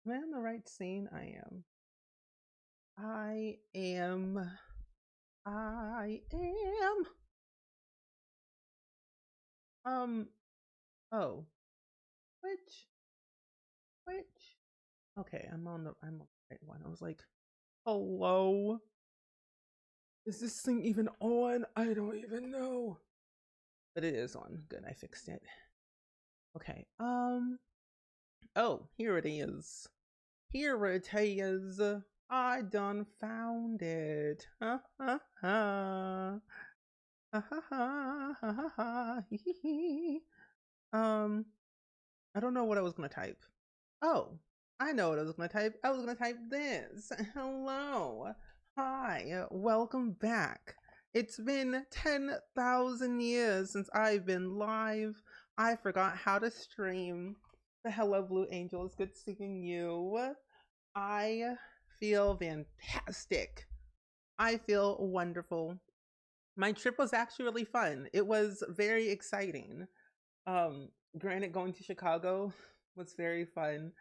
Am I in the right scene? I am. I am. I am. Um. Oh. Which? Which? Okay, I'm on the right one. I was like, hello. Is this thing even on? I don't even know. But it is on. Good, I fixed it. Okay. Oh, here it is. Here it is. I done found it. Ha ha ha. Ha ha ha ha ha ha. Hee hee hee. I don't know what I was gonna type. Oh, I know what I was gonna type. I was gonna type this. Hello. Hi, welcome back. It's been 10,000 years since I've been live. I forgot how to stream. The Hello Blue Angel, it's good seeing you. I feel fantastic. I feel wonderful. My trip was actually really fun. It was very exciting. Um, Granted, going to Chicago was very fun.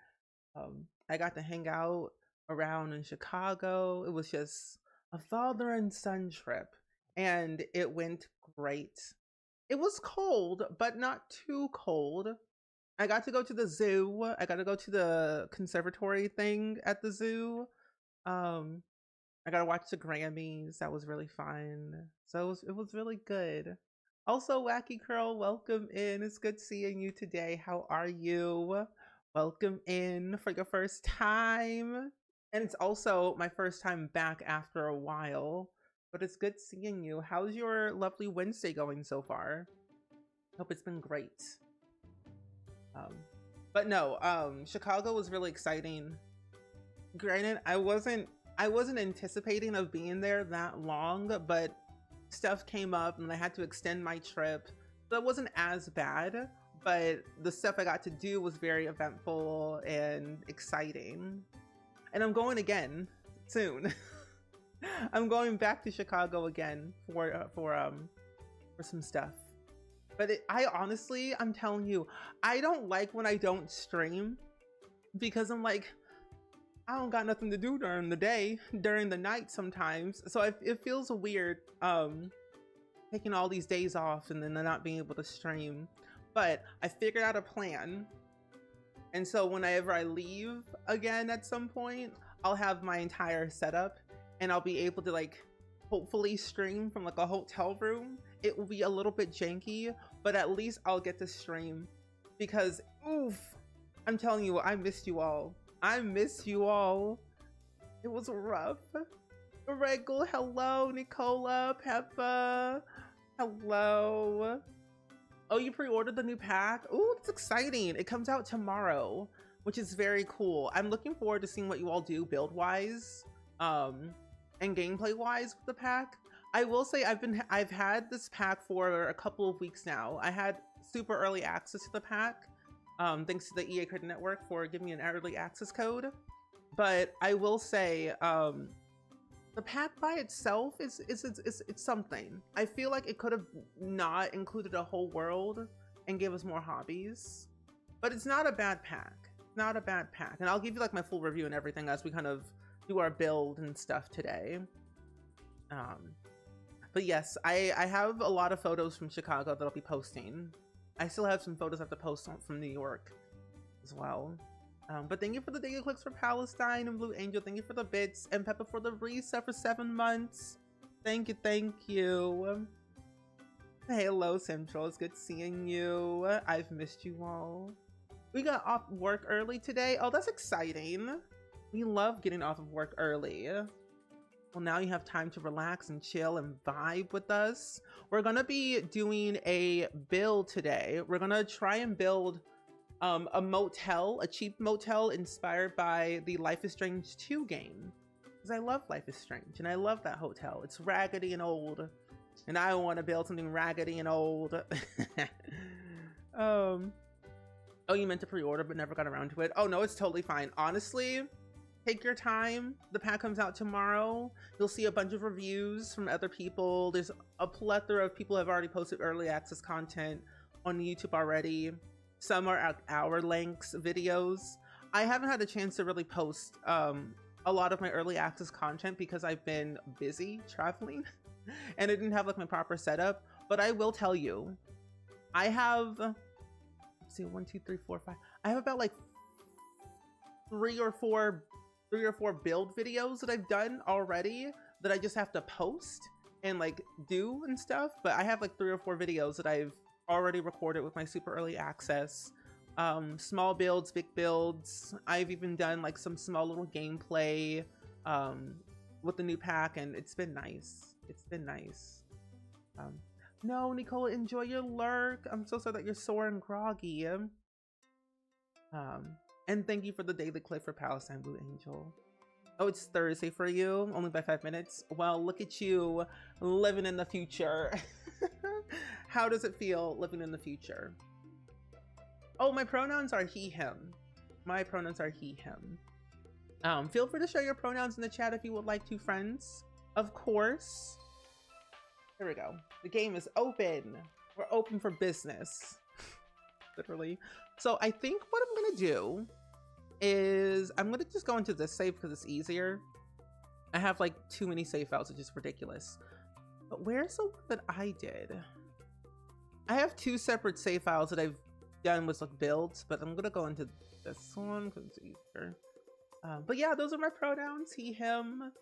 I got to hang out around in Chicago. It was just a father and son trip, and it went great. It was cold, but not too cold. I got to go to the zoo. I got to go to the conservatory thing at the zoo. Um, I got to watch the Grammys. That was really fun. So it was really good. Also, Wacky Curl, welcome in. It's good seeing you today. How are you? Welcome in for your first time. And it's also my first time back after a while. But it's good seeing you. How's your lovely Wednesday going so far? Hope it's been great. Um, but no, Chicago was really exciting. Granted, I wasn't anticipating of being there that long, but stuff came up and I had to extend my trip. So it wasn't as bad, but the stuff I got to do was very eventful and exciting. And I'm going again soon. I'm going back to Chicago again for some stuff. But I honestly, I'm telling you, I don't like when I don't stream because I'm like, I don't got nothing to do during the day, during the night sometimes. So it feels weird taking all these days off and then not being able to stream. But I figured out a plan. And so whenever I leave again at some point, I'll have my entire setup and I'll be able to like hopefully stream from like a hotel room. It will be a little bit janky, but at least I'll get to stream because oof, I'm telling you, I missed you all. I miss you all. It was rough. Regal, hello. Nicola, Peppa, hello. Oh, you pre-ordered the new pack? Oh, it's exciting. It comes out tomorrow, which is very cool. I'm looking forward to seeing what you all do build-wise, and gameplay-wise with the pack. I will say I've had this pack for a couple of weeks now. I had super early access to the pack. Thanks to the EA Credit Network for giving me an early access code. But I will say, the pack by itself is something. I feel like it could have not included a whole world and gave us more hobbies. But it's not a bad pack. Not a bad pack. And I'll give you like my full review and everything as we kind of do our build and stuff today. But yes, I have a lot of photos from Chicago that I'll be posting. I still have some photos I have to post from New York as well. But thank you for the daily clicks for Palestine and Blue Angel. Thank you for the bits and Peppa for the reset for 7 months. Thank you, thank you. Hello, Central. It's good seeing you. I've missed you all. We got off work early today. Oh, that's exciting. We love getting off of work early. Well, now you have time to relax and chill and vibe with us. We're gonna be doing a build today. We're gonna try and build a motel, a cheap motel inspired by the Life is Strange 2 game. Because I love Life is Strange and I love that hotel. It's raggedy and old. And I want to build something raggedy and old. Oh, you meant to pre-order but never got around to it. Oh no, it's totally fine. Honestly, take your time. The pack comes out tomorrow. You'll see a bunch of reviews from other people. There's a plethora of people who have already posted early access content on YouTube already. Some are hour lengths videos. I haven't had a chance to really post a lot of my early access content because I've been busy traveling and I didn't have like my proper setup. But I will tell you, I have, let's see, 1, 2, 3, 4, 5. I have about like three or four build videos that I've done already that I just have to post and like do and stuff. But I have like 3 or 4 videos that I've already recorded with my super early access. Small builds, big builds. I've even done like some small little gameplay with the new pack, and it's been nice. It's been nice. No, Nicola, enjoy your lurk. I'm so sorry that you're sore and groggy. And thank you for the daily clip for Palestine, Blue Angel. Oh, it's Thursday for you, only by 5 minutes. Well, look at you living in the future. How does it feel living in the future? Oh, my pronouns are he, him. My pronouns are he, him. Feel free to share your pronouns in the chat if you would like to, friends. Of course. Here we go. The game is open. We're open for business. Literally. So I think what I'm gonna do is I'm gonna just go into this save because it's easier. I have like too many save files, which is ridiculous. But where's the one that I did? I have 2 separate save files that I've done with like builds, but I'm gonna go into this one because it's easier. But yeah, those are my pronouns, he, him.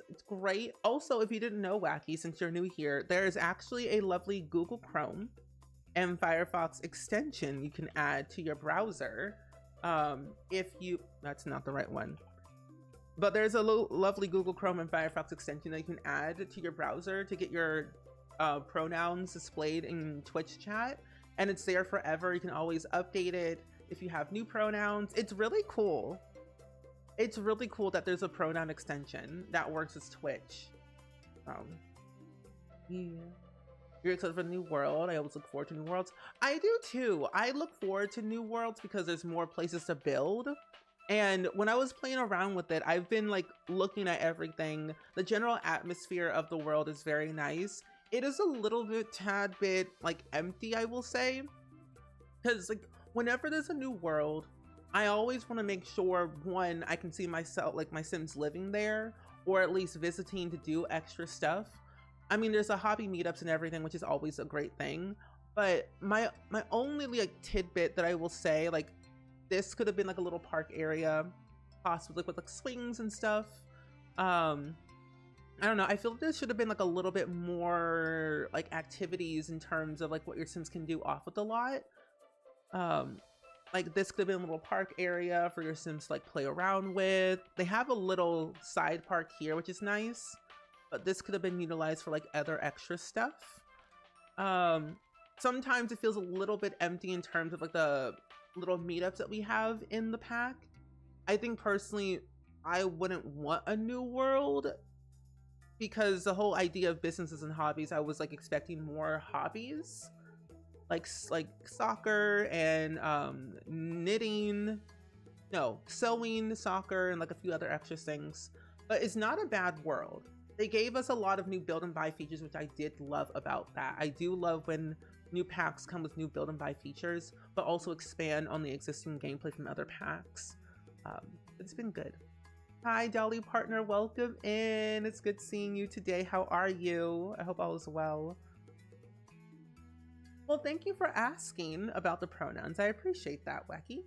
It's great. Also, if you didn't know, Wacky, since you're new here, there is actually a lovely Google Chrome and Firefox extension you can add to your browser. If you, that's not the right one, but there's a lovely Google Chrome and Firefox extension that you can add to your browser to get your pronouns displayed in Twitch chat, and it's there forever. You can always update it if you have new pronouns. It's really cool. It's really cool that there's a pronoun extension that works with Twitch. Yeah. You're excited for the new world. I always look forward to new worlds. I do too. I look forward to new worlds because there's more places to build. And when I was playing around with it, I've been like looking at everything. The general atmosphere of the world is very nice. It is a little bit, tad bit like empty, I will say. Because like whenever there's a new world, I always want to make sure, one, I can see myself, like my Sims living there, or at least visiting to do extra stuff. I mean, there's a hobby meetups and everything, which is always a great thing. But my only like tidbit that I will say, like this could have been like a little park area, possibly with like swings and stuff. I don't know. I feel like there should have been like a little bit more like activities in terms of like what your Sims can do off of the lot. Like this could have been a little park area for your Sims to like play around with. They have a little side park here, which is nice, but this could have been utilized for like other extra stuff. Sometimes it feels a little bit empty in terms of like the little meetups that we have in the pack. I think personally, I wouldn't want a new world because the whole idea of businesses and hobbies, I was like expecting more hobbies. Like soccer and knitting, no, sewing, soccer, and like a few other extra things. But it's not a bad world. They gave us a lot of new build and buy features, which I did love about that. I do love when new packs come with new build and buy features, but also expand on the existing gameplay from other packs. It's been good. Hi, Dolly Partner, welcome in. It's good seeing you today. How are you? I hope all is well. Well, thank you for asking about the pronouns. I appreciate that, Wacky.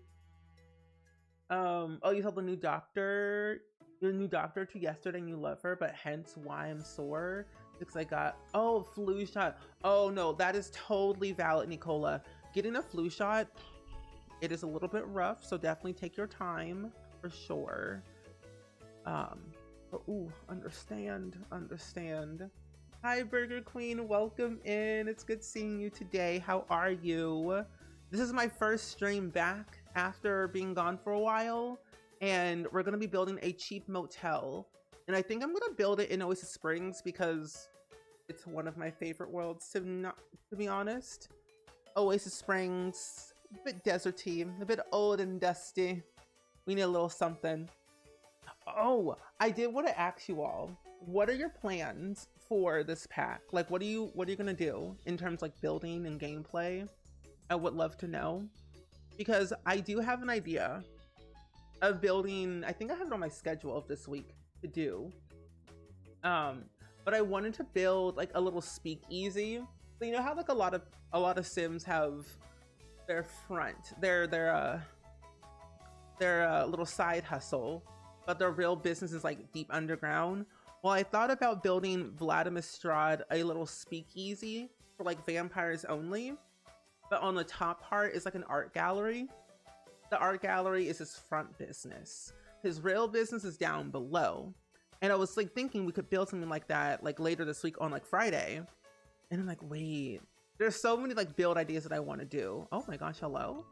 Oh, you told your new doctor to yesterday and you love her, but hence why I'm sore. Because I got, oh, flu shot. Oh no, that is totally valid, Nicola. Getting a flu shot, it is a little bit rough, so definitely take your time for sure. But ooh, understand. Hi, Burger Queen. Welcome in. It's good seeing you today. How are you? This is my first stream back after being gone for a while, and we're going to be building a cheap motel. And I think I'm going to build it in Oasis Springs because it's one of my favorite worlds, to be honest. Oasis Springs, a bit deserty, a bit old and dusty. We need a little something. Oh, I did want to ask you all, what are your plans for this pack? Like, what are you gonna do in terms of like building and gameplay? I would love to know, because I do have an idea. of building. I think I have it on my schedule of this week to do. But I wanted to build like a little speakeasy. So you know how like a lot of Sims have their little side hustle, but their real business is like deep underground. Well, I thought about building Vladimir Strad a little speakeasy for like vampires only, but on the top part is like an art gallery. The art gallery is his front business. His real business is down below. And I was like thinking we could build something like that like later this week on like Friday. And I'm like, wait, there's so many like build ideas that I want to do. Oh my gosh, hello?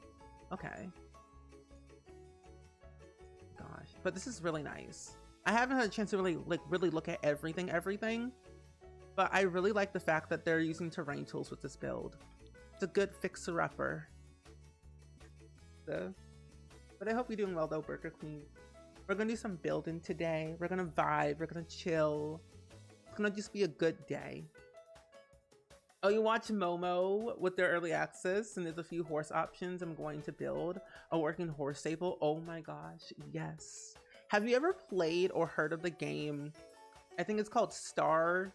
Okay. Gosh, but this is really nice. I haven't had a chance to really look at everything, but I really like the fact that they're using terrain tools with this build. It's a good fixer-upper. So, but I hope you're doing well though, Burger Queen. We're gonna do some building today. We're gonna vibe, we're gonna chill. It's gonna just be a good day. Oh, you watch Momo with their early access, and there's a few horse options. I'm going to build a working horse stable. Oh my gosh, yes. Have you ever played or heard of the game? I think it's called Star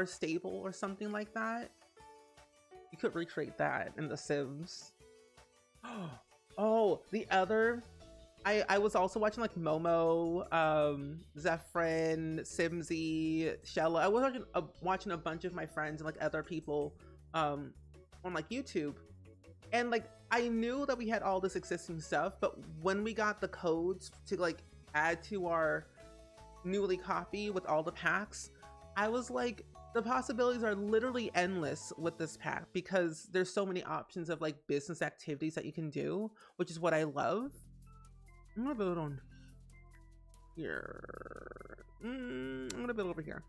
Stable or something like that. You could recreate that in The Sims. Oh, the other, I was also watching like Momo, Zephyrin, Simsy, Shella. I was watching a bunch of my friends and like other people on like YouTube, and like I knew that we had all this existing stuff, but when we got the codes to like add to our newly copy with all the packs, I was like, the possibilities are literally endless with this pack because there's so many options of like business activities that you can do, which is what I love. I'm gonna build on here. I'm gonna build over here.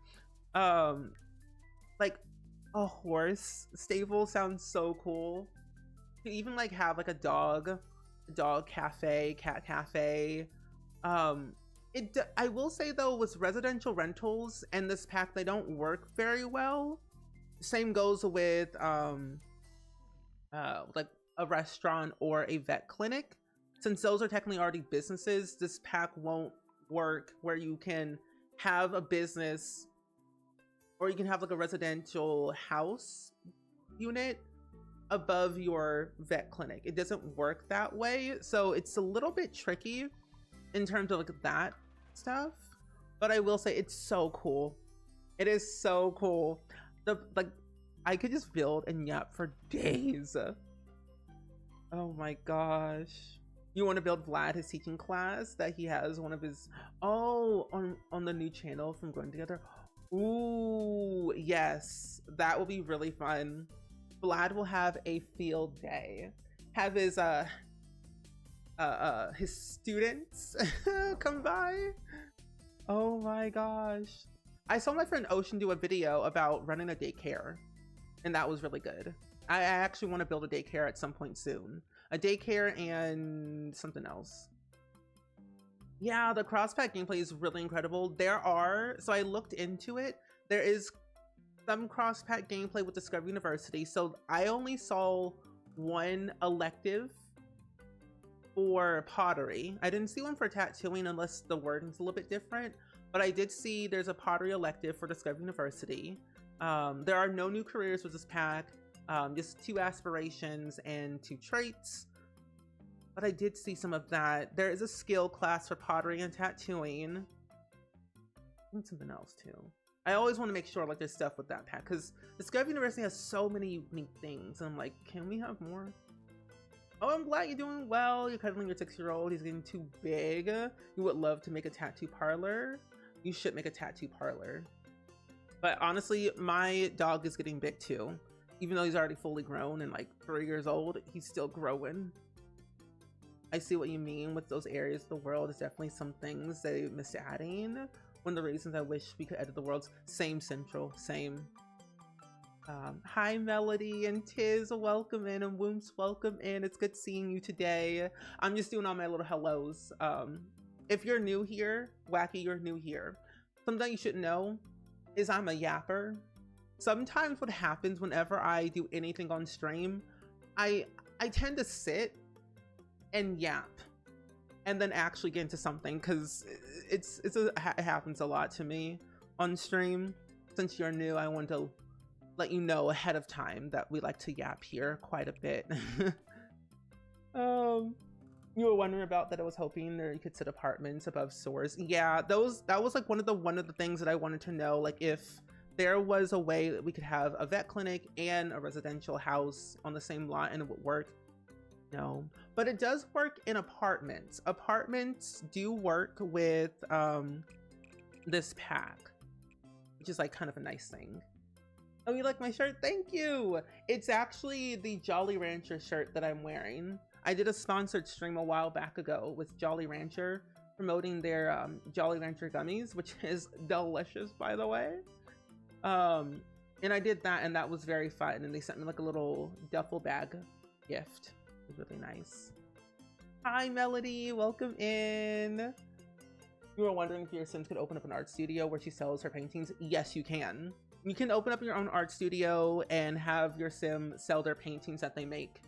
Like a horse stable sounds so cool. You even like have like a dog cafe, cat cafe. I will say though, with residential rentals and this pack, they don't work very well. Same goes with like a restaurant or a vet clinic. Since those are technically already businesses, this pack won't work where you can have a business or you can have like a residential house unit above your vet clinic. It doesn't work that way, so it's a little bit tricky in terms of like that stuff, but I will say it's so cool. It is so cool. Like I could just build and yap for days. Oh my gosh. You want to build Vlad his teaching class that he has one of his on the new channel from Growing Together? Ooh, yes, that will be really fun. Vlad will have a field day. Have his students come by. Oh my gosh. I saw my friend Ocean do a video about running a daycare, and that was really good. I actually want to build a daycare at some point soon. A daycare and something else. Yeah, the cross-pack gameplay is really incredible. So I looked into it. There is some cross-pack gameplay with Discovery University. So I only saw one elective for pottery. I didn't see one for tattooing unless the wording's a little bit different, but I did see there's a pottery elective for Discovery University. There are no new careers with this pack, just 2 aspirations and 2 traits, but I did see some of that. There is a skill class for pottery and tattooing and something else too. I always want to make sure like there's stuff with that pack because Discovery University has so many unique things, and I'm like, can we have more? Oh, I'm glad you're doing well. You're cuddling your 6-year-old. He's getting too big. You would love to make a tattoo parlor. You should make a tattoo parlor. But honestly, my dog is getting big too. Even though he's already fully grown and like 3 years old, he's still growing. I see what you mean with those areas of the world. There's definitely some things they missed adding. One of the reasons I wish we could edit the worlds. Same, Central. Same. Hi Melody and Tiz, welcome in, and Wooms, welcome in. It's good seeing you today. I'm just doing all my little hellos. If you're new here, Wacky, you're new here. Something you should know is I'm a yapper. Sometimes what happens whenever I do anything on stream, I tend to sit and yap. and then actually get into something, because it happens a lot to me on stream. Since you're new, I want to let you know ahead of time that we like to yap here quite a bit. You were wondering about that. I was hoping that you could sit apartments above stores. Yeah, that was like one of the things that I wanted to know, like if there was a way that we could have a vet clinic and a residential house on the same lot and it would work. No, but it does work in apartments. Apartments do work with this pack, which is like kind of a nice thing. Oh, you like my shirt? Thank you. It's actually the Jolly Rancher shirt that I'm wearing. I did a sponsored stream a while back ago with Jolly Rancher, promoting their Jolly Rancher gummies, which is delicious, by the way. And I did that, and that was very fun. And they sent me like a little duffel bag gift. It was really nice. Hi, Melody. Welcome in. You were wondering if your Sims could open up an art studio where she sells her paintings. Yes, you can. You can open up your own art studio and have your Sim sell their paintings that they make.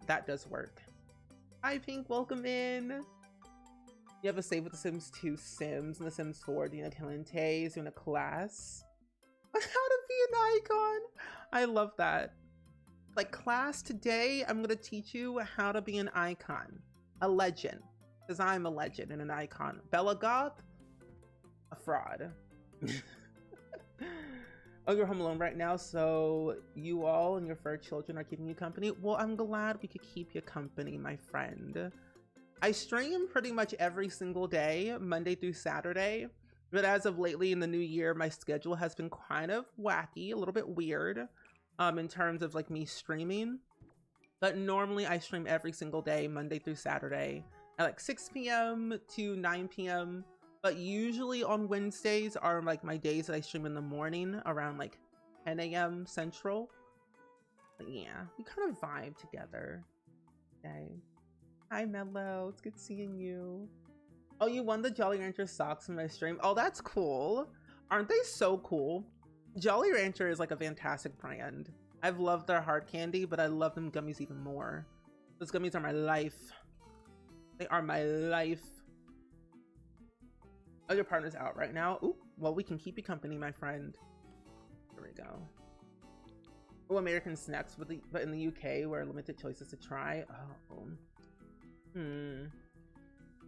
That does work. Hi, Pink. Welcome in. You have a save with the Sims 2 Sims and the Sims 4. Dina Calente is doing a class. How to be an icon. I love that. Like, class today, I'm going to teach you how to be an icon. A legend. Because I'm a legend and an icon. Bella Goth? A fraud. Oh, you're home alone right now, so you all and your fur children are keeping you company? Well, I'm glad we could keep you company, my friend. I stream pretty much every single day, Monday through Saturday. But as of lately in the new year, my schedule has been kind of wacky, a little bit weird in terms of like me streaming. But normally I stream every single day, Monday through Saturday at like 6 p.m. to 9 p.m. But usually on Wednesdays are like my days that I stream in the morning around like 10 a.m. Central. But yeah, we kind of vibe together. Okay. Hi, Mello. It's good seeing you. Oh, you won the Jolly Rancher socks from my stream. Oh, that's cool. Aren't they so cool? Jolly Rancher is like a fantastic brand. I've loved their hard candy, but I love them gummies even more. Those gummies are my life. They are my life. Oh, your partner's out right now. Ooh, well, we can keep you company, my friend. Here we go. Oh, American snacks, but in the UK, where limited choices to try. Oh.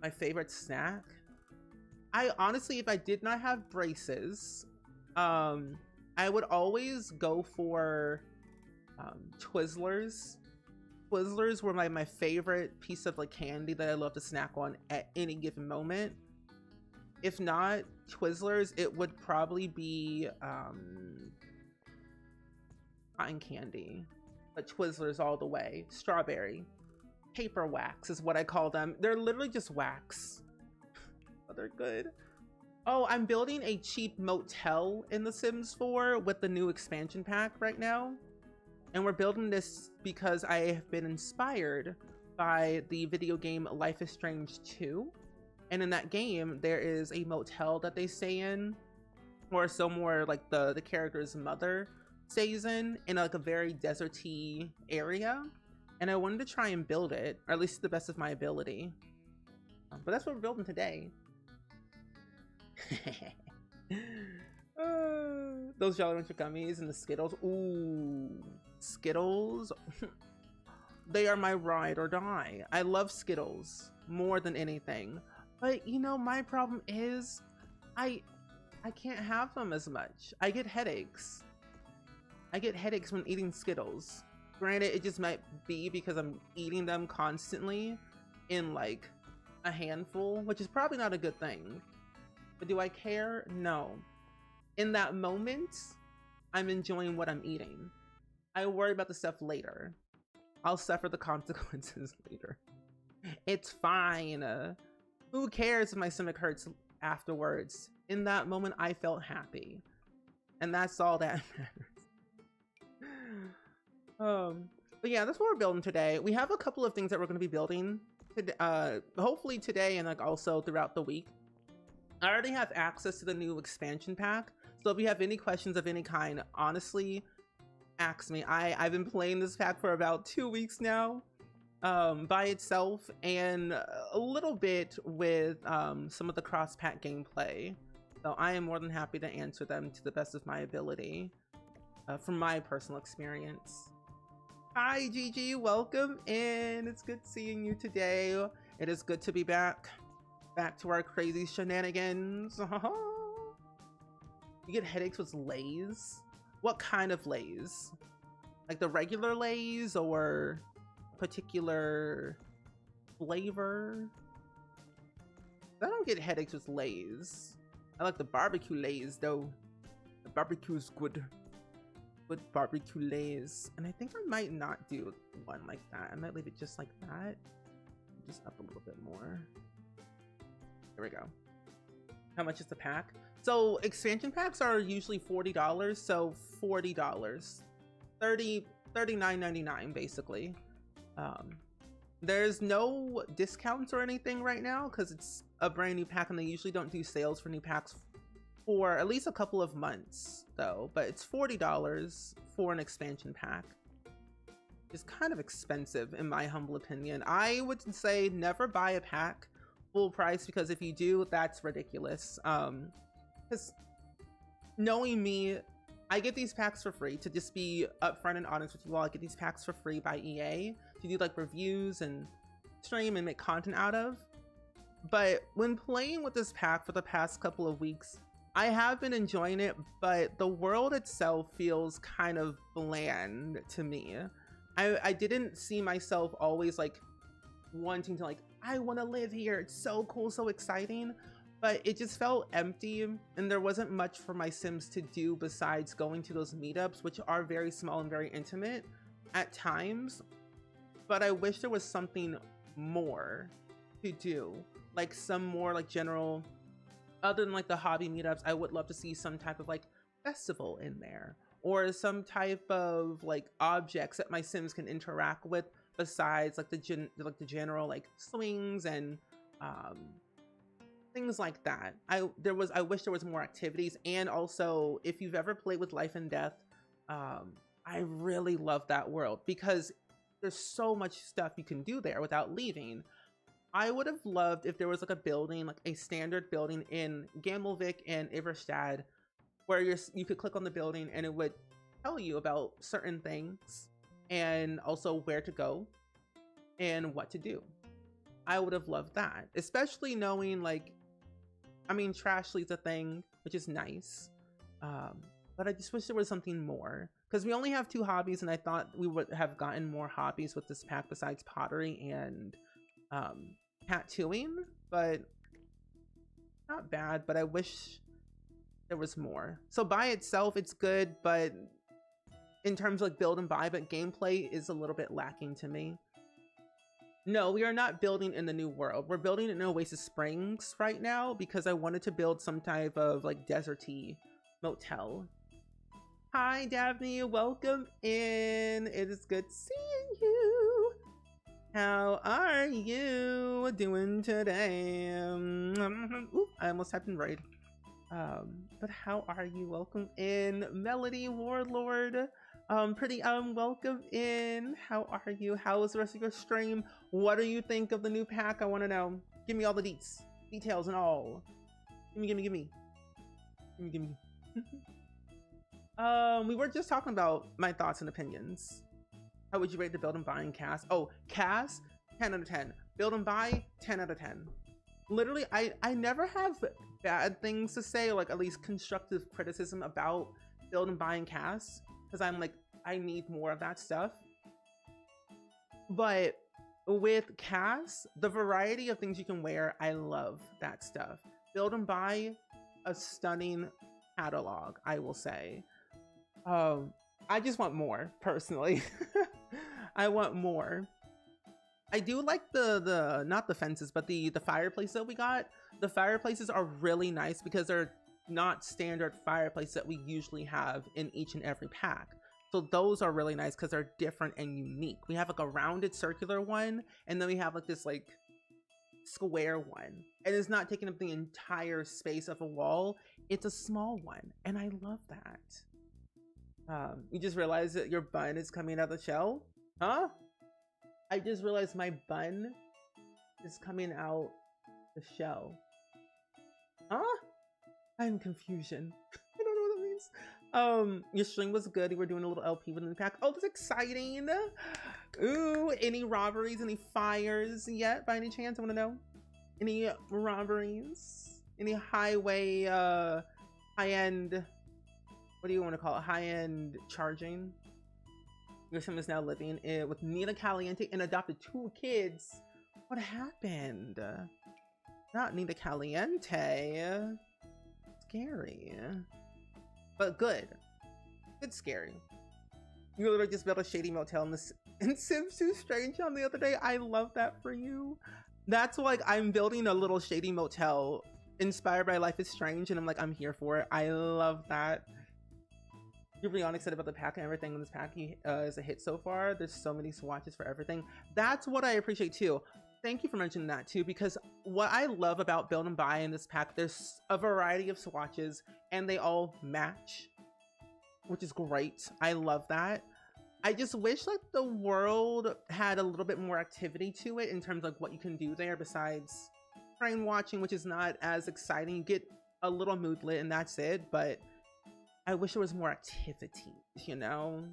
My favorite snack? I honestly, if I did not have braces, I would always go for Twizzlers. Twizzlers were my favorite piece of like candy that I love to snack on at any given moment. If not Twizzlers, it would probably be cotton candy, but Twizzlers all the way. Strawberry. Paper wax is what I call them. They're literally just wax. But they're good. Oh, I'm building a cheap motel in The Sims 4 with the new expansion pack right now. And we're building this because I have been inspired by the video game Life is Strange 2. And in that game, there is a motel that they stay in, or somewhere like the character's mother stays in like a very deserty area. And I wanted to try and build it, or at least to the best of my ability. But that's what we're building today. Those Jolly Rancher gummies and the Skittles. Ooh, Skittles. They are my ride or die. I love Skittles more than anything. But you know, my problem is I can't have them as much. I get headaches. I get headaches when eating Skittles. Granted, it just might be because I'm eating them constantly in like a handful, which is probably not a good thing. But do I care? No. In that moment, I'm enjoying what I'm eating. I worry about the stuff later. I'll suffer the consequences later. It's fine. Who cares if my stomach hurts afterwards? In that moment, I felt happy. And that's all that matters. But yeah, that's what we're building today. We have a couple of things that we're going to be building hopefully today and like also throughout the week. I already have access to the new expansion pack, so if you have any questions of any kind, honestly, ask me. I've been playing this pack for about 2 weeks now, by itself, and a little bit with some of the cross-pack gameplay. So I am more than happy to answer them to the best of my ability from my personal experience. Hi Gigi, welcome in. It's good seeing you today. It is good to be back to our crazy shenanigans. You get headaches with Lay's? What kind of Lay's? Like the regular Lay's or particular flavor? I don't get headaches with Lay's. I like the barbecue Lay's though. The barbecue's good. Good barbecue Lay's. And I think I might not do one like that. I might leave it just like that. Just up a little bit more. There we go. How much is the pack? So expansion packs are usually $40, so $40. $39.99 basically. There's no discounts or anything right now because it's a brand new pack, and they usually don't do sales for new packs for at least a couple of months though. But it's $40 for an expansion pack. It's kind of expensive in my humble opinion. I would say never buy a pack full price, because if you do, that's ridiculous. Because knowing me, I get these packs for free. To just be upfront and honest with you all, I get these packs for free by EA to do like reviews and stream and make content out of. But when playing with this pack for the past couple of weeks, I have been enjoying it, but the world itself feels kind of bland to me. I didn't see myself always like wanting to like, I want to live here, it's so cool, so exciting. But it just felt empty, and there wasn't much for my Sims to do besides going to those meetups, which are very small and very intimate at times. But I wish there was something more to do, like some more like general, other than like the hobby meetups. I would love to see some type of like festival in there, or some type of like objects that my Sims can interact with besides like the general like swings and things like that. I wish there was more activities. And also, if you've ever played with Life and Death, I really love that world because there's so much stuff you can do there without leaving. I would have loved if there was like a building, like a standard building in Gamelvik and Iverstad, where you could click on the building and it would tell you about certain things and also where to go and what to do. I would have loved that, especially knowing like, I mean, Trashly's a thing, which is nice. But I just wish there was something more, because we only have 2 hobbies, and I thought we would have gotten more hobbies with this pack besides pottery and tattooing. But not bad, but I wish there was more. So by itself, it's good, but in terms of like build and buy, but gameplay is a little bit lacking to me. No, we are not building in the new world. We're building in Oasis Springs right now because I wanted to build some type of like deserty motel. Hi, Daphne. Welcome in. It is good seeing you. How are you doing today? Ooh, I almost typed in right. But how are you? Welcome in, Melody Warlord. Pretty welcome in. How are you? How was the rest of your stream? What do you think of the new pack? I want to know. Give me all the details and all. Gimme. We were just talking about my thoughts and opinions. How would you rate the build and buy and cast? Oh, cast 10 out of 10. Build and buy 10 out of 10. Literally, I never have bad things to say, or like at least constructive criticism about build and buy and cast, because I'm like, I need more of that stuff. But with cast, the variety of things you can wear, I love that stuff. Build and buy, a stunning catalog, I will say. I just want more, personally. I want more. I do like the not the fences, but the fireplace that we got. The fireplaces are really nice because they're not standard fireplaces that we usually have in each and every pack. So those are really nice because they're different and unique. We have like a rounded circular one, and then we have like this like square one, and it's not taking up the entire space of a wall. It's a small one, and I love that. You just realized that your bun is coming out of the shell? Huh? I just realized my bun is coming out the shell. Huh? I'm confusion. I don't know what that means. Your stream was good. You were doing a little LP within the pack. Oh, that's exciting. Ooh, any robberies, any fires yet by any chance? I want to know. Any robberies? Any highway, high-end, what do you want to call it? High-end charging? Your sim is now living with Nina Caliente and adopted 2 kids. What happened? Not Nina Caliente. Scary. But good. Good scary. You literally just built a shady motel in Sims 2 Strange on the other day. I love that for you. That's like, I'm building a little shady motel inspired by Life is Strange, and I'm like, I'm here for it. I love that. You're really excited about the pack and everything in this pack is a hit so far. There's so many swatches for everything. That's what I appreciate too. Thank you for mentioning that too, because what I love about Build and Buy in this pack, there's a variety of swatches and they all match, which is great. I love that. I just wish like the world had a little bit more activity to it in terms of what you can do there besides frame watching, which is not as exciting. You get a little moodlet and that's it, but I wish there was more activity, you know?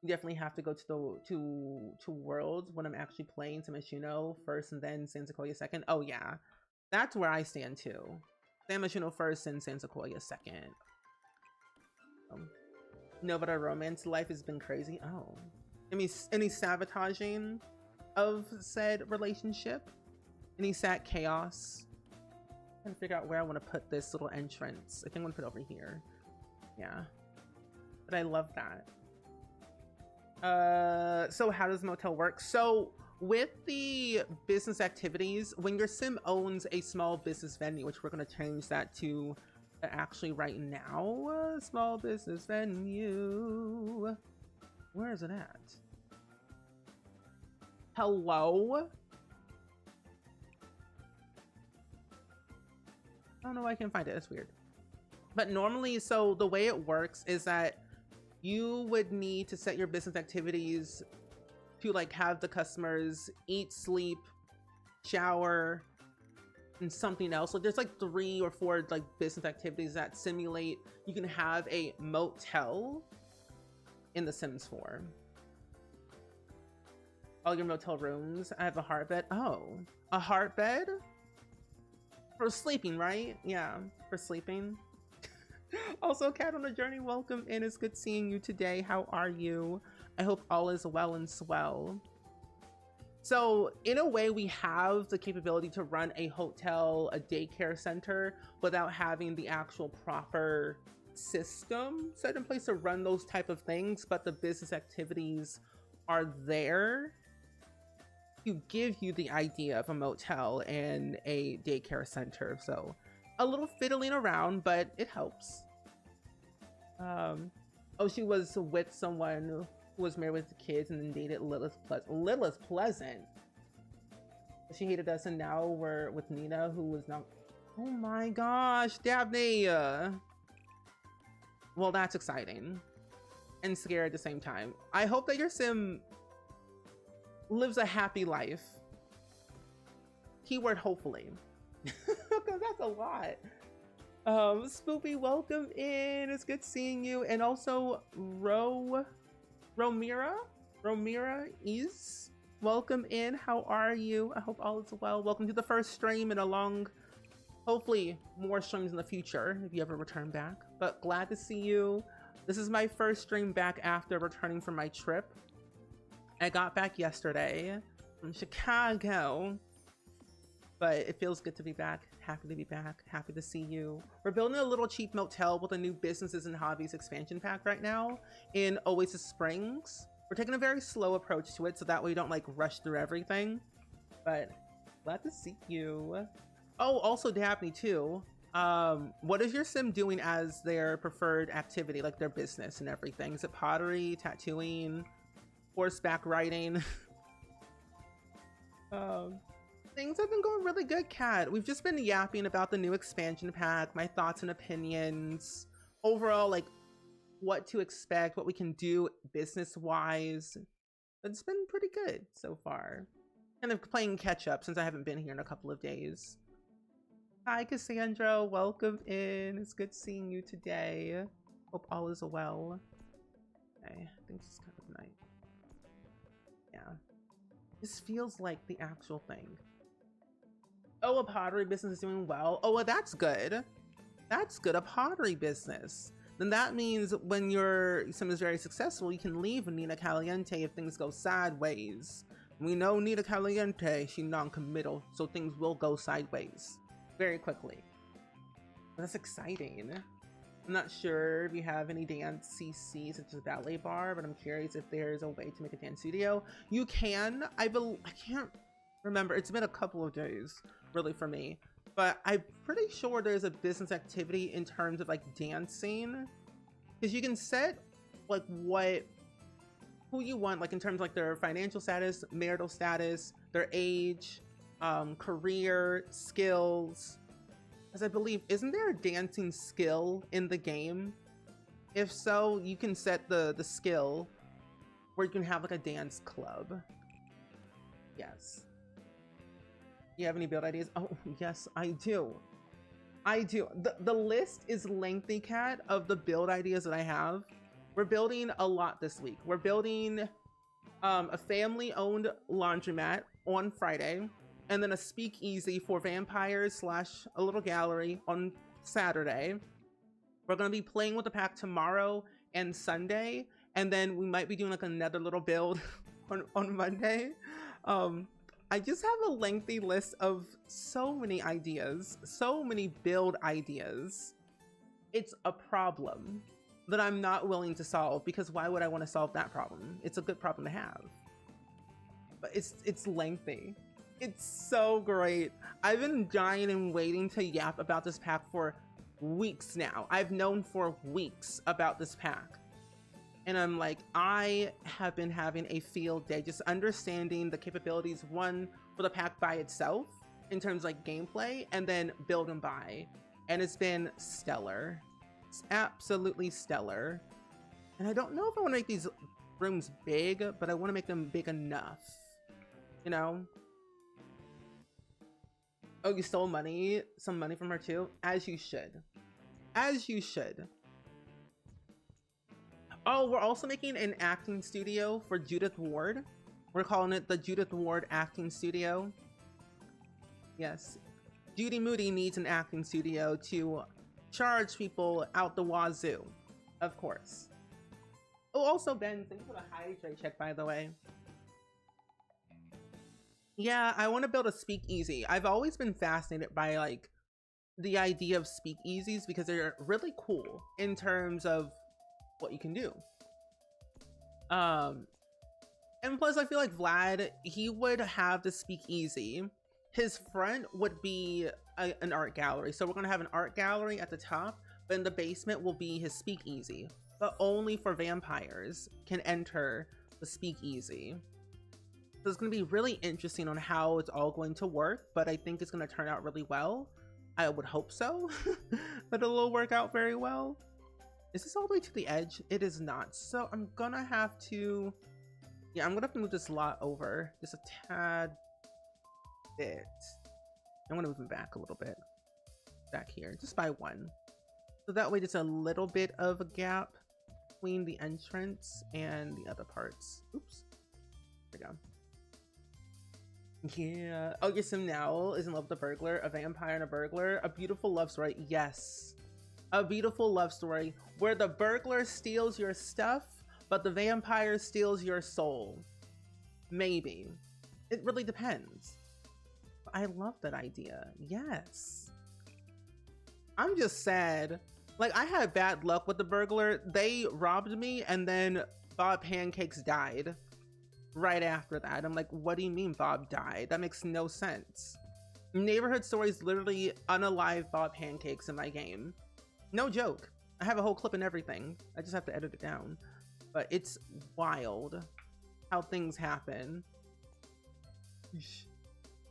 You definitely have to go to Worlds when I'm actually playing San Myshuno first and then San Sequoia second. Oh yeah, that's where I stand too. San Myshuno first and San Sequoia second. No, but our romance life has been crazy. Oh, any sabotaging of said relationship? Any sad chaos? I'm trying to figure out where I want to put this little entrance. I think I'm gonna put it over here. Yeah, but I love that. So how does Motel work? So with the business activities, when your sim owns a small business venue, which we're going to change that to actually right now, small business venue. Where is it at? Hello? I don't know why I can't find it. It's weird. But normally, so the way it works is that you would need to set your business activities to like have the customers eat, sleep, shower, and something else. Like there's like 3 or 4 like business activities that simulate you can have a motel in The Sims 4. All your motel rooms. I have a heart bed. Oh, a heart bed? For sleeping, right? Yeah, for sleeping. Also, Cat on a Journey, welcome in. It's good seeing you today. How are you? I hope all is well and swell. So in a way, we have the capability to run a hotel, a daycare center, without having the actual proper system set in place to run those type of things. But the business activities are there to give you the idea of a motel and a daycare center. So a little fiddling around, but it helps. Oh, she was with someone who was married with the kids and then dated Lilith Pleasant. She hated us, and now we're with Nina, who was not. Oh my gosh, Dabney! Well, that's exciting and scary at the same time. I hope that your sim lives a happy life. Keyword hopefully. Because that's a lot. Spoopy, welcome in. It's good seeing you. And also Romira is welcome in. How are you? I hope all is well. Welcome to the first stream in a long, hopefully more streams in the future if you ever return back, but glad to see you. This is my first stream back after returning from my trip. I got back yesterday from Chicago, but it feels good to be back. Happy to be back. Happy to see you. We're building a little cheap motel with a new businesses and hobbies expansion pack right now in Oasis Springs. We're taking a very slow approach to it so that way we don't like rush through everything, but glad to see you. Oh, also Dabney too. What is your sim doing as their preferred activity, like their business and everything? Is it pottery, tattooing, horseback riding? Things have been going really good, Kat. We've just been yapping about the new expansion pack, my thoughts and opinions, overall, like what to expect, what we can do business-wise. It's been pretty good so far. Kind of playing catch up since I haven't been here in a couple of days. Hi, Cassandra. Welcome in. It's good seeing you today. Hope all is well. Okay, I think this is kind of nice. Yeah. This feels like the actual thing. Oh, a pottery business is doing well. Oh, well, that's good. That's good. A pottery business. Then that means when something's very successful, you can leave Nina Caliente if things go sideways. We know Nina Caliente, she's non-committal, so things will go sideways very quickly. That's exciting. I'm not sure if you have any dance CCs such as a ballet bar, but I'm curious if there's a way to make a dance studio. You can. I can't remember. It's been a couple of days, really, for me. But I'm pretty sure there's a business activity in terms of like dancing, because you can set like who you want, like in terms of like their financial status, marital status, their age, career, skills. As I believe, isn't there a dancing skill in the game? If so, you can set the skill where you can have like a dance club. Yes. You have any build ideas? Oh, yes, I do. I do. The list is lengthy, Cat, of the build ideas that I have. We're building a lot this week. We're building a family-owned laundromat on Friday, and then a speakeasy for vampires / a little gallery on Saturday. We're going to be playing with the pack tomorrow and Sunday, and then we might be doing like another little build on Monday. I just have a lengthy list of so many ideas, so many build ideas. It's a problem that I'm not willing to solve, because why would I want to solve that problem? It's a good problem to have, but it's lengthy. It's so great. I've been dying and waiting to yap about this pack for weeks now. I've known for weeks about this pack. And I'm like, I have been having a field day just understanding the capabilities, one, for the pack by itself, in terms of like gameplay, and then build and buy. And it's been stellar. It's absolutely stellar. And I don't know if I want to make these rooms big, but I want to make them big enough. You know? Oh, you stole money? Some money from her too? As you should. As you should. Oh, we're also making an acting studio for Judith Ward. We're calling it the Judith Ward Acting Studio. Yes. Judy Moody needs an acting studio to charge people out the wazoo. Of course. Oh, also, Ben, thank you for the hydrate check, by the way. Yeah, I want to build a speakeasy. I've always been fascinated by like the idea of speakeasies because they're really cool in terms of what you can do. And plus I feel like Vlad, he would have the speakeasy. His front would be an art gallery. So we're gonna have an art gallery at the top, but in the basement will be his speakeasy. But only for vampires can enter the speakeasy. So it's gonna be really interesting on how it's all going to work, but I think it's gonna turn out really well. I would hope so, that it'll work out very well. Is this all the way to the edge? It is not. So I'm gonna have to, yeah, I'm gonna have to move this lot over just a tad bit. I'm gonna move him back a little bit. Back here, just by one. So that way there's a little bit of a gap between the entrance and the other parts. Oops. There we go. Yeah. Oh, your sim now is in love with a burglar, a vampire and a burglar. A beautiful love story. Yes. A beautiful love story where the burglar steals your stuff, but the vampire steals your soul. Maybe. It really depends. I love that idea. Yes. I'm just sad. Like, I had bad luck with the burglar. They robbed me and then Bob Pancakes died right after that. I'm like, what do you mean Bob died? That makes no sense. Neighborhood Stories literally unalive Bob Pancakes in my game. No joke. I have a whole clip and everything. I just have to edit it down. But it's wild how things happen.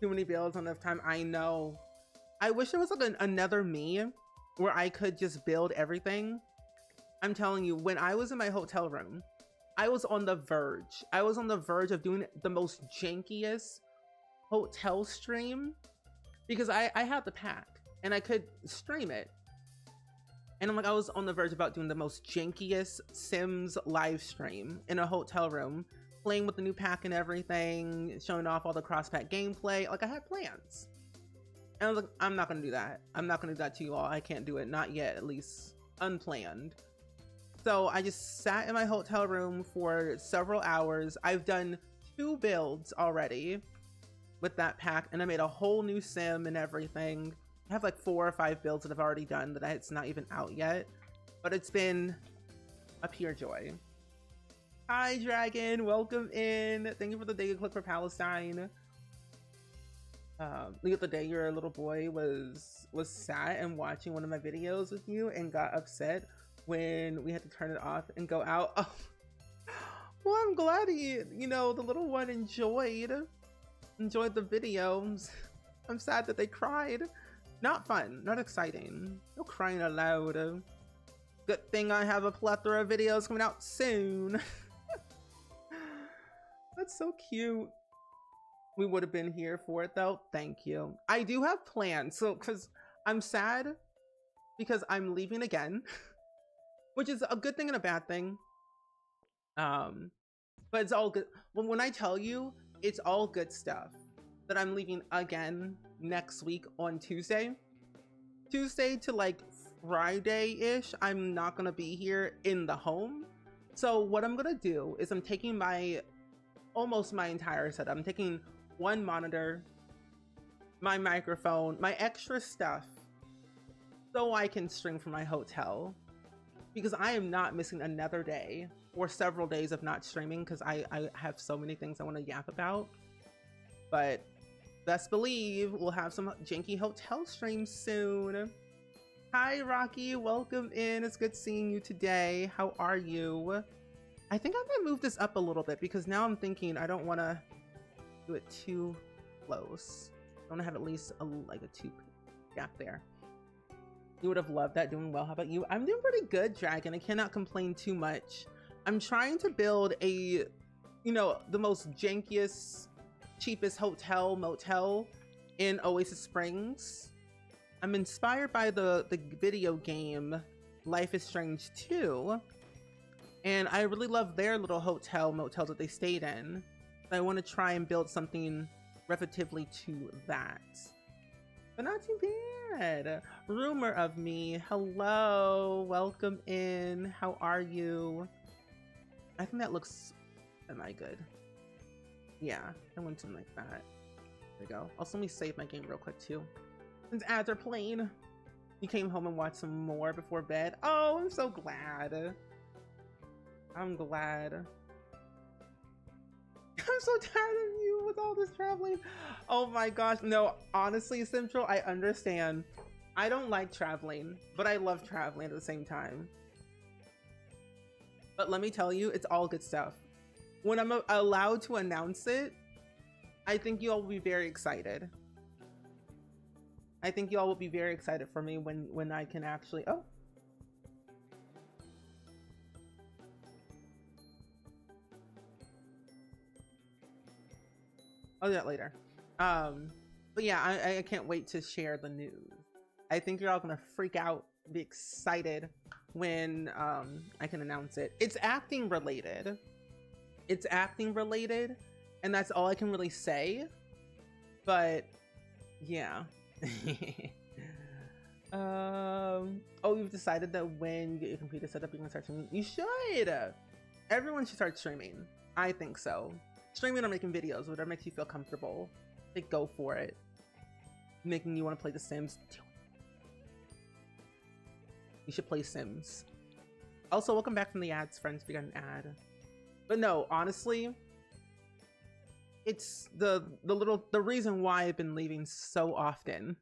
Too many builds, not enough time. I know. I wish there was like another me where I could just build everything. I'm telling you, when I was in my hotel room I was on the verge. I was on the verge of doing the most jankiest hotel stream because I had the pack and I could stream it. And I'm like, I was on the verge about doing the most jankiest Sims live stream in a hotel room, playing with the new pack and everything, showing off all the cross-pack gameplay. Like, I had plans. And I was like, I'm not gonna do that. I'm not gonna do that to you all. I can't do it, not yet, at least unplanned. So I just sat in my hotel room for several hours. I've done 2 builds already with that pack, and I made a whole new sim and everything. I have like 4 or 5 builds that I've already done that it's not even out yet, but it's been a pure joy. Hi Dragon, welcome in. Thank you for the day you click for Palestine. Look at the day your little boy was sat and watching one of my videos with you and got upset when we had to turn it off and go out. Oh, well, I'm glad you know, the little one enjoyed the videos. I'm sad that they cried. Not fun, not exciting. No crying aloud. Good thing I have a plethora of videos coming out soon. That's so cute. We would have been here for it though. Thank you. I do have plans. So, because I'm sad because I'm leaving again, which is a good thing and a bad thing. But it's all good. When I tell you, it's all good stuff. That I'm leaving again next week on Tuesday to like Friday-ish. I'm not gonna be here in the home. So what I'm gonna do is I'm taking almost my entire setup. I'm taking 1 monitor, my microphone, my extra stuff, so I can stream from my hotel, because I am not missing another day or several days of not streaming because I have so many things I want to yap about. But best believe we'll have some janky hotel streams soon. Hi Rocky, welcome in. It's good seeing you today. How are you? I think I'm gonna move this up a little bit because now I'm thinking I don't want to do it too close. I want to have at least like a 2 gap there. You would have loved that. Doing well. How about you? I'm doing pretty good, Dragon. I cannot complain too much. I'm trying to build a, you know, the most jankiest, cheapest motel in Oasis Springs. I'm inspired by the video game Life is Strange 2, and I really love their little motel that they stayed in. I want to try and build something relatively to that, but not too bad. Rumor of me, hello, welcome in. How are you? I think that looks semi-good. Yeah, I want something like that. There we go. Also, let me save my game real quick too, since ads are playing. You came home and watched some more before bed. Oh, I'm so glad. I'm glad. I'm so tired of you with all this traveling. Oh my gosh. No, honestly, Central, I understand. I don't like traveling, but I love traveling at the same time. But let me tell you, it's all good stuff. When I'm allowed to announce it, I think you all will be very excited. I think you all will be very excited for me when I can actually... Oh. I'll do that later. But yeah, I can't wait to share the news. I think you're all gonna freak out, be excited when I can announce it. It's acting related. It's acting related, and that's all I can really say. But yeah. Oh, you've decided that when you get your computer set up, you're gonna start streaming. You should. Everyone should start streaming. I think so. Streaming or making videos, whatever makes you feel comfortable. Like, go for it. Making you want to play The Sims. You should play Sims. Also, welcome back from the ads, friends. We got an ad. But no, honestly, it's the reason why I've been leaving so often.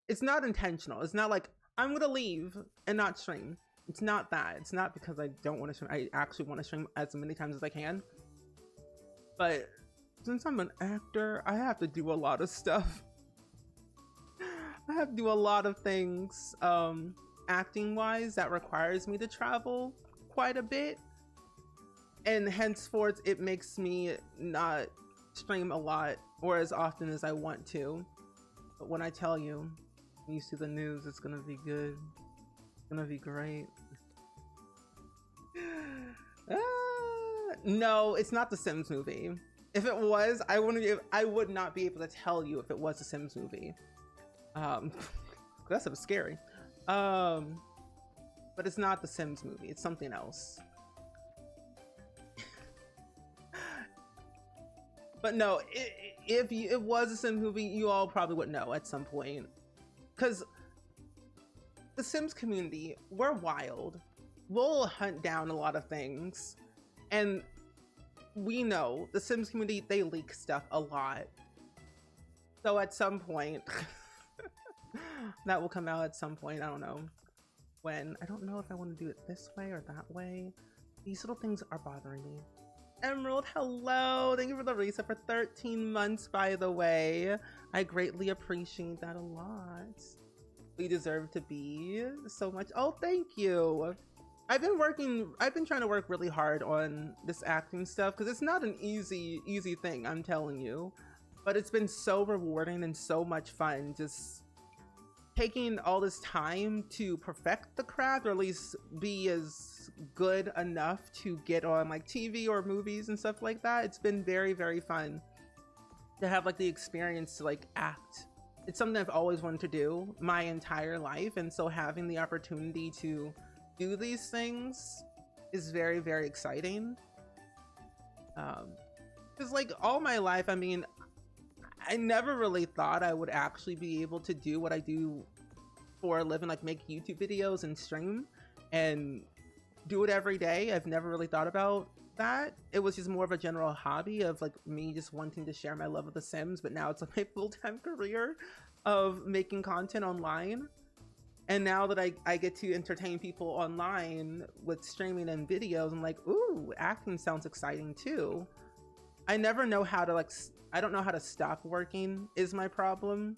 It's not intentional. It's not like I'm gonna leave and not stream. It's not that. It's not because I don't want to stream. I actually want to stream as many times as I can. But since I'm an actor, I have to do a lot of stuff. I have to do a lot of things acting wise that requires me to travel quite a bit. and henceforth it makes me not stream a lot or as often as I want to. But when I tell you, when you see the news, it's gonna be good. It's gonna be great. No, it's not the Sims movie. If it was, I would not be able to tell you if it was a Sims movie. That's scary. But it's not the Sims movie. It's something else. But no, if it was a Sims movie, you all probably would know at some point. Because the Sims community, we're wild. We'll hunt down a lot of things. And we know the Sims community, they leak stuff a lot. So at some point, that will come out at some point. I don't know when. I don't know if I want to do it this way or that way. These little things are bothering me. Emerald, hello. Thank you for the reset for 13 months, by the way. I greatly appreciate that a lot. We deserve to be so much. Oh, thank you. I've been trying to work really hard on this acting stuff because it's not an easy thing, I'm telling you. But it's been so rewarding and so much fun just taking all this time to perfect the craft, or at least be as good enough to get on like TV or movies and stuff like that. It's been very, very fun to have like the experience to like act. It's something I've always wanted to do my entire life, and so having the opportunity to do these things is very, very exciting. Because like all my life, I mean, I never really thought I would actually be able to do what I do for a living, like make YouTube videos and stream and do it every day. I've never really thought about that. It was just more of a general hobby of like me just wanting to share my love of The Sims, but now it's like my full-time career of making content online. And now that I get to entertain people online with streaming and videos, I'm like, ooh, acting sounds exciting too. I never know how to like, I don't know how to stop working is my problem.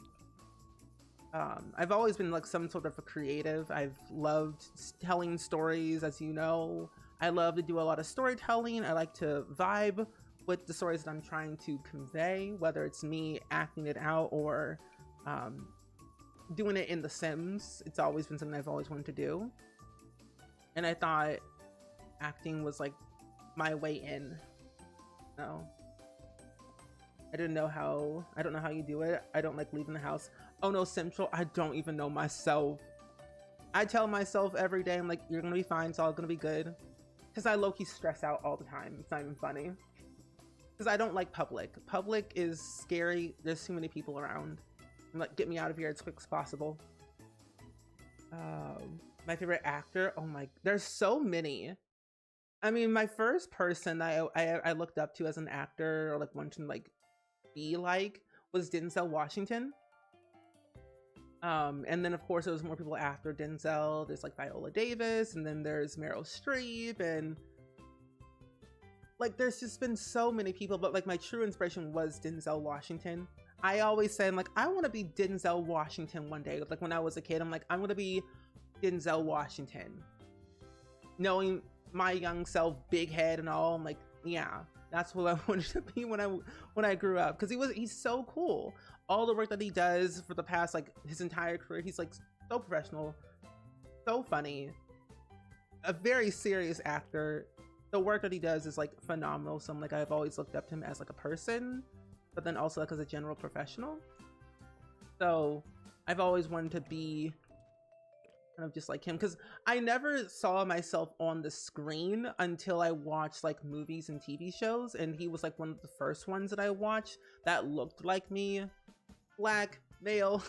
I've always been like some sort of a creative. I've loved telling stories, as you know. I love to do a lot of storytelling. I like to vibe with the stories that I'm trying to convey, whether it's me acting it out or doing it in The Sims. It's always been something I've always wanted to do. And I thought acting was like my way in. No. I don't know how you do it. I don't like leaving the house. Oh no, Central, I don't even know myself. I tell myself every day, I'm like, you're gonna be fine, it's all gonna be good. Because I low-key stress out all the time. It's not even funny. Because I don't like public. Public is scary. There's too many people around. I'm like, get me out of here as quick as possible. My favorite actor, oh my, there's so many. I mean, my first person I looked up to as an actor, or like wanted to like be like, was Denzel Washington. And then of course there was more people after Denzel. There's like Viola Davis, and then there's Meryl Streep, and like there's just been so many people, but like my true inspiration was Denzel Washington. I always say, I'm like, I want to be Denzel Washington one day. Like when I was a kid, I'm like, I'm gonna be Denzel Washington. Knowing my young self, big head and all, I'm like, yeah, that's what I wanted to be when I grew up. Because he's so cool. All the work that he does for the past, like his entire career, he's like so professional, so funny, a very serious actor. The work that he does is like phenomenal. So I'm like, I've always looked up to him as like a person, but then also like as a general professional. So I've always wanted to be kind of just like him, because I never saw myself on the screen until I watched like movies and TV shows, and he was like one of the first ones that I watched that looked like me, black, male.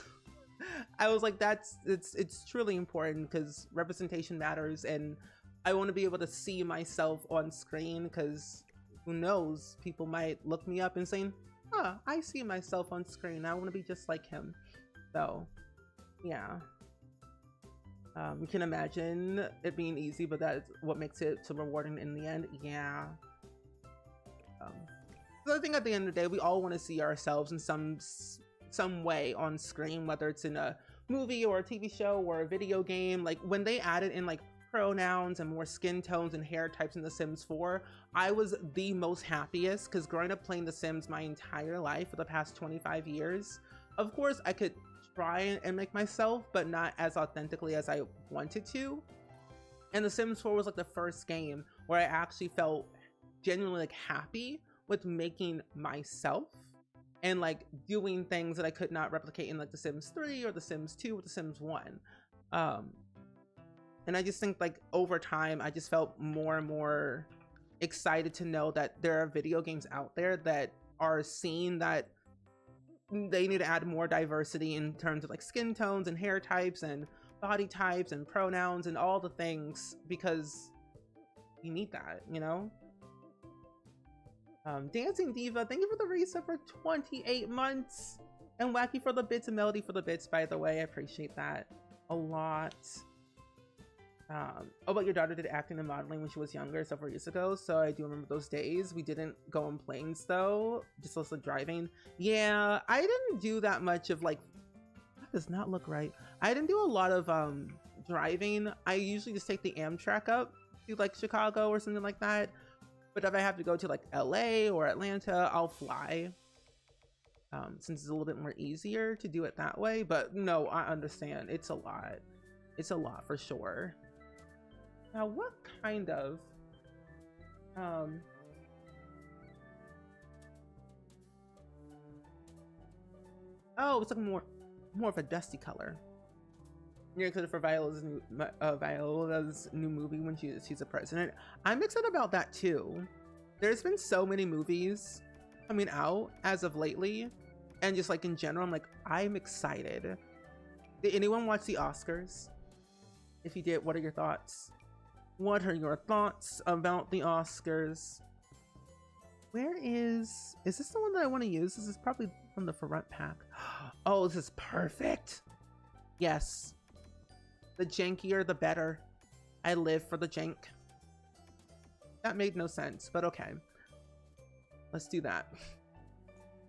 I was like, it's truly important, because representation matters, and I want to be able to see myself on screen, because who knows, people might look me up and saying, huh, I see myself on screen, I want to be just like him. So yeah. You can imagine it being easy, but that's what makes it so rewarding in the end. Yeah. So I think at the end of the day, we all want to see ourselves in some way on screen, whether it's in a movie or a TV show or a video game. Like when they added in like pronouns and more skin tones and hair types in The Sims 4, I was the most happiest because growing up playing The Sims my entire life for the past 25 years, of course I could try and make myself, but not as authentically as I wanted to. And The Sims 4 was like the first game where I actually felt genuinely like happy with making myself and like doing things that I could not replicate in like The Sims 3 or The Sims 2 or The Sims 1. And I just think like over time, I just felt more and more excited to know that there are video games out there that are seeing that they need to add more diversity in terms of like skin tones and hair types and body types and pronouns and all the things, because you need that, you know? Dancing Diva, thank you for the reset for 28 months. And Wacky for the bits and Melody for the bits, by the way. I appreciate that a lot. Oh, but your daughter did acting and modeling when she was younger several years ago, so I do remember those days. We didn't go on planes though, just also driving. Yeah, I didn't do that much of like, that does not look right. I didn't do a lot of driving. I usually just take the Amtrak up to like Chicago or something like that. But if I have to go to like LA or Atlanta, I'll fly. Since it's a little bit more easier to do it that way. But no, I understand. It's a lot. It's a lot for sure. Now, what kind of oh, it's like more of a dusty color. You're excited for Viola's new movie when she's a president. I'm excited about that too. There's been so many movies coming out as of lately, and just like in general, I'm like, I'm excited. Did anyone watch the Oscars? If you did, what are your thoughts? What are your thoughts about the Oscars? Where is this the one that I want to use? This is probably from the front pack. Oh, this is perfect. Yes. The jankier, the better. I live for the jank. That made no sense, but okay. Let's do that.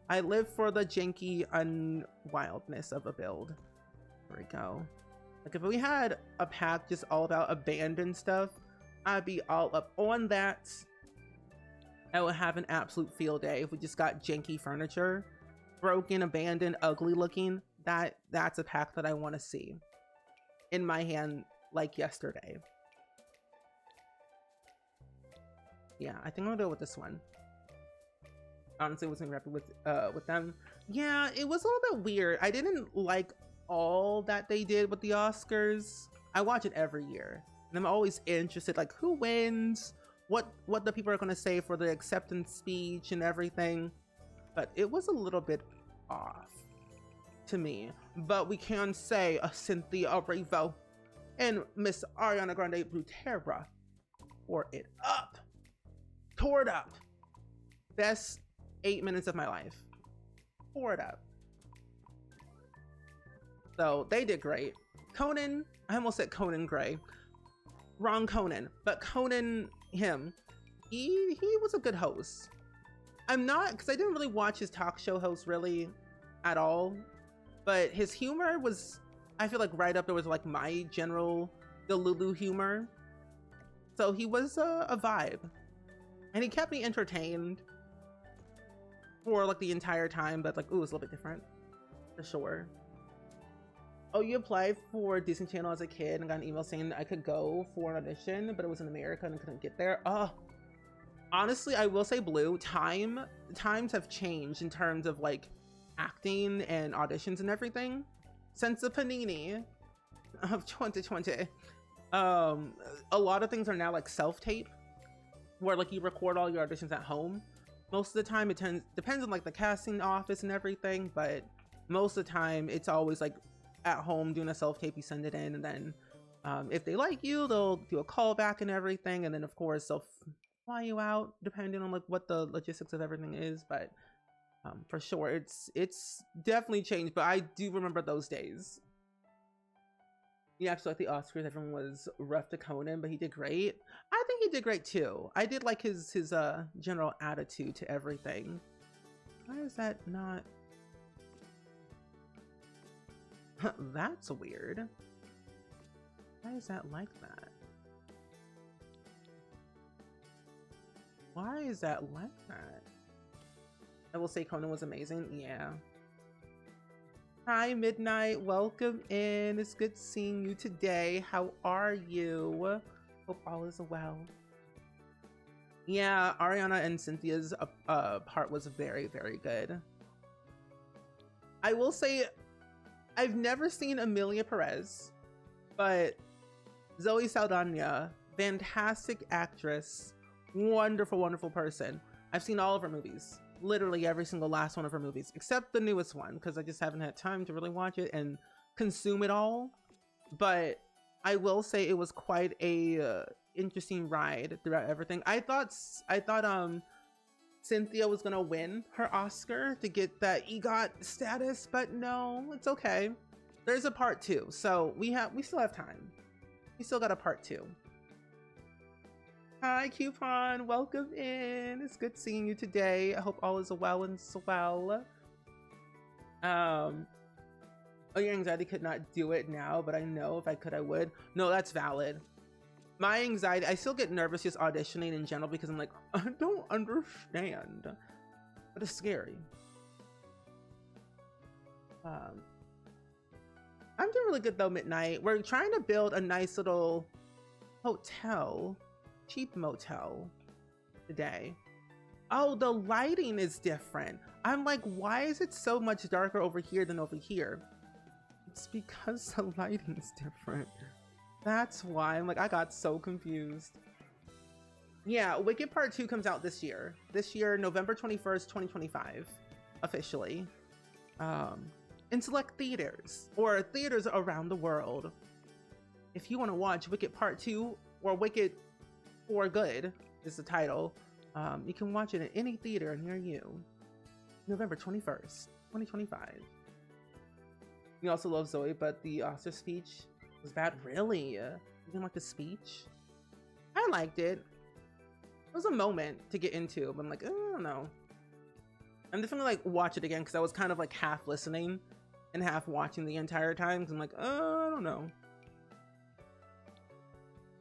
I live for the janky unwildness of a build. There we go. Like if we had a pack just all about abandoned stuff, I'd be all up on that. I would have an absolute field day if we just got janky furniture. Broken, abandoned, ugly looking. That's a pack that I want to see in my hand like yesterday. Yeah, I think I'm gonna go with this one. Honestly, wasn't happy with them. Yeah, it was a little bit weird. I didn't like all that they did with the Oscars. I watch it every year, and I'm always interested, like who wins, what the people are gonna say for the acceptance speech and everything. But it was a little bit off to me. But we can say Cynthia Erivo and Miss Ariana Grande Butera tore it up. Tore it up. Best 8 minutes of my life. Tore it up. So they did great. Conan, I almost said Conan Gray. Wrong Conan, but Conan him. He was a good host. I'm not, because I didn't really watch his talk show host really at all, but his humor was, I feel like right up there was like my general Delulu humor. So he was a vibe, and he kept me entertained for like the entire time, but like, ooh, it's a little bit different for sure. Oh, you applied for Disney Channel as a kid and got an email saying I could go for an audition, but it was in America and I couldn't get there. Oh, honestly, I will say, Blue, times have changed in terms of like acting and auditions and everything since the panini of 2020. A lot of things are now like self-tape, where like you record all your auditions at home. Most of the time it depends on like the casting office and everything, but most of the time it's always like at home doing a self-tape. You send it in, and then if they like you, they'll do a callback and everything, and then of course they'll fly you out depending on like what the logistics of everything is. But for sure it's definitely changed, but I do remember those days. Yeah, so at the Oscars everyone was rough to Conan, but he did great. I think he did great too. I did like his general attitude to everything. Why is that not? That's weird. Why is that like that? Why is that like that? I will say Conan was amazing. Yeah. Hi, Midnight. Welcome in. It's good seeing you today. How are you? Hope all is well. Yeah, Ariana and Cynthia's part was very, very good. I will say, I've never seen Emilia Perez, but Zoe Saldana, fantastic actress, wonderful, wonderful person. I've seen all of her movies, literally every single last one of her movies, except the newest one, because I just haven't had time to really watch it and consume it all. But I will say it was quite a interesting ride throughout everything. I thought Cynthia was gonna win her Oscar to get that EGOT status, but no, it's okay. There's a part 2, so we still have time. We still got a part 2. Hi, Coupon. Welcome in. It's good seeing you today. I hope all is well and swell. Oh, your anxiety could not do it now, but I know if I could, I would. No, that's valid. My anxiety, I still get nervous just auditioning in general because I'm like, I don't understand. But it's scary. I'm doing really good though, Midnight. We're trying to build a nice little hotel, cheap motel today. Oh, the lighting is different. I'm like, why is it so much darker over here than over here? It's because the lighting's different. That's why. I'm like, I got so confused. Yeah, Wicked Part 2 comes out this year. This year, November 21st, 2025, officially. In select theaters, or theaters around the world. If you want to watch Wicked Part 2, or Wicked for Good is the title, you can watch it in any theater near you. November 21st, 2025. You also love Zoe, but the Oscar speech was bad. Really? You didn't like the speech? I liked it. It was a moment to get into, but I'm like, I don't know. I'm definitely like watch it again because I was kind of like half listening and half watching the entire time because I'm like, I don't know.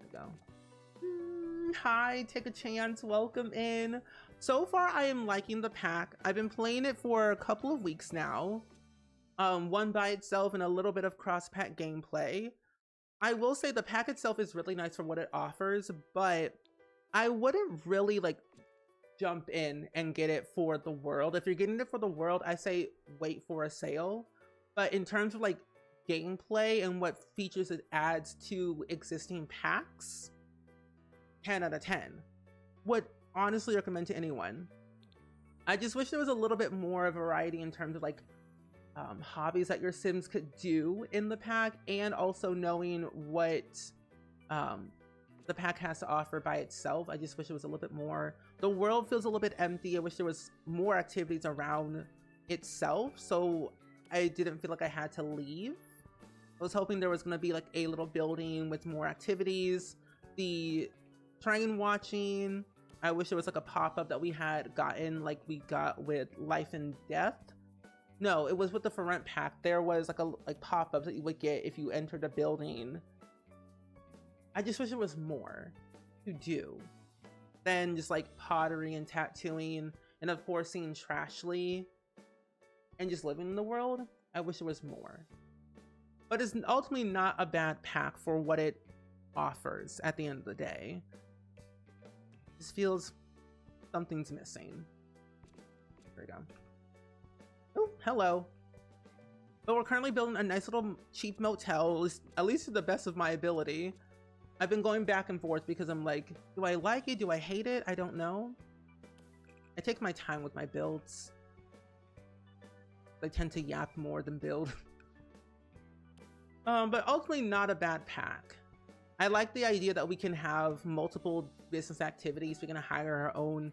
There we go. Hi, take a chance. Welcome in. So far, I am liking the pack. I've been playing it for a couple of weeks now. One by itself and a little bit of cross-pack gameplay. I will say the pack itself is really nice for what it offers, but I wouldn't really like jump in and get it for the world. If you're getting it for the world, I say wait for a sale. But in terms of like gameplay and what features it adds to existing packs, 10 out of 10. Would honestly recommend to anyone. I just wish there was a little bit more variety in terms of like hobbies that your Sims could do in the pack, and also knowing what the pack has to offer by itself. I just wish it was a little bit more. The world feels a little bit empty. I wish there was more activities around itself, so I didn't feel like I had to leave. I was hoping there was going to be like a little building with more activities. The train watching, I wish there was like a pop-up that we had gotten like we got with Life and Death. No, it was with the For Rent pack. There was like a pop-ups that you would get if you entered a building. I just wish there was more to do than just like pottery and tattooing, and of course seeing Trashly and just living in the world. I wish there was more. But it's ultimately not a bad pack for what it offers at the end of the day. It just feels something's missing. There we go. Oh, hello. But we're currently building a nice little cheap motel, at least to the best of my ability. I've been going back and forth because I'm like, do I like it? Do I hate it? I don't know. I take my time with my builds. I tend to yap more than build. But ultimately not a bad pack. I like the idea that we can have multiple business activities. We can hire our own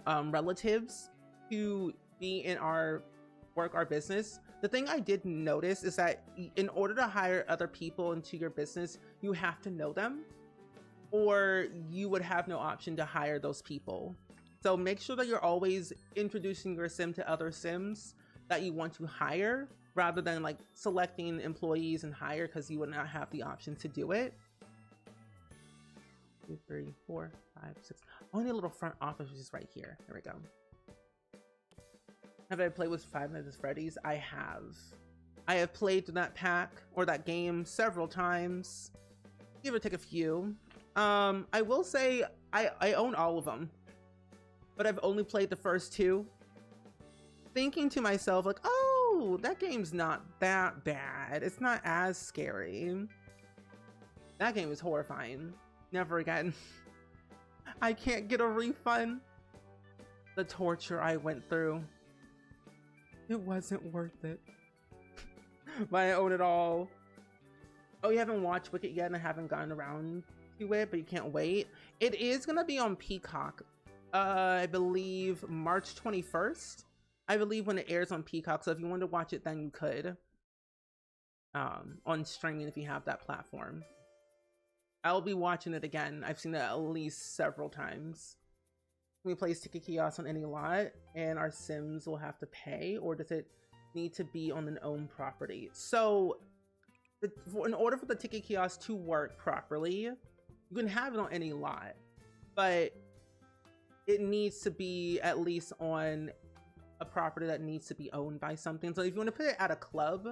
relatives to be in our work, our business. The thing I did notice is that in order to hire other people into your business, you have to know them, or you would have no option to hire those people. So make sure that you're always introducing your sim to other sims that you want to hire, rather than like selecting employees and hire because you would not have the option to do it. 2, 3, 4, 5, 6. Only a little front office, which is right here. There we go. Have I played with Five Nights at Freddy's? I have. I have played that pack or that game several times. Give or take a few. I will say I own all of them, but I've only played the first two. Thinking to myself, like, oh, that game's not that bad. It's not as scary. That game is horrifying. Never again. I can't get a refund. The torture I went through. It wasn't worth it. But I own it all. Oh, you haven't watched Wicked yet and I haven't gotten around to it, but you can't wait. It is gonna be on Peacock. I believe March 21st. I believe when it airs on Peacock. So if you wanted to watch it, then you could. On streaming if you have that platform. I'll be watching it again. I've seen it at least several times. Can we place ticket kiosks on any lot and our Sims will have to pay, or does it need to be on an owned property? So in order for the ticket kiosk to work properly, you can have it on any lot, but it needs to be at least on a property that needs to be owned by something. So if you want to put it at a club,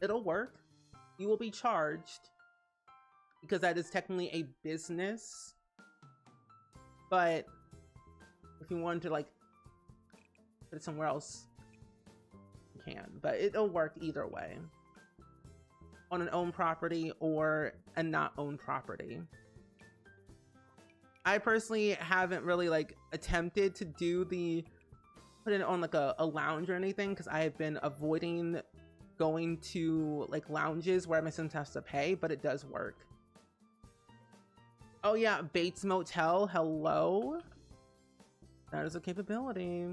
it'll work. You will be charged because that is technically a business. But if you wanted to like put it somewhere else, you can. But it'll work either way, on an owned property or a not owned property. I personally haven't really like attempted to do the put it on like a lounge or anything, because I have been avoiding going to like lounges where my Sims has to pay, but it does work. Oh yeah, Bates Motel, hello. That is a capability.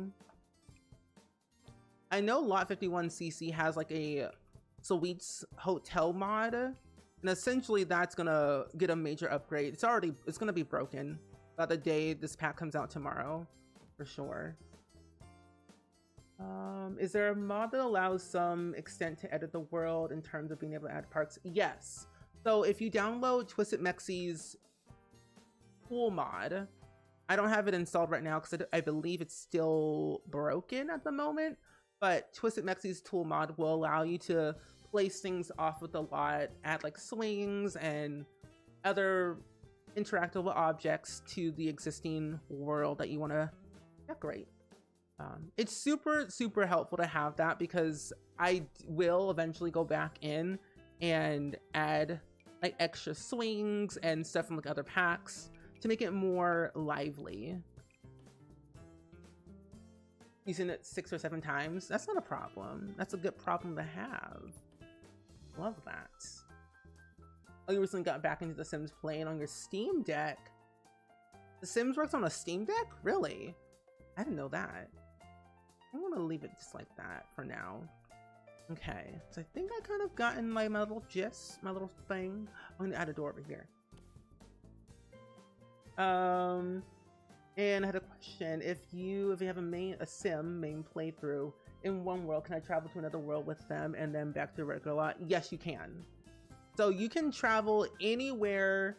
I know Lot 51cc has like a Sweets hotel mod, and essentially that's gonna get a major upgrade. It's gonna be broken by the day this pack comes out tomorrow, for sure. Is there a mod that allows some extent to edit the world in terms of being able to add parks? Yes. So if you download Twisted Mexie's pool mod, I don't have it installed right now because I believe it's still broken at the moment, but Twisted Mexie's tool mod will allow you to place things off of the lot, add like swings and other interactable objects to the existing world that you want to decorate. It's super helpful to have that, because I will eventually go back in and add like extra swings and stuff from like other packs to make it more lively. Using it 6 or 7 times, that's not a problem. That's a good problem to have. Love that. Oh, you recently got back into The Sims playing on your Steam Deck. The Sims works on a Steam Deck? Really? I didn't know that. I'm gonna leave it just like that for now. Okay, so I think I kind of gotten my little gist, my little thing. I'm gonna add a door over here. And I had a question. If you have a sim main playthrough in one world, can I travel to another world with them and then back to a regular lot? Yes, you can. So you can travel anywhere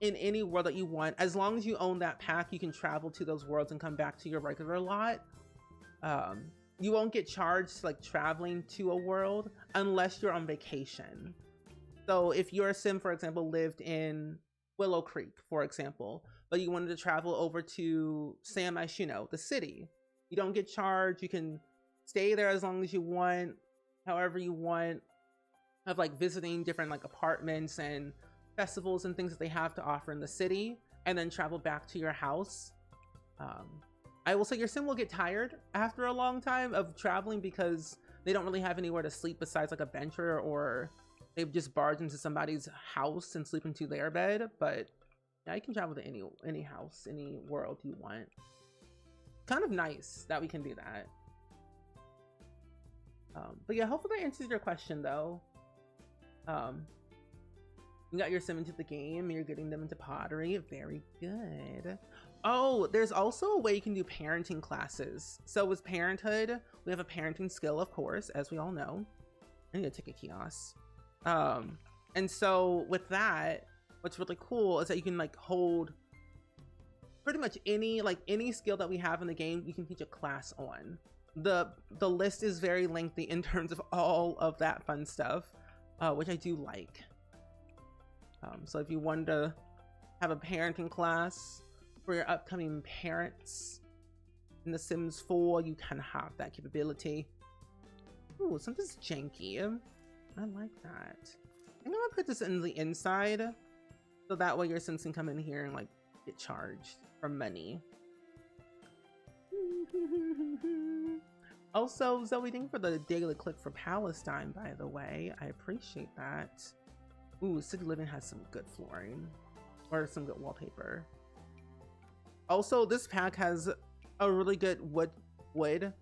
in any world that you want. As long as you own that pack, you can travel to those worlds and come back to your regular lot. You won't get charged like traveling to a world unless you're on vacation. So if your sim, for example, lived in Willow Creek, for example, but you wanted to travel over to San Myshuno, the city, you don't get charged. You can stay there as long as you want, however you want, of like visiting different like apartments and festivals and things that they have to offer in the city, and then travel back to your house. I will say your sim will get tired after a long time of traveling, because they don't really have anywhere to sleep besides like a bench, or they've just barged into somebody's house and sleep into their bed. But yeah, you can travel to any house, any world you want. Kind of nice that we can do that. But yeah, hopefully that answers your question though. You got your sim into the game, you're getting them into pottery. Very good. Oh, there's also a way you can do parenting classes. So with parenthood, we have a parenting skill, of course, as we all know. I need to take a kiosk. And so with that, what's really cool is that you can like hold pretty much any skill that we have in the game, you can teach a class on. The list is very lengthy in terms of all of that fun stuff, which I do like. So if you want to have a parenting class for your upcoming parents in The Sims 4, you can have that capability. Ooh, something's janky. I like that. I'm gonna put this in the inside, so that way your Sims can come in here and like get charged for money. Also, Zoe, thank you for the daily click for Palestine, by the way. I appreciate that. Ooh, City Living has some good flooring, or some good wallpaper. Also, this pack has a really good wood.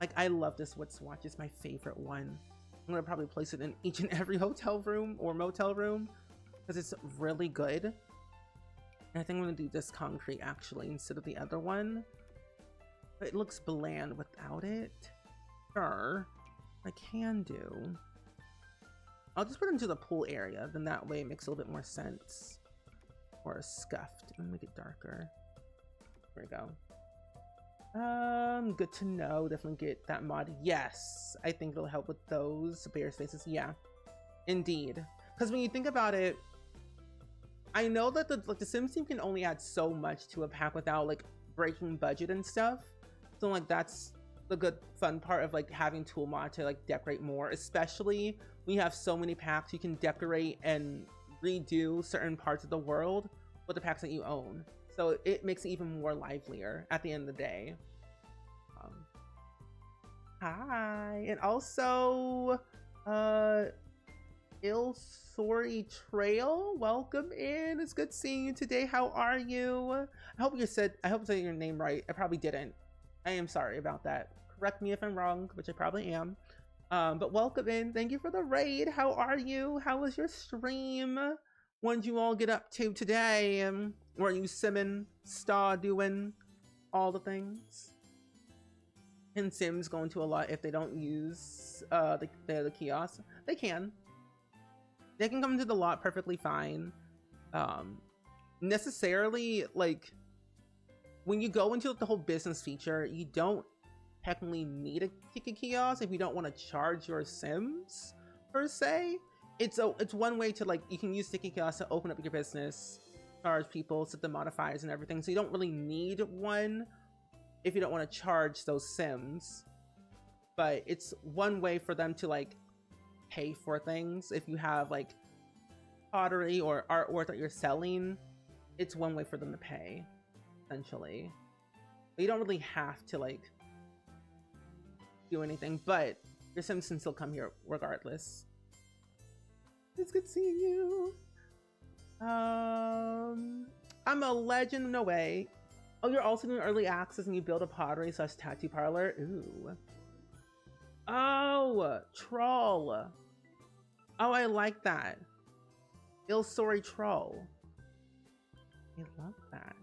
Like, I love this wood swatch. It's my favorite one. I'm gonna probably place it in each and every hotel room or motel room because it's really good. And I think I'm gonna do this concrete actually instead of the other one. But it looks bland without it. Sure, I can do. I'll just put it into the pool area, then that way it makes a little bit more sense. Or scuffed. Let me make it darker. There we go. Good to know. Definitely get that mod. Yes, I think it'll help with those bare spaces. Yeah, indeed. Because when you think about it, I know that the Sims team can only add so much to a pack without like breaking budget and stuff. So like that's the good fun part of like having tool mod to like decorate more, especially when you have so many packs. You can decorate and redo certain parts of the world with the packs that you own. So it makes it even more livelier at the end of the day. Hi, and also Ilsori Trail, welcome in. It's good seeing you today. How are you? I hope saying your name right. I probably didn't. I am sorry about that. Correct me if I'm wrong, which I probably am. But welcome in. Thank you for the raid. How are you? How was your stream? What did you all get up to today? Were you simming, star doing all the things? And Sims go into a lot if they don't use the kiosk. They can come into the lot perfectly fine. Necessarily, like when you go into the whole business feature, you don't technically need a ticket kiosk if you don't want to charge your Sims per se. It's one way to like, you can use ticket kiosks to open up your business, charge people, set the modifiers and everything. So you don't really need one if you don't want to charge those Sims, but it's one way for them to like pay for things. If you have like pottery or artwork that you're selling, it's one way for them to pay, essentially. But you don't really have to like do anything, but your Sims can still come here regardless. It's good seeing you. I'm a legend. No way. Oh, you're also doing early access and you build a pottery / tattoo parlor. Ooh. Oh, troll. Oh, I like that. Ilsori troll. I love that.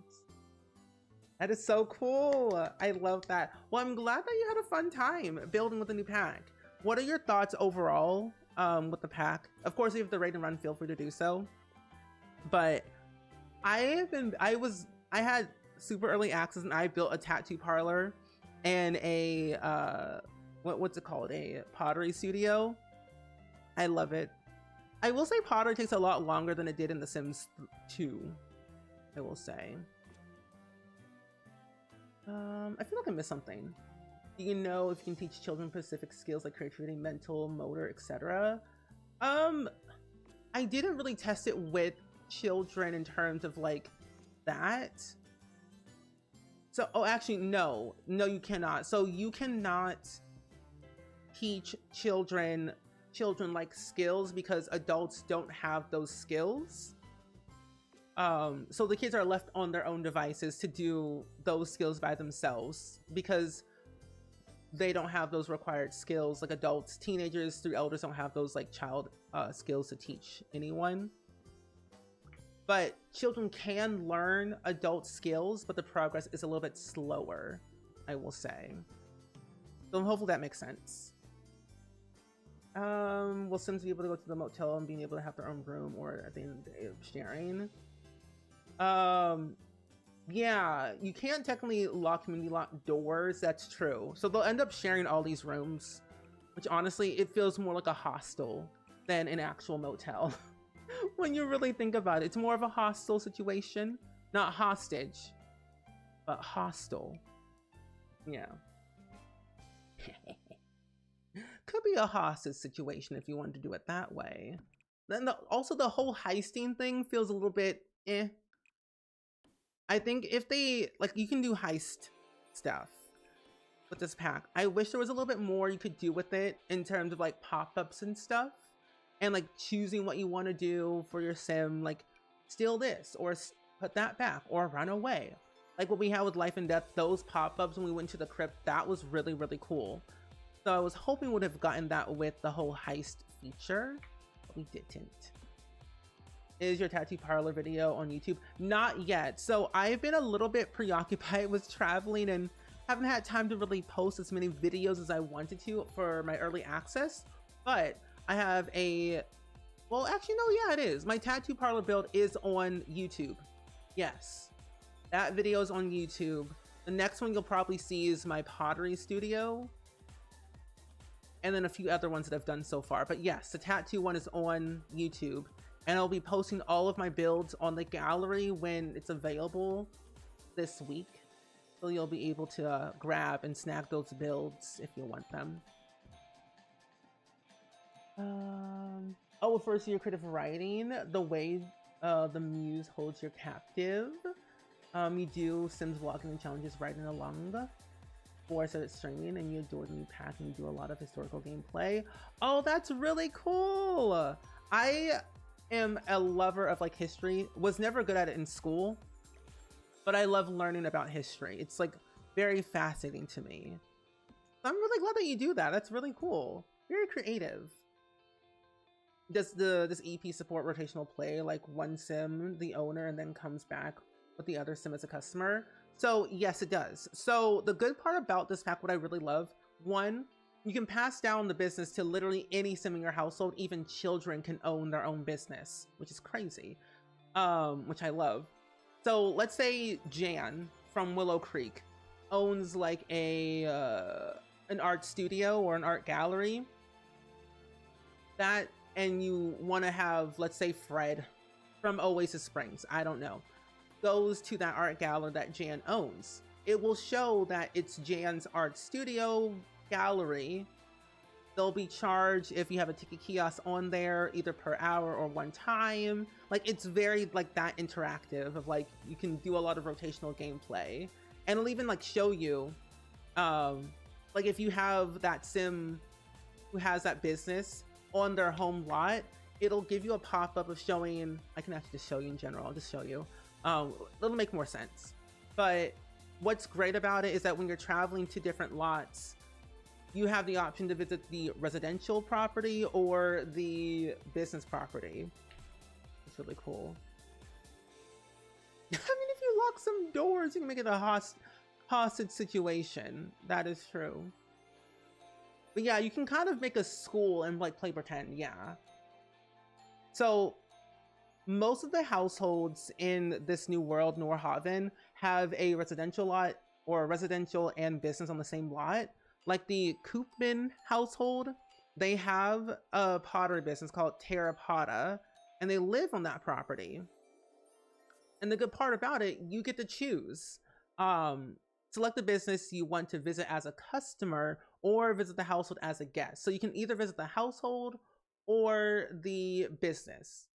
That is so cool. I love that. Well, I'm glad that you had a fun time building with the new pack. What are your thoughts overall with the pack? Of course, if you have the raid and run, feel free to do so. But I had super early access and I built a tattoo parlor and a what's it called, a pottery studio. I love it. I will say pottery takes a lot longer than it did in The Sims 2, I will say. I feel like I missed something. Do you know if you can teach children specific skills like creativity, mental, motor, etc.? I didn't really test it with children in terms of like that. So, oh, actually, no, you cannot. So you cannot teach children like skills because adults don't have those skills. So the kids are left on their own devices to do those skills by themselves because they don't have those required skills like adults. Teenagers through elders don't have those like child skills to teach anyone. But children can learn adult skills, but the progress is a little bit slower, I will say. So hopefully that makes sense. Will Sims be able to go to the motel and being able to have their own room, or at the end of the day, sharing? Yeah, you can't technically community lock doors. That's true. So they'll end up sharing all these rooms, which honestly, it feels more like a hostel than an actual motel. When you really think about it, it's more of a hostel situation, not hostage, but hostel. Yeah. Could be a hostage situation if you wanted to do it that way. Then also the whole heisting thing feels a little bit eh. I think if they, like, you can do heist stuff with this pack. I wish there was a little bit more you could do with it in terms of like pop-ups and stuff, and like choosing what you want to do for your sim, like steal this or put that back or run away. Like what we had with Life and Death, those pop-ups when we went to the crypt, that was really, really cool. So I was hoping we would have gotten that with the whole heist feature, but we didn't. Is your tattoo parlor video on YouTube? Not yet. So I've been a little bit preoccupied with traveling and haven't had time to really post as many videos as I wanted to for my early access. But I have a, well, actually, no, yeah, it is. My tattoo parlor build is on YouTube. Yes, that video is on YouTube. The next one you'll probably see is my pottery studio, and then a few other ones that I've done so far. But yes, the tattoo one is on YouTube, and I'll be posting all of my builds on the gallery when it's available this week. So you'll be able to grab and snag those builds if you want them. Oh, refers to your creative writing, the way the muse holds you captive. You do Sims vlogging and challenges writing along. Or started streaming and you adore the new pack and you do a lot of historical gameplay. Oh, that's really cool. I am a lover of like history. Was never good at it in school, but I love learning about history. It's like very fascinating to me. So I'm really glad that you do that. That's really cool. Very creative. Does this EP support rotational play, like one sim, the owner, and then comes back with the other sim as a customer? So yes, it does. So the good part about this pack, what I really love, one, you can pass down the business to literally any sim in your household. Even children can own their own business, which is crazy, which I love. So let's say Jan from Willow Creek owns like an art studio or an art gallery. That, and you want to have, let's say Fred from Oasis Springs, I don't know, goes to that art gallery that Jan owns. It will show that it's Jan's art studio gallery. They'll be charged if you have a ticket kiosk on there, either per hour or one time. Like, it's very like that interactive of like, you can do a lot of rotational gameplay, and it'll even like show you, like if you have that sim who has that business on their home lot, it'll give you a pop-up of showing, I can actually just show you in general, I'll just show you. It'll make more sense. But what's great about it is that when you're traveling to different lots, you have the option to visit the residential property or the business property. It's really cool. I mean, if you lock some doors, you can make it a hostage situation. That is true. But yeah, you can kind of make a school and like play pretend, yeah. So most of the households in this new world, Norhaven, have a residential lot or a residential and business on the same lot. Like the Koopman household, they have a pottery business called Terrapotta, and they live on that property. And the good part about it, you get to choose. Select the business you want to visit as a customer or visit the household as a guest. So you can either visit the household or the business,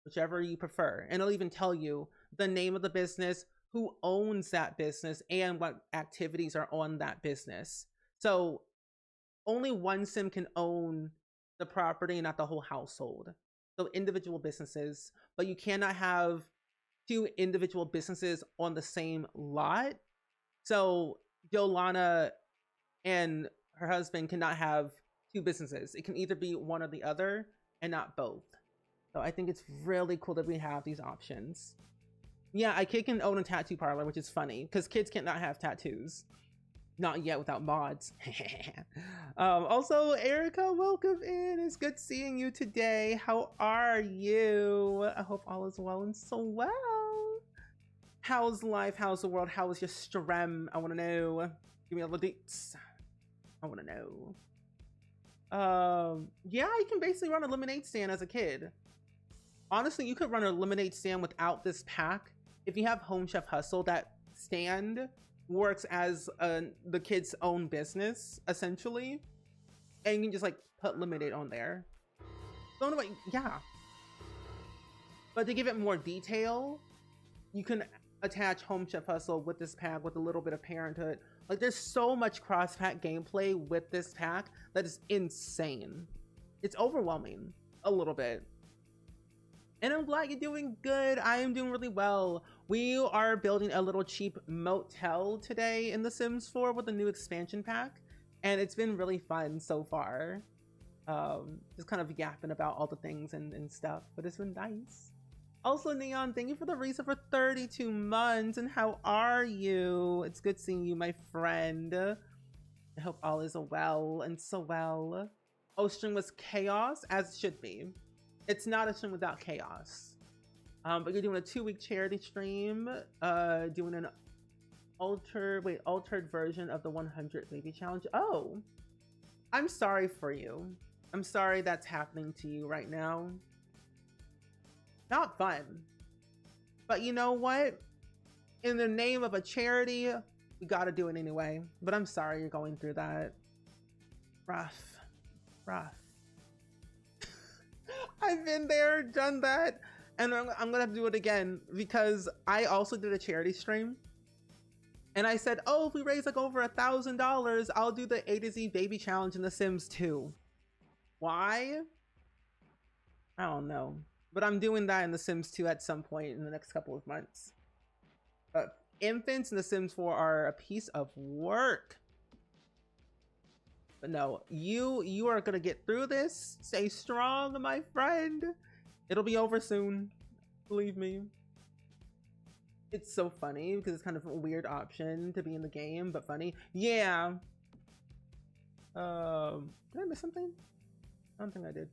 whichever you prefer. And it'll even tell you the name of the business, who owns that business, and what activities are on that business. So only one sim can own the property and not the whole household. So individual businesses, but you cannot have two individual businesses on the same lot. So Yolana and her husband cannot have two businesses. It can either be one or the other and not both. So I think it's really cool that we have these options. Yeah, a kid can own a tattoo parlor, which is funny because kids cannot have tattoos. Not yet without mods. Also, Erica, welcome in. It's good seeing you today. How are you? I hope all is well and so well. How's life? How's the world? How is your strem? I want to know. Give me all the deets. I want to know. Yeah, you can basically run a lemonade stand as a kid. Honestly, you could run a lemonade stand without this pack. If you have Home Chef Hustle, that stand works as the kid's own business, essentially. And you can just like put lemonade on there. So anyway, yeah. But to give it more detail, you can attach Home Chef Hustle with this pack with a little bit of Parenthood. Like there's so much cross-pack gameplay with this pack that is insane. It's overwhelming a little bit. And I'm glad you're doing good. I am doing really well. We are building a little cheap motel today in The Sims 4 with a new expansion pack. And it's been really fun so far. Just kind of yapping about all the things and stuff, but it's been nice. Also, Neon, thank you for the reason for 32 months. And how are you? It's good seeing you, my friend. I hope all is well and so well. Oh, stream was chaos, as it should be. It's not a stream without chaos. But you're doing a 2-week charity stream, doing an altered version of the 100 baby challenge. Oh, I'm sorry for you. I'm sorry that's happening to you right now. Not fun. But you know what? In the name of a charity, we gotta do it anyway. But I'm sorry you're going through that. Rough. I've been there, done that, and I'm gonna have to do it again because I also did a charity stream and I said, oh, if we raise like over $1,000, I'll do the A to Z baby challenge in The Sims 2. Why? I don't know, but I'm doing that in The Sims 2 at some point in the next couple of months. But infants in The Sims 4 are a piece of work. But no, you are gonna get through this. Stay strong, my friend. It'll be over soon. Believe me. It's so funny because it's kind of a weird option to be in the game, but funny. Yeah. Did I miss something? I don't think I did.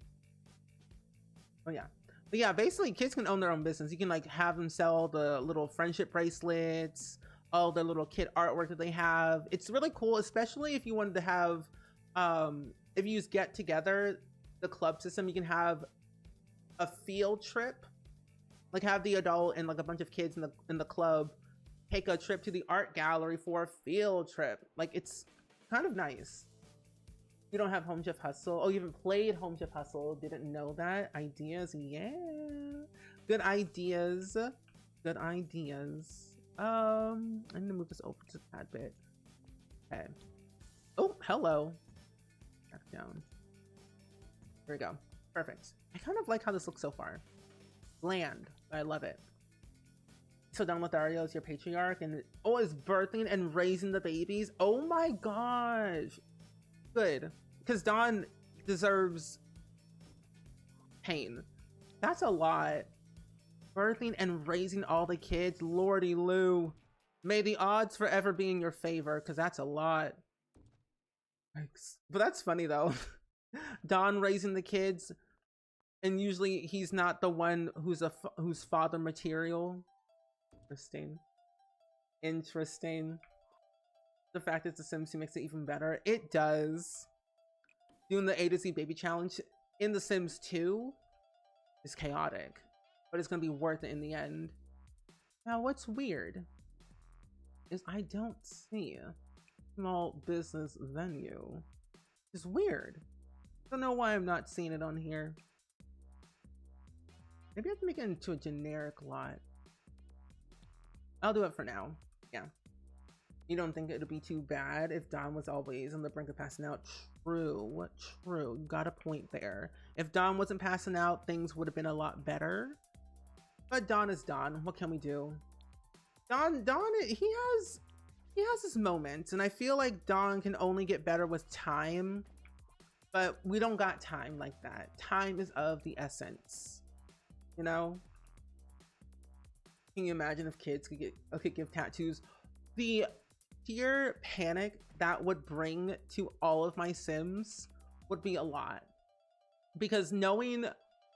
Oh yeah. But yeah, basically kids can own their own business. You can like have them sell the little friendship bracelets, all the little kid artwork that they have. It's really cool, especially if you wanted to have if you use Get Together, the club system, you can have a field trip, like have the adult and like a bunch of kids in the club take a trip to the art gallery for a field trip. Like it's kind of nice. You don't have Home Chef Hustle. Oh, you haven't played Home Chef Hustle. Didn't know that. Ideas, yeah. Good ideas. Good ideas. I'm gonna move this over to that bit. Okay. Oh, hello. Back down. There we go. Perfect. I kind of like how this looks so far. Bland. I love it. So Don Lothario is your patriarch and is birthing and raising the babies. Oh my gosh. Good. Because Don deserves pain. That's a lot. Birthing and raising all the kids. Lordy Lou. May the odds forever be in your favor, because that's a lot. But that's funny though. Don raising the kids, and usually he's not the one who's father material. Interesting. The fact that The Sims 2 makes it even better. It does. Doing the A to Z baby challenge in The Sims 2 is chaotic, but it's gonna be worth it in the end. Now, what's weird is I don't see a small business venue. It's weird. I don't know why I'm not seeing it on here. Maybe I have to make it into a generic lot. I'll do it for now. Yeah. You don't think it would be too bad if Don was always on the brink of passing out? True. You got a point there. If Don wasn't passing out, things would have been a lot better. But Don is Don. What can we do? Don, he has his moments, and I feel like Don can only get better with time. But we don't got time like that. Time is of the essence. You know? Can you imagine if kids could give tattoos? The sheer panic that would bring to all of my Sims would be a lot, because knowing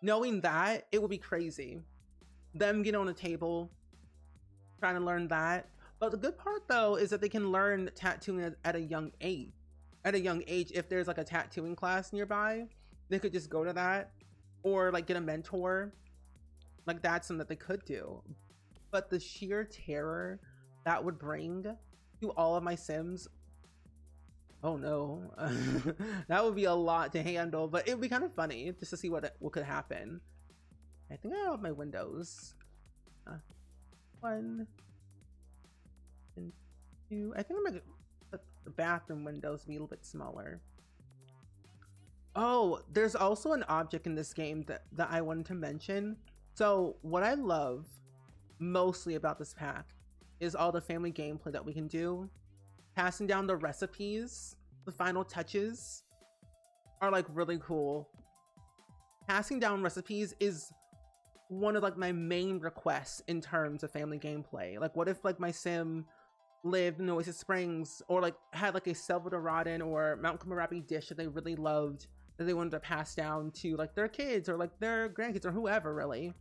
that, it would be crazy. Them getting on a table, trying to learn that. But the good part though is that they can learn tattooing at a young age. At a young age, if there's like a tattooing class nearby, they could just go to that, or like get a mentor. Like that's something that they could do. But the sheer terror that would bring to all of my Sims, oh no. That would be a lot to handle, but it would be kind of funny just to see what could happen. I think I have my windows. One and two. I think I'm gonna put the bathroom windows to be a little bit smaller. Oh, there's also an object in this game that I wanted to mention. So what I love mostly about this pack is all the family gameplay that we can do. Passing down the recipes, the final touches are like really cool. Passing down recipes is one of like my main requests in terms of family gameplay. Like what if like my Sim lived in Oasis Springs, or like had like a Salvador Rodin or Mount Kumarapi dish that they really loved, that they wanted to pass down to like their kids or like their grandkids or whoever, really.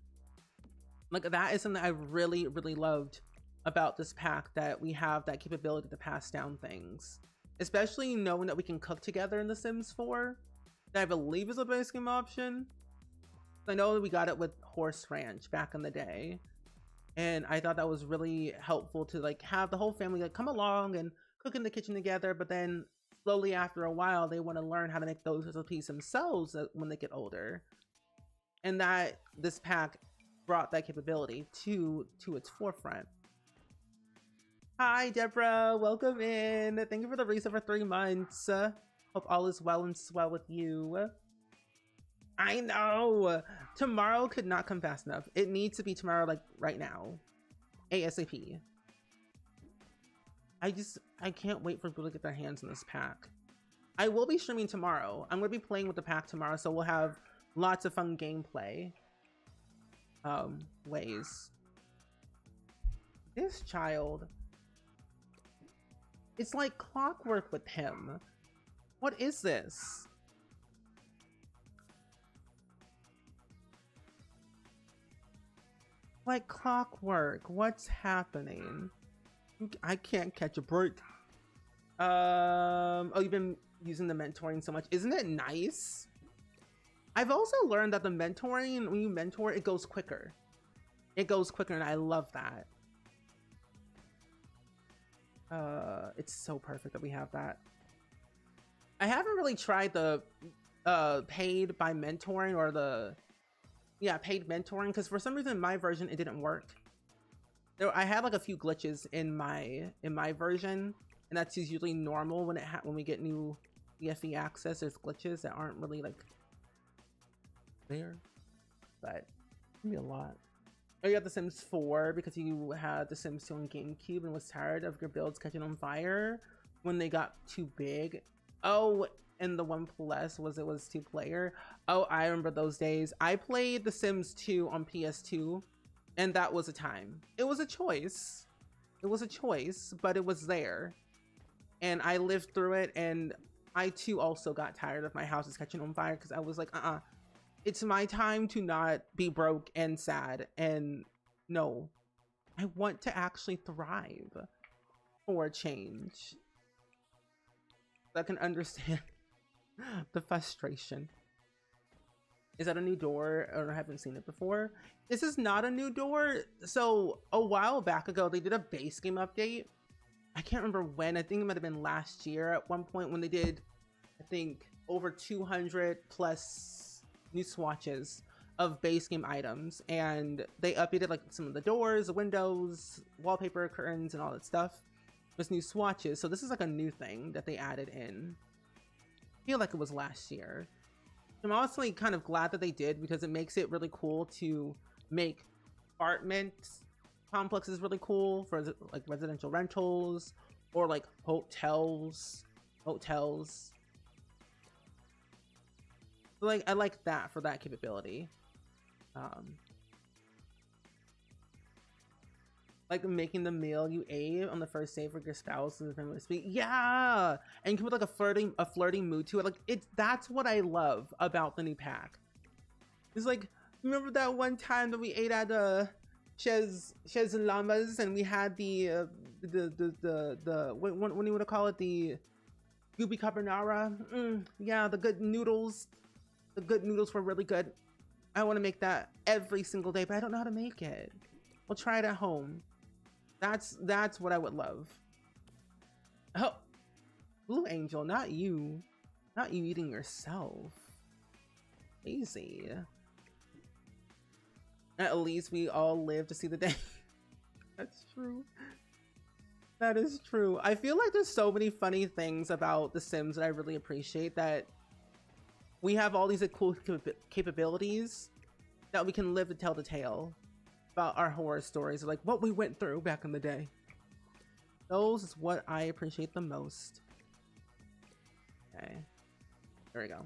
Like that is something I really, really loved about this pack, that we have that capability to pass down things. Especially knowing that we can cook together in The Sims 4, that I believe is a base game option. I know that we got it with Horse Ranch back in the day, and I thought that was really helpful to like have the whole family like come along and cook in the kitchen together, but then slowly after a while they want to learn how to make those recipes themselves when they get older. And that this pack brought that capability to its forefront. Hi Deborah, welcome in. Thank you for the reset for 3 months. Hope all is well and swell with you. I know tomorrow could not come fast enough. It needs to be tomorrow, like right now, ASAP. I can't wait for people to get their hands on this pack. I will be streaming tomorrow. I'm going to be playing with the pack tomorrow, so we'll have lots of fun gameplay ways. This child, it's like clockwork with him. What is this? Like clockwork, what's happening? I can't catch a break. Oh, you've been using the mentoring so much. Isn't it nice? I've also learned that the mentoring, when you mentor, it goes quicker. It goes quicker, and I love that. It's so perfect that we have that. I haven't really tried the paid by mentoring, or the paid mentoring, because for some reason in my version it didn't work. I had like a few glitches in my version, and that's usually normal when we get new EFE access. There's glitches that aren't really like there, but it can be a lot. Oh, you got The Sims 4 because you had The Sims 2 on GameCube and was tired of your builds catching on fire when they got too big. Oh, and the One Plus was 2-player. Oh, I remember those days. I played The Sims 2 on PS2, and that was a time. It was a choice. It was a choice, but it was there. And I lived through it, and I too also got tired of my houses catching on fire, because I was like, it's my time to not be broke and sad. And no, I want to actually thrive for a change. I can understand the frustration. Is that a new door? Or I haven't seen it before. This is not a new door. So a while back ago, they did a base game update. I can't remember when. I think it might have been last year at one point, when they did, I think, over 200 plus new swatches of base game items, and they updated like some of the doors, the windows, wallpaper, curtains, and all that stuff with new swatches. So this is like a new thing that they added in. I feel like it was last year. I'm honestly kind of glad that they did, because it makes it really cool to make apartment complexes really cool for like residential rentals, or like hotels. Like I like that for that capability. Like making the meal you ate on the first day for your spouse and family speak. Yeah, and you can put like a flirting mood to it. Like that's what I love about the new pack. It's like, remember that one time that we ate at Chez Llamas and we had the what do you want to call it, the goopy carbonara? Yeah, the good noodles. The good noodles were really good. I want to make that every single day, but I don't know how to make it. We'll try it at home. That's what I would love. Oh, Blue Angel, not you. Not you eating yourself. Easy. At least we all live to see the day. That's true. That is true. I feel like there's so many funny things about The Sims that I really appreciate, that we have all these cool capabilities that we can live to tell the tale about our horror stories, like what we went through back in the day. Those is what I appreciate the most. Okay, there we go.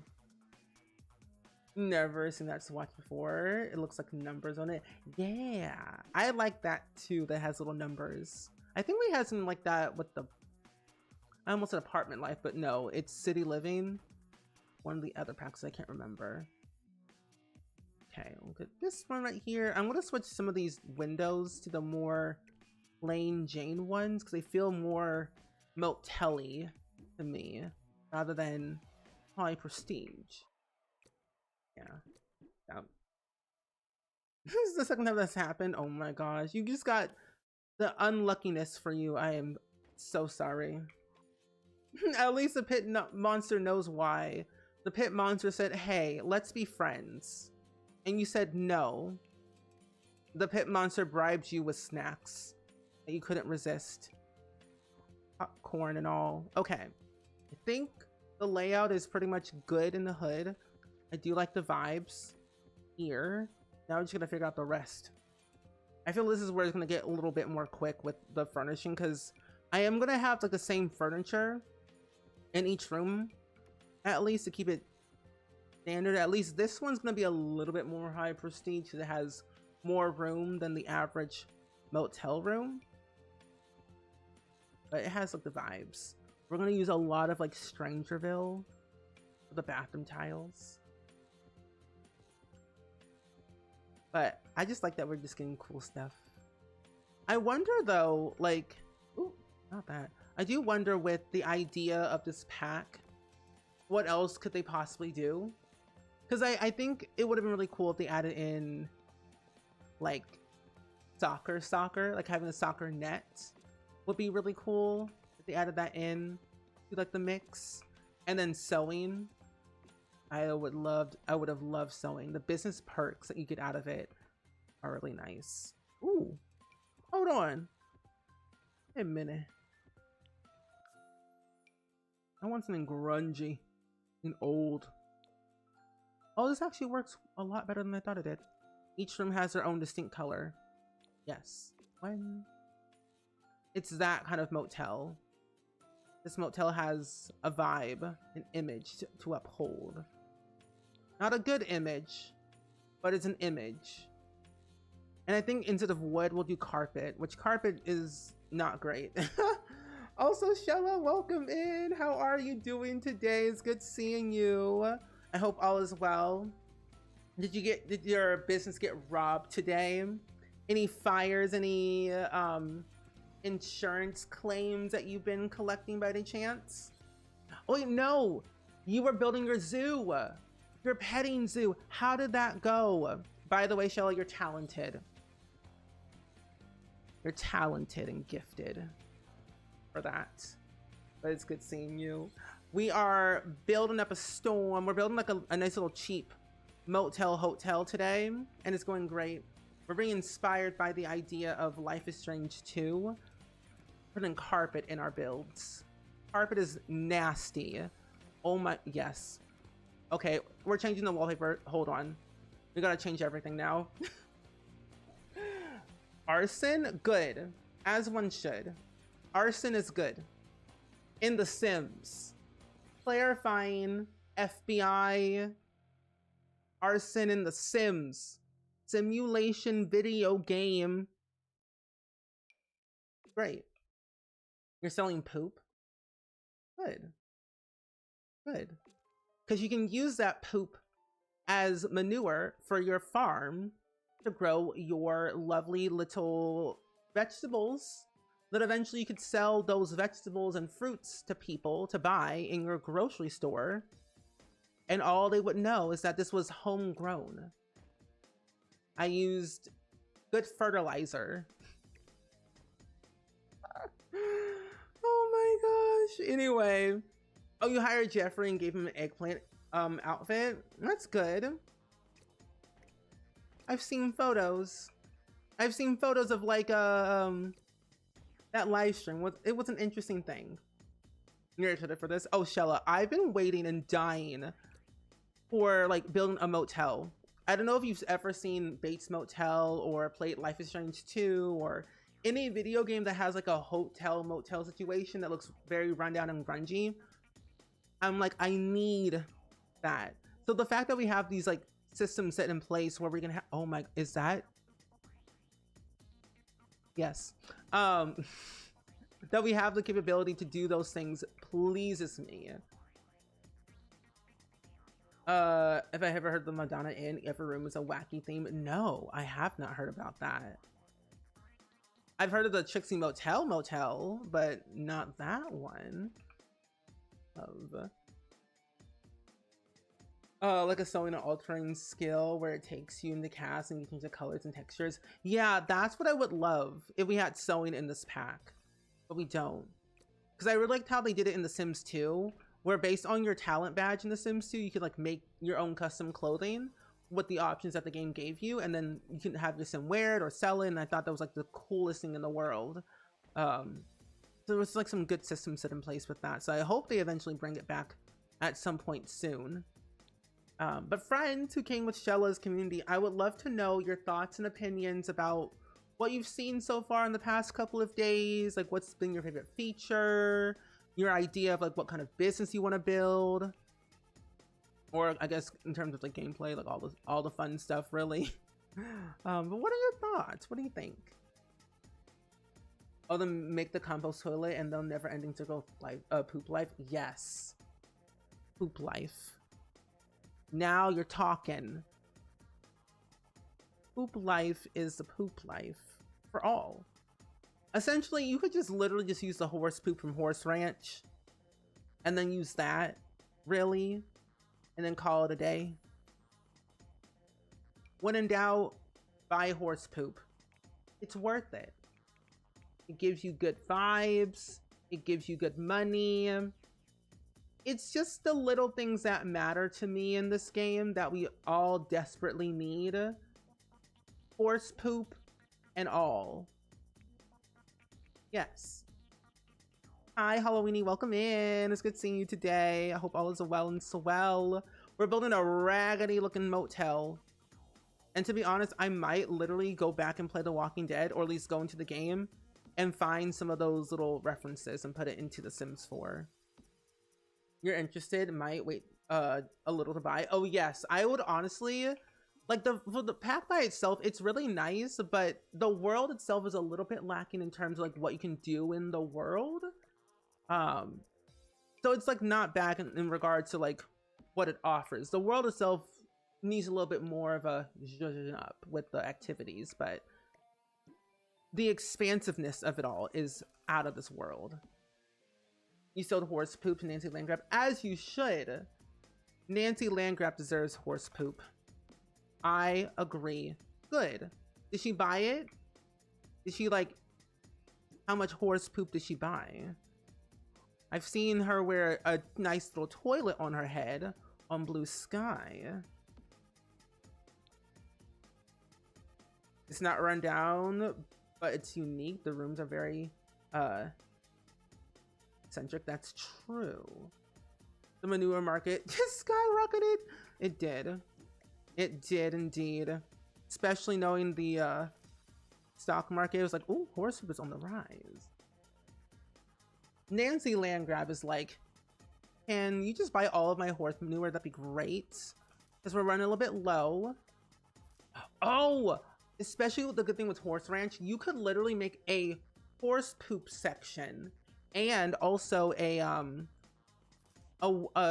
Never seen that swatch before. It looks like numbers on it. Yeah, I like that too, that has little numbers. I think we had something like that with the, I almost said apartment life, but no, it's city living. One of the other packs, I can't remember. Okay, we'll get this one right here. I'm gonna switch some of these windows to the more plain Jane ones because they feel more motel-y to me rather than high prestige. Yeah. This is the second time that's happened. Oh my gosh, you just got the unluckiness for you. I am so sorry. At least the pit monster knows why. The pit monster said, hey, let's be friends. And you said no. The pit monster bribed you with snacks that you couldn't resist. Popcorn and all. Okay. I think the layout is pretty much good in the hood. I do like the vibes here. Now I'm just gonna figure out the rest. I feel this is where it's gonna get a little bit more quick with the furnishing, because I am gonna have like the same furniture in each room, at least to keep it standard. At least this one's gonna be a little bit more high prestige because it has more room than the average motel room, but it has like the vibes. We're gonna use a lot of like Strangerville for the bathroom tiles, but I just like that we're just getting cool stuff. I wonder though, like, ooh, not that. I do wonder with the idea of this pack, what else could they possibly do? Because I think it would have been really cool if they added in like soccer, like having a soccer net would be really cool if they added that in to like the mix. And then sewing, I would have loved sewing. The business perks that you get out of it are really nice. Ooh, hold on a minute. I want something grungy and old. Oh, this actually works a lot better than I thought it did. Each room has their own distinct color. Yes. When it's that kind of motel. This motel has a vibe, an image to uphold. Not a good image, but it's an image. And I think instead of wood, we'll do carpet, which carpet is not great. Also, Shella, welcome in. How are you doing today? It's good seeing you. I hope all is well. Did your business get robbed today? Any fires, any insurance claims that you've been collecting by any chance? Oh wait, no, you were building your zoo, your petting zoo. How did that go? By the way, Shella, you're talented. You're talented and gifted for that. But it's good seeing you. We are building up a storm. We're building like a nice little cheap motel hotel today, and it's going great. We're being inspired by the idea of Life is Strange 2. Putting carpet in our builds. Carpet is nasty. Oh my, yes. Okay, we're changing the wallpaper. Hold on. We gotta change everything now. Arson, good. As one should. Arson is good. In The Sims. Clarifying, FBI. Arson in The Sims. Simulation video game. Great. You're selling poop? Good. Good. Because you can use that poop as manure for your farm to grow your lovely little vegetables that eventually you could sell those vegetables and fruits to people to buy in your grocery store. And all they would know is that this was homegrown. I used good fertilizer. Oh my gosh. Anyway. Oh, you hired Jeffrey and gave him an eggplant outfit? That's good. I've seen photos. I've seen photos of like that live stream. It was an interesting thing. You're excited for this? Oh, Shella, I've been waiting and dying for like building a motel. I don't know if you've ever seen Bates Motel or played Life is Strange 2 or any video game that has like a hotel motel situation that looks very rundown and grungy. I'm like, I need that. So the fact that we have these like systems set in place where we're gonna have, oh my, is that? Yes. That we have the capability to do those things pleases me. If I ever heard the Madonna in every room is a wacky theme? No, I have not heard about that. I've heard of the Trixie Motel, but not that one. Like a sewing and altering skill where it takes you in the cast and you change the colors and textures. Yeah, that's what I would love if we had sewing in this pack, but we don't. Because I really liked how they did it in The Sims 2, where based on your talent badge in The Sims 2, you could like make your own custom clothing with the options that the game gave you, and then you can have your sim wear it or sell it, and I thought that was like the coolest thing in the world. So there was like some good systems set in place with that, so I hope they eventually bring it back at some point soon. But friends who came with Shella's community, I would love to know your thoughts and opinions about what you've seen so far in the past couple of days, like what's been your favorite feature, your idea of like what kind of business you want to build, or I guess in terms of like gameplay, like all the fun stuff really. But what are your thoughts? What do you think? Oh, then make the compost toilet and they'll never ending to go like poop life. Yes, poop life. Now you're talking. Poop life is the poop life for all. Essentially, you could just literally just use the horse poop from Horse Ranch and then use that, really, and then call it a day. When in doubt, buy horse poop. It's worth it. It gives you good vibes. It gives you good money. It's just the little things that matter to me in this game that we all desperately need. Horse poop and all. Yes. Hi, Halloweeny. Welcome in. It's good seeing you today. I hope all is well and swell. We're building a raggedy looking motel. And to be honest, I might literally go back and play The Walking Dead, or at least go into the game and find some of those little references and put it into The Sims 4. You're interested? Might wait a little to buy. Oh yes, I would honestly like for the pack by itself. It's really nice, but the world itself is a little bit lacking in terms of like what you can do in the world. So it's like not bad in regards to like what it offers. The world itself needs a little bit more of a zhuzh up with the activities, but the expansiveness of it all is out of this world. You sold horse poop to Nancy Landgraf, as you should. Nancy Landgraf deserves horse poop. I agree. Good. Did she buy it? Did she like, how much horse poop did she buy? I've seen her wear a nice little toilet on her head on Blue Sky. It's not run down, but it's unique. The rooms are very eccentric. That's true. The manure market just skyrocketed. It did. It did indeed. Especially knowing the stock market. It was like, oh, horse poop is on the rise. Nancy Landgraf is like, can you just buy all of my horse manure? That'd be great. Because we're running a little bit low. Oh, especially with the good thing with Horse Ranch, you could literally make a horse poop section, and also a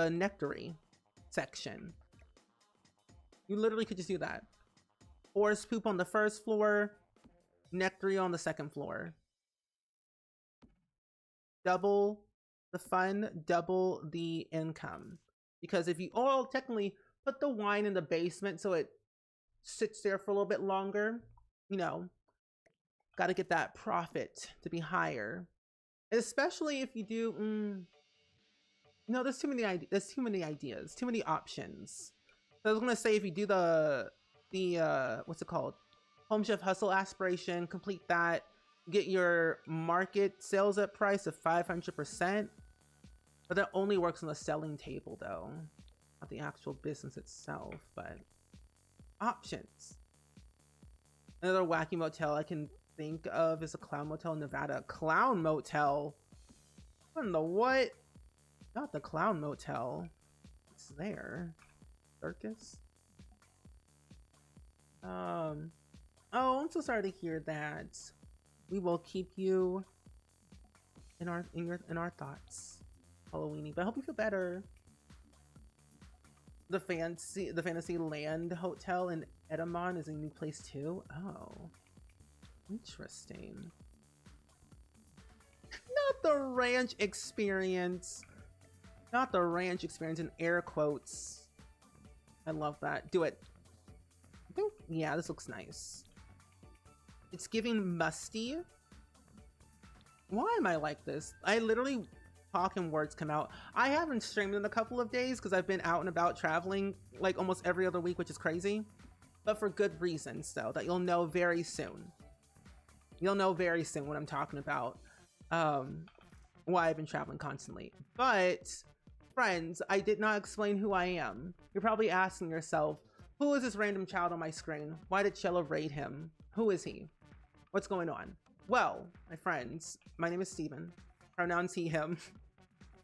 nectary section. You literally could just do that. Horse poop on the first floor, nectary on the second floor. Double the fun, double the income. Because if you all technically put the wine in the basement so it sits there for a little bit longer, you know, got to get that profit to be higher. Especially if you do, no, there's too many ideas, too many options. So I was gonna say, if you do the what's it called, Home Chef Hustle aspiration, complete that, get your market sales up price of 500%, but that only works on the selling table though, not the actual business itself. But options. Another wacky motel I can think of is a clown motel in Nevada. Clown motel? I don't know what. Not the clown motel. It's there. Circus? Oh, I'm so sorry to hear that. We will keep you in our thoughts, Halloweeny. But I hope you feel better. The Fantasy Land Hotel in Edamon is a new place too. Oh, interesting. Not the ranch experience. Not the ranch experience in air quotes. I love that. Do it. I think, yeah, this looks nice. It's giving musty. Why am I like this? I literally talk and words come out. I haven't streamed in a couple of days because I've been out and about traveling like almost every other week, which is crazy. But for good reasons, though, that you'll know very soon. You'll know very soon what I'm talking about. Why I've been traveling constantly. But friends, I did not explain who I am. You're probably asking yourself, who is this random child on my screen? Why did Shello raid him? Who is he? What's going on? Well, my friends, my name is Steven. Pronouns he, him.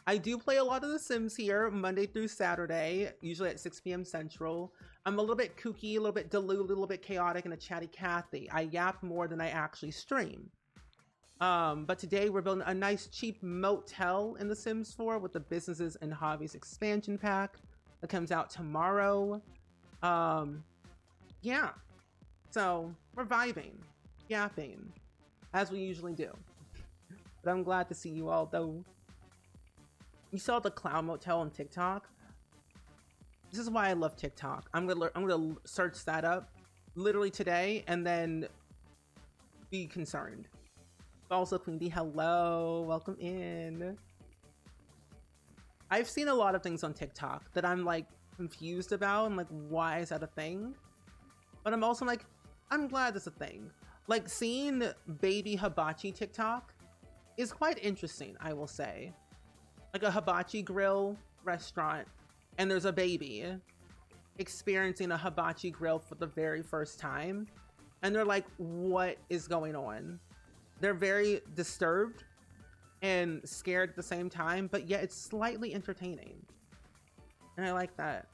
I do play a lot of The Sims here, Monday through Saturday, usually at 6 p.m. Central. I'm a little bit kooky, a little bit delulu, a little bit chaotic, and a chatty Cathy. I yap more than I actually stream. But today we're building a nice cheap motel in The Sims 4 with the Businesses and Hobbies expansion pack that comes out tomorrow. Yeah. So we're vibing, yapping, as we usually do. But I'm glad to see you all, though. You saw the clown motel on TikTok. This is why I love TikTok. I'm gonna search that up literally today and then be concerned. Also, Queen D, hello, welcome in. I've seen a lot of things on TikTok that I'm like confused about and like, why is that a thing? But I'm also like, I'm glad that's a thing. Like, seeing baby hibachi TikTok is quite interesting, I will say. Like a hibachi grill restaurant, and there's a baby experiencing a hibachi grill for the very first time, and they're like, what is going on? They're very disturbed and scared at the same time, but yet it's slightly entertaining. And I like that.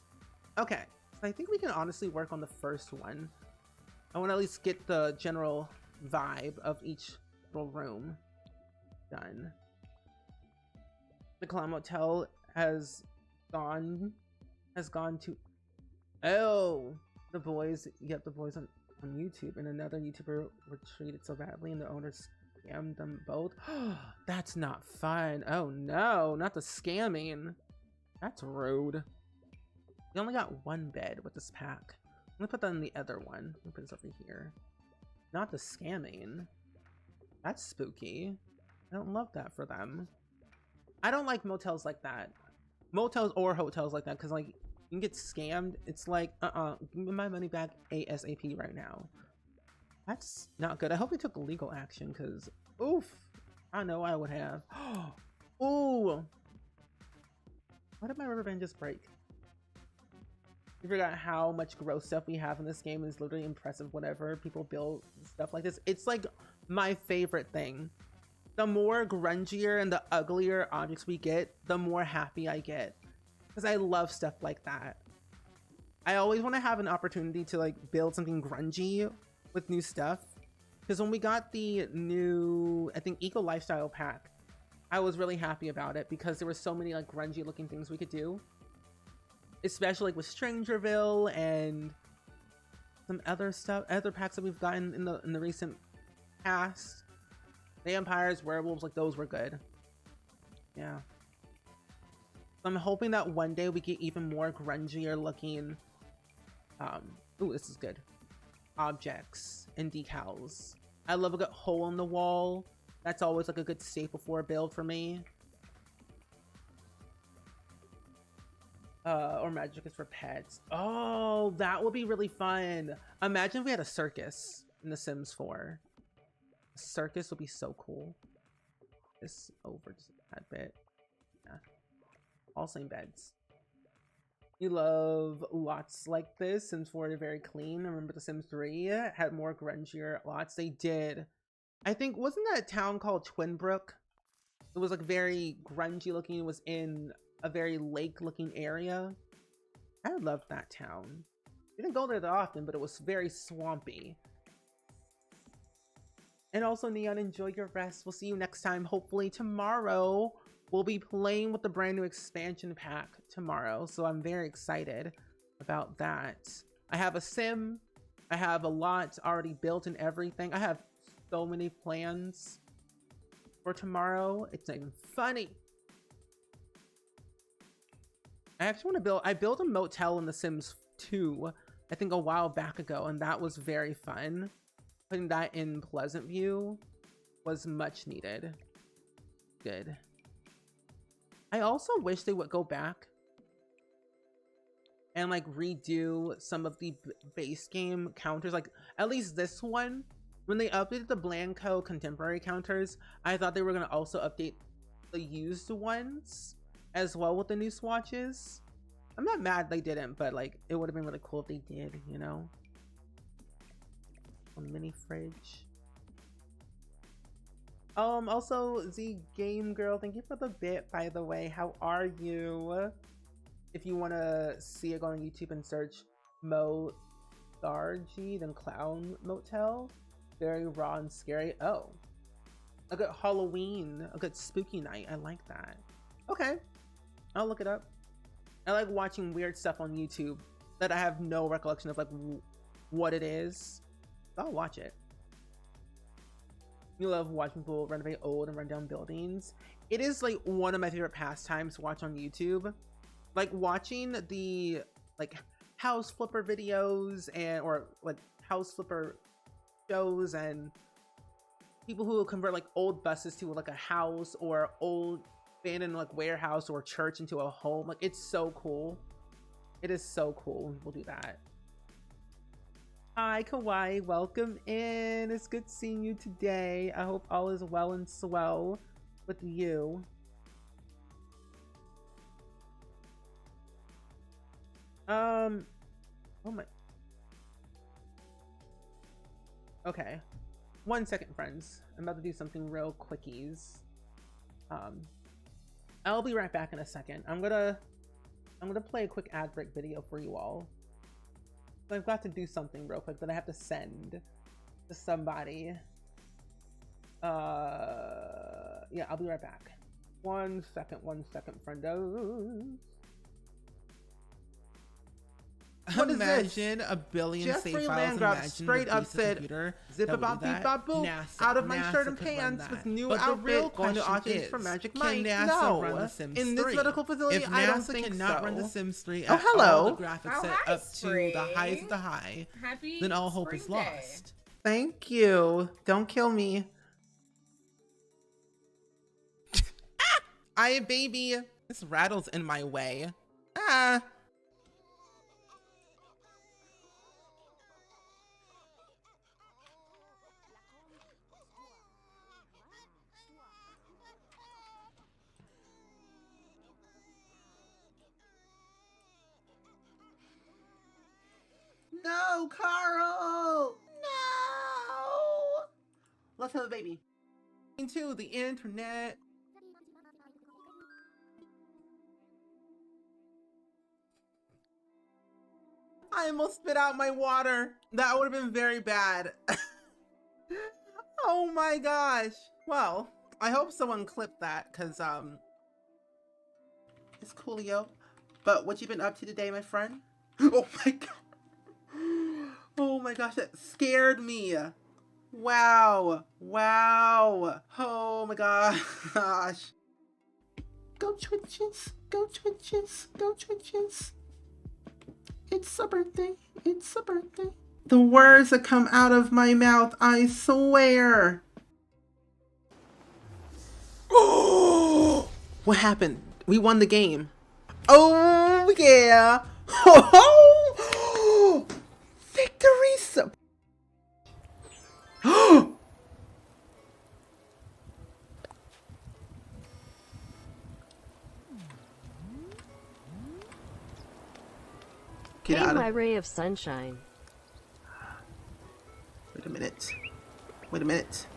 Okay, so I think we can honestly work on the first one. I want to at least get the general vibe of each little room done. The clown motel has gone to, oh, the boys, yep, the boys on YouTube, and another YouTuber were treated so badly and the owners scammed them both. That's not fun. Oh no, not the scamming. That's rude. We only got one bed with this pack. I'm gonna put that in the other one. Let me put this over here. Not the scamming. That's spooky. I don't love that for them. I don't like motels like that. Motels or hotels like that, because like, you can get scammed. It's like, give me my money back ASAP right now. That's not good. I hope they took legal action, because, oof, I know I would have. Ooh. Why did my rubber band just break? You forgot how much gross stuff we have in this game. Is literally impressive whenever people build stuff like this. It's like my favorite thing. The more grungier and the uglier objects we get, the more happy I get. Because I love stuff like that. I always want to have an opportunity to like build something grungy with new stuff. because when we got the new, I think, Eco Lifestyle pack, I was really happy about it because there were so many like grungy looking things we could do, especially like with Strangerville and some other stuff, other packs that we've gotten in the recent past. Vampires, werewolves, like those were good. Yeah. So I'm hoping that one day we get even more grungier looking, ooh, this is good, objects and decals. I love a good hole in the wall. That's always like a good staple for a build for me. Or magic is for pets. Oh, that would be really fun. Imagine if we had a circus in The Sims 4. A circus would be so cool. This over just a tad bit. Yeah. All same beds. You love lots like this. Sims 4 are very clean. I remember The Sims 3 had more grungier lots. They did. I think, wasn't that a town called Twinbrook? It was like very grungy looking. It was in a very lake looking area. I loved that town. We didn't go there that often, but it was very swampy. And also, Neon, enjoy your rest. We'll see you next time. Hopefully tomorrow we'll be playing with the brand new expansion pack tomorrow. So I'm very excited about that. I have a sim. I have a lot already built and everything. I have so many plans for tomorrow. It's not even funny. I actually want to build, I built a motel in The Sims 2, I think a while back ago, and that was very fun. Putting that in Pleasant View was much needed. Good. I also wish they would go back and like redo some of the base game counters, like at least this one. When they updated the Blanco contemporary counters, I thought they were going to also update the used ones as well with the new swatches. I'm not mad they didn't, but like it would have been really cool if they did, you know. A mini fridge. Also, Z Game Girl, thank you for the bit, by the way. How are you? If you want to see it, go on YouTube and search Mo Thargy, then Clown Motel. Very raw and scary. Oh, a good Halloween, a good spooky night. I like that. Okay, I'll look it up. I like watching weird stuff on YouTube that I have no recollection of like what it is. I'll watch it. You love watching people renovate old and run down buildings. It is like one of my favorite pastimes to watch on YouTube. Like watching the like house flipper videos and or like house flipper shows and people who convert like old buses to like a house or old abandoned like warehouse or church into a home. Like it's so cool. It is so cool when people do that. Hi Kawaii, welcome in. It's good seeing you today. I hope all is well and swell with you. Oh my. Okay, 1 second, friends. I'm about to do something real quickies. I'll be right back in a second. I'm gonna play a quick ad break video for you all. So I've got to do something real quick that I have to send to somebody. Yeah, I'll be right back. 1 second, friendos. What imagine a billion Jeffrey save files. Landgraf straight up said, "Zip about beep bop boop out of my shirt and pants with new outfit going to auctions for Magic Mike." No, run the Sims in this medical facility, if I don't think cannot so. Run the Sims 3 at all the graphics set up to the highest of the high, then all hope is lost. Thank you. Don't kill me. I baby. This rattle's in my way. Ah. No, Carl! No! Let's have a baby. Into the internet. I almost spit out my water. That would have been very bad. Oh my gosh. Well, I hope someone clipped that, because it's coolio. But what you been up to today, my friend? Oh my god. Oh my gosh, that scared me. Wow. Wow. Oh my gosh. Go Twitches. Go Twitches. Go Twitches. It's a birthday. It's a birthday. The words that come out of my mouth, I swear. Oh! What happened? We won the game. Oh yeah! Oh! Victory! Get Hey, out my of. ray of sunshine. Wait a minute. Wait a minute.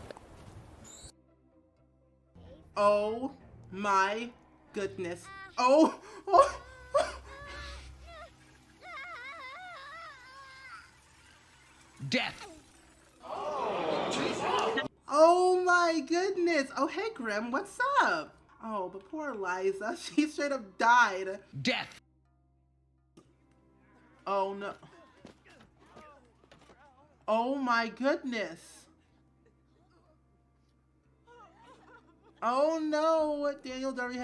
Oh my goodness. Oh! Oh! Death. Oh my goodness. Oh, hey, Grim. What's up? Oh, but poor Liza. She straight up died. Death. Oh no. Oh my goodness. Oh no. Daniel Derby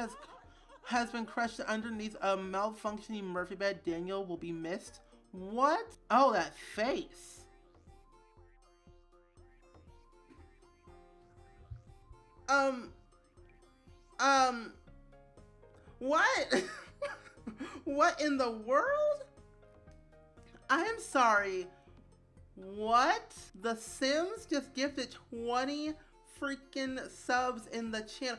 has been crushed underneath a malfunctioning Murphy bed. Daniel will be missed. What? Oh, that face. What? What in the world? I am sorry. What? The Sims just gifted 20 freaking subs in the channel.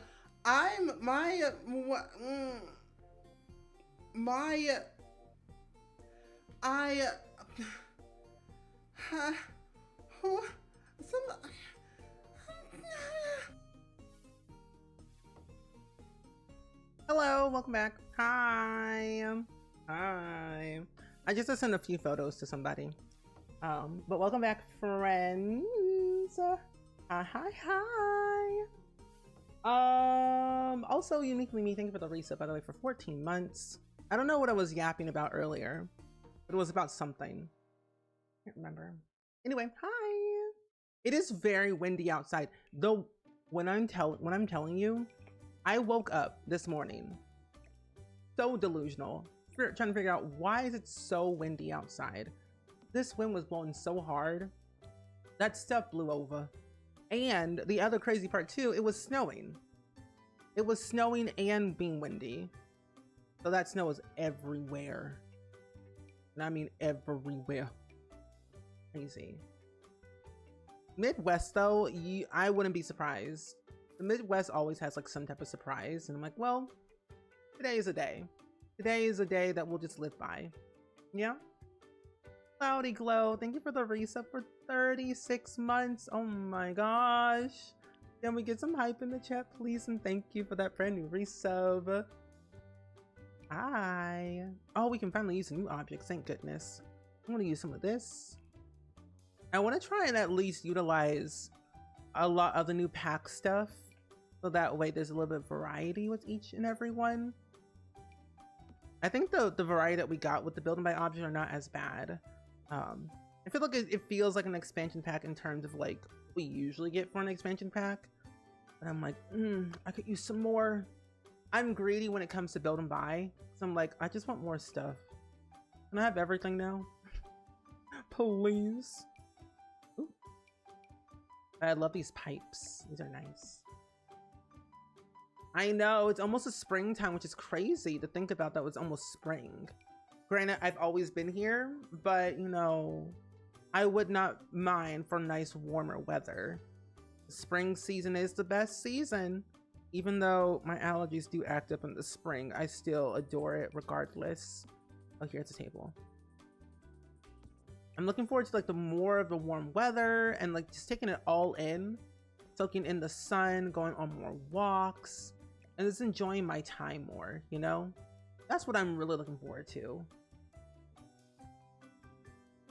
Hello, welcome back. Hi. Hi. I just sent a few photos to somebody. But welcome back, friends. Hi. Also uniquely me, thank you for the reset, by the way, for 14 months. I don't know what I was yapping about earlier, but it was about something. Can't remember. Anyway, hi. It is very windy outside. Though when I'm telling you, I woke up this morning so delusional, trying to figure out why is it so windy outside. This wind was blowing so hard that stuff blew over. And the other crazy part too, it was snowing. It was snowing and being windy. So that snow was everywhere. And I mean everywhere. Crazy. Midwest though, I wouldn't be surprised. The Midwest always has like some type of surprise. And I'm like, well, today is a day. Today is a day that we'll just live by. Yeah? Cloudy Glow, thank you for the resub for 36 months. Oh my gosh. Can we get some hype in the chat, please? And thank you for that brand new resub. Hi. Oh, we can finally use some new objects. Thank goodness. I'm going to use some of this. I want to try and at least utilize a lot of the new pack stuff. So that way there's a little bit of variety with each and every one. I think the variety that we got with the building by object are not as bad. I feel like it feels like an expansion pack in terms of like we usually get for an expansion pack. But I'm like, I could use some more. I'm greedy when it comes to build and buy. So I'm like, I just want more stuff. Can I have everything now? Please. Ooh. I love these pipes. These are nice. I know, it's almost a springtime, which is crazy to think about. That was almost spring. Granted, I've always been here, but you know, I would not mind for nice warmer weather. The spring season is the best season. Even though my allergies do act up in the spring, I still adore it regardless. Oh, here's the table. I'm looking forward to like the more of the warm weather and like just taking it all in, soaking in the sun, going on more walks, and just enjoying my time more, you know? That's what I'm really looking forward to.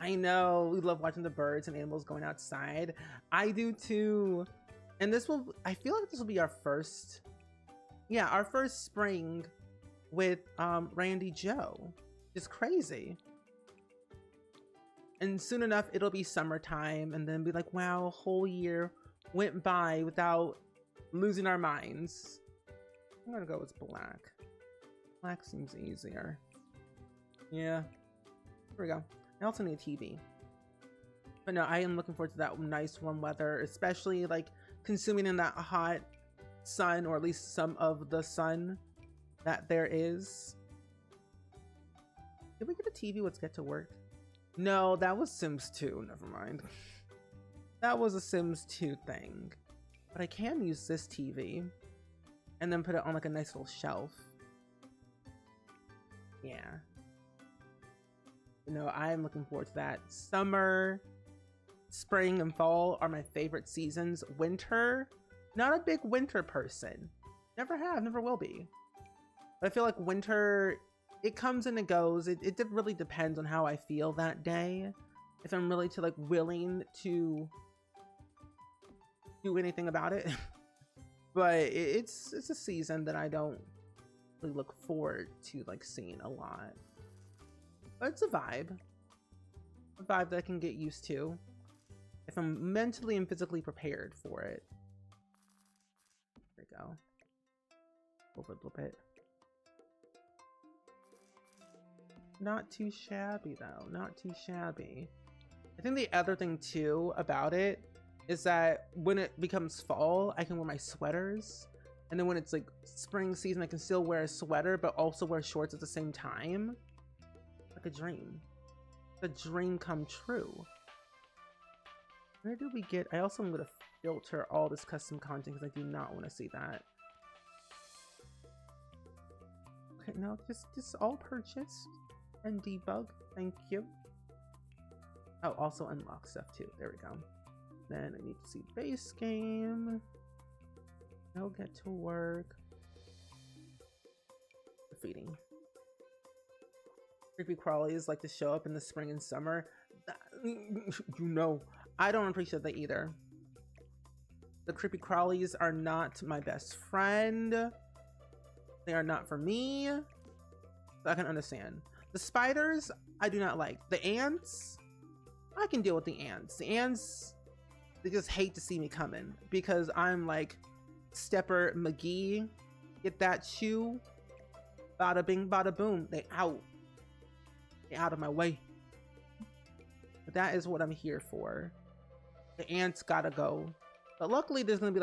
I know, we love watching the birds and animals going outside. I do too. And I feel like this will be our first, yeah, our first spring with Randy Joe. It's crazy. And soon enough, it'll be summertime and then be like, wow, a whole year went by without losing our minds. I'm gonna go with black. Black seems easier. Yeah, here we go. I also need a TV. But no, I am looking forward to that nice warm weather, especially like consuming in that hot sun, or at least some of the sun that there is. Did we get a TV? Let's get to work. No, that was Sims 2. Never mind. That was a Sims 2 thing. But I can use this TV and then put it on like a nice little shelf. Yeah. You know, I'm looking forward to that. Summer, spring, and fall are my favorite seasons. Winter, not a big winter person. Never have, never will be. But I feel like winter, it comes and it goes. It really depends on how I feel that day. If I'm really willing to do anything about it. But it's a season that I don't really look forward to seeing a lot. But it's a vibe that I can get used to if I'm mentally and physically prepared for it. There we go. Over a little bit. Not too shabby though, not too shabby. I think the other thing too about it is that when it becomes fall, I can wear my sweaters. And then when it's spring season, I can still wear a sweater, but also wear shorts at the same time. Like a dream. A dream come true. Where did we get? I also am going to filter all this custom content because I do not want to see that. Okay, no, just all purchased and debug. Thank you. Oh, also unlock stuff too. There we go. Then I need to see base game. No, get to work. Defeating. Creepy crawlies like to show up in the spring and summer. You know, I don't appreciate that either. The creepy crawlies are not my best friend. They are not for me. So I can understand. The spiders, I do not like. The ants, I can deal with the ants. The ants, they just hate to see me coming because I'm like Stepper McGee. Get that shoe. Bada bing, bada boom. They out. They out of my way. But that is what I'm here for. The ants gotta go. But luckily there's gonna be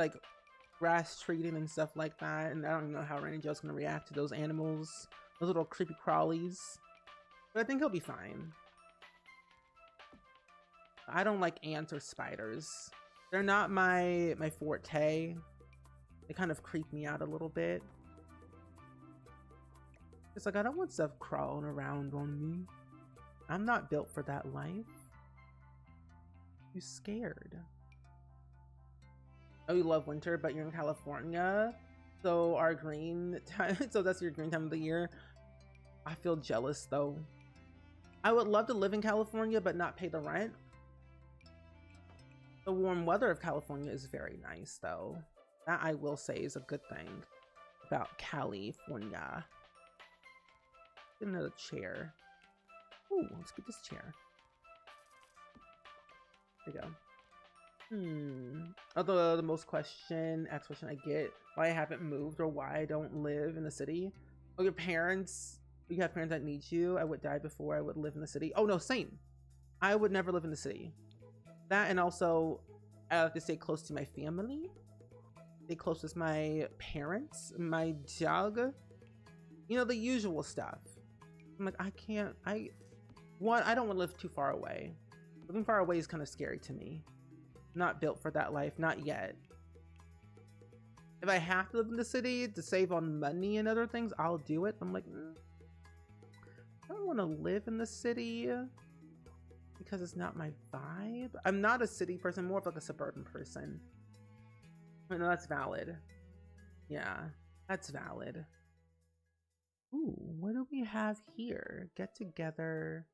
grass treating and stuff like that. And I don't know how Randy Joe's gonna react to those animals. Those little creepy crawlies. But I think he'll be fine. I don't like ants or spiders. They're not my forte. They kind of creep me out a little bit. It's I don't want stuff crawling around on me. I'm not built for that life. You scared. Oh, you love winter, but you're in California. So our green time, so that's your green time of the year. I feel jealous though. I would love to live in California, but not pay the rent. The warm weather of California is very nice though. That I will say is a good thing about California. Get another chair. Ooh, let's get this chair. There you go. Although the most asked question I get, why I haven't moved or why I don't live in the city. Oh, your parents, you have parents that need you. I would die before I would live in the city. Oh no, same. I would never live in the city. That, and also I have to stay close to my family. Stay close with my parents, my dog. You know, the usual stuff. I'm like, I don't want to live too far away. Living far away is kind of scary to me. Not built for that life, not yet. If I have to live in the city to save on money and other things, I'll do it. I'm like, I don't want to live in the city because it's not my vibe. I'm not a city person, more of a suburban person. I know that's valid. Yeah, that's valid. Ooh, what do we have here? Get together.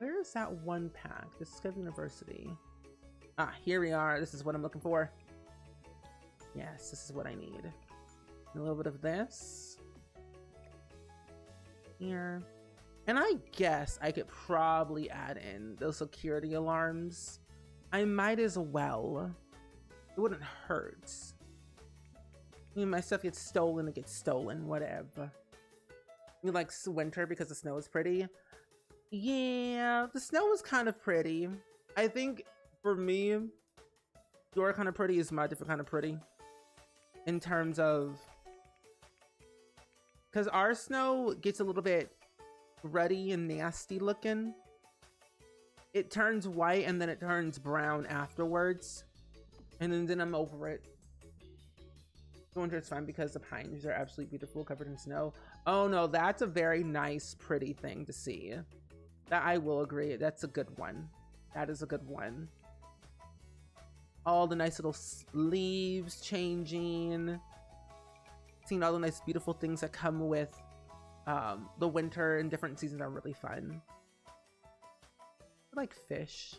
Where is that one pack? Discover University. Ah, here we are. This is what I'm looking for. Yes, this is what I need. A little bit of this. Here. And I guess I could probably add in those security alarms. I might as well. It wouldn't hurt. I mean, my stuff gets stolen, it gets stolen, whatever. You like winter because the snow is pretty? Yeah, the snow is kind of pretty. I think for me, your kind of pretty is my different kind of pretty. In terms of, because our snow gets a little bit ruddy and nasty looking. It turns white and then it turns brown afterwards. And then I'm over it. Winter is fine because the pine trees are absolutely beautiful, covered in snow. Oh no, that's a very nice, pretty thing to see. That I will agree. That's a good one. That is a good one. All the nice little leaves changing. Seeing all the nice, beautiful things that come with the winter and different seasons are really fun. I like fish.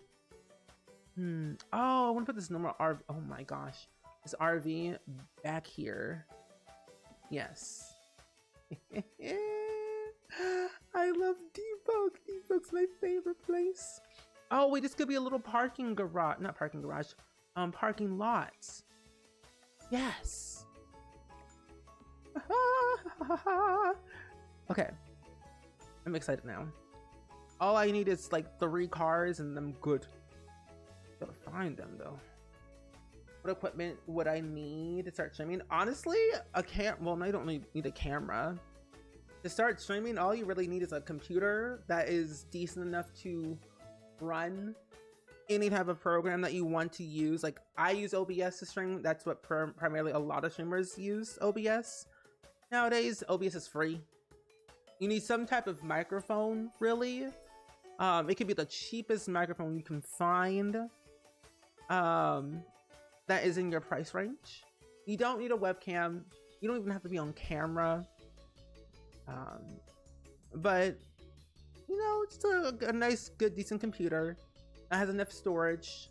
Oh, I want to put this normal RV. Oh my gosh. This RV back here. Yes. I love Debug. Debug's my favorite place. Oh wait, this could be a little parking garage. Not parking garage. Parking lots. Yes. Okay. I'm excited now. All I need is like 3 cars and I'm good. Gotta find them though. What equipment would I need to start streaming? Honestly, well, no, you don't need a camera. To start streaming, all you really need is a computer that is decent enough to run any type of program that you want to use. Like I use OBS to stream. That's what primarily a lot of streamers use OBS. Nowadays, OBS is free. You need some type of microphone, really. It could be the cheapest microphone you can find. That is in your price range. You don't need a webcam. You don't even have to be on camera. But you know, just a nice, good, decent computer that has enough storage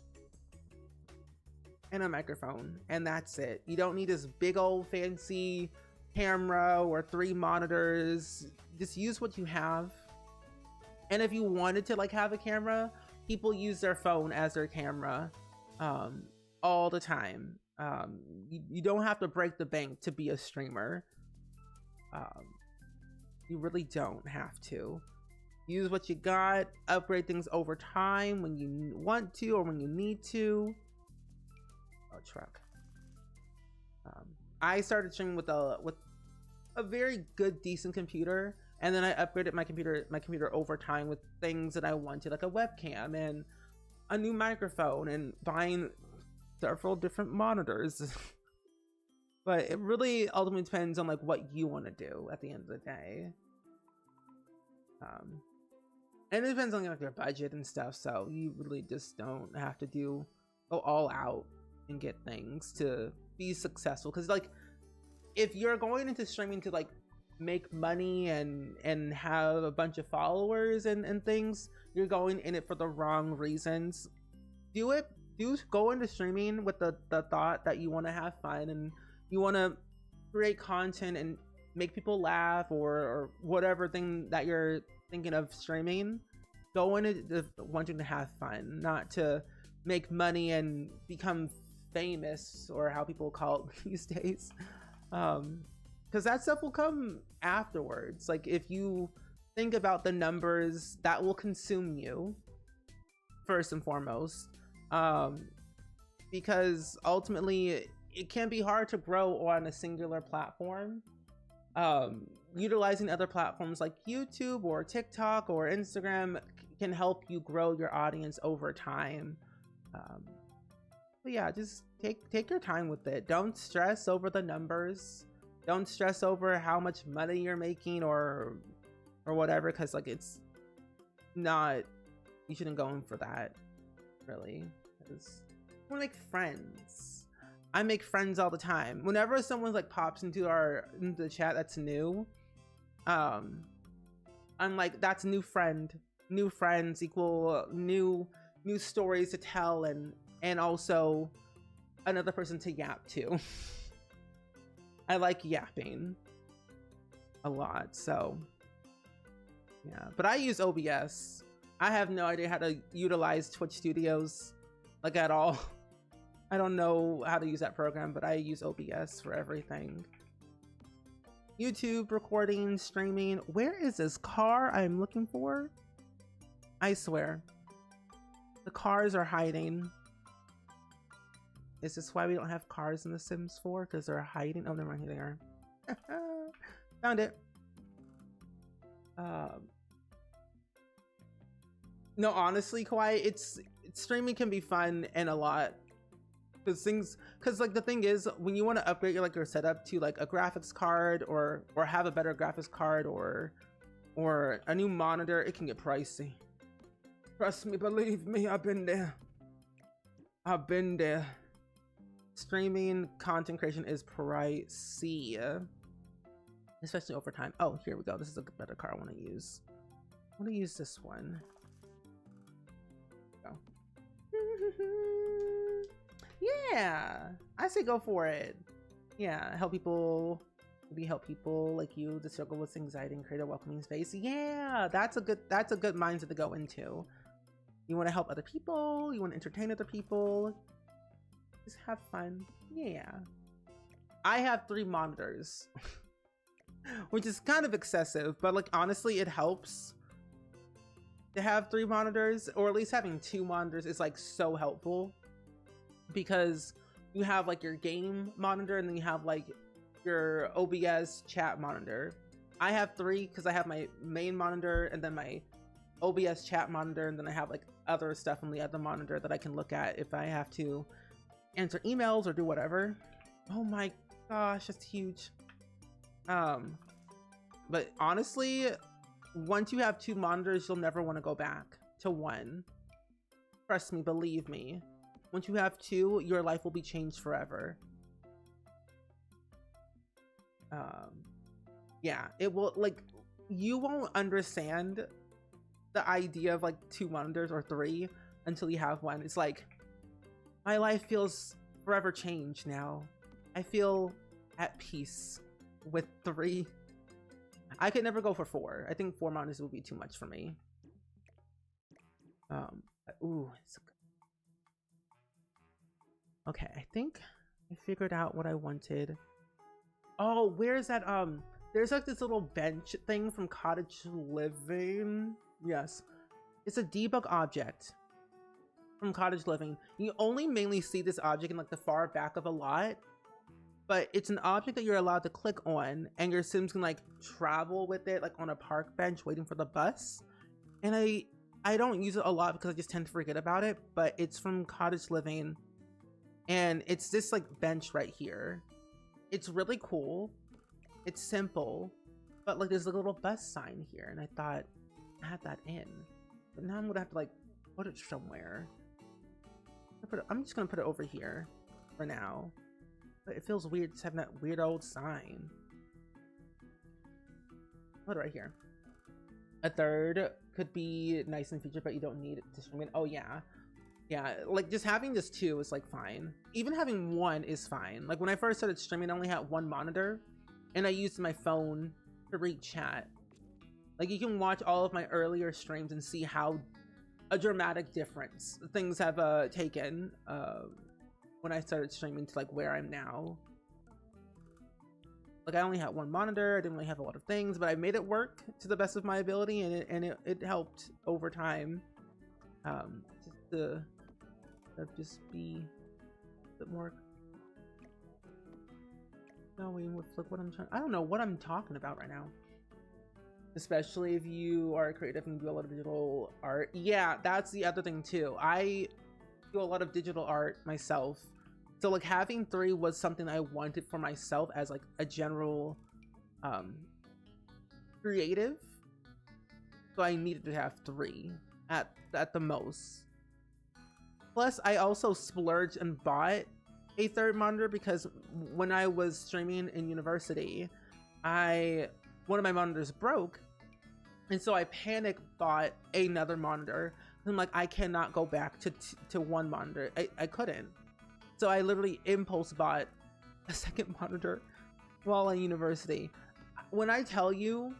and a microphone, and that's it. You don't need this big old fancy camera or 3 monitors. Just use what you have. And if you wanted to like have a camera, people use their phone as their camera all the time. You don't have to break the bank to be a streamer. You really don't have to. Use what you got, upgrade things over time when you want to or when you need to. Oh, truck. I started streaming with a very good, decent computer, and then I upgraded my computer over time with things that I wanted, like a webcam and a new microphone, and buying several different monitors. But it really ultimately depends on like what you want to do at the end of the day. And it depends on like your budget and stuff, so you really just don't have to go all out and get things to be successful. Because like if you're going into streaming to like make money and have a bunch of followers and things, you're going in it for the wrong reasons. Do go into streaming with the thought that you want to have fun and you want to create content and make people laugh or whatever thing that you're thinking of streaming. Go into wanting to have fun, not to make money and become famous, or how people call it these days. Because that stuff will come afterwards. Like if you think about the numbers, that will consume you first and foremost. Because ultimately it can be hard to grow on a singular platform. Utilizing other platforms like YouTube or TikTok or Instagram can help you grow your audience over time. But yeah, just take your time with it. Don't stress over the numbers. Don't stress over how much money you're making or whatever, because like it's not, you shouldn't go in for that, really. Because you want to make friends. I make friends all the time. Whenever someone like pops into the chat that's new, I'm like, that's a new friend. new friends equal new stories to tell, and also another person to yap to. I like yapping a lot, so yeah. But I use OBS. I have no idea how to utilize Twitch Studios, like, at all. I don't know how to use that program, but I use OBS for everything. YouTube, recording, streaming. Where is this car I'm looking for? I swear. The cars are hiding. Is this why we don't have cars in The Sims 4? Because they're hiding? Oh, never mind, here they are. Found it. No, honestly, Kawaii, streaming can be fun and a lot. Because like the thing is, when you want to upgrade your setup to like a graphics card or have a better graphics card or a new monitor, it can get pricey. Trust me, believe me, I've been there. Streaming content creation is pricey, especially over time. Oh, here we go. This is a better car I want to use. I want to use this one. Go. Yeah, I say go for it. Yeah, help people. Maybe help people like you to struggle with anxiety and create a welcoming space. Yeah, that's a good mindset to go into. You want to help other people. You want to entertain other people. Just have fun. Yeah. I have 3 monitors, which is kind of excessive, but like honestly, it helps to have 3 monitors, or at least having 2 monitors is like so helpful, because you have like your game monitor and then you have like your OBS chat monitor. I have 3 because I have my main monitor and then my OBS chat monitor, and then I have like other stuff on the other monitor that I can look at if I have to answer emails or do whatever. Oh my gosh, that's huge. But honestly, once you have 2 monitors, you'll never want to go back to 1. Trust me, believe me. Once you have 2, your life will be changed forever. Yeah, it will, like, you won't understand the idea of like 2 monitors or 3 until you have 1. It's like, my life feels forever changed now. I feel at peace with 3. I could never go for 4. I think 4 monitors would be too much for me. Ooh, okay, I think I figured out what I wanted. Oh, where's that? There's like this little bench thing from Cottage Living. Yes, it's a debug object from Cottage Living. You only mainly see this object in like the far back of a lot, but it's an object that you're allowed to click on, and your Sims can like travel with it like on a park bench waiting for the bus. And I don't use it a lot because I just tend to forget about it, but it's from Cottage Living, and it's this like bench right here. It's really cool. It's simple, but like there's a little bus sign here, and I thought add that in, but now I'm gonna have to like put it somewhere. I'm just gonna put it over here for now, but it feels weird just having that weird old sign. Put it right here. A 3rd could be nice in the future, but you don't need it to stream it. Oh yeah, like just having this 2 is like fine. Even having 1 is fine. Like when I first started streaming, I only had 1 monitor, and I used my phone to read chat. Like you can watch all of my earlier streams and see how a dramatic difference things have taken when I started streaming to like where I'm now. Like I only had 1 monitor, I didn't really have a lot of things, but I made it work to the best of my ability, and it helped over time. Just to just be a bit more going with like what I'm trying. I don't know what I'm talking about right now. Especially if you are creative and do a lot of digital art. Yeah, that's the other thing too. I do a lot of digital art myself. So like having 3 was something I wanted for myself as like a general creative. So I needed to have 3 at the most. Plus I also splurged and bought a 3rd monitor because when I was streaming in university, one of my monitors broke, And so I panic bought another monitor. I'm like, I cannot go back to one monitor. I couldn't. So I literally impulse bought a second monitor while in university. When I tell you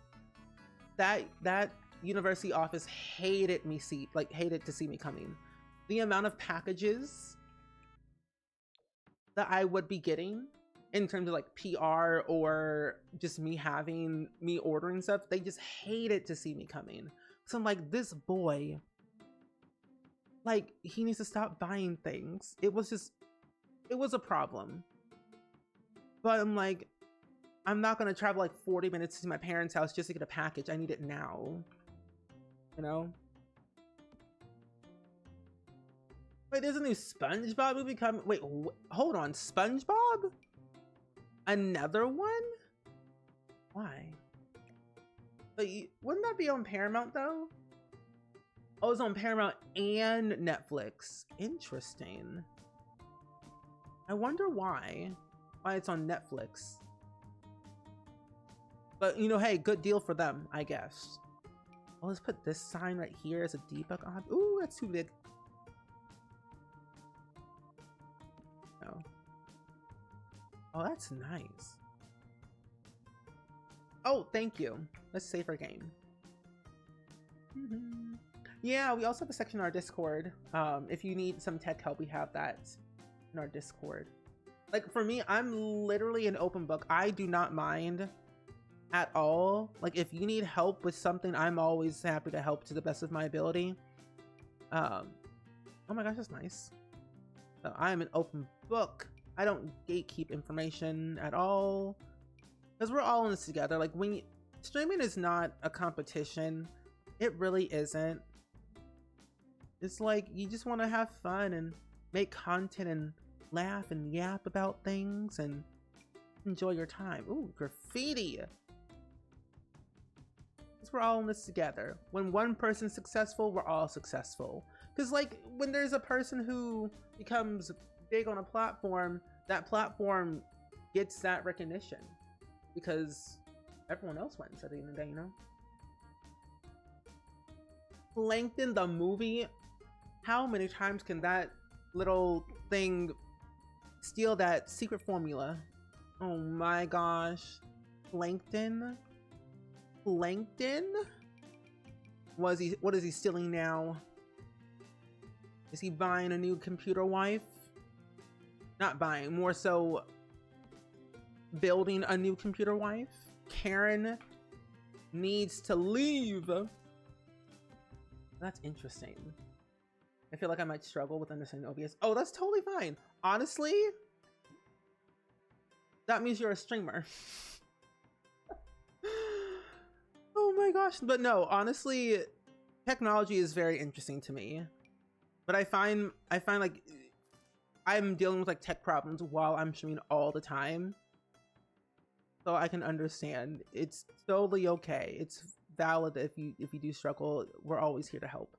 that university office hated to see me coming. The amount of packages that I would be getting in terms of like PR or just me ordering stuff, they just hated to see me coming. So I'm like, this boy, like, he needs to stop buying things. It was a problem. But I'm like, I'm not gonna travel like 40 minutes to my parents' house just to get a package. I need it now. You know? Wait, there's a new SpongeBob movie coming. Wait, hold on, SpongeBob? Another one? Why? But wouldn't that be on Paramount though? Oh, it's on Paramount and Netflix. Interesting. I wonder why it's on Netflix. But you know, hey, good deal for them, I guess. Well, let's put this sign right here as a debug on. Ooh, that's too big. No. Oh, that's nice. Oh, thank you. Let's save our game. Yeah, we also have a section in our Discord. If you need some tech help, we have that in our Discord. Like for me, I'm literally an open book. I do not mind at all. Like if you need help with something, I'm always happy to help to the best of my ability. Oh my gosh, that's nice. So I am an open book. I don't gatekeep information at all, because we're all in this together. Like streaming is not a competition. It really isn't. It's like you just want to have fun and make content and laugh and yap about things and enjoy your time. Ooh, graffiti. Because we're all in this together. When one person's successful, we're all successful. Because like when there's a person who becomes big on a platform, that platform gets that recognition because everyone else wins at the end of the day, you know? Plankton the movie, how many times can that little thing steal that secret formula? Oh my gosh. Plankton? What is he stealing now? Is he buying a new computer wife? Not buying, more so building a new computer wife. Karen needs to leave. That's interesting. I feel like I might struggle with understanding OBS. Oh, that's totally fine. Honestly, that means you're a streamer. Oh my gosh. But no, honestly, technology is very interesting to me. But I find like I'm dealing with like tech problems while I'm streaming all the time. So I can understand. It's totally okay. It's valid if you do struggle. We're always here to help.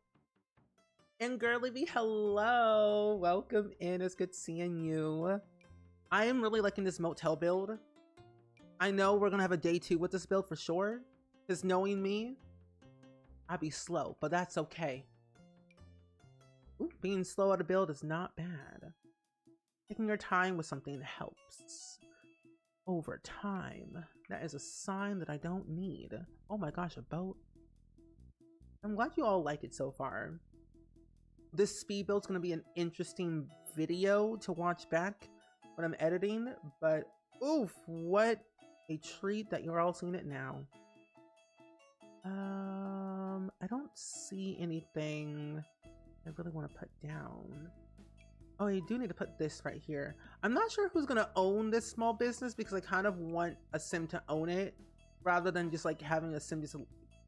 And Girly B, hello. Welcome in. It's good seeing you. I am really liking this motel build. I know we're gonna have a day 2 with this build for sure. Because knowing me, I'd be slow, but that's okay. Ooh, being slow at a build is not bad. Taking your time with something helps. Over time. That is a sign that I don't need. Oh my gosh, a boat. I'm glad you all like it so far. This speed build's gonna be an interesting video to watch back when I'm editing, but oof, what a treat that you're all seeing it now. I don't see anything I really want to put down. Oh, you do need to put this right here. I'm not sure who's gonna own this small business because I kind of want a sim to own it rather than just like having a sim just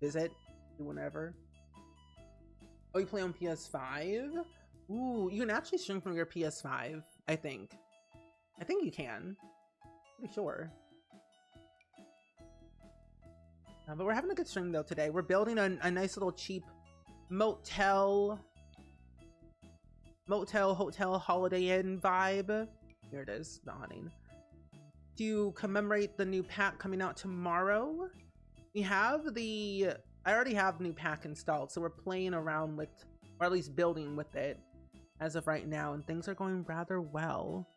visit, do whenever. Oh, you play on PS5? Ooh, you can actually stream from your PS5, I think. I think you can. Pretty sure. But we're having a good stream though today. We're building a nice little cheap motel, hotel, Holiday Inn vibe. Here it is, nodding. To commemorate the new pack coming out tomorrow, we have the I already have the new pack installed, so we're playing around with, or at least building with it as of right now, and things are going rather well.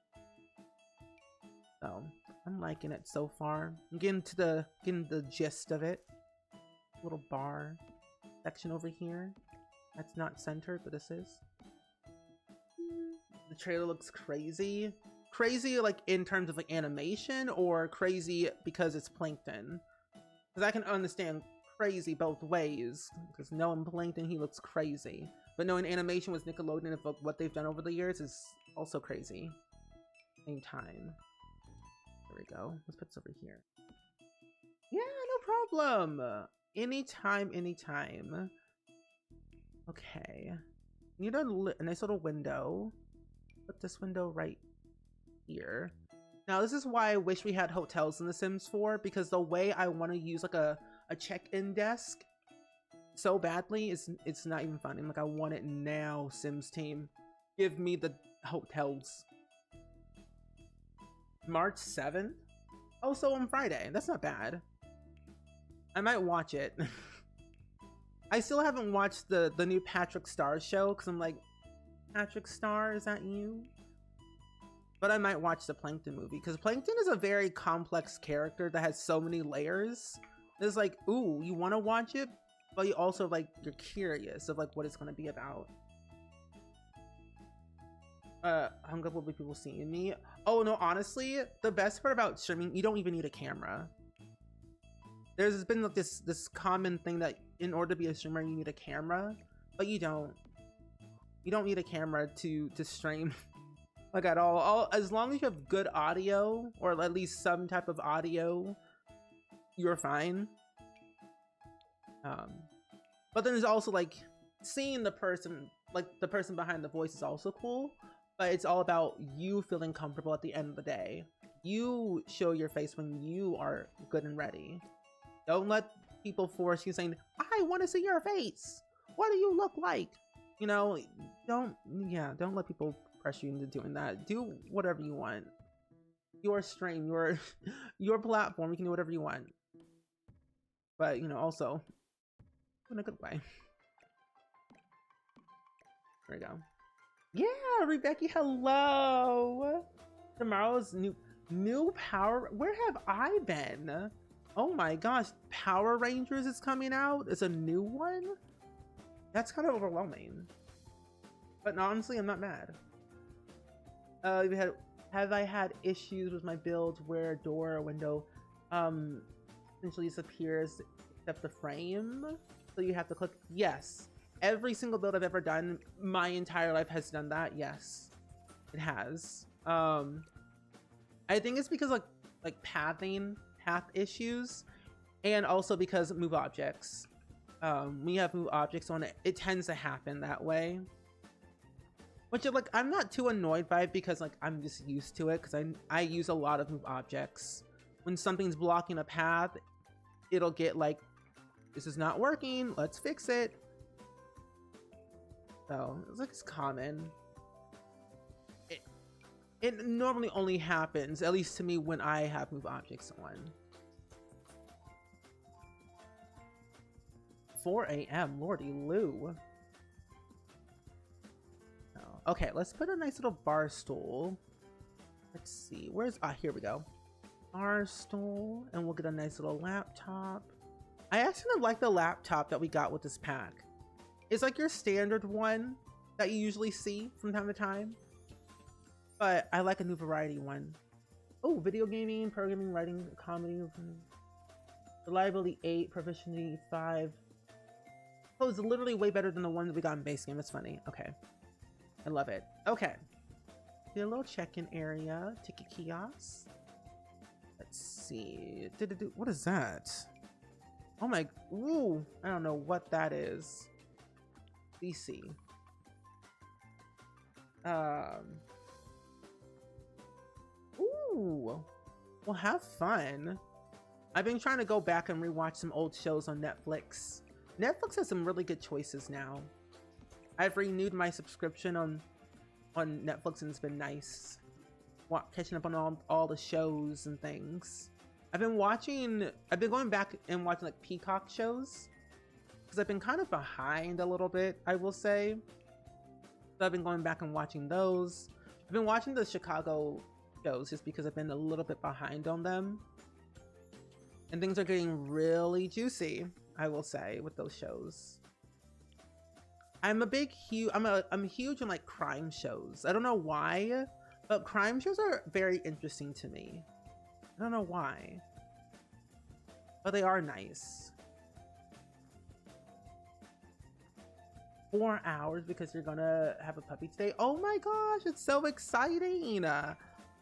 So I'm liking it so far. I'm getting the gist of it. Little bar section over here. That's not centered, but this is. The trailer looks crazy. Crazy like in terms of like animation, or crazy because it's Plankton? Because I can understand crazy both ways. Because knowing Plankton, he looks crazy. But knowing animation was Nickelodeon, of what they've done over the years, is also crazy. Same time. There we go. Let's put this over here. Yeah, no problem. Anytime, anytime. Okay. Need a nice little window. Put this window right here. Now, this is why I wish we had hotels in The Sims 4, because the way I want to use like a check-in desk so badly, it's not even funny. I'm like, I want it now, Sims team. Give me the hotels. March 7th? Oh, so on Friday. That's not bad. I might watch it. I still haven't watched the new Patrick Star show, because I'm like, Patrick Star, is that you? But I might watch the Plankton movie, because Plankton is a very complex character that has so many layers. It's like, ooh, you want to watch it, but you also like, you're curious of like what it's going to be about. Hung up will be people seeing me. Oh no, honestly, the best part about streaming, you don't even need a camera. There's been like this common thing that in order to be a streamer, you need a camera, but you don't. You don't need a camera to stream. Like at all. As long as you have good audio, or at least some type of audio, you're fine. But then there's also like seeing the person, like the person behind the voice is also cool, but it's all about you feeling comfortable at the end of the day. You show your face when you are good and ready. Don't let people force you saying, I want to see your face. What do you look like? You know, don't let people pressure you into doing that. Do whatever you want. Your stream, your platform, you can do whatever you want. But, you know, also in a good way. There we go. Yeah, Rebecca, hello. Tomorrow's new Power. Where have I been? Oh my gosh, Power Rangers is coming out. It's a new one. That's kind of overwhelming. But honestly, I'm not mad. Have I had issues with my builds where a door or window essentially disappears except the frame? So you have to click? Yes. Every single build I've ever done, my entire life has done that. Yes, it has. I think it's because like path issues, and also because move objects. When you have move objects on it, it tends to happen that way. Which like I'm not too annoyed by it, because like I'm just used to it, because I use a lot of move objects. When something's blocking a path, it'll get like, this is not working, let's fix it. So it's like, it's common. It normally only happens, at least to me, when I have move objects on. 4 a.m. Lordy Lou. Oh, okay, let's put a nice little bar stool. Let's see, where's, here we go. Bar stool, and we'll get a nice little laptop. I actually like the laptop that we got with this pack. It's like your standard one that you usually see from time to time, but I like a new variety one. Oh, video gaming, programming, writing, comedy, reliability 8, proficiency 5. Oh, it's literally way better than the one that we got in base game. That's funny. Okay, I love it. Okay, get a little check-in area, ticket kiosk. Let's see. What is that? Oh my, ooh, I don't know what that is. DC. Ooh, well, have fun. I've been trying to go back and rewatch some old shows on Netflix. Netflix has some really good choices now. I've renewed my subscription on Netflix, and it's been nice catching up on all the shows and things. I've been going back and watching like Peacock shows. because I've been kind of behind a little bit, I will say. So I've been going back and watching those. I've been watching the Chicago shows just because I've been a little bit behind on them. And things are getting really juicy, I will say, with those shows. I'm huge in like crime shows. I don't know why, but crime shows are very interesting to me. I don't know why, but they are nice. 4 hours because you're gonna have a puppy today. Oh my gosh, it's so exciting. Well,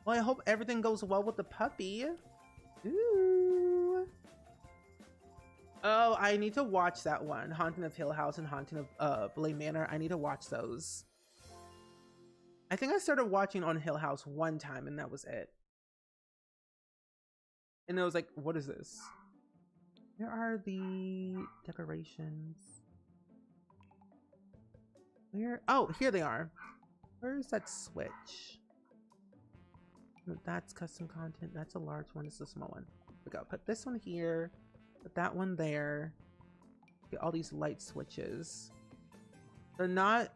I hope everything goes well with the puppy. Ooh. Oh, I need to watch that one. Haunting of Hill House and Haunting of Bly Manor. I need to watch those. I think I started watching on Hill House one time and that was it. And I was like, what is this? Where are the decorations? Where? Oh, here they are. Where is that switch? That's custom content. That's a large one. This is a small one. We go. Put this one here. Put that one there. Get all these light switches. They're not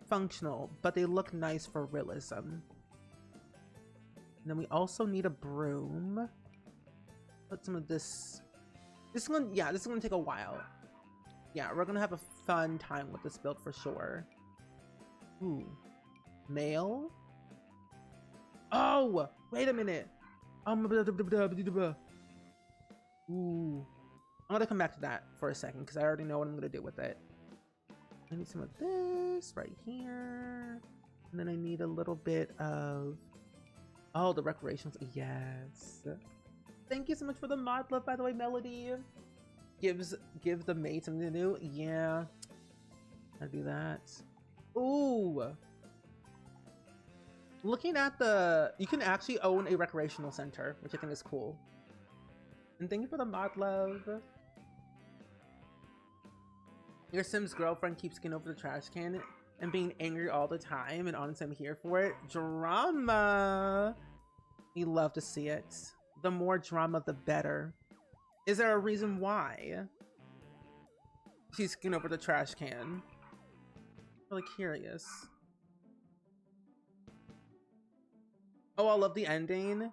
functional, but they look nice for realism. And then we also need a broom. Put some of this. This is gonna take a while. Yeah, we're gonna have a fun time with this build for sure. Ooh, mail. Oh, wait a minute. Ooh, I'm gonna come back to that for a second because I already know what I'm gonna do with it. I need some of this right here, and then I need a little bit of the recreations. Yes. Thank you so much for the mod love, by the way, Melody. Give the maid something to do. Yeah, I'll do that. Ooh, looking at you can actually own a recreational center, which I think is cool. And thank you for the mod love. Your Sim's girlfriend keeps getting over the trash can and being angry all the time, and honestly, I'm here for it. Drama. We love to see it. The more drama, the better. Is there a reason why she's getting over the trash can? I'm really curious. Oh, I love the ending.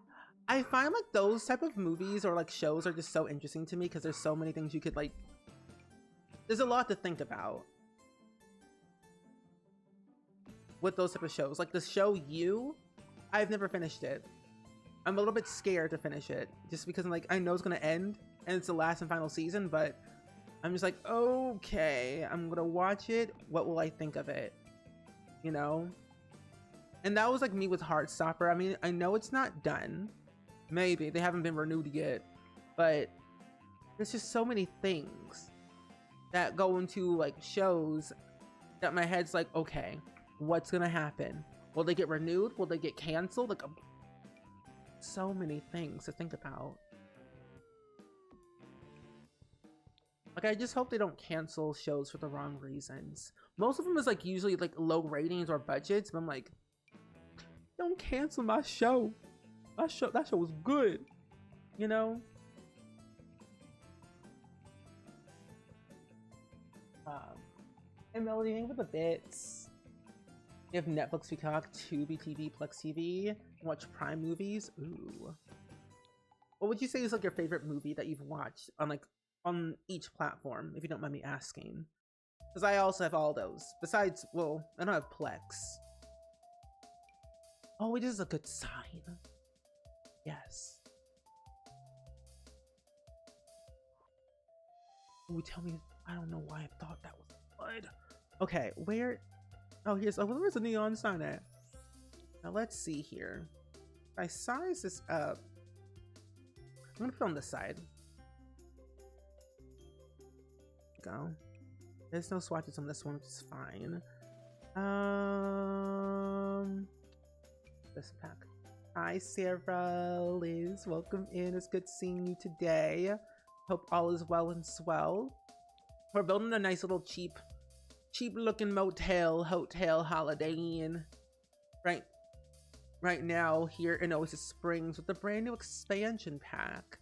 I find like those type of movies or like shows are just so interesting to me because there's so many things you could like. There's a lot to think about with those type of shows. Like the show You, I've never finished it. I'm a little bit scared to finish it just because I'm like, I know it's gonna end and it's the last and final season, but I'm just like, okay, I'm gonna watch it. What will I think of it? You know? And that was like me with Heartstopper. I mean, I know it's not done. Maybe they haven't been renewed yet, but there's just so many things that go into like shows that my head's like, okay, what's gonna happen? Will they get renewed? Will they get canceled? Like, so many things to think about. Like, I just hope they don't cancel shows for the wrong reasons. Most of them is like usually like low ratings or budgets, but I'm like, don't cancel my show. That show was good, you know. And Melody, thank you for the bits. You have Netflix, Peacock, Tubi TV, Plex TV. Watch Prime movies. Ooh. What would you say is like your favorite movie that you've watched on each platform, if you don't mind me asking? Because I also have all those. Besides, well, I don't have Plex. Oh, it is a good sign. Yes. Ooh, tell me. I don't know why I thought that was blood. Okay, where? Oh, where's the neon sign at? Now let's see here. If I size this up, I'm gonna put it on this side. Go. There's no swatches on this one, which is fine. This pack. Hi, Sarah, Liz. Welcome in. It's good seeing you today. Hope all is well and swell. We're building a nice little cheap looking motel, hotel, Holiday Inn. Right now here in Oasis Springs with the brand new expansion pack.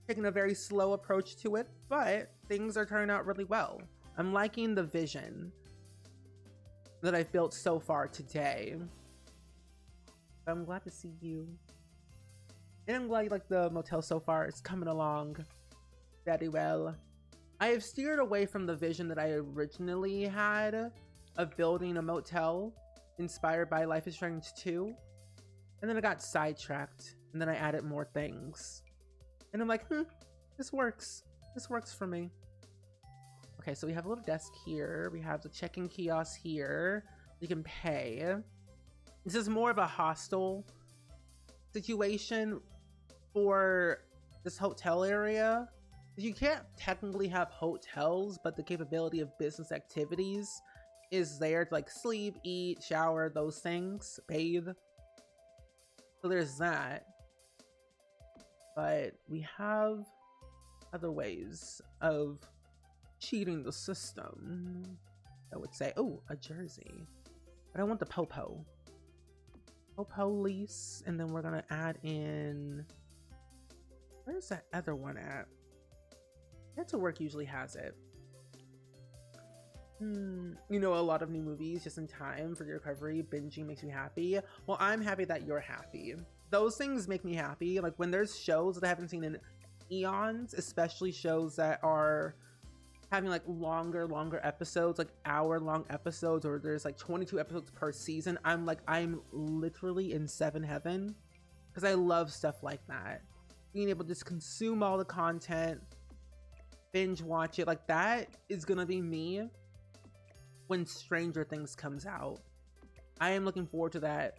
taking a very slow approach to it, but things are turning out really well. I'm liking the vision that I've built so far today. I'm glad to see you. And I'm glad you like the motel so far. It's coming along very well. I have steered away from the vision that I originally had of building a motel inspired by Life is Strange 2. And then I got sidetracked, and then I added more things. And I'm like, this works. This works for me. Okay, so we have a little desk here. We have the check-in kiosk here. You can pay. This is more of a hostel situation for this hotel area. You can't technically have hotels, but the capability of business activities is there to like sleep, eat, shower, those things, bathe. So there's that. But we have other ways of cheating the system. I would say, oh, a jersey. But I want the Popo. Popo lease, and then we're gonna add in, where's that other one at? Get to Work usually has it. You know, a lot of new movies just in time for your recovery. Binging makes me happy. Well, I'm happy that you're happy. Those things make me happy. Like when there's shows that I haven't seen in eons, especially shows that are having like longer episodes, like hour-long episodes, or there's like 22 episodes per season. I'm literally in 7 heaven, because I love stuff like that. Being able to just consume all the content, binge watch it, like that is gonna be me when Stranger Things comes out. I am looking forward to that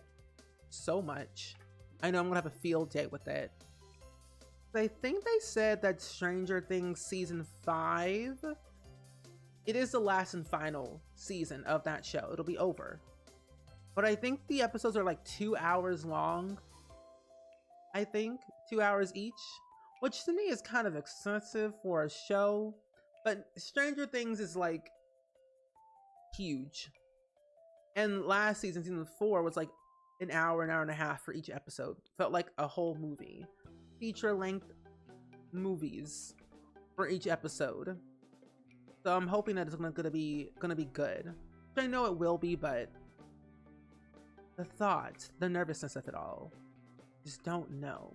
so much. I know I'm gonna have a field day with it. I think they said that Stranger Things season 5, it is the last and final season of that show. It'll be over. But I think the episodes are like 2 hours long. I think 2 hours each, which to me is kind of excessive for a show. But Stranger Things is like huge. And last season, season 4, was like an hour and a half for each episode. Felt like a whole movie. Feature-length movies for each episode. So I'm hoping that it's gonna be good. Which I know it will be, but the thought, the nervousness of it all, just don't know.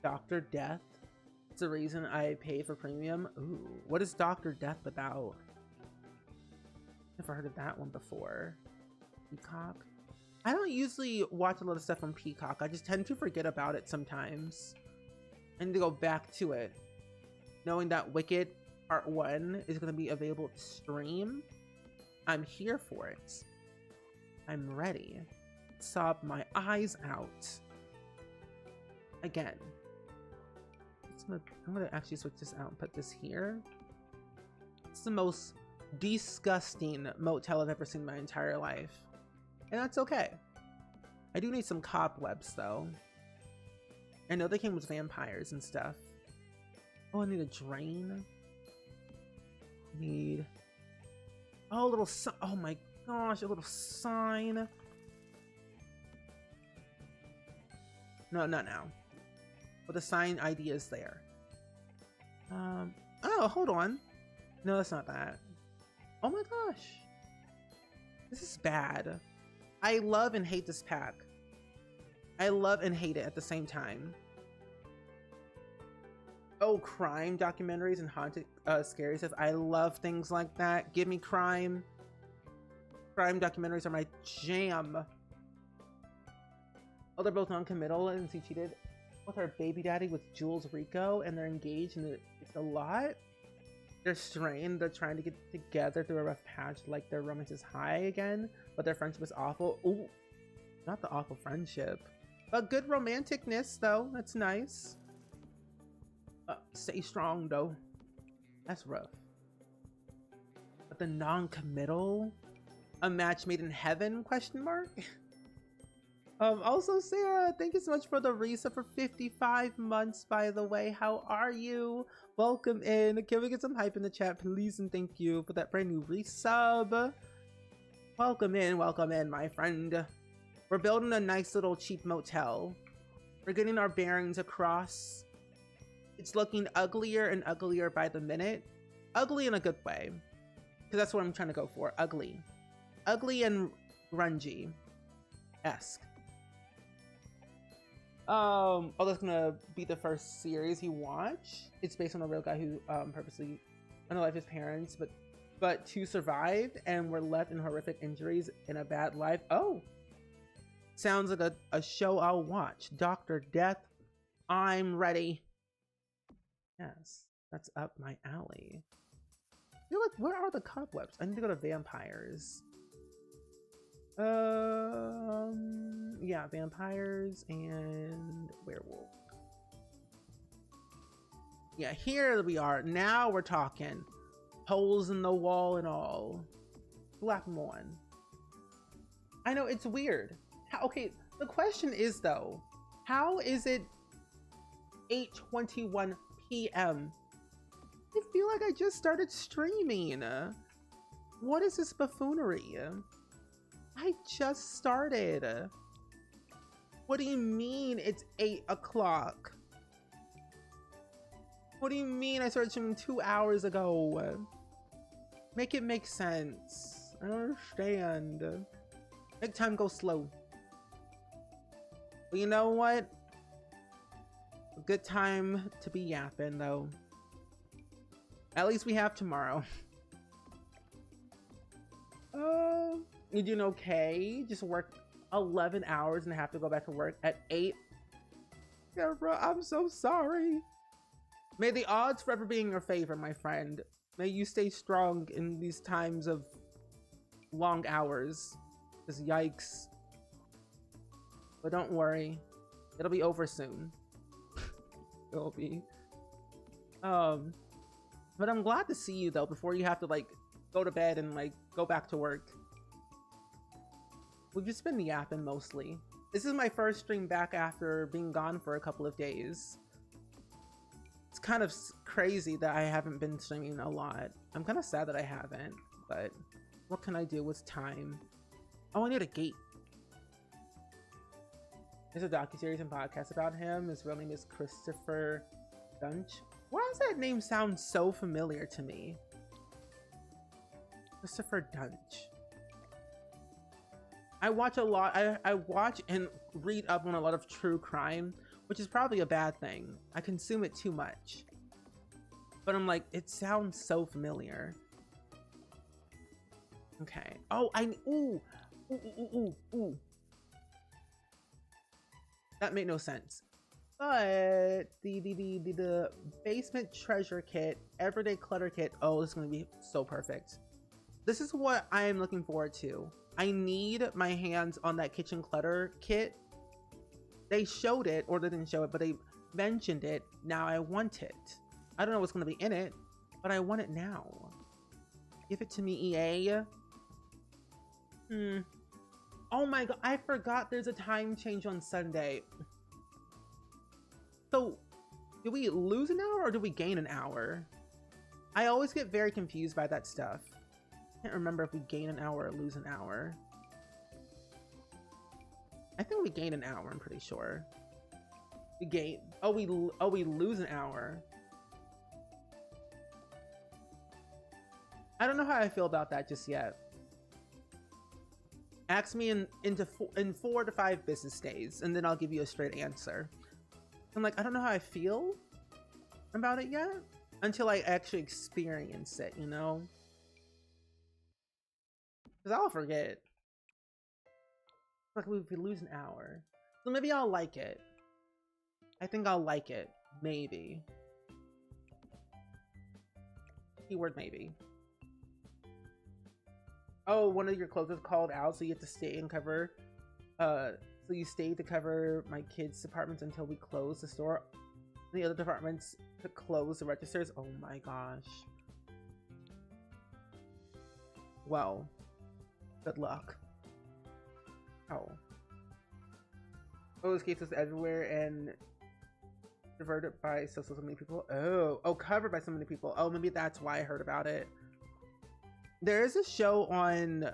Dr. Death. It's the reason I pay for premium. Ooh, what is Dr. Death about? Never heard of that one before. Peacock. I don't usually watch a lot of stuff on Peacock. I just tend to forget about it sometimes. I need to go back to it. Knowing that Wicked Part 1 is going to be available to stream, I'm here for it. I'm ready. Sob my eyes out. Again. I'm gonna actually switch this out and put this here. It's the most disgusting motel I've ever seen in my entire life. And that's okay. I do need some cobwebs though. I know they came with vampires and stuff. Oh, I need a drain. Need... oh, a little sign. Oh my gosh, a little sign. No, not now. But the sign idea is there. Oh, hold on. No, that's not that. Oh my gosh. This is bad. I love and hate this pack. I love and hate it at the same time. Oh, crime documentaries and haunted, scary stuff. I love things like that. Give me crime. Crime documentaries are my jam. Oh, they're both non-committal and she cheated with her baby daddy with Jules Rico, and they're engaged, and it's a lot. They're strained. They're trying to get together through a rough patch, like their romance is high again, but their friendship is awful. Ooh, not the awful friendship, but good romanticness though. That's nice. Stay strong though. That's rough. But the non-committal, a match made in heaven? Question mark. Also, Sarah, thank you so much for the resub for 55 months, by the way. How are you? Welcome in. Can we get some hype in the chat, please? And thank you for that brand new resub. Welcome in, my friend. We're building a nice little cheap motel. We're getting our bearings across. It's looking uglier and uglier by the minute. Ugly in a good way. Because that's what I'm trying to go for. Ugly. Ugly and grungy-esque. Oh, that's gonna be the first series you watch. It's based on a real guy who purposely unalived his parents, but two survived and were left in horrific injuries in a bad life. Oh, sounds like a show I'll watch. Dr. Death, I'm ready. Yes, that's up my alley. I feel like, where are the cobwebs? I need to go to vampires. Yeah, vampires and werewolf. Yeah, here we are. Now we're talking. Holes in the wall and all. Slap them on. I know, it's weird. Okay, the question is though, how is it 8:21 p.m.? I feel like I just started streaming. What is this buffoonery? I just started. What do you mean it's 8 o'clock? What do you mean I started streaming 2 hours ago? Make it make sense. I don't understand. Make time go slow. But you know what? A good time to be yapping though. At least we have tomorrow. You doing okay? Just work 11 hours and have to go back to work at 8. Yeah, bro, I'm so sorry. May the odds forever be in your favor, my friend. May you stay strong in these times of long hours. Just yikes. But don't worry. It'll be over soon. It'll be. But I'm glad to see you though, before you have to like go to bed and like go back to work. We've just been yapping mostly. This is my first stream back after being gone for a couple of days. It's kind of crazy that I haven't been streaming a lot. I'm kind of sad that I haven't, but what can I do with time? Oh, I need a gate. There's a docuseries and podcast about him. His real name is Christopher Dunch. Why does that name sound so familiar to me? Christopher Dunch. I watch a lot. I watch and read up on a lot of true crime, which is probably a bad thing. I consume it too much. But I'm like, it sounds so familiar. Okay. Oh, ooh. That made no sense. But the basement treasure kit, everyday clutter kit. Oh, this is gonna be so perfect. This is what I am looking forward to. I need my hands on that kitchen clutter kit. They showed it, or they didn't show it, but they mentioned it. Now I want it. I don't know what's gonna be in it, but I want it now. Give it to me, EA. Oh my god, I forgot there's a time change on Sunday. So, do we lose an hour or do we gain an hour? I always get very confused by that stuff. I can't remember if we gain an hour or lose an hour. I think we gain an hour, I'm pretty sure. We gain, we lose an hour. I don't know how I feel about that just yet. Ask me in 4 to 5 business days, and then I'll give you a straight answer. I'm like, I don't know how I feel about it yet until I actually experience it, you know? Because I'll forget. Like, we lose an hour. So maybe I'll like it. I think I'll like it. Maybe. Keyword maybe. Oh, one of your clothes is called out, so you have to stay and cover. So you stayed to cover my kids' departments until we closed the store. The other departments to close the registers. Oh my gosh. Well, good luck. Oh. Those cases everywhere and diverted by so many people. Oh, covered by so many people. Oh, maybe that's why I heard about it. There is a show on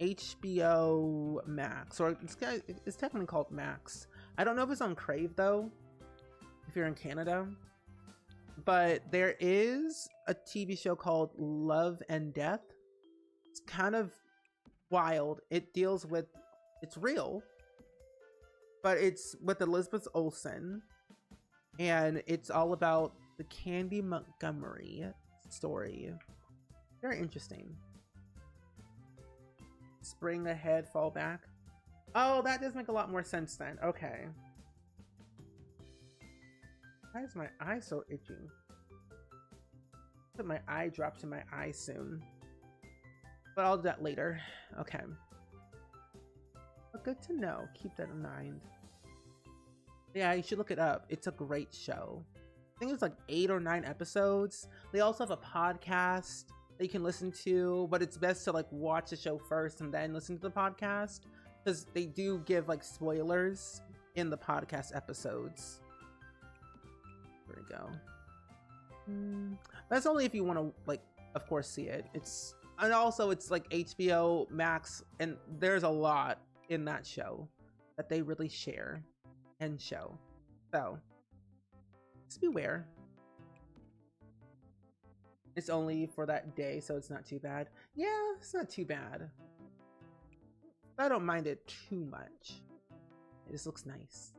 HBO Max, or it's technically called Max, I don't know if it's on Crave though, if you're in Canada, but there is a TV show called Love and Death. It's kind of wild. It deals with, it's real, but it's with Elizabeth Olsen, and it's all about the Candy Montgomery story. Very interesting. Spring ahead, fall back. Oh, that does make a lot more sense then. Okay. Why is my eye so itchy? Put my eye drops in my eye soon. But I'll do that later. Okay. But good to know. Keep that in mind. Yeah, you should look it up. It's a great show. I think it's like 8 or 9 episodes. They also have a podcast that you can listen to, but it's best to like watch the show first and then listen to the podcast, because they do give like spoilers in the podcast episodes. There we go. That's only if you want to, like, of course, see it. And also it's like HBO Max, and there's a lot in that show that they really share and show. So just beware. It's only for that day, so it's not too bad. Yeah, it's not too bad. I don't mind it too much. It just looks nice.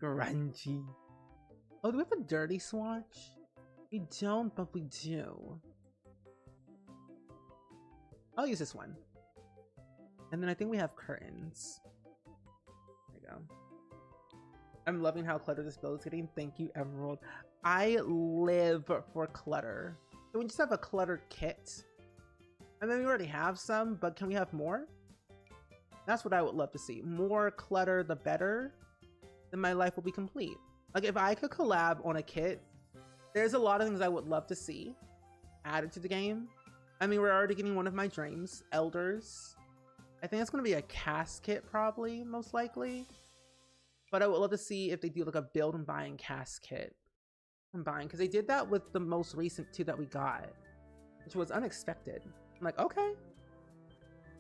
Grungy. Oh, do we have a dirty swatch? We don't, but we do. I'll use this one. And then I think we have curtains. There you go. I'm loving how cluttered this build is getting. Thank you, Emerald. I live for clutter. Can we just have a clutter kit? I mean, we already have some, but can we have more? That's what I would love to see. More clutter, the better. Then my life will be complete. Like, if I could collab on a kit, there's a lot of things I would love to see added to the game. I mean, we're already getting one of my dreams, Elders. I think it's going to be a cast kit, probably, most likely. But I would love to see if they do like a build and buy and cast kit combined, because they did that with the most recent 2 that we got, which was unexpected. I'm like, okay,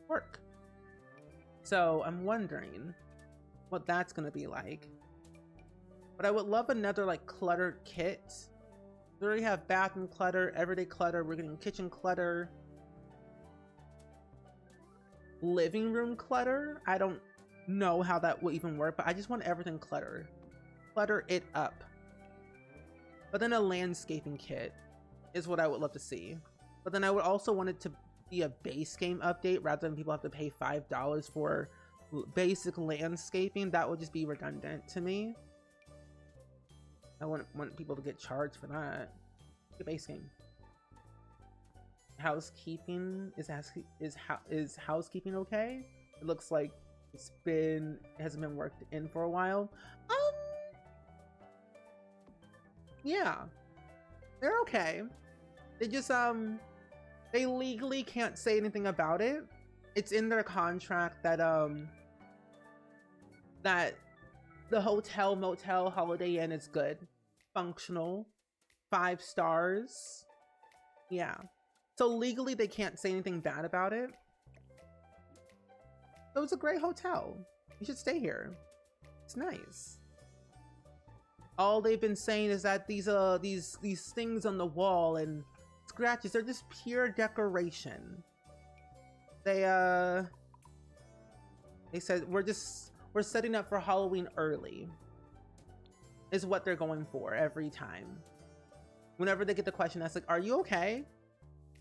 work. So I'm wondering what that's going to be like. But I would love another like cluttered kit. We already have bathroom clutter, everyday clutter, we're getting kitchen clutter, living room clutter. I don't know how that will even work, but I just want everything cluttered. Clutter it up. But then a landscaping kit is what I would love to see. But then I would also want it to be a base game update rather than people have to pay $5 for basic landscaping. That would just be redundant to me. I wouldn't want people to get charged for that. The base game. Housekeeping is housekeeping okay? It looks like it hasn't been worked in for a while. Yeah, they're okay. They just they legally can't say anything about it. It's in their contract that that the hotel, motel, Holiday Inn is good, functional, 5 stars. Yeah, so legally they can't say anything bad about it. So it's a great hotel. You should stay here. It's nice. All they've been saying is that these things on the wall and scratches, they're just pure decoration. They said we're setting up for Halloween early, is what they're going for every time. Whenever they get the question, that's like, are you okay?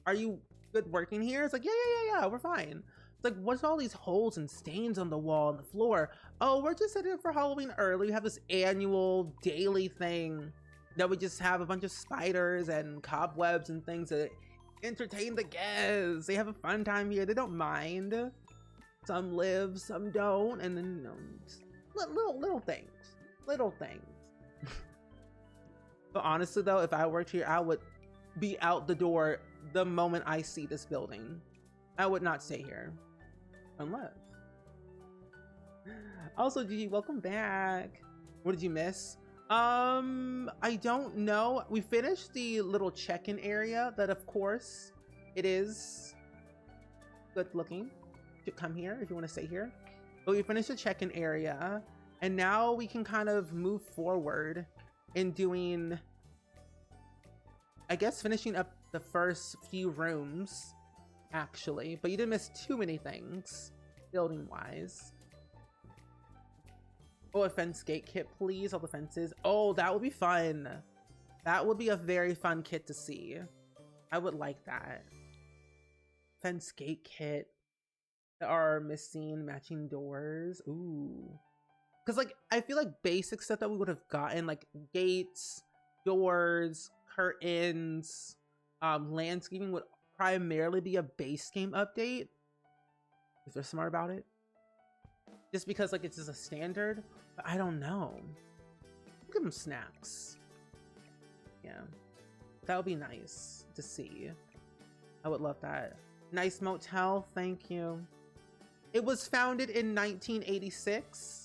Are you good working here? It's like, yeah, we're fine. It's like, what's all these holes and stains on the wall and the floor? Oh, we're just setting up for Halloween early. We have this annual daily thing that we just have a bunch of spiders and cobwebs and things that entertain the guests. They have a fun time here. They don't mind. Some live, some don't, and then, you know, little things. But honestly though, if I worked here, I would be out the door the moment I see this building. I would not stay here. Unless. Also, Gigi, welcome back. What did you miss? I don't know. We finished the little check-in area that, of course, it is good looking. You should come here if you want to stay here. But we finished the check-in area, And now we can kind of move forward in doing, I guess, finishing up the first few rooms, actually. But you didn't miss too many things, building-wise. Oh, a fence gate kit, please. All the fences. Oh, that would be fun. That would be a very fun kit to see. I would like that. Fence gate kit. There are missing matching doors. Ooh. Because, like, I feel like basic stuff that we would have gotten, like gates, doors, curtains, landscaping would primarily be a base game update. If they're smart about it. Just because, like, it's just a standard. But I don't know. Give them snacks. Yeah. That would be nice to see. I would love that. Nice motel. Thank you. It was founded in 1986.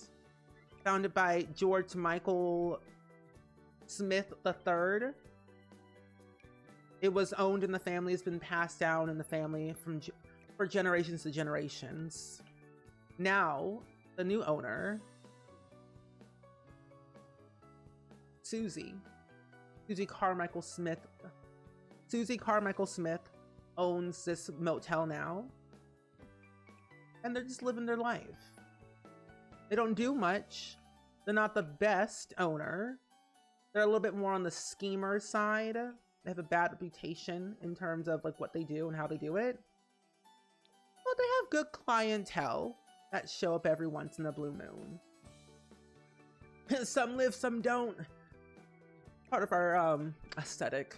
Founded by George Michael Smith III. It was owned in the family. It's been passed down in the family for generations to generations. Now, the new owner, Susie Carmichael Smith owns this motel now. And they're just living their life. They don't do much. They're not the best owner. They're a little bit more on the schemer side. They have a bad reputation in terms of like what they do and how they do it. But they have good clientele that show up every once in a blue moon. Some live, some don't. Part of our aesthetic.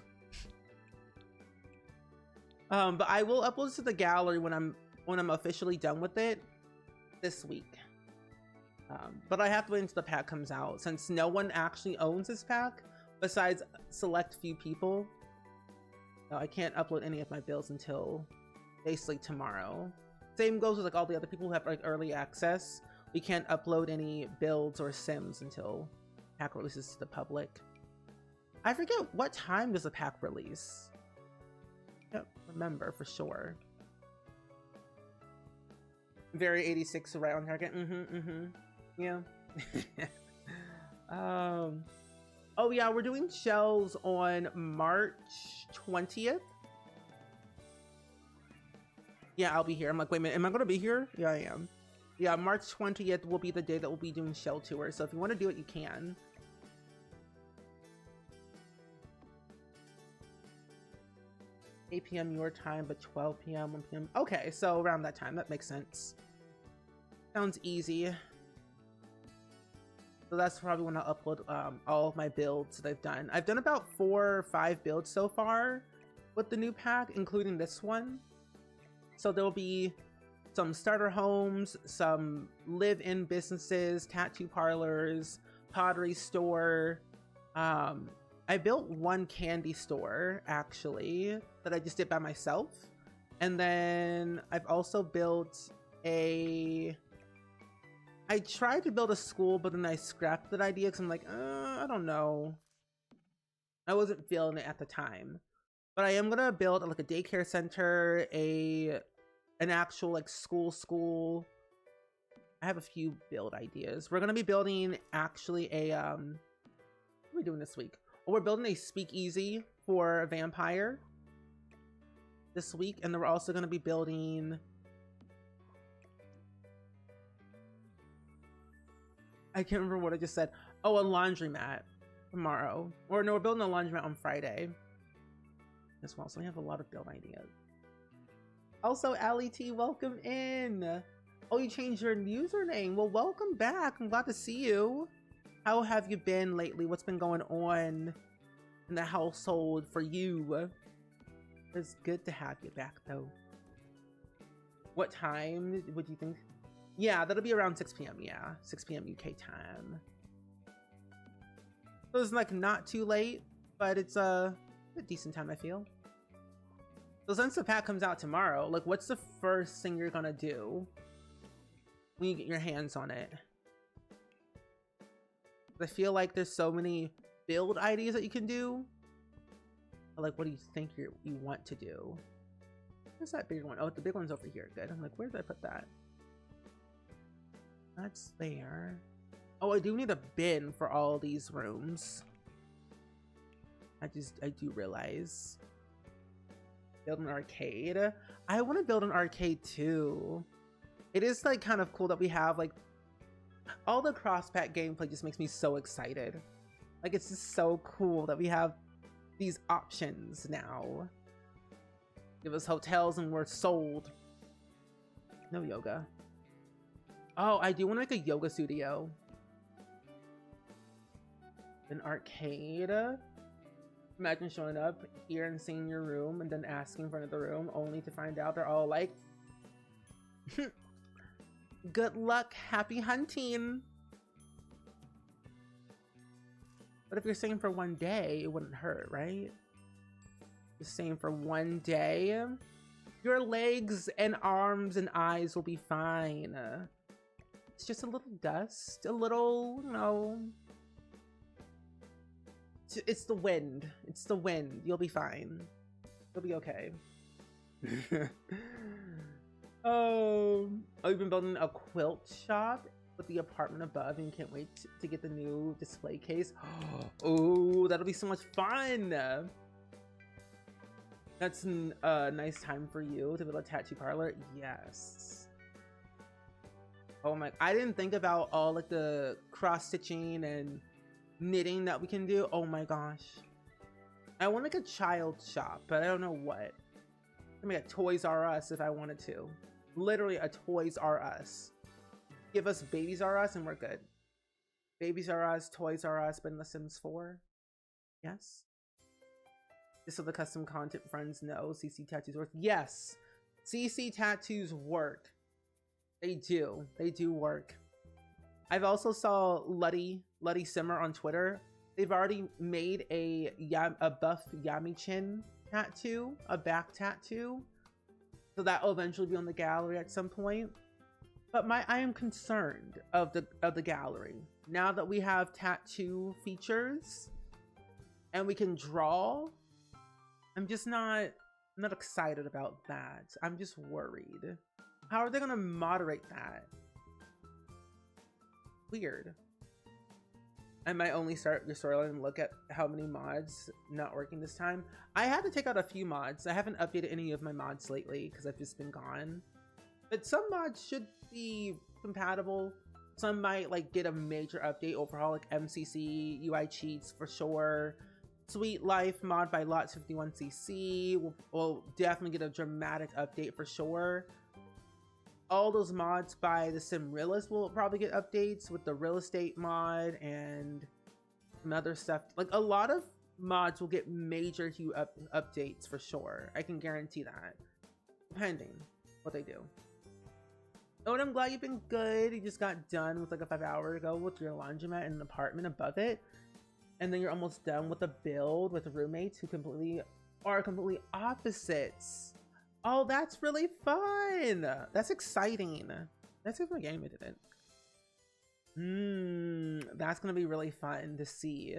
But I will upload this to the gallery when I'm officially done with it this week. But I have to wait until the pack comes out since no one actually owns this pack besides select few people. So I can't upload any of my builds until basically tomorrow. Same goes with like all the other people who have like early access. We can't upload any builds or sims until pack releases to the public. I forget what time does the pack release. I don't remember for sure. Very 86 right on target. Yeah. Oh yeah, we're doing shells on March 20th. Yeah, I'll be here. I'm like, wait a minute, am I gonna be here? Yeah, I am. Yeah, March 20th will be the day that we'll be doing shell tours. So if you want to do it, you can. PM your time, but 12 p.m., 1 p.m. Okay, so around that time, that makes sense. Sounds easy. So that's probably when I'll upload all of my builds that I've done. I've done about 4 or 5 builds so far with the new pack, including this one. So there'll be some starter homes, some live-in businesses, tattoo parlors, pottery store. I built one candy store, actually, that I just did by myself. And then I've also built I tried to build a school, but then I scrapped that idea because I'm like, I don't know. I wasn't feeling it at the time. But I am going to build like a daycare center, an actual like school. I have a few build ideas. We're going to be building actually what are we doing this week? Oh, we're building a speakeasy for a vampire this week. And then we're also going to be building... I can't remember what I just said. Oh, a laundromat tomorrow. Or no, we're building a laundromat on Friday as well. So we have a lot of build ideas. Also, Ali T, welcome in. Oh, you changed your username. Well, welcome back. I'm glad to see you. How have you been lately? What's been going on in the household for you? It's good to have you back, though. What time would you think? Yeah, that'll be around 6 p.m. Yeah, 6 p.m. UK time. So it's like not too late, but it's a decent time, I feel. So since the pack comes out tomorrow, like what's the first thing you're gonna do when you get your hands on it? I feel like there's so many build ideas that you can do. But like, what do you think you want to do? Where's that bigger one? Oh, the big one's over here. Good. I'm like, where did I put that? That's there. Oh, I do need a bin for all these rooms. I do realize. Build an arcade. I want to build an arcade too. It is like kind of cool that we have like all the cross-pack gameplay just makes me so excited. Like it's just so cool that we have these options now. Give us hotels and we're sold. No yoga. Oh, I do want to make a yoga studio. An arcade. Imagine showing up here and seeing your room and then asking for another room only to find out they're all like, good luck, happy hunting. But if you're staying for one day, it wouldn't hurt, right? You're staying for one day, your legs and arms and eyes will be fine. It's just a little dust, a little, you know. It's the wind. It's the wind. You'll be fine. You'll be okay. Oh, we've been building a quilt shop with the apartment above and can't wait to get the new display case. Oh, that'll be so much fun. That's a nice time for you to build a tattoo parlor. Yes. Oh my, I didn't think about all like the cross stitching and knitting that we can do. Oh my gosh. I want like a child shop, but I don't know what. I mean, a Toys R Us if I wanted to. Literally a Toys R Us. Give us Babies R Us and we're good. Babies R Us, Toys R Us, but in The Sims 4. Yes. Just so the custom content friends know, CC tattoos work. Yes, CC tattoos work. They do. They do work. I've also saw Luddy Simmer on Twitter. They've already made a buff Yami-chin tattoo, a back tattoo. So that will eventually be on the gallery at some point. But I am concerned of the gallery. Now that we have tattoo features and we can draw, I'm just not excited about that. I'm just worried. How are they gonna moderate that? Weird. I might only start your storyline and look at how many mods not working this time. I had to take out a few mods. I haven't updated any of my mods lately because I've just been gone. But some mods should be compatible. Some might like get a major update overhaul, like MCC, UI cheats for sure. Sweet Life mod by Lots51cc will definitely get a dramatic update for sure. All those mods by the Sim Realist will probably get updates with the real estate mod and some other stuff. Like a lot of mods will get major huge updates for sure. I can guarantee that, depending what they do. Oh, and I'm glad you've been good. You just got done with like a 5 hour ago with your laundromat and an apartment above it. And then you're almost done with a build with roommates who are completely opposites. Oh, that's really fun. That's exciting. That's a game we did it. That's gonna be really fun to see.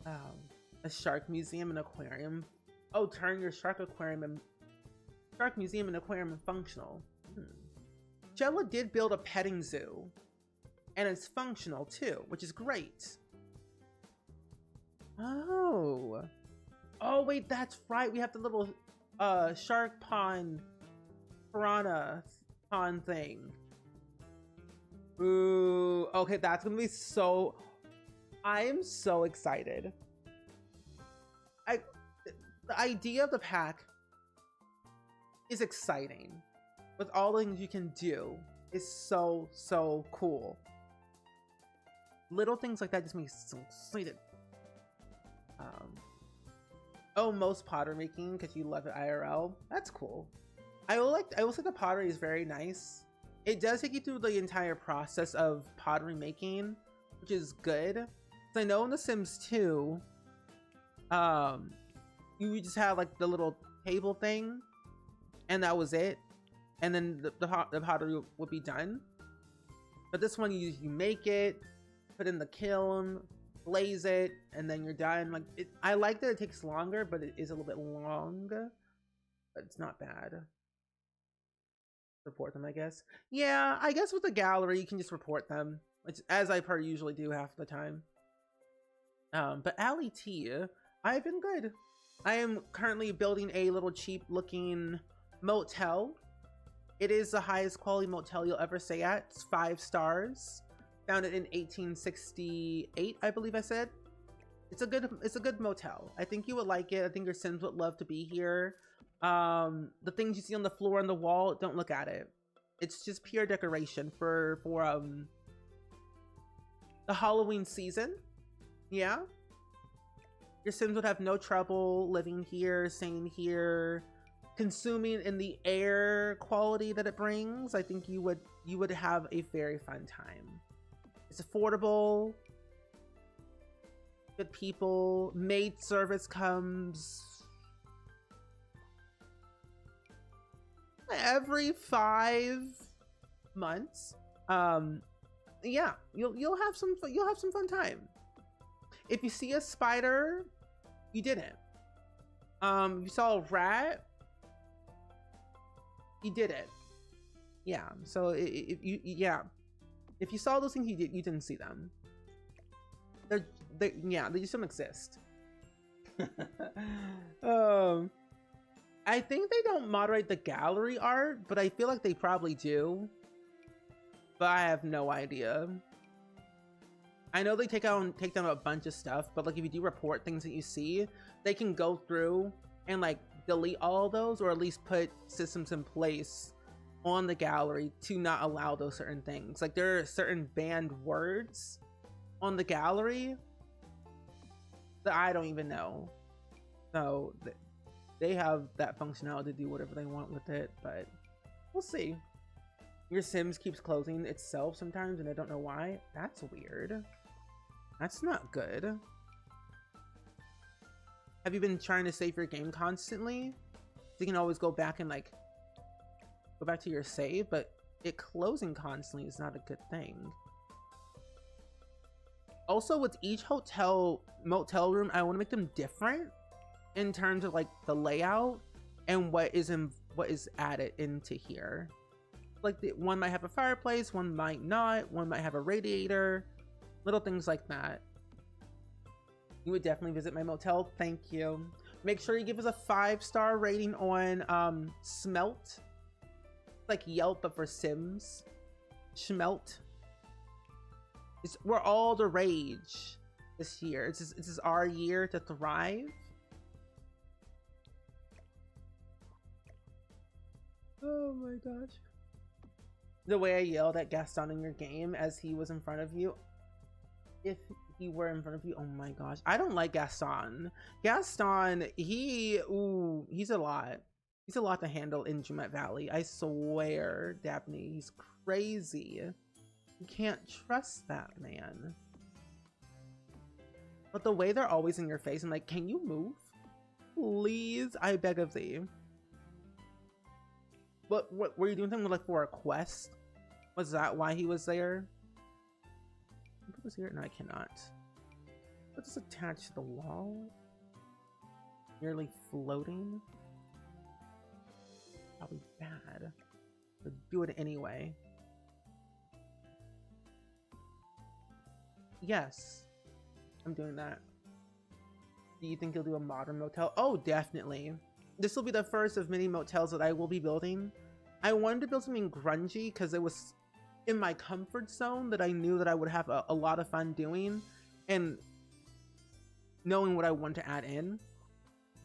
A shark museum and aquarium. Oh, turn your shark museum and aquarium and functional. Jella did build a petting zoo, and it's functional too, which is great. Oh wait, that's right. We have the little shark pond, piranha pond thing. Ooh, okay, that's gonna be so. I am so excited. The idea of the pack is exciting. With all the things you can do is so cool. Little things like that just make me so excited. Oh, most pottery making because you love it IRL. That's cool. I will say the pottery is very nice. It does take you through the entire process of pottery making, which is good. So I know in The Sims 2, you just have like the little table thing, and that was it. And then the pottery would be done. But this one, you make it, put in the kiln, glaze it, and then you're done. Like I like that it takes longer, but it is a little bit long. But it's not bad. Report them, I guess. Yeah, I guess with the gallery, you can just report them. which as I per usually do half the time. But Allie T, I've been good. I am currently building a little cheap looking motel. It is the highest quality motel you'll ever stay at. It's 5 stars. Founded in 1868, I believe I said. It's a good motel. I think you would like it. I think your Sims would love to be here. The things you see on the floor and the wall, don't look at it. It's just pure decoration for the Halloween season. Yeah. Your Sims would have no trouble living here, staying here, consuming in the air quality that it brings. I think you would have a very fun time. It's affordable. Good people. Maid service comes every 5 months. Yeah, you'll have some fun time. If you see a spider, you didn't. If you saw a rat, you did it. Yeah. So if you saw those things, you didn't see them. They just don't exist. I think they don't moderate the gallery art, but I feel like they probably do. But I have no idea. I know they take down a bunch of stuff, but like if you do report things that you see, they can go through and like delete all of those, or at least put systems in place on the gallery to not allow those certain things. Like there are certain banned words on the gallery that I don't even know. So they have that functionality to do whatever they want with it, but we'll see. Your Sims keeps closing itself sometimes, and I don't know why. That's weird. That's not good. Have you been trying to save your game constantly? You can always go back and like go back to your save, but it closing constantly is not a good thing. Also, with each motel room, I want to make them different in terms of like the layout and what is added into here. Like one might have a fireplace, one might not, one might have a radiator, little things like that. You would definitely visit my motel. Thank you. Make sure you give us a 5-star rating on Smelt. It's like Yelp but for Sims. Schmelt. We're all the rage this year. This is our year to thrive. Oh my gosh. The way I yelled at Gaston in your game as he was in front of you. If he were in front of you, oh my gosh. I don't like Gaston. Gaston, he's a lot. He's a lot to handle in Jumet Valley. I swear, Daphne, he's crazy. You can't trust that man. But the way they're always in your face, I'm like, can you move? Please, I beg of thee. What were you doing something like for a quest? Was that why he was there? Put this here? No, I cannot. Put this attached to the wall. Nearly floating. Probably bad. But do it anyway. Yes, I'm doing that. Do you think you'll do a modern motel? Oh, definitely. This will be the first of many motels that I will be building. I wanted to build something grungy because it was in my comfort zone that I knew that I would have a lot of fun doing, and knowing what I want to add in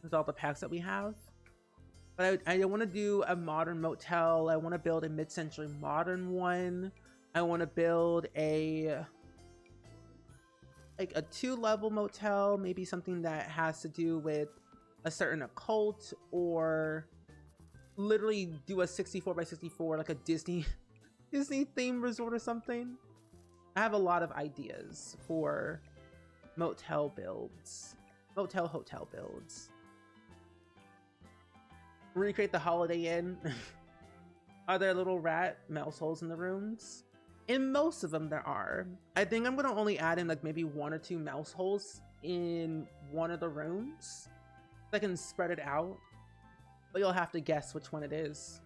with all the packs that we have. But I want to do a modern motel. I want to build a mid-century modern one. I want to build a 2-level motel, maybe something that has to do with a certain occult, or literally do a 64x64 like a Disney themed resort or something. I have a lot of ideas for motel hotel builds. Recreate the Holiday Inn. Are there little rat mouse holes in the rooms? In most of them there are. I think I'm gonna only add in like maybe 1 or 2 mouse holes in one of the rooms. I can spread it out, but you'll have to guess which one it is.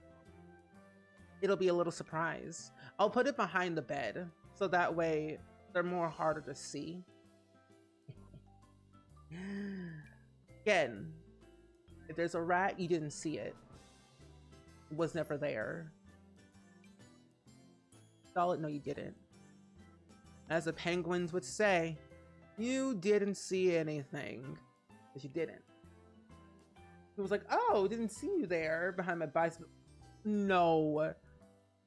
It'll be a little surprise. I'll put it behind the bed So that way they're more harder to see. Again, if there's a rat, you didn't see it. It was never there. Solid, no, you didn't. As the penguins would say, you didn't see anything. Because you didn't. It was like, oh, didn't see you there behind my bicycle. No.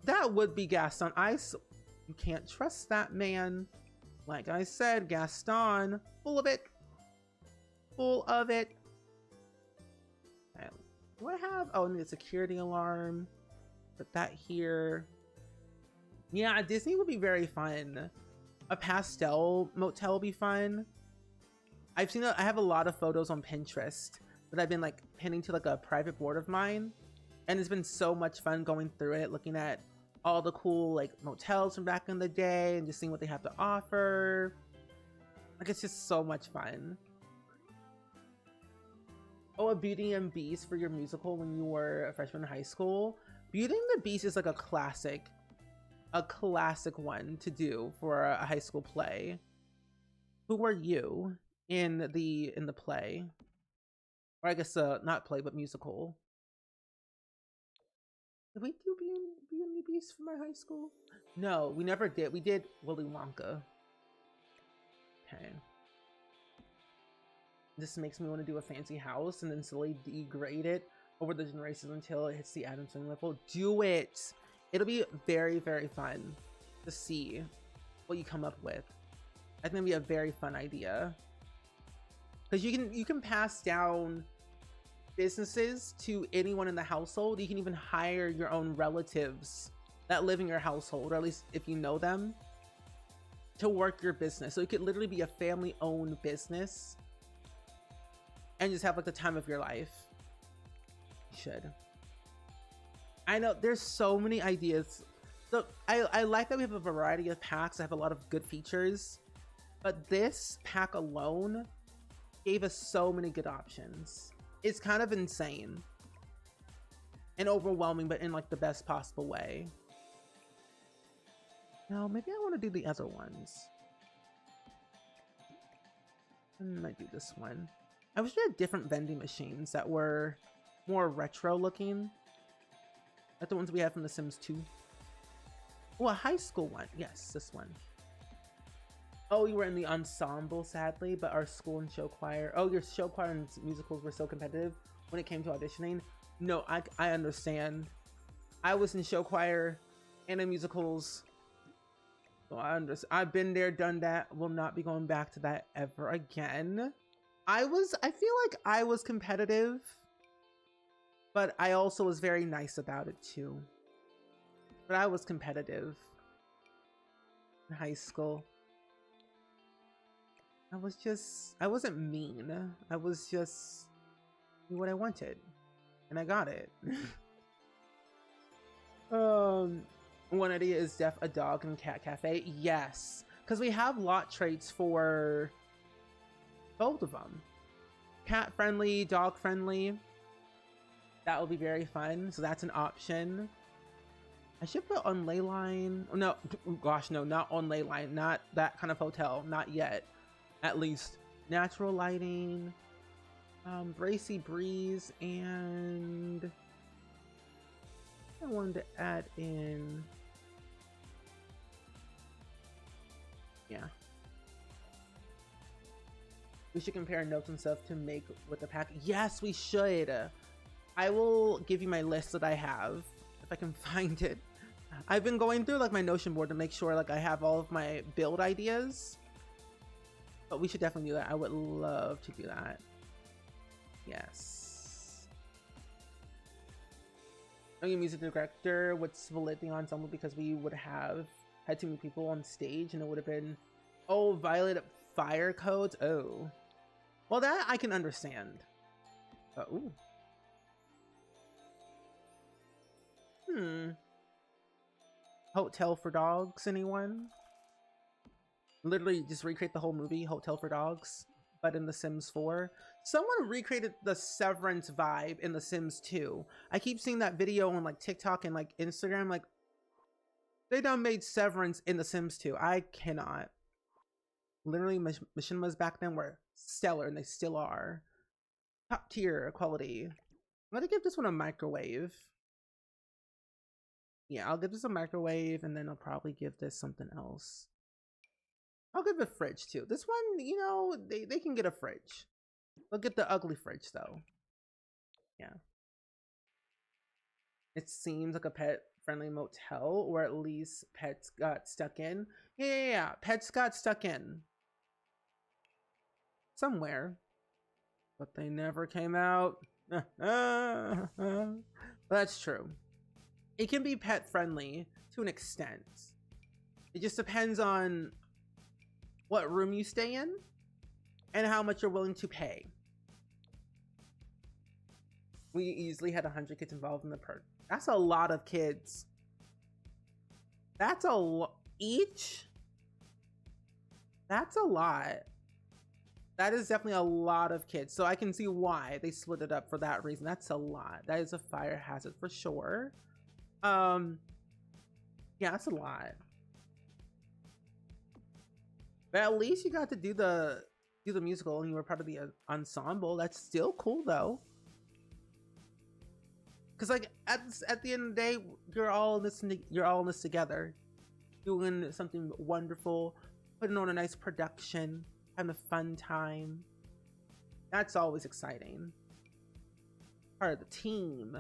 That would be Gaston. You can't trust that man. Like I said, Gaston, full of it. Full of it. Okay. Do I have? Oh, I need a security alarm. Put that here. Yeah, Disney would be very fun. A pastel motel would be fun. I have a lot of photos on Pinterest that I've been like pinning to like a private board of mine. And it's been so much fun going through it, looking at all the cool like motels from back in the day and just seeing what they have to offer. Like, it's just so much fun. Oh, a Beauty and Beast for your musical when you were a freshman in high school. Beauty and the Beast is like a classic one to do for a high school play. Who were you in the play? Or I guess not play, but musical. Did we do Beauty and the Beast for my high school? No, we never did. We did Willy Wonka. Okay. This makes me want to do a fancy house and then slowly degrade it over the generations until it hits the Addams Family level. Do it! It'll be very, very fun to see what you come up with. That's gonna be a very fun idea. Because you can pass down businesses to anyone in the household. You can even hire your own relatives that live in your household, or at least if you know them, to work your business. So it could literally be a family-owned business and just have like the time of your life. You should. I know there's so many ideas. So I like that we have a variety of packs that have a lot of good features, but this pack alone gave us so many good options. It's kind of insane and overwhelming, but in like the best possible way. Now, maybe I want to do the other ones. I might do this one. I wish we had different vending machines that were more retro looking. Like the ones we have from The Sims 2. Oh, a high school one. Yes, this one. Oh, you were in the ensemble, sadly, but our school and show choir. Oh, your show choir and musicals were so competitive when it came to auditioning. No, I understand. I was in show choir and in musicals. So I understand. I've been there, done that. Will not be going back to that ever again. I feel like I was competitive, but I also was very nice about it too. But I was competitive in high school. I wasn't mean. I was just what I wanted. And I got it. One idea is a dog and cat cafe. Yes. Because we have lot traits for both of them. Cat friendly, dog friendly. That will be very fun. So that's an option. I should put on Leyline. Oh, no, gosh, no, not on Leyline. Not that kind of hotel. Not yet. At least. Natural lighting. Bracy breeze. And I wanted to add in. Yeah. We should compare notes and stuff to make with the pack. Yes, we should. I will give you my list that I have if I can find it. I've been going through like my Notion board to make sure like I have all of my build ideas. But we should definitely do that. I would love to do that. Yes. I'm a music director would split the ensemble because we would have had too many people on stage and it would have been, oh, violated fire codes. Oh. Well, that I can understand. Ooh. Hotel for Dogs, anyone? Literally just recreate the whole movie, Hotel for Dogs, but in The Sims 4. Someone recreated the Severance vibe in The Sims 2. I keep seeing that video on like TikTok and like Instagram, like, They done made Severance in The Sims 2. I cannot. Literally, machinimas back then were stellar, and they still are. Top tier quality. I'm gonna give this one a microwave. Yeah, I'll give this a microwave, and then I'll probably give this something else. I'll give it a fridge too. This one, you know, they can get a fridge. They'll get the ugly fridge though. Yeah. It seems like a pet-friendly motel, or at least pets got stuck in. Yeah. Pets got stuck in. Somewhere. But they never came out. That's true. It can be pet-friendly to an extent. It just depends on what room you stay in and how much you're willing to pay. We easily had 100 kids involved in the perk. That's a lot of kids. That's a lot. Each? That's a lot. That is definitely a lot of kids. So I can see why they split it up for that reason. That's a lot. That is a fire hazard for sure. Yeah, that's a lot. But at least you got to do the musical and you were part of the ensemble. That's still cool though. Cause like at the end of the day, you're all in this together, doing something wonderful, putting on a nice production, having a fun time. That's always exciting. Part of the team.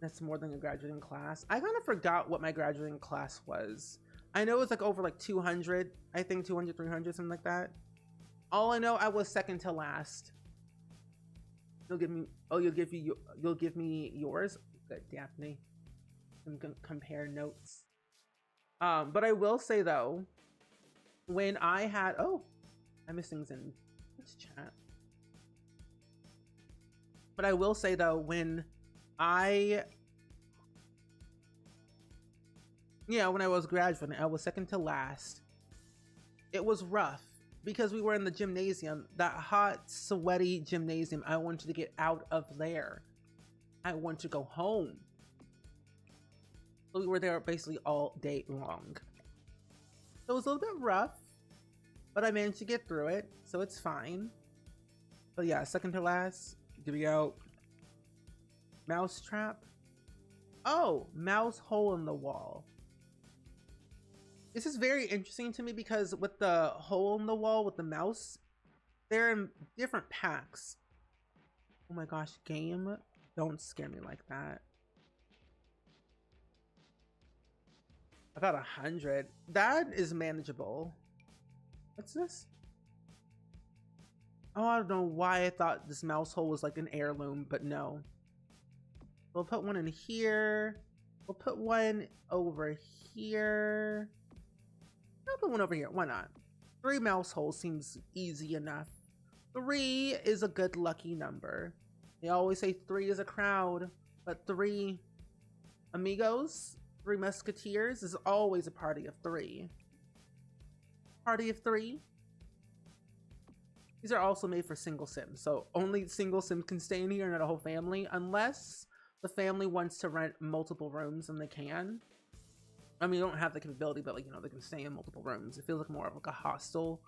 That's more than a graduating class. I kind of forgot what my graduating class was. I know it's like over like 200. I think 200, 300, something like that. All I know, I was second to last. You'll give me yours. Good, Daphne. We can compare notes. But I will say though, when I had I missed things in this chat. But I will say though, when I was graduating, I was second to last. It was rough because we were in the gymnasium, that hot, sweaty gymnasium. I wanted to get out of there. I wanted to go home. So we were there basically all day long. So it was a little bit rough, but I managed to get through it, so it's fine. But yeah, second to last, giving out mouse trap. Oh, mouse hole in the wall. This is very interesting to me because with the hole in the wall with the mouse, they're in different packs. Oh my gosh, game, don't scare me like that. About 100. That is manageable. What's this? Oh, I don't know why I thought this mouse hole was like an heirloom, but no. We'll put one in here. We'll put one over here. I'll put one over here. Why not? 3 mouse holes seems easy enough. 3 is a good lucky number. They always say 3 is a crowd, but 3 amigos, 3 musketeers is always a party of 3. Party of 3. These are also made for single sims, so only single sims can stay in here, not a whole family, unless the family wants to rent multiple rooms, and they can. I mean, you don't have the capability, but like, you know, they can stay in multiple rooms. It feels like more of like a hostel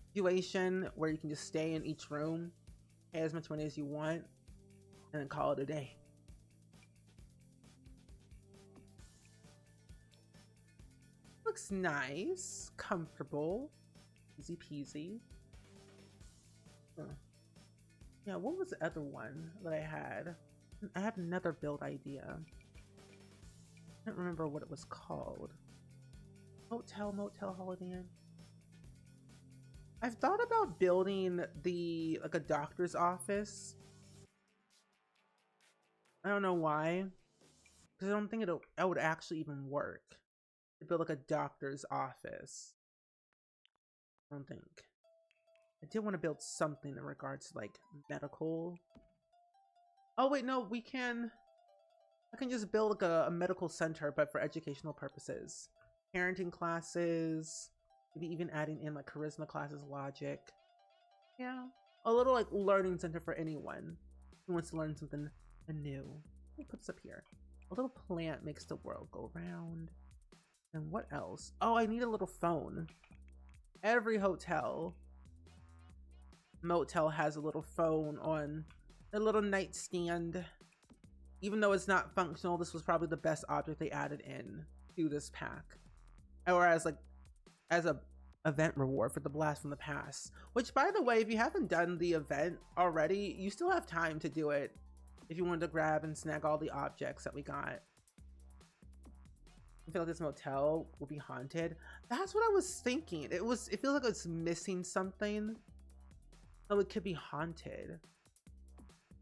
situation where you can just stay in each room, pay as much money as you want, and then call it a day. Looks nice, comfortable, easy peasy. Yeah, what was the other one that I had? I had another build idea. I don't remember what it was called. Motel Holiday Inn. I've thought about building like a doctor's office. I don't know why, because I don't think it would actually even work to build like a doctor's office. I don't think. I did want to build something in regards to like medical. Oh wait, no, I can just build like a medical center, but for educational purposes. Parenting classes, maybe even adding in like charisma classes, logic. Yeah, a little like learning center for anyone who wants to learn something new. me put this up here. A little plant makes the world go round. And what else? Oh, I need a little phone. Every motel has a little phone on a little nightstand. Even though it's not functional, this was probably the best object they added in to this pack. Or as a event reward for the blast from the past. Which, by the way, if you haven't done the event already, you still have time to do it if you wanted to grab and snag all the objects that we got. I feel like this motel will be haunted. That's what I was thinking. It feels like it's missing something, so it could be haunted.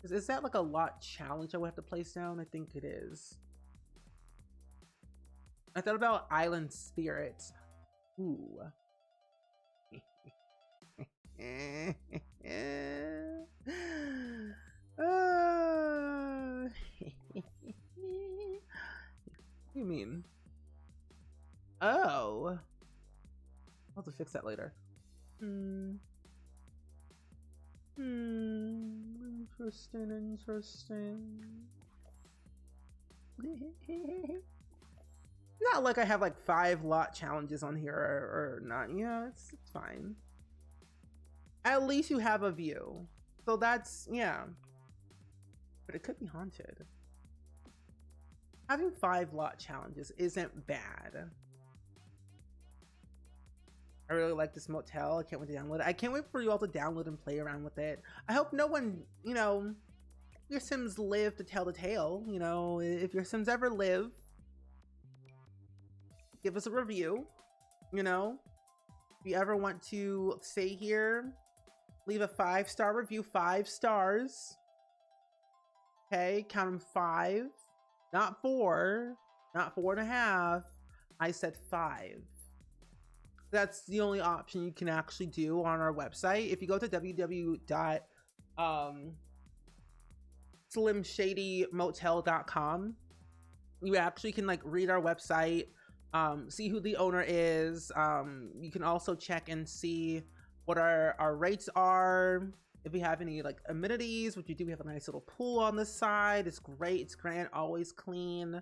Is that like a lot challenge I would have to place down? I think it is. I thought about island spirits. Ooh. What do you mean? Oh. I'll have to fix that later. Interesting. Not like I have like 5 lot challenges on here or not. Yeah, it's fine. At least you have a view. So that's, yeah. But it could be haunted. Having 5 lot challenges isn't bad. I really like this motel. I can't wait to download it. I can't wait for you all to download and play around with it. I hope no one, you know, your Sims live to tell the tale. You know, if your Sims ever live, give us a review. You know, if you ever want to stay here, leave a 5-star review. 5 stars. Okay, count them 5, not 4, not 4.5. I said 5. That's the only option you can actually do on our website. If you go to www.slimshadymotel.com, you actually can like read our website, see who the owner is. You can also check and see what our rates are. If we have any like amenities, which we do, we have a nice little pool on the side. It's great, it's grand, always clean.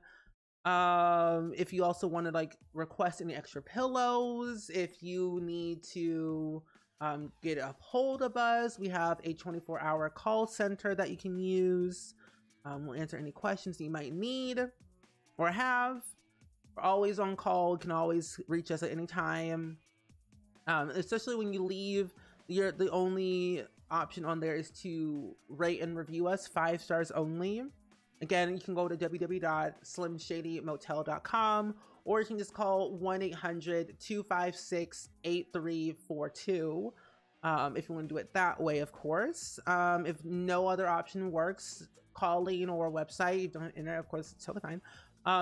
If you also want to like request any extra pillows, if you need to get a hold of us, we have a 24-hour call center that you can use. We'll answer any questions you might need or have. We're always on call. You can always reach us at any time. Especially when you leave, the only option on there is to rate and review us, 5 stars only. Again, you can go to www.slimshadymotel.com, or you can just call 1-800-256-8342 if you want to do it that way, of course. If no other option works, calling or website, don't have internet, of course, it's totally fine.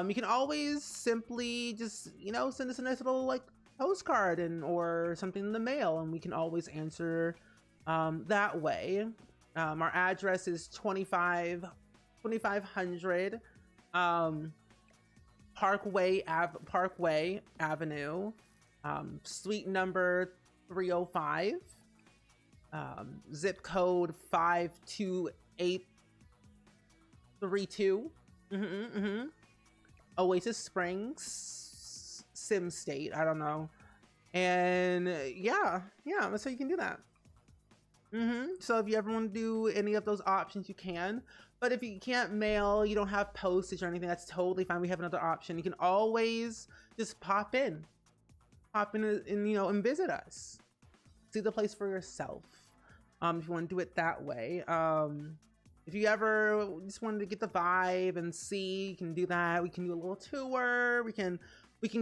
You can always simply just, you know, send us a nice little like postcard or something in the mail, and we can always answer that way. Our address is 2500 Parkway Avenue, suite number 305, zip code 52832. Oasis Springs, Sim State, I don't know. And yeah, that's how you can do that. So if you ever want to do any of those options, you can. But if you can't mail, you don't have postage or anything, that's totally fine. We have another option. You can always just pop in and you know, and visit us. See the place for yourself. If you want to do it that way. If you ever just wanted to get the vibe and see, you can do that. We can do a little tour. We can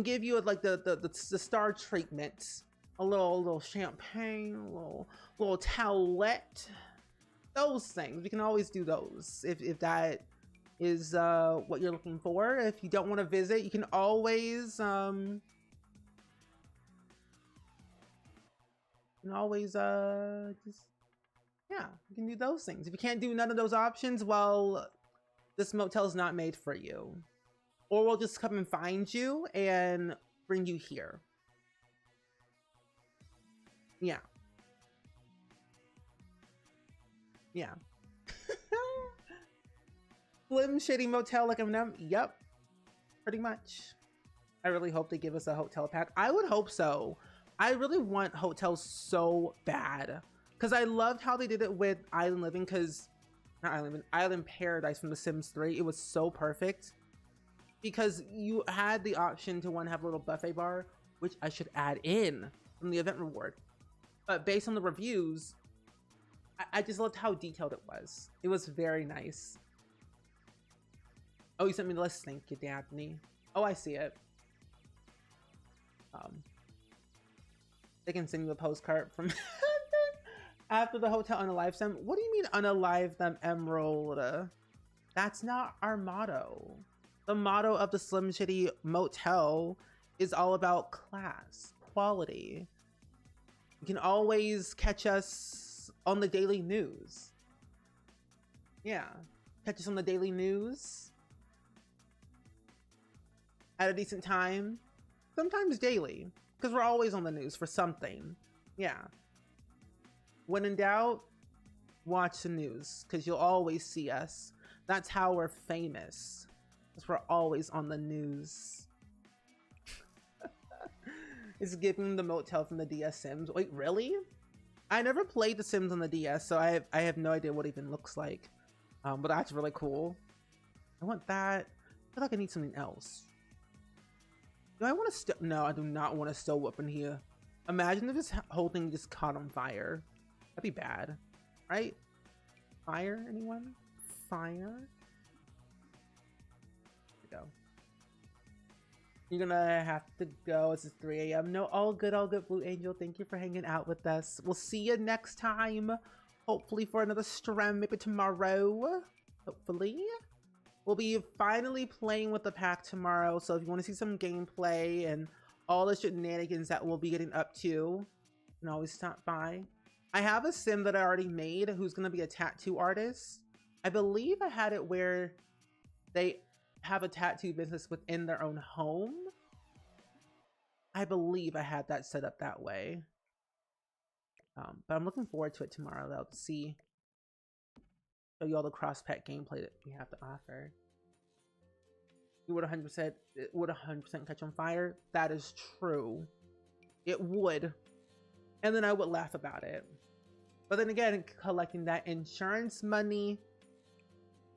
give you like the star treatment, a little champagne, a little towelette, those things. We can always do those if that is what you're looking for. If you don't want to visit, you can always just, yeah, you can do those things. If you can't do none of those options, well, this motel is not made for you. Or we'll just come and find you and bring you here. Yeah. Slim Shitty Motel like M&M? Yep, pretty much. I really hope they give us a hotel pack. I would hope so. I really want hotels so bad. Because I loved how they did it with Island Living, because not Island Living, Island Paradise from The Sims 3. It was so perfect. Because you had the option to have a little buffet bar, which I should add in from the event reward. But based on the reviews, I just loved how detailed it was. It was very nice. Oh, you sent me the list. Thank you, Daphne. Oh, I see it. They can send you a postcard from after the hotel unalive them. What do you mean unalive them, Emerald? That's not our motto. The motto of the Slim Shitty Motel is all about class, quality. You can always catch us on the daily news. Yeah, catch us on the daily news at a decent time, sometimes daily, because we're always on the news for something. Yeah. When in doubt, watch the news, because you'll always see us. That's how we're famous, because we're always on the news. It's giving the motel from the DS Sims. Wait, really? I never played the Sims on the DS, so I have no idea what it even looks like. But that's really cool. I want that. I feel like I need something else. Do I want to no, I do not want a stove up in here. Imagine if this whole thing just caught on fire. That'd be bad, right? Fire, anyone? Fire? There we go. You're gonna have to go. It's 3 a.m. No, all good, Blue Angel. Thank you for hanging out with us. We'll see you next time. Hopefully for another stream, maybe tomorrow. Hopefully. We'll be finally playing with the pack tomorrow, so if you want to see some gameplay and all the shenanigans that we'll be getting up to, you can always stop by. I have a sim that I already made who's going to be a tattoo artist. I believe I had it where they have a tattoo business within their own home. I believe I had that set up that way. But I'm looking forward to it tomorrow, though, to see. Show you all the cross-pet gameplay that we have to offer. You would 100% catch on fire. That is true. It would. And then I would laugh about it. But then again, collecting that insurance money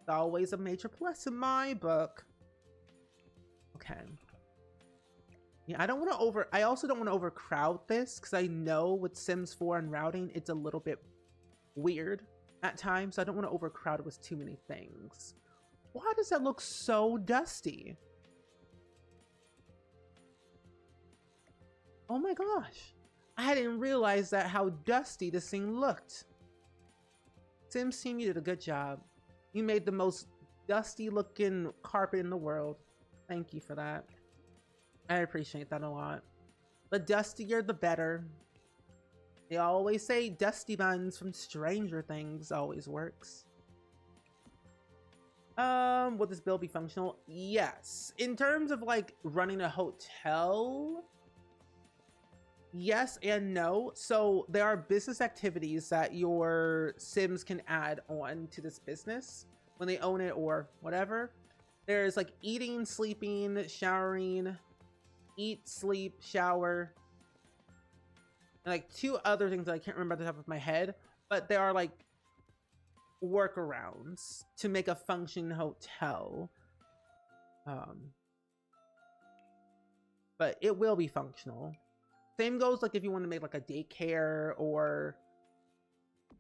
is always a major plus in my book. Okay. Yeah, I also don't want to overcrowd this, because I know with Sims 4 and routing, it's a little bit weird at times, so I don't want to overcrowd it with too many things. Why does that look so dusty? Oh my gosh. I didn't realize that how dusty this thing looked. Sims team, you did a good job. You made the most dusty looking carpet in the world. Thank you for that. I appreciate that a lot. The dustier, the better. They always say Dusty Buns from Stranger Things always works. Will this build be functional? Yes. In terms of like running a hotel, yes and no. So there are business activities that your Sims can add on to this business when they own it or whatever. There's like eating, sleeping, showering, eat, sleep, shower, and like 2 other things that I can't remember at the top of my head, but there are like workarounds to make a functioning hotel. But it will be functional. Same goes like if you want to make like a daycare or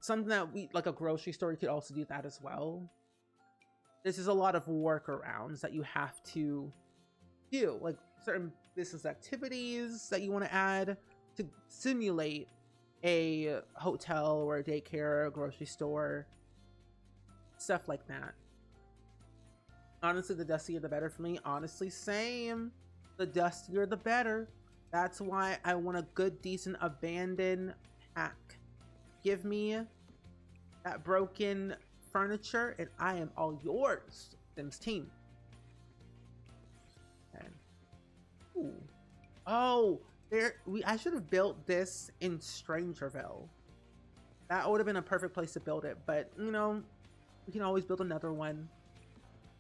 something that like a grocery store, you could also do that as well. This is a lot of workarounds that you have to do, like certain business activities that you want to add to simulate a hotel or a daycare or a grocery store, stuff like that. Honestly, the dustier the better for me. Honestly, same. The dustier the better. That's why I want a good, decent abandoned pack. Give me that broken furniture and I am all yours, Sims team. Okay. Ooh. Oh, I should have built this in Strangerville. That would have been a perfect place to build it, but you know, we can always build another one.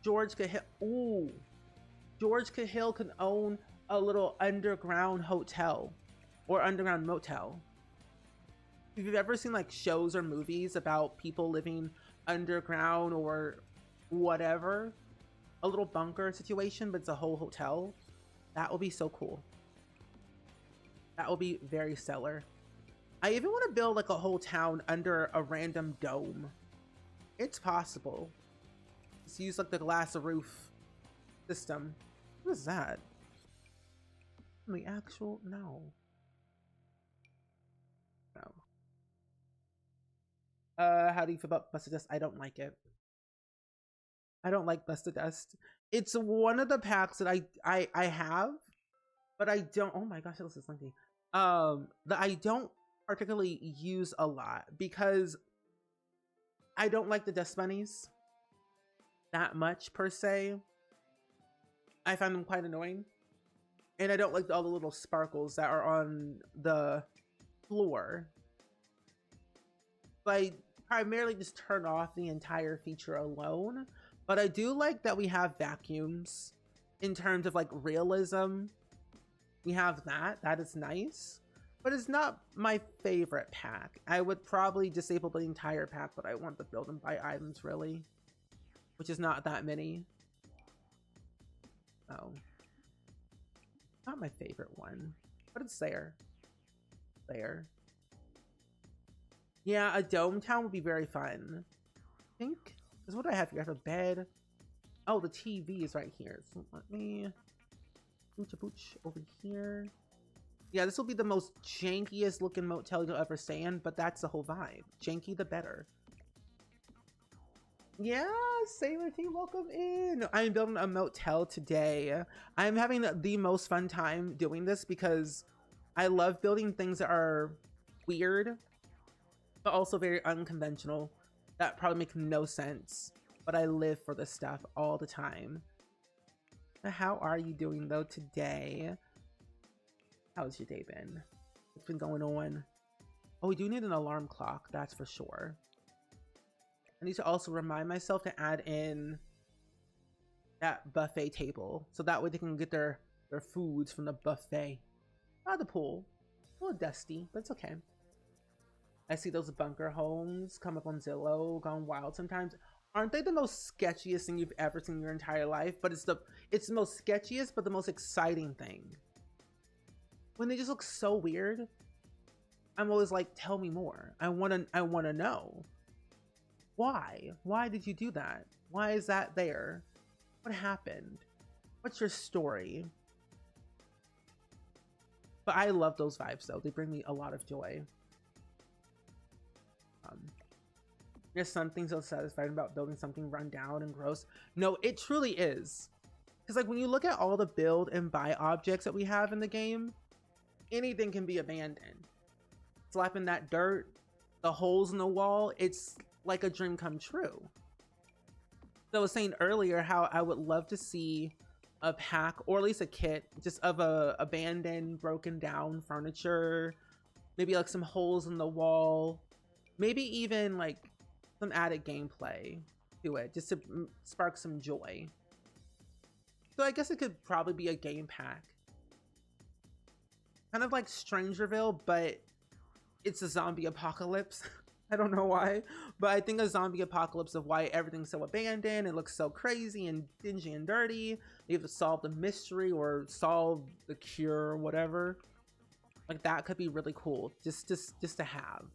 George Cahill. Ooh, George Cahill can own a little underground hotel or underground motel. If you've ever seen like shows or movies about people living underground or whatever, a little bunker situation, but it's a whole hotel, that will be so cool. That will be very stellar. I even want to build like a whole town under a random dome. It's possible. Just use like the glass roof system. What is that? The actual no. No. How do you feel about Busted Dust? I don't like it. I don't like Busted Dust. It's one of the packs that I have, but I don't. Oh my gosh, this is lengthy. That I don't particularly use a lot because I don't like the dust bunnies that much per se. I find them quite annoying, and I don't like all the little sparkles that are on the floor. But I primarily just turn off the entire feature alone. But I do like that we have vacuums in terms of like realism. We have that. That is nice. But it's not my favorite pack. I would probably disable the entire pack, but I want to build and buy items really. Which is not that many. Oh. Not my favorite one. But it's there. There. Yeah, a dome town would be very fun. I think. Because what do I have here? I have a bed. Oh, the TV is right here. So let me booch over here. Yeah, this will be the most jankiest looking motel you'll ever stay in, but that's the whole vibe. Janky the better. Yeah, Sailor Team, welcome in. I'm building a motel today. I'm having the most fun time doing this because I love building things that are weird, but also very unconventional. That probably makes no sense, but I live for this stuff all the time. How are you doing though today? How's your day been? What's been going on? Oh, we do need an alarm clock, that's for sure. I need to also remind myself to add in that buffet table, so that way they can get their foods from the buffet. Ah, the pool. A little dusty, but it's okay. I see those bunker homes come up on Zillow, gone wild sometimes. Aren't they the most sketchiest thing you've ever seen in your entire life? But it's the most sketchiest, but the most exciting thing. When they just look so weird, I'm always like, tell me more. I wanna know. Why? Why did you do that? Why is that there? What happened? What's your story? But I love those vibes though. They bring me a lot of joy. There's something so satisfying about building something run down and gross. No, it truly is. Because like when you look at all the build and buy objects that we have in the game, anything can be abandoned. Slapping that dirt, the holes in the wall, it's like a dream come true. So I was saying earlier how I would love to see a pack or at least a kit just of a abandoned, broken down furniture, maybe like some holes in the wall, maybe even like some added gameplay to it just to spark some joy. So I guess it could probably be a game pack, kind of like Strangerville, but it's a zombie apocalypse. I don't know why, but I think a zombie apocalypse of why everything's so abandoned. It looks so crazy and dingy and dirty. You have to solve the mystery or solve the cure or whatever. Like that could be really cool just to have,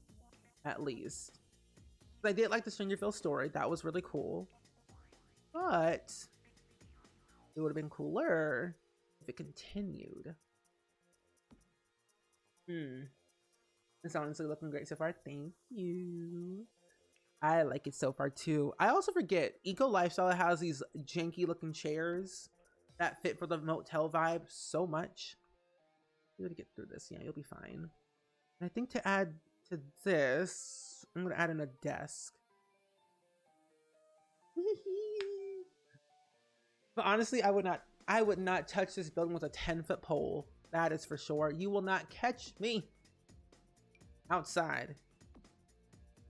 at least. I did like the Strangerville story. That was really cool. But it would have been cooler if it continued. It's honestly looking great so far. Thank you. I like it so far too. I also forget Eco Lifestyle has these janky looking chairs that fit for the motel vibe so much. You're gonna get through this. Yeah, you'll be fine. And I think to add to this, I'm gonna add in a desk. But honestly, I would not touch this building with a 10-foot pole. That is for sure. You will not catch me outside.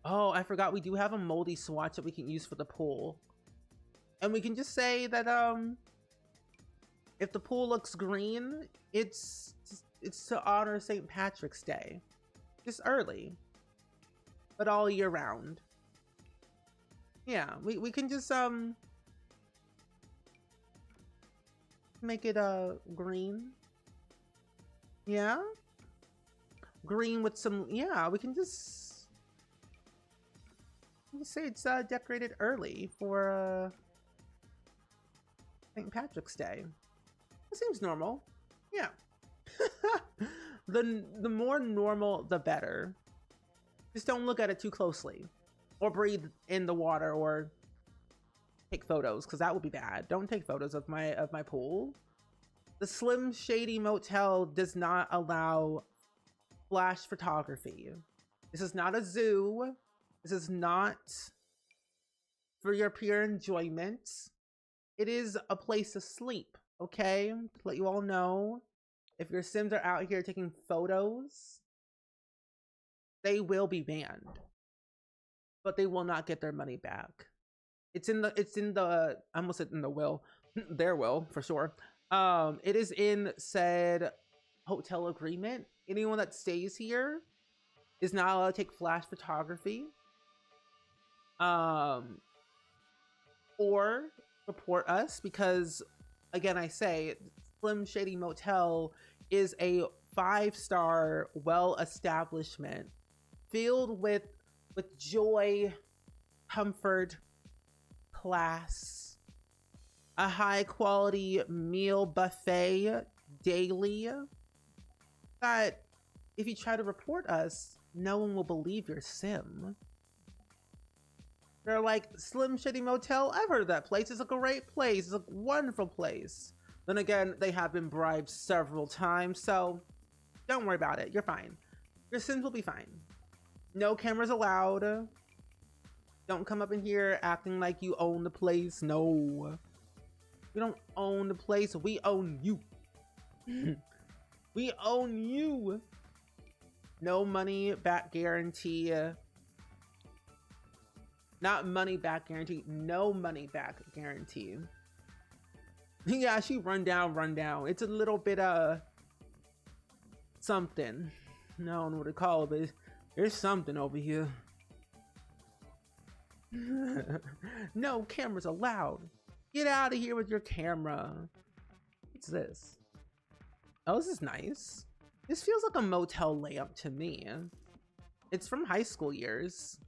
Oh, I forgot we do have a moldy swatch that we can use for the pool. And we can just say that if the pool looks green, it's to honor St. Patrick's Day. Just early, but all year round. Yeah, we can just make it green. Yeah, green with some, yeah, we can just say it's decorated early for St. Patrick's Day. It seems normal. Yeah. The more normal, the better. Just don't look at it too closely, or breathe in the water, or take photos, because that would be bad. Don't take photos of my pool. The Slim Shady Motel does not allow flash photography. This is not a zoo. This is not for your pure enjoyment. It is a place to sleep, okay? To let you all know, if your Sims are out here taking photos, they will be banned, but they will not get their money back. It's in the I almost said in the will, their will for sure. It is in said hotel agreement. Anyone that stays here is not allowed to take flash photography, or report us, because again, I say Slim Shady Motel is a 5-star well establishment filled with joy, comfort, class, a high quality meal buffet daily, that if you try to report us, no one will believe your Sim. They're like, Slim Shady Motel, I've heard of that place. It's a great place. It's a wonderful place. Then again, they have been bribed several times, so don't worry about it. You're fine. Your Sims will be fine. No cameras allowed. Don't come up in here acting like you own the place. No. We don't own the place. We own you. We own you. No money back guarantee. Not money back guarantee. No money back guarantee. Yeah, she run down. It's a little bit something. I don't know what to call it, but there's something over here. No cameras allowed. Get out of here with your camera. What's this? Oh, this is nice. This feels like a motel lamp to me. It's from high school years.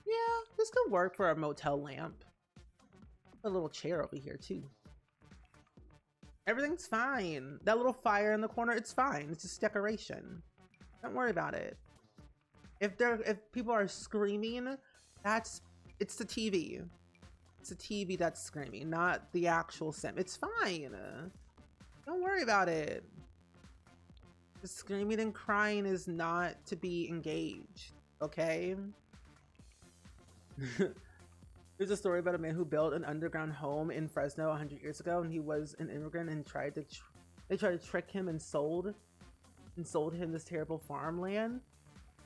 Yeah, this could work for a motel lamp. A little chair over here too. Everything's fine. That little fire in the corner, it's fine. It's just decoration. Don't worry about it. If people are screaming, it's the TV. It's the TV that's screaming, not the actual Sim. It's fine. Don't worry about it. The screaming and crying is not to be engaged, okay? There's a story about a man who built an underground home in Fresno 100 years ago, and he was an immigrant, and they tried to trick him and sold him this terrible farmland.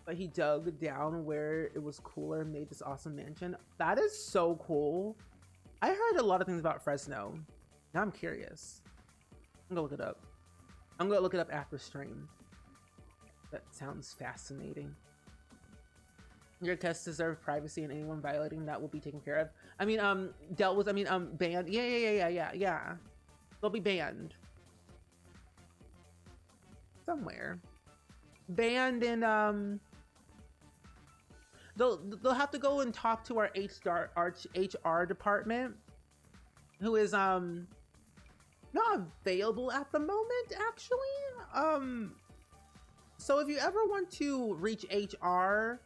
But he dug down where it was cooler and made this awesome mansion. That is so cool. I heard a lot of things about Fresno. Now I'm curious. I'm gonna look it up. I'm gonna look it up after stream. That sounds fascinating. Your guests deserve privacy, and anyone violating that will be taken care of. I mean, dealt with. I mean, banned. Yeah. They'll be banned somewhere. Banned in They'll have to go and talk to our HR department, who is not available at the moment, actually. So if you ever want to reach HR,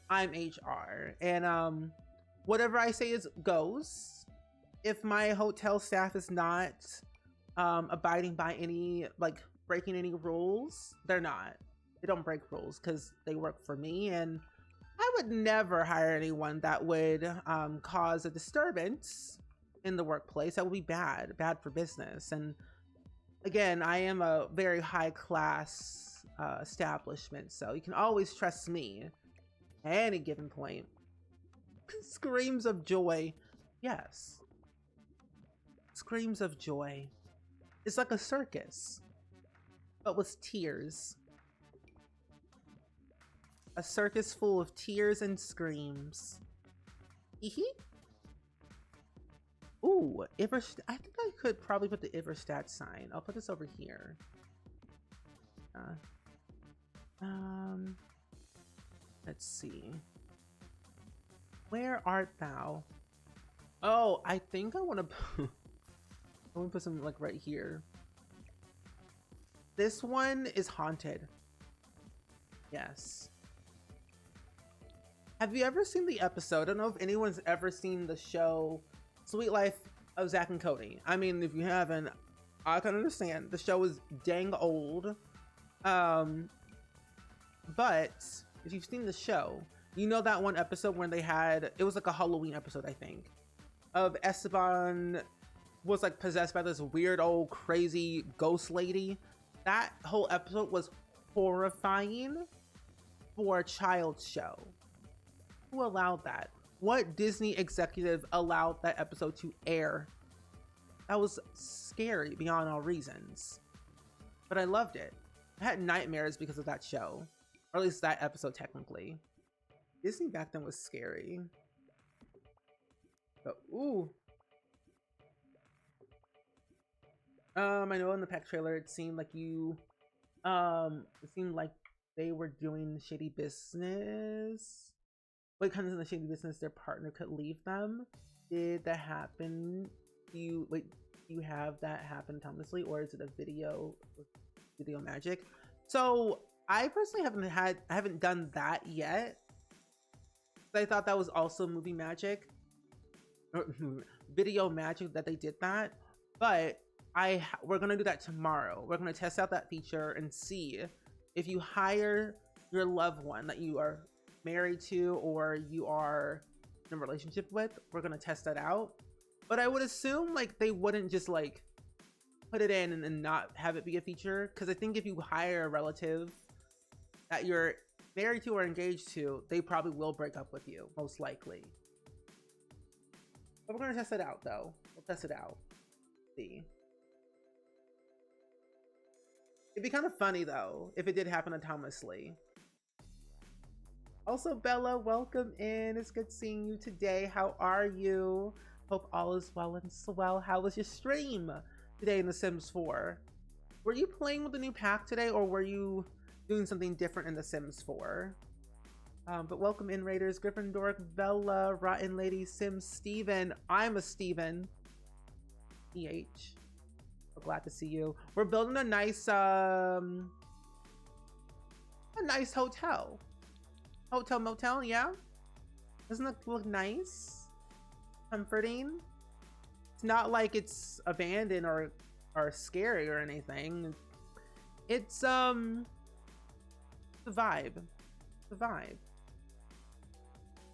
I'm HR, and whatever I say goes. If my hotel staff is not abiding by any, like, breaking any rules, they're not. They don't break rules because they work for me, and I would never hire anyone that would cause a disturbance in the workplace. That would be bad for business. And again, I am a very high class establishment, so you can always trust me at any given point. Screams of joy. Yes. Screams of joy. It's like a circus, but with tears. A circus full of tears and screams. Hee. Ooh, I think I could probably put the Iverstadt sign. I'll put this over here. Let's see. Where art thou? Oh, I think I want to I want to put some like right here. This one is haunted. Yes. Have you ever seen the episode? I don't know if anyone's ever seen the show Sweet Life of Zack and Cody. I mean, if you haven't, I can understand. The show is dang old. But if you've seen the show, you know that one episode when they had, it was like a Halloween episode, I think, of Esteban was like possessed by this weird old crazy ghost lady. That whole episode was horrifying for a child's show. Who allowed that? What Disney executive allowed that episode to air? That was scary beyond all reasons. But I loved it. I had nightmares because of that show. Or at least that episode, technically. Disney back then was scary. But, ooh. I know in the pack trailer, it seemed like they were doing shady business. What kind of the shady business their partner could leave them? Did that happen? Do you have that happen autonomously, or is it a video magic? So I personally haven't done that yet. I thought that was also movie magic, or video magic that they did that. But we're gonna do that tomorrow. We're gonna test out that feature and see if you hire your loved one that you are married to or you are in a relationship with. We're gonna test that out. But I would assume like they wouldn't just like put it in and not have it be a feature, because I think if you hire a relative that you're married to or engaged to, they probably will break up with you, most likely. But we're gonna test it out though. We'll test it out. See. It'd be kind of funny though if it did happen autonomously. Also, Bella, welcome in. It's good seeing you today. How are you? Hope all is well and swell. How was your stream today in The Sims 4? Were you playing with the new pack today, or were you doing something different in The Sims 4? But welcome in, Raiders. Gryffindor, Bella, Rotten Lady, Sims, Steven. I'm a Steven. EH. So glad to see you. We're building a nice hotel. Hotel motel, yeah? Doesn't it look nice? Comforting? It's not like it's abandoned or scary or anything. It's the vibe. The vibe.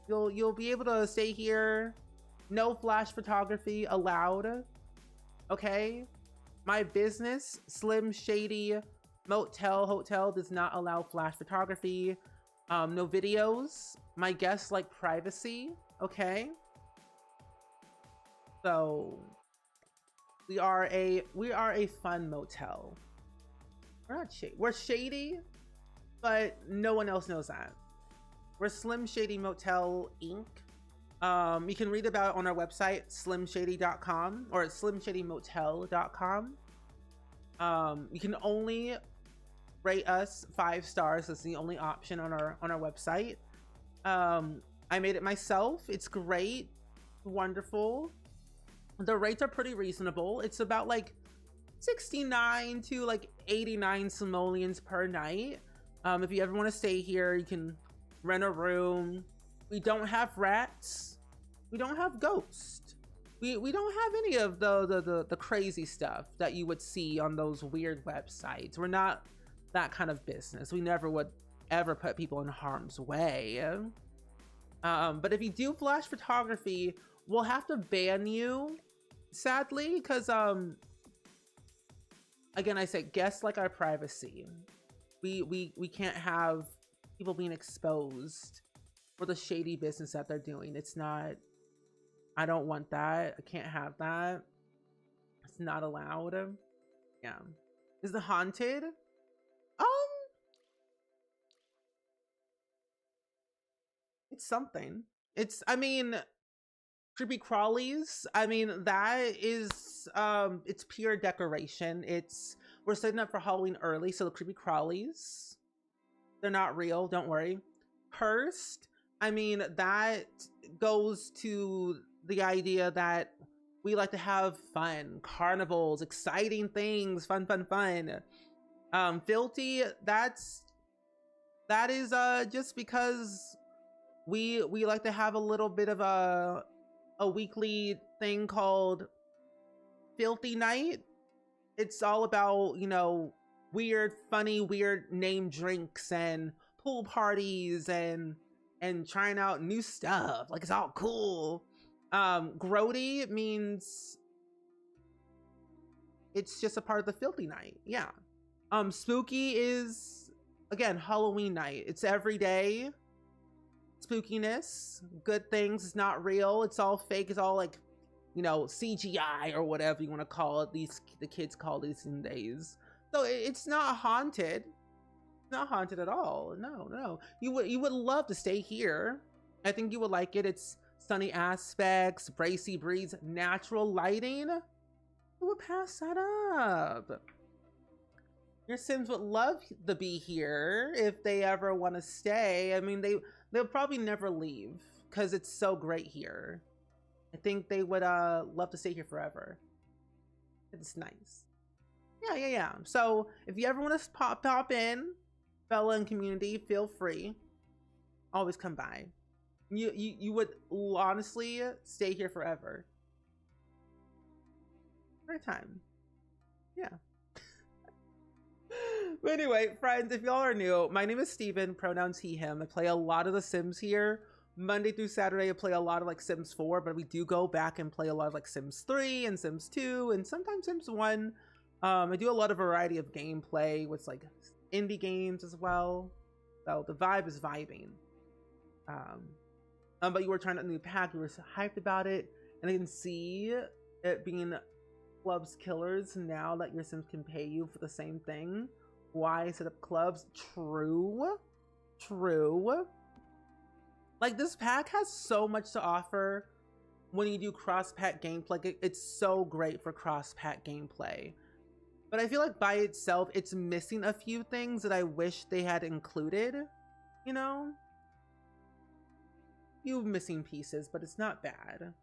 You'll be able to stay here. No flash photography allowed. Okay? My business, Slim Shady Motel Hotel, does not allow flash photography. No videos. My guests like privacy. Okay? So we are a fun motel. We're not shady. We're shady, but no one else knows that. We're Slim Shady Motel Inc. You can read about it on our website, slimshady.com or slimshadymotel.com. You can only rate us 5 stars. That's the only option on our website. I made it myself. It's great, wonderful. The rates are pretty reasonable. It's about like 69 to like 89 simoleons per night. If you ever want to stay here, you can rent a room. We don't have rats. We don't have ghosts. We don't have any of the crazy stuff that you would see on those weird websites. We're not that kind of business. We never would ever put people in harm's way. But if you do flash photography, we'll have to ban you, sadly, because again, I said guests like our privacy. We can't have people being exposed or the shady business that they're doing. It's not, I don't want that. I can't have that. It's not allowed. Yeah. Is it haunted? It's something. I mean, creepy crawlies. I mean, that is, it's pure decoration. We're setting up for Halloween early, so the creepy crawlies, they're not real. Don't worry. Cursed. I mean, that goes to the idea that we like to have fun, carnivals, exciting things, fun. Filthy. That is just because we like to have a little bit of a weekly thing called Filthy Night. It's all about, weird, funny, weird name drinks and pool parties and trying out new stuff. Like, it's all cool. Grody means it's just a part of the Filthy Night. Yeah. Spooky is, again, Halloween night. It's every day spookiness, good things. It's not real. It's all fake. It's all like, CGI or whatever you want to call it. The kids call these days. So it's not haunted. It's not haunted at all. No. You would love to stay here. I think you would like it. It's sunny aspects, bracy breeze, natural lighting. Who would pass that up? Your Sims would love to be here if they ever want to stay. I mean, they'll probably never leave because it's so great here. I think they would love to stay here forever. It's nice. Yeah. So if you ever want to pop in, Bella and community, feel free. Always come by. You would honestly stay here forever. Great time. Yeah. But anyway, friends, if y'all are new, my name is Steven, pronouns he, him. I play a lot of The Sims here. Monday through Saturday, I play a lot of like Sims 4, but we do go back and play a lot of like Sims 3 and Sims 2 and sometimes Sims 1. I do a lot of variety of gameplay with like indie games as well. So the vibe is vibing. But you were trying out a new pack, you were so hyped about it, and I can see it being clubs killers now that your Sims can pay you for the same thing. Why set up clubs? True. Like, this pack has so much to offer when you do cross-pack gameplay. It's so great for cross-pack gameplay. But I feel like by itself, it's missing a few things that I wish they had included, Few missing pieces, but it's not bad.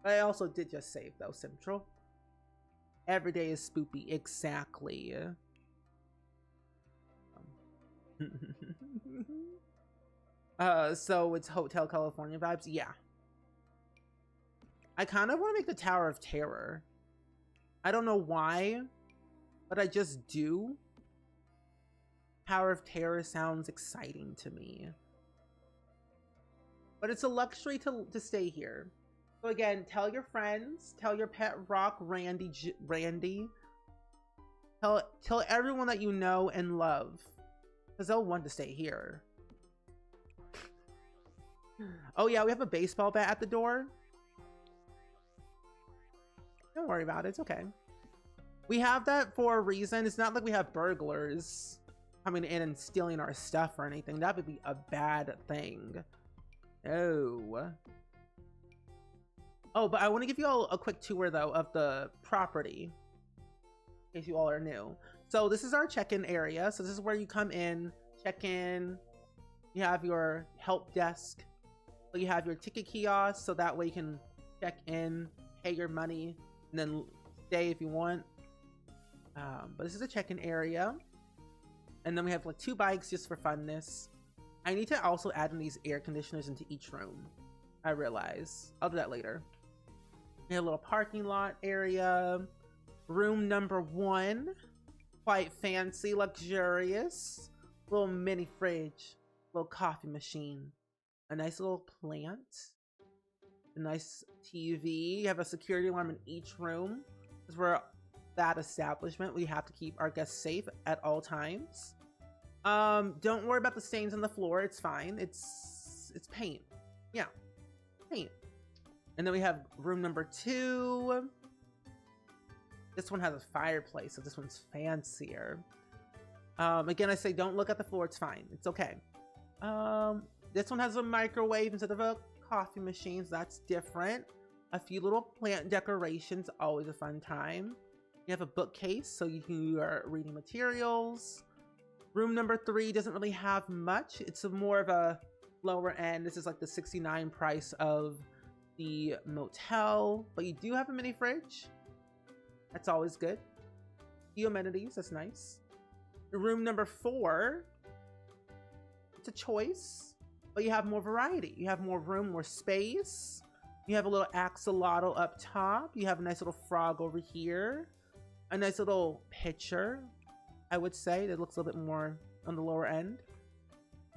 I also did just save, though, Central. Every day is spoopy. Exactly. So it's Hotel California vibes. Yeah. I kind of want to make the Tower of Terror. I don't know why, but I just do. Tower of Terror sounds exciting to me. But it's a luxury to stay here. So again, tell your friends, tell your pet rock Randy. Tell everyone that you know and love, because they'll want to stay here. Oh yeah, we have a baseball bat at the door. Don't worry about it, it's okay. We have that for a reason. It's not like we have burglars coming in and stealing our stuff or anything. That would be a bad thing. Oh, but I want to give you all a quick tour though of the property in case you all are new. So this is our check-in area. So this is where you come in, check in. You have your help desk. So you have your ticket kiosk, so that way you can check in, pay your money, and then stay if you want. But this is a check-in area. And then we have like 2 bikes just for funness. I need to also add in these air conditioners into each room. I realize. I'll do that later. We have a little parking lot area. Room number 1. Quite fancy, luxurious. Little mini fridge. Little coffee machine. A nice little plant. A nice TV. You have a security alarm in each room. Because we're that establishment, we have to keep our guests safe at all times. Don't worry about the stains on the floor. It's fine. It's It's paint. Yeah, paint. And then we have room number 2. This one has a fireplace, so this one's fancier. Again, I say don't look at the floor. It's fine. It's okay. This one has a microwave instead of a coffee machine, so that's different. A few little plant decorations, always a fun time. You have a bookcase, so you can do your reading materials. Room number 3 doesn't really have much. It's more of a lower end. This is like the $69 price of the motel, but you do have a mini fridge. That's always good. Few amenities, that's nice. Room number 4, it's a choice, but you have more variety. You have more room, more space. You have a little axolotl up top. You have a nice little frog over here. A nice little pitcher, I would say, that looks a little bit more on the lower end.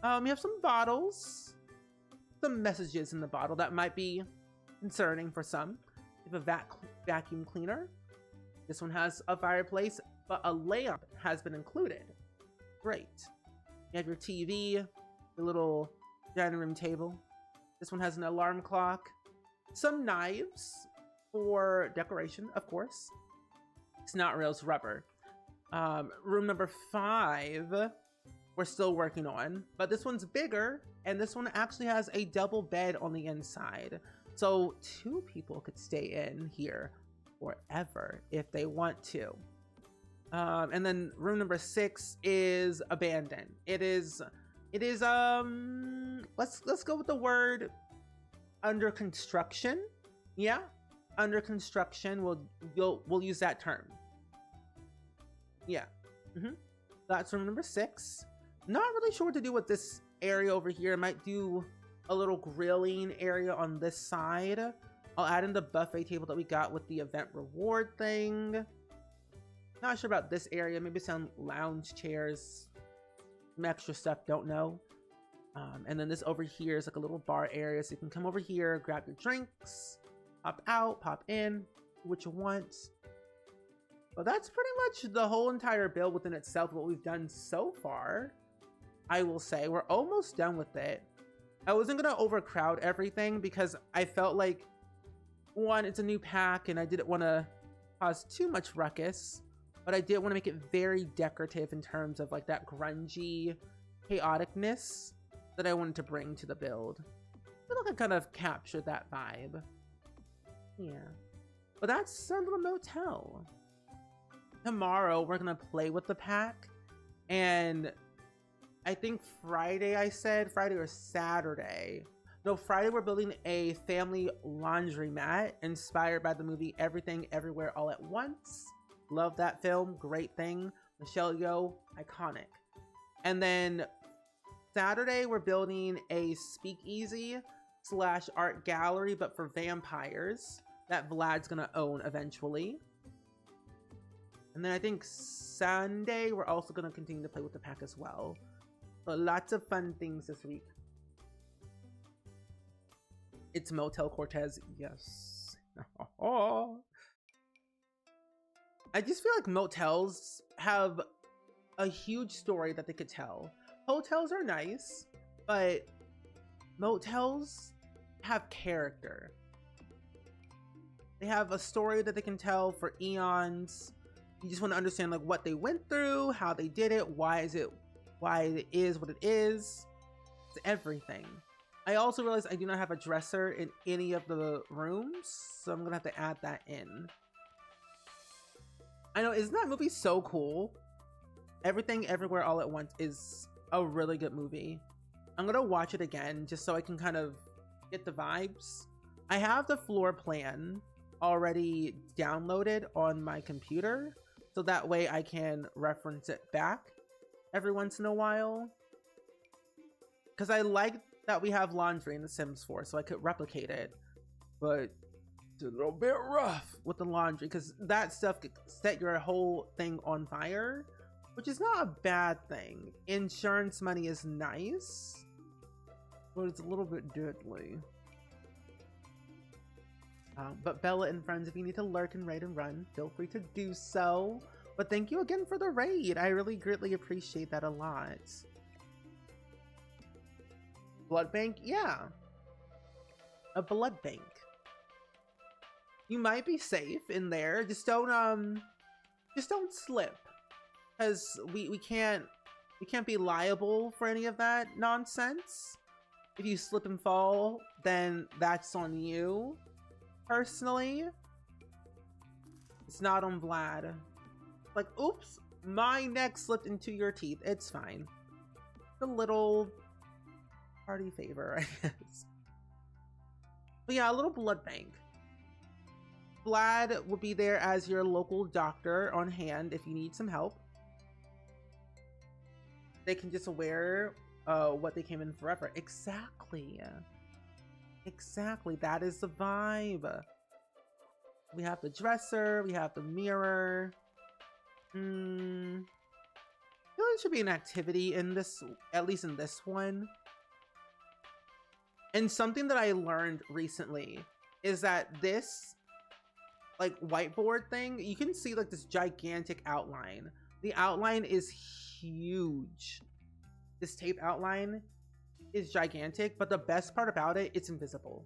You have some bottles, some messages in the bottle that might be concerning for some. You have a vacuum cleaner. This one has a fireplace, but a lamp has been included. Great. You have your TV, the little dining room table. This one has an alarm clock. Some knives for decoration, of course. It's not real, it's rubber. Room number 5, we're still working on, but this one's bigger, and this one actually has a double bed on the inside. So 2 people could stay in here forever if they want to. And then room number 6 is abandoned. It is let's go with the word under construction. Yeah, under construction. We'll use that term. Yeah. That's room number 6. Not really sure what to do with this area over here. I might do a little grilling area on this side. I'll add in the buffet table that we got with the event reward thing. Not sure about this area. Maybe some lounge chairs, some extra stuff, don't know. And then this over here is like a little bar area, so you can come over here, grab your drinks, pop out, pop in, do what you want. But that's pretty much the whole entire build within itself, what we've done so far. I will say we're almost done with it. I wasn't gonna overcrowd everything because I felt like, one, it's a new pack and I didn't want to cause too much ruckus, but I did want to make it very decorative in terms of like that grungy chaoticness that I wanted to bring to the build. I feel like I kind of captured that vibe. Yeah. But that's our little motel. Tomorrow we're gonna play with the pack, and I think Friday or Saturday. No, Friday we're building a family laundromat inspired by the movie Everything Everywhere All at Once. Love that film, great thing. Michelle Yeoh, iconic. And then Saturday we're building a speakeasy / art gallery, but for vampires, that Vlad's gonna own eventually. And then I think Sunday we're also gonna continue to play with the pack as well. So lots of fun things this week. It's Motel Cortez, yes. I just feel like motels have a huge story that they could tell. Hotels are nice, but motels have character. They have a story that they can tell for eons. You just want to understand like what they went through, how they did it, why it is what it is. It's everything. I also realized I do not have a dresser in any of the rooms, so I'm gonna have to add that in. I know, isn't that movie so cool? Everything Everywhere All at Once is a really good movie. I'm gonna watch it again just so I can kind of get the vibes. I have the floor plan already downloaded on my computer, so that way I can reference it back every once in a while. Because I like that we have laundry in The Sims 4, so I could replicate it. But it's a little bit rough with the laundry, because that stuff could set your whole thing on fire, which is not a bad thing. Insurance money is nice, but it's a little bit deadly. But Bella and friends, if you need to lurk and raid and run, feel free to do so. But thank you again for the raid. I really greatly appreciate that a lot. Blood bank? Yeah. A blood bank. You might be safe in there. Just don't slip. Because we can't be liable for any of that nonsense. If you slip and fall, then that's on you. Personally, it's not on Vlad. Like, oops, my neck slipped into your teeth. It's fine. A little party favor, I guess. But yeah, a little blood bank. Vlad will be there as your local doctor on hand if you need some help. They can just wear what they came in forever. Exactly. Exactly. That is the vibe. We have the dresser. We have the mirror. I feel there should be an activity in this, at least in this one. And something that I learned recently is that this, like, whiteboard thing, you can see like this gigantic outline. The outline is huge. This tape outline is gigantic, but the best part about it, it's invisible.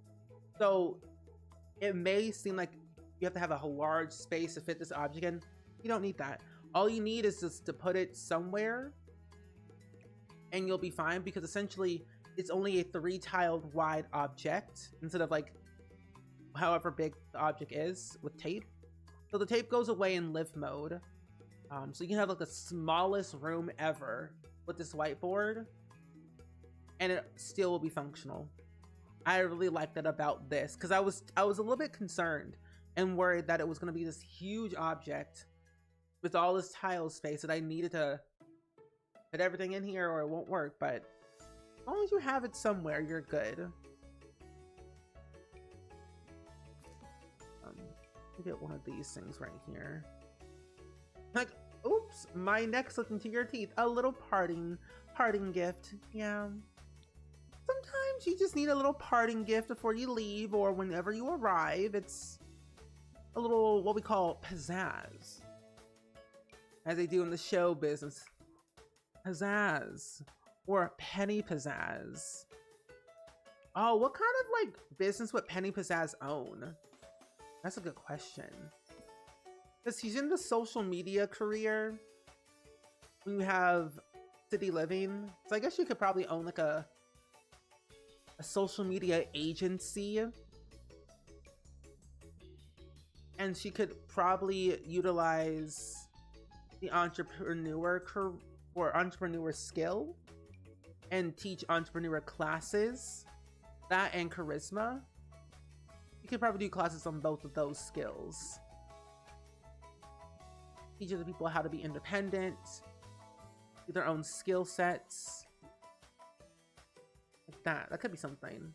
So it may seem like you have to have a large space to fit this object in. You don't need that. All you need is just to put it somewhere and you'll be fine, because essentially it's only a 3-tiled wide object instead of like however big the object is with tape. So the tape goes away in live mode. So you can have like the smallest room ever with this whiteboard and it still will be functional. I really like that about this, because I was a little bit concerned and worried that it was going to be this huge object with all this tile space that I needed to put everything in here or it won't work. But as long as you have it somewhere, you're good. Get one of these things right here. Like, oops, my neck slipped into your teeth. A little parting gift. Yeah. Sometimes you just need a little parting gift before you leave or whenever you arrive. It's a little, what we call pizzazz, as they do in the show business. Pizzazz or penny pizzazz. Oh, what kind of like business would Penny Pizzazz own? That's a good question. Because he's in the social media career. We have City Living. So I guess you could probably own like a social media agency. And she could probably utilize the entrepreneur skill and teach entrepreneur classes. That and charisma. You could probably do classes on both of those skills. Teach other people how to be independent, do their own skill sets. Like that. That could be something.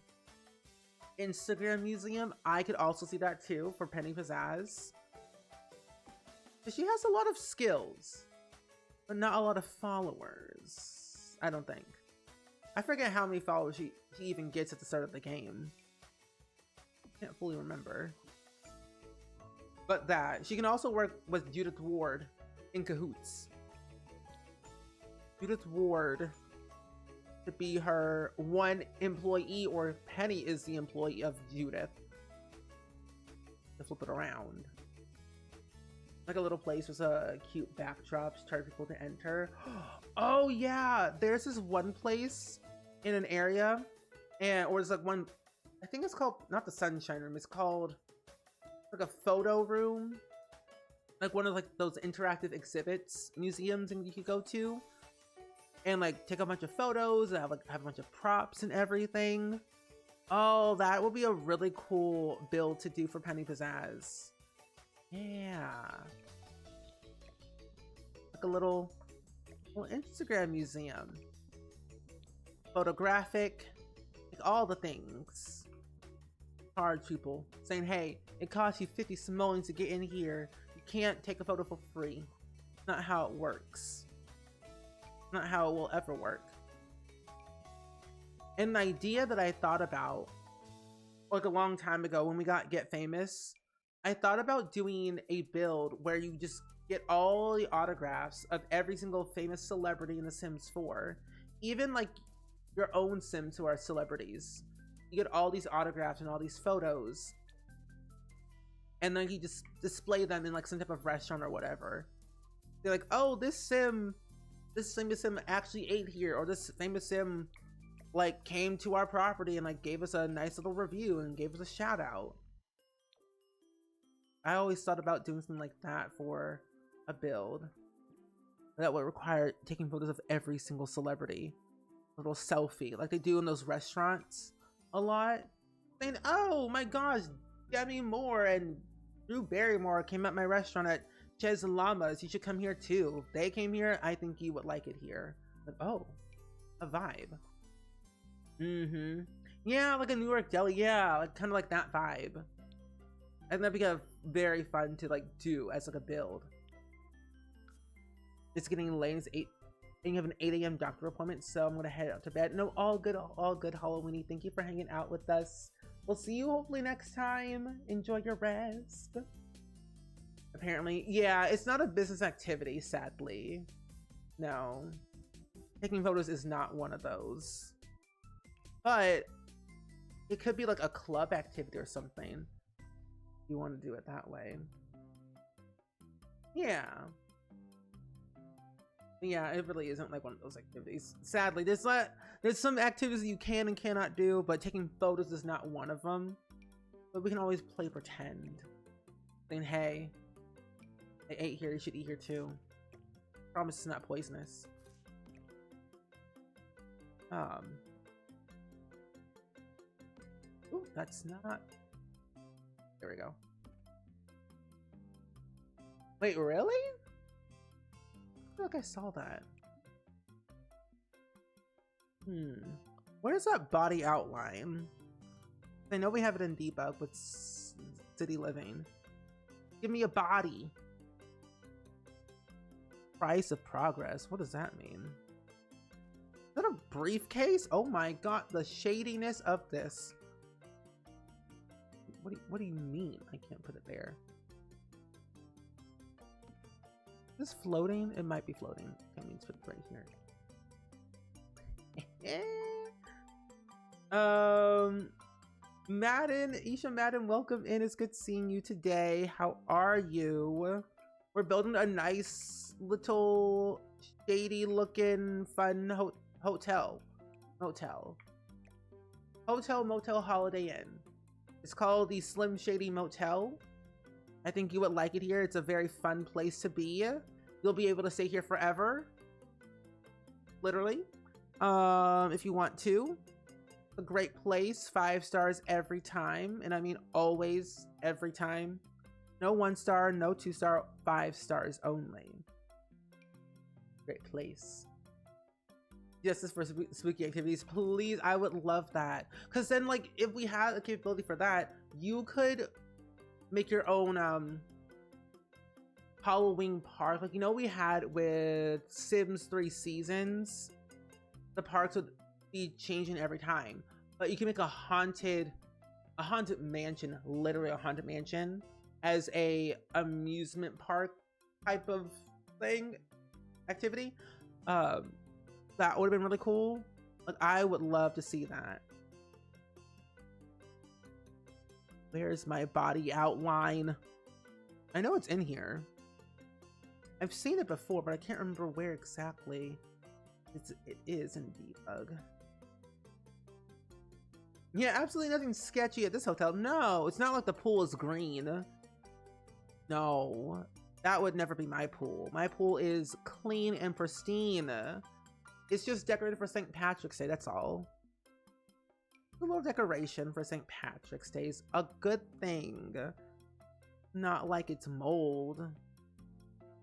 Instagram museum. I could also see that too for Penny Pizzazz. She has a lot of skills, but not a lot of followers. I don't think. I forget how many followers she even gets at the start of the game. Can't fully remember. But that. She can also work with Judith Ward in cahoots. Judith Ward to be her one employee, or Penny is the employee of Judith. To flip it around. Like a little place with a cute backdrop to try people to enter. Oh yeah, there's this one place in an area, or it's like one, I think it's called, not the Sunshine Room, it's called like a photo room. Like one of like those interactive exhibits, museums, and you could go to. And like take a bunch of photos and have a bunch of props and everything. Oh, that would be a really cool build to do for Penny Pizzazz. Yeah. Like a little Instagram museum. Photographic. Like all the things. Charge people. Saying, hey, it costs you 50 simoleons to get in here. You can't take a photo for free. Not how it works. Not how it will ever work. An idea that I thought about like a long time ago when we got Get Famous, I thought about doing a build where you just get all the autographs of every single famous celebrity in The Sims 4. Even like your own Sims who are celebrities. You get all these autographs and all these photos, and then you just display them in like some type of restaurant or whatever. They're like, oh, this famous Sim actually ate here, or this famous Sim like came to our property and like gave us a nice little review and gave us a shout out. I always thought about doing something like that for a build. That would require taking photos of every single celebrity. A little selfie, like they do in those restaurants a lot. Saying, oh my gosh, Demi Moore and Drew Barrymore came at my restaurant at Chez Llamas. You should come here too. If they came here, I think you would like it here. Like, oh, a vibe. Mm-hmm. Yeah, like a New York deli. Yeah, like kind of like that vibe. I think that'd be very fun to like do as like a build. It's getting late. It's 8, and you have an 8 a.m. doctor appointment, so I'm gonna head out to bed. No, all good, Halloweeny. Thank you for hanging out with us. We'll see you hopefully next time. Enjoy your rest. Apparently, yeah, it's not a business activity, sadly. No. Taking photos is not one of those. But it could be like a club activity or something. You want to do it that way. Yeah. Yeah, it really isn't like one of those activities. Sadly, there's some activities you can and cannot do, but taking photos is not one of them. But we can always play pretend. Saying, hey, I ate here, you should eat here too. Promise it's not poisonous. Ooh, that's not... There we go. Wait, really? I feel like I saw that. Where's that body outline? I know we have it in debug with city living. Give me a body. Price of progress. What does that mean? Is that a briefcase? Oh my god, the shadiness of this. What do you mean? I can't put it there. Is this floating? It might be floating. That means put it right here. Madden, Isha Madden, welcome in. It's good seeing you today. How are you? We're building a nice little shady looking fun hotel, motel, motel, Holiday Inn. It's called the Slim Shady Motel. I think you would like it here. It's a very fun place to be. You'll be able to stay here forever. Literally. If you want to. A great place. 5 stars every time. And I mean always, every time. No 1 star, no 2 star, 5 stars only. Great place. Justice for spooky activities, please. I would love that, because then like if we had a capability for that, you could make your own Halloween park, like, you know, we had with Sims 3 Seasons. The parks would be changing every time, but you can make a haunted mansion, literally a haunted mansion, as a amusement park type of thing, activity. That would have been really cool. Like, I would love to see that. Where's my body outline? I know it's in here. I've seen it before, but I can't remember where exactly it is in debug. Yeah, absolutely nothing sketchy at this hotel. No, it's not like the pool is green. No, that would never be my pool. My pool is clean and pristine. It's just decorated for St. Patrick's Day, that's all. A little decoration for St. Patrick's Day is a good thing. Not like it's mold.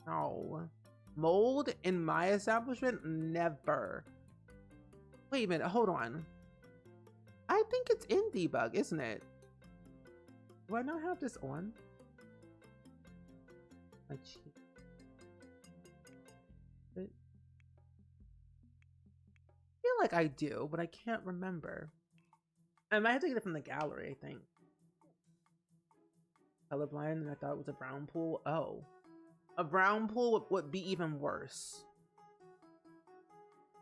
No. Mold in my establishment? Never. Wait a minute, hold on. I think it's in debug, isn't it? Do I not have this on? My cheek. I feel like I do, but I can't remember. I might have to get it from the gallery, I think. Colorblind, and I thought it was a brown pool. Oh. A brown pool would be even worse.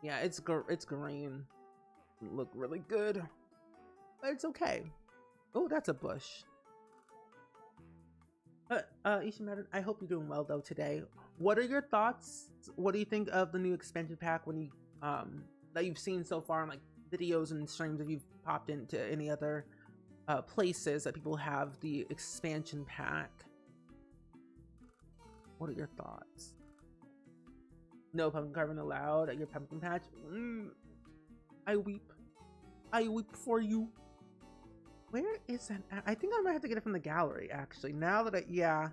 Yeah, it's green. look really good. But it's okay. Oh, that's a bush. Ishimaru, I hope you're doing well though today. What are your thoughts? What do you think of the new expansion pack when you that you've seen so far in like videos and streams? If you've popped into any other places that people have the expansion pack, what are your thoughts? No pumpkin carving allowed at your pumpkin patch. I weep. I weep for you. Where is that at? I think I might have to get it from the gallery, actually. Now that yeah,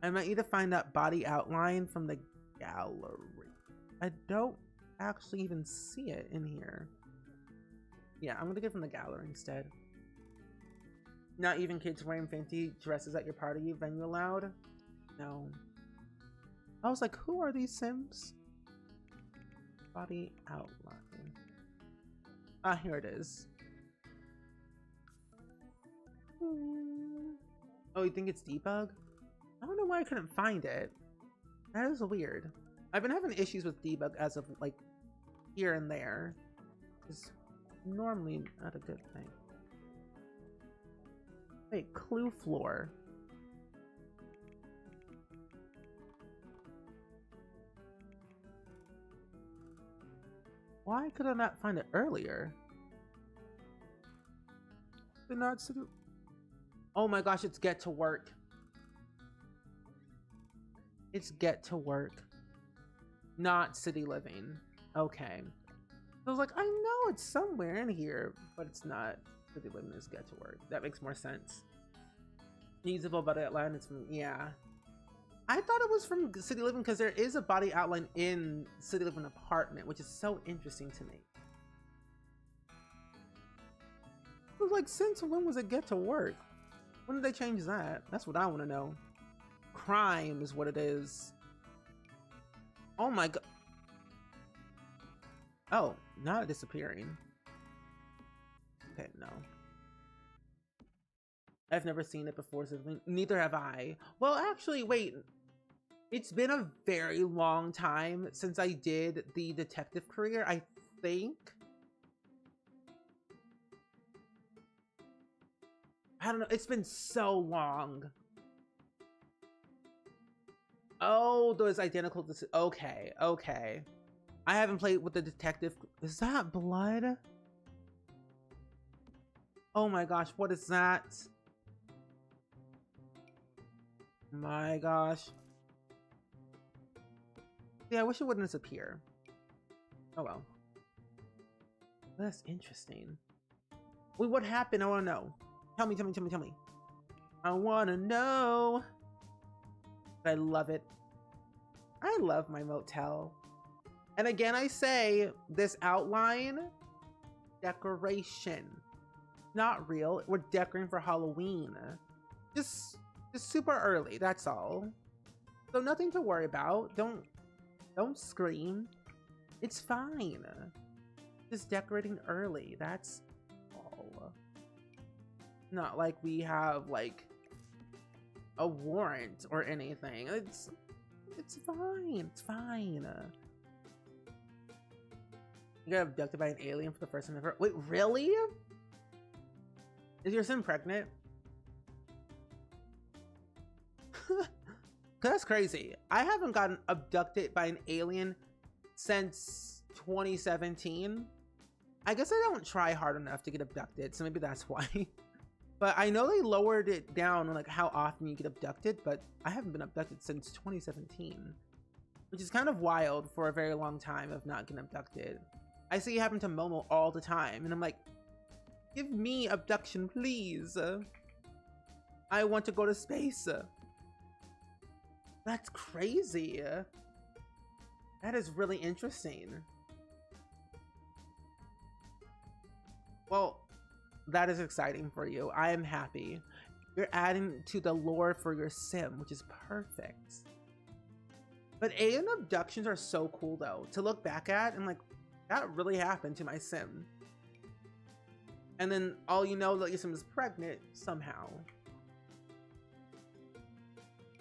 I might need to find that body outline from the gallery. I don't actually even see it in here. Yeah, I'm gonna get it from the gallery instead. Not even kids wearing fancy dresses at your party venue allowed? No. I was like, who are these Sims? Body outline. Ah, here it is. Oh, you think it's debug? I don't know why I couldn't find it. That is weird. I've been having issues with debug as of like here and there. It's normally not a good thing. Wait, clue floor. Why could I not find it earlier? Did not see. Oh my gosh, it's get to work. It's get to work. Not city living. Okay. I was like, I know it's somewhere in here, but it's not. City living is get to work. That makes more sense. Usable body outline is from, yeah. I thought it was from city living because there is a body outline in city living apartment, which is so interesting to me. I was like, since when was it get to work? When did they change that? That's what I want to know. Crime is what it is. Oh my god. Oh, not disappearing. Okay, no. I've never seen it before, so neither have I. Well, actually, wait. It's been a very long time since I did the detective career, I think. I don't know. It's been so long. Oh, those identical. Okay, okay. I haven't played with the detective. Is that blood? Oh my gosh, what is that? My gosh. Yeah, I wish it wouldn't disappear. Oh well. That's interesting. Wait, what happened? I want to know. Tell me, tell me, tell me, tell me. I want to know. I love it. I love my motel. And again, I say this outline, decoration. Not real. We're decorating for Halloween. Just super early, that's all. So nothing to worry about. Don't scream. It's fine. Just decorating early, that's all. Not like we have like a warrant or anything. It's fine. It's fine. You got abducted by an alien for the first time ever. Wait, really? Is your sim pregnant? That's crazy. I haven't gotten abducted by an alien since 2017. I guess I don't try hard enough to get abducted, so maybe that's why. But I know they lowered it down on like how often you get abducted, but I haven't been abducted since 2017, which is kind of wild for a very long time of not getting abducted. I see it happen to Momo all the time, and I'm like, give me abduction, please. I want to go to space. That's crazy. That is really interesting. Well, that is exciting for you. I am happy. You're adding to the lore for your sim, which is perfect. But alien abductions are so cool though. To look back at and like, that really happened to my sim. And then all you know that your sim is pregnant somehow.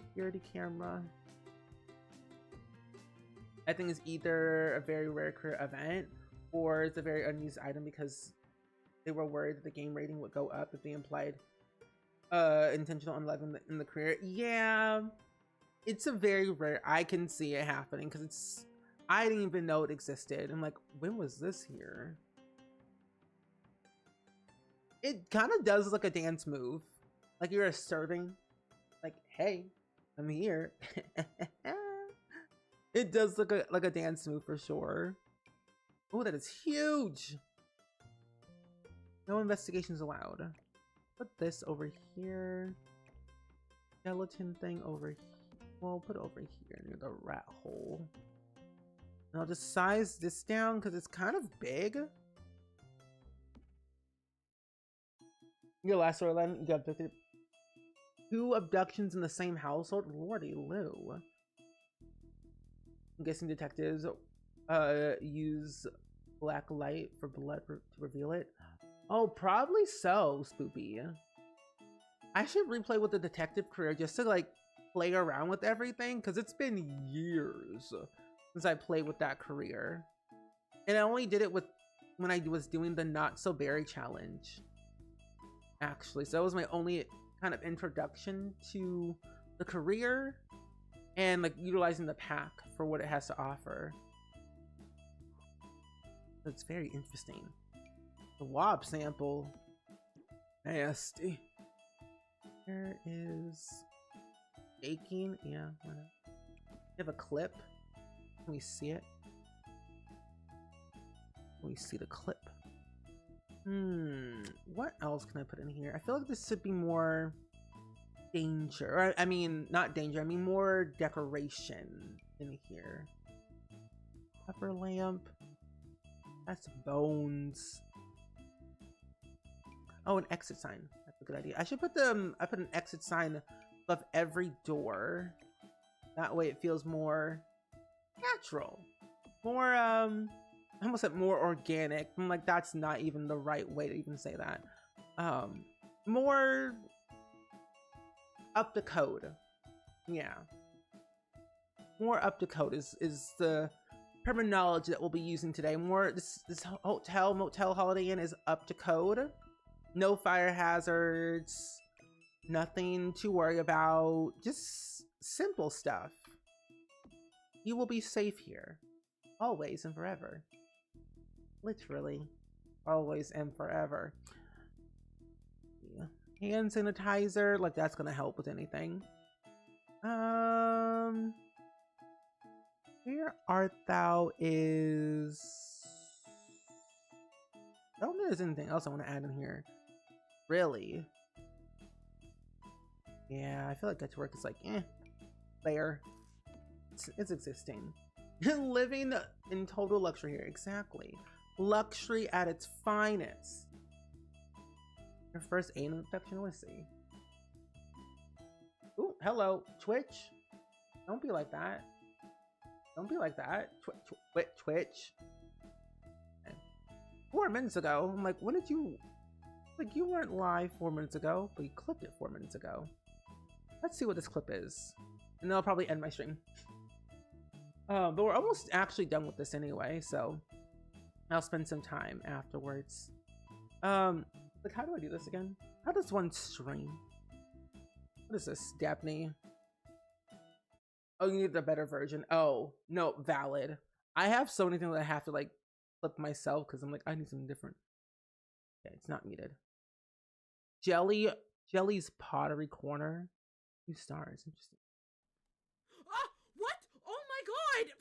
Security camera. I think it's either a very rare career event or it's a very unused item because they were worried that the game rating would go up if they implied intentional unloving in the career. Yeah, it's a very rare. I can see it happening because it's. I didn't even know it existed. I'm like, when was this here? It kind of does look like a dance move, like you're serving. Like, hey, I'm here. It does look like a dance move for sure. Oh, that is huge. No investigations allowed. Put this over here. Skeleton thing over here. Well, put it over here near the rat hole. And I'll just size this down because it's kind of big. Your last storyline, you got abducted. 2 abductions in the same household? Lordy Lou. I'm guessing detectives use black light for blood to reveal it. Oh, probably so, Spoopy. I should replay with the detective career just to like play around with everything because it's been years since I played with that career. And I only did it with when I was doing the Not So Berry challenge. Actually, so that was my only kind of introduction to the career and like utilizing the pack for what it has to offer. So it's very interesting. The WAP sample. Nasty. There is baking. Yeah, why not? You have a clip. Can we see it? Can we see the clip? What else can I put in here? I feel like this should be more danger. Or, I mean, not danger. I mean more decoration in here. Upper lamp. That's bones. Oh, an exit sign. That's a good idea. I should put I put an exit sign above every door. That way it feels more natural. More, I almost said more organic. I'm like, that's not even the right way to even say that. More up to code. Yeah. More up to code is the terminology that we'll be using today. More, this hotel, motel, Holiday Inn is up to code. No fire hazards. Nothing to worry about. Just simple stuff. You will be safe here. Always and forever. Literally. Always and forever. Yeah. Hand sanitizer. Like, that's gonna help with anything. Where art thou is... I don't think there's anything else I want to add in here. Really? Yeah, I feel like Get to Work is like, there. It's existing. Living in total luxury here. Exactly. Luxury at its finest. Your first anal infection, let's see. Ooh, hello, Twitch. Don't be like that. Don't be like that. Twitch. 4 minutes ago. I'm like, when did you... Like, you weren't live 4 minutes ago, but you clipped it 4 minutes ago. Let's see what this clip is. And then I'll probably end my stream. But we're almost actually done with this anyway, so... I'll spend some time afterwards. Like, how do I do this again? How does one stream? What is this, Dabney? Oh, you need the better version. Oh, no, valid. I have so many things that I have to, like, flip myself because I'm like, I need something different. Okay, it's not needed. Jelly's Pottery Corner. 2 stars. Interesting. Ah, what? Oh my god!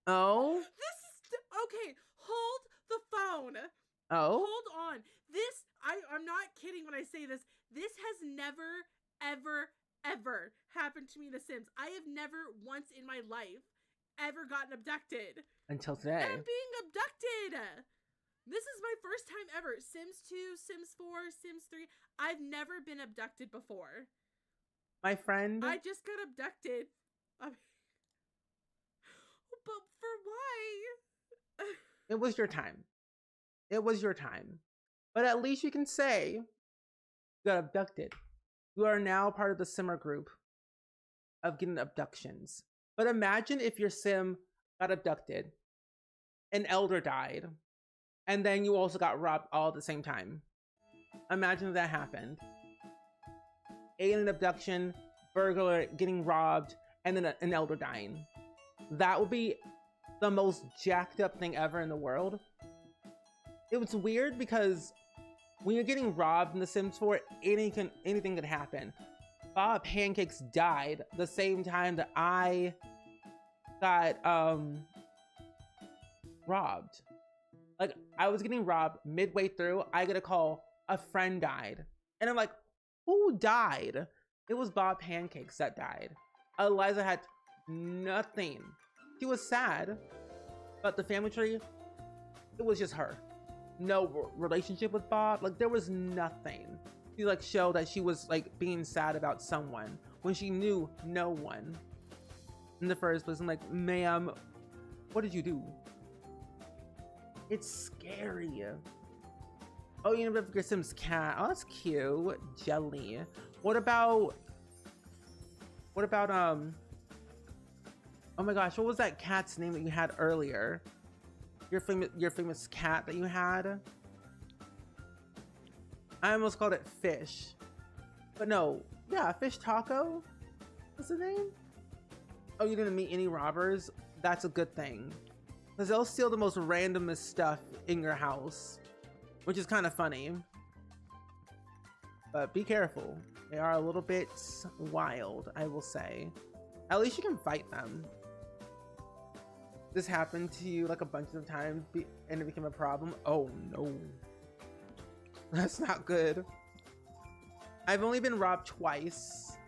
Oh? This is... Okay, hold the phone. Oh? Hold on. This, I'm not kidding when I say this. This has never, ever, ever happened to me in The Sims. I have never once in my life ever gotten abducted. Until today. And I'm being abducted. This is my first time ever. Sims 2, Sims 4, Sims 3. I've never been abducted before. My friend? I just got abducted. But for why? It was your time. It was your time. But at least you can say you got abducted. You are now part of the Simmer group of getting abductions. But imagine if your Sim got abducted an elder died, and then you also got robbed all at the same time. Imagine if that happened. Alien abduction, burglar getting robbed, and then an elder dying. That would be the most jacked up thing ever in the world. It was weird because when you're getting robbed in The Sims 4, anything could happen. Bob Pancakes died the same time that I got robbed. Like, I was getting robbed midway through. I get a call, a friend died. And I'm like, who died? It was Bob Pancakes that died. Eliza had nothing. She was sad, but the family tree, it was just her. No relationship with Bob. Like, there was nothing. She like showed that she was like being sad about someone when she knew no one in the first place. I'm like, ma'am, what did you do? It's scary. Oh, you know, your Sims cat. Oh, that's cute. Jelly. What about oh my gosh, what was that cat's name that you had earlier? Your famous cat that you had? I almost called it Fish. But no, yeah, Fish Taco? What's the name? Oh, you didn't meet any robbers? That's a good thing. Because they'll steal the most randomest stuff in your house. Which is kind of funny. But be careful. They are a little bit wild, I will say. At least you can fight them. This happened to you like a bunch of times and it became a problem. Oh no. That's not good. I've only been robbed twice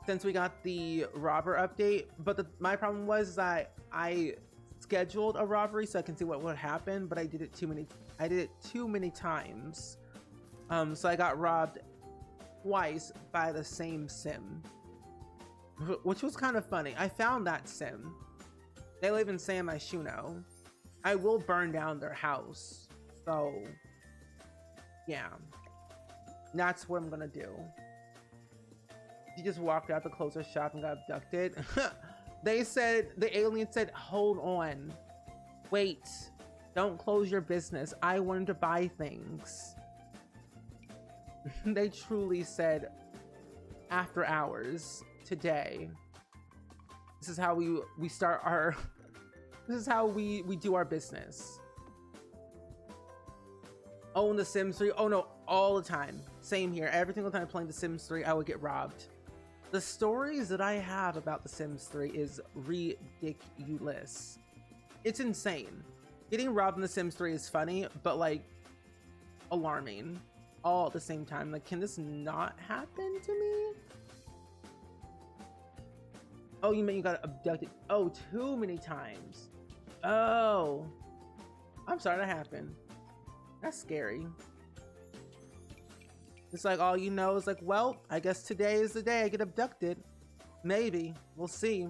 since we got the robber update, but my problem was that I scheduled a robbery so I can see what would happen, but I did it too many times. So I got robbed twice by the same sim, which was kind of funny. I found that sim. They live in San Myshuno. I will burn down their house. So yeah, that's what I'm gonna do. She just walked out to close her shop and got abducted. They said, the alien said, hold on, wait, don't close your business. I wanted to buy things. They truly said, after hours today. This is how we start our, this is how we do our business. Oh, in The Sims 3, oh no, all the time. Same here. Every single time playing The Sims 3, I would get robbed. The stories that I have about The Sims 3 is ridiculous. It's insane. Getting robbed in The Sims 3 is funny, but like alarming all at the same time. Like, can this not happen to me? Oh, you mean you got abducted? Oh, too many times. Oh, I'm sorry that happened. That's scary. It's like all you know is like, well, I guess today is the day I get abducted. Maybe. We'll see.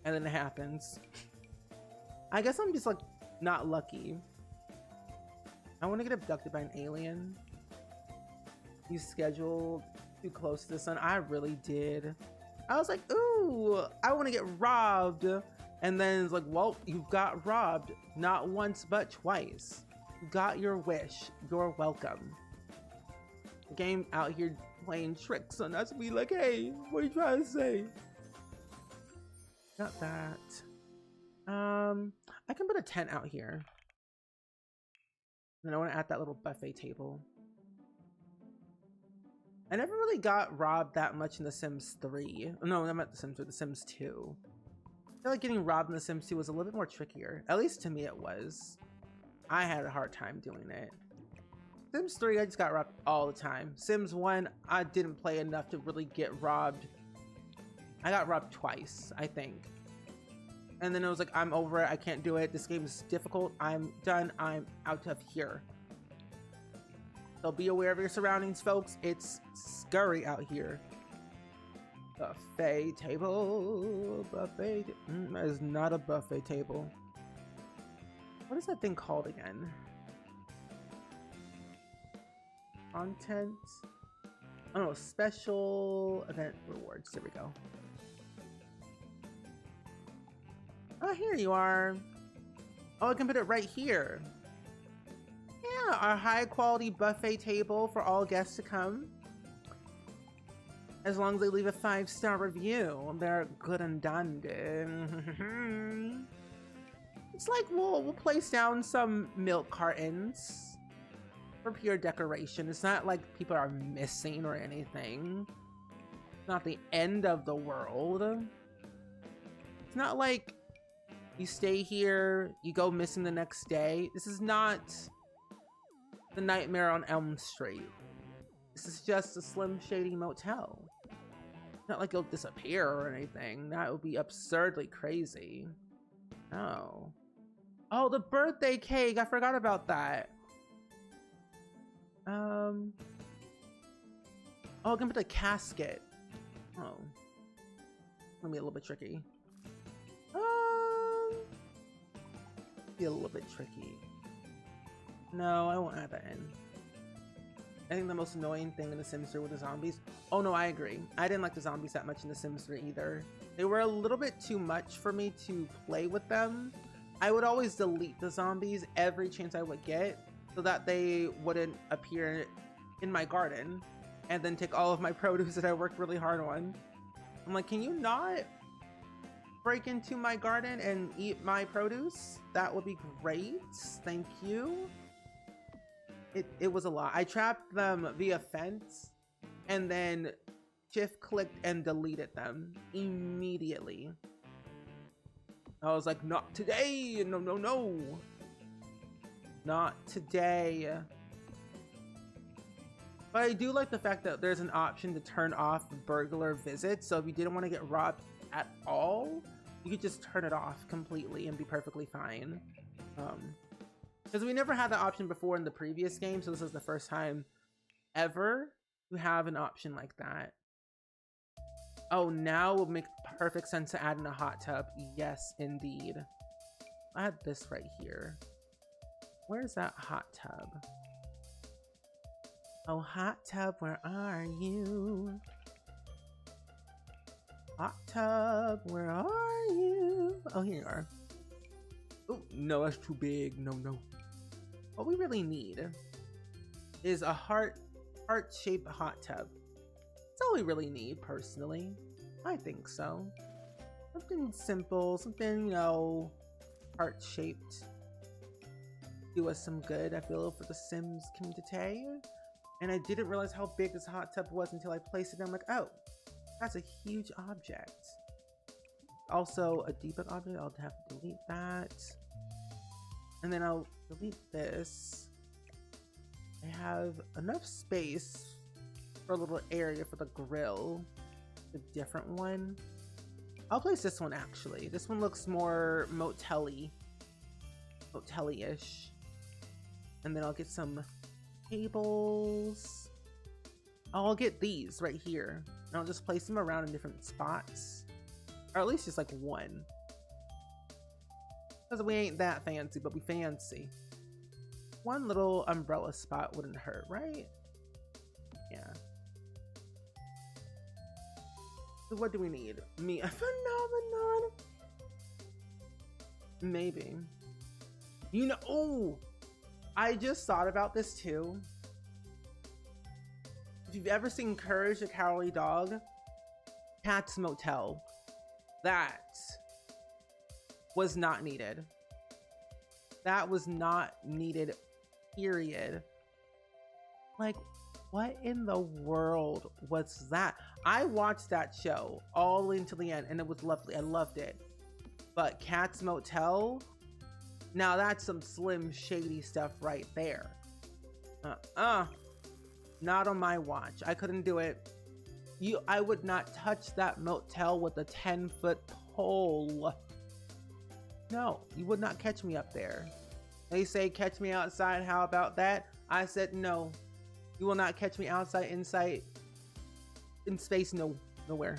And then it happens. I guess I'm just like not lucky. I want to get abducted by an alien. You scheduled too close to the sun. I really did. I was like, ooh, I want to get robbed. And then it's like, well, you got robbed. Not once, but twice. You got your wish. You're welcome. The game out here playing tricks on us. Be like, hey, what are you trying to say? Not that. I can put a tent out here. And I want to add that little buffet table. I never really got robbed that much in The Sims 3. No, I'm not The Sims 3, The Sims 2. I feel like getting robbed in The Sims 2 was a little bit more trickier. At least to me it was. I had a hard time doing it. Sims 3, I just got robbed all the time. Sims 1, I didn't play enough to really get robbed. I got robbed twice, I think. And then it was like, I'm over it. I can't do it. This game is difficult. I'm done. I'm out of here. So be aware of your surroundings, folks. It's scary out here. Buffet table. Buffet. That is not a buffet table. What is that thing called again? Content. Oh no, special event rewards. There we go. Oh, here you are. Oh, I can put it right here. Yeah, our high quality buffet table for all guests to come. As long as they leave a 5-star review, they're good and done. It's like we'll place down some milk cartons for pure decoration. It's not like people are missing or anything. It's not the end of the world. It's not like you stay here, you go missing the next day. This is not the Nightmare on Elm Street. This is just a slim shady motel. It's not like it'll disappear or anything. That would be absurdly crazy. No. Oh, the birthday cake! I forgot about that. Oh, I can put a casket. Oh. Gonna be a little bit tricky. Be a little bit tricky. No, I won't add that in. I think the most annoying thing in The Sims 3 were the zombies. Oh no, I agree. I didn't like the zombies that much in The Sims 3 either. They were a little bit too much for me to play with them. I would always delete the zombies every chance I would get so that they wouldn't appear in my garden and then take all of my produce that I worked really hard on. I'm like, can you not break into my garden and eat my produce? That would be great. Thank you. It was a lot. I trapped them via fence and then shift clicked and deleted them immediately. I was like, not today. No, no, no. Not today. But I do like the fact that there's an option to turn off burglar visits. So if you didn't want to get robbed at all, you could just turn it off completely and be perfectly fine. Because we never had that option before in the previous game, so this is the first time ever to have an option like that. Oh, now it would make perfect sense to add in a hot tub. Yes, indeed. I had this right here. Where's that hot tub? Oh, hot tub, where are you? Hot tub, where are you? Oh, here you are. Oh, no, that's too big. No, no. What we really need is a heart-shaped hot tub. That's all we really need, personally. I think so. Something simple, something, you know, heart-shaped. Do us some good, I feel, for the Sims community. And I didn't realize how big this hot tub was until I placed it and I'm like, oh, that's a huge object. Also, a debug object, I'll have to delete that. And then I'll delete this. I have enough space for a little area for the grill. A different one. I'll place this one actually. This one looks more motel-y. Motel-y-ish. And then I'll get some tables. I'll get these right here. And I'll just place them around in different spots. Or at least just like one. Because we ain't that fancy, but we fancy. One little umbrella spot wouldn't hurt, right? Yeah. So what do we need? Me a phenomenon? Maybe. You know, oh! I just thought about this too. If you've ever seen Courage the Cowardly Dog, Cat's Motel. That was not needed. That was not needed, period. Like, what in the world was that? I watched that show all the way until the end and it was lovely. I loved it. But Cat's Motel, now that's some slim shady stuff right there. Not on my watch. I couldn't do it. I would not touch that motel with a 10-foot pole. No, you would not catch me up there. They say catch me outside, how about that? I said no. You will not catch me outside, inside, in space, no, nowhere.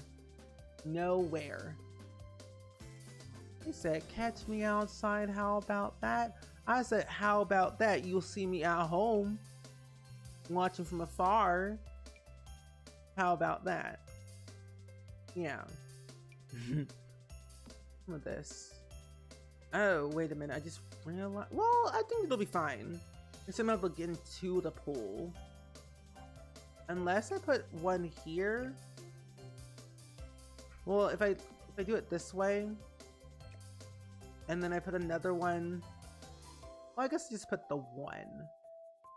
Nowhere. They said catch me outside, how about that? I said how about that? You'll see me at home, watching from afar. How about that? Yeah. Some of this. Oh, wait a minute. I just realized. Well, I think it'll be fine. It's about to get into the pool. Unless I put one here. Well, if I do it this way, and then I put another one. Well, I guess just put the one.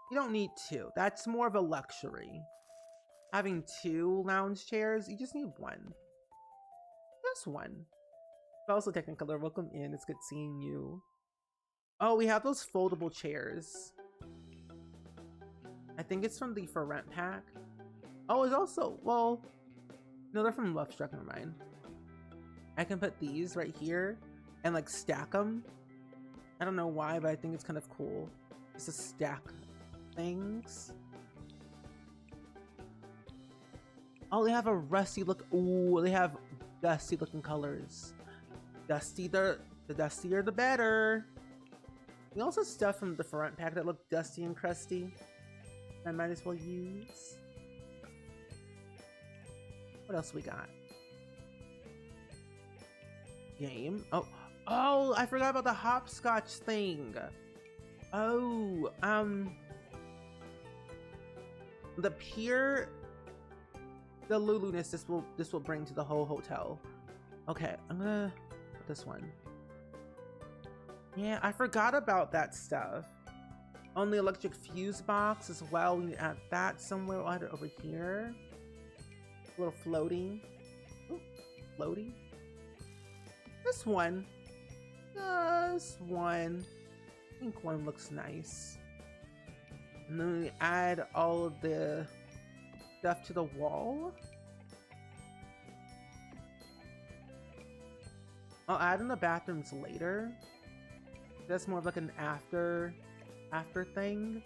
You don't need two. That's more of a luxury. Having two lounge chairs, you just need one. Just one. Also, Technicolor, welcome in. It's good seeing you. Oh, we have those foldable chairs. I think it's from the For Rent pack. Oh, it's also, well, no, they're from Love Struck, never mind. I can put these right here and like stack them. I don't know why, but I think it's kind of cool just to stack things. Oh, they have a rusty look. Ooh, they have dusty looking colors. Dusty, the dustier the better. We also have stuff from the front pack that look dusty and crusty. I might as well use. What else we got? Game. Oh, I forgot about the hopscotch thing. Oh, the pure, the Lulu-ness this will bring to the whole hotel. Okay, I'm gonna put this one. Yeah, I forgot about that stuff. On the electric fuse box as well. We need to add that somewhere. We'll add it over here. A little floating. Ooh, floaty. This one. Just one. I think one looks nice. And then we add all of the stuff to the wall. I'll add in the bathrooms later. That's more of like an after thing.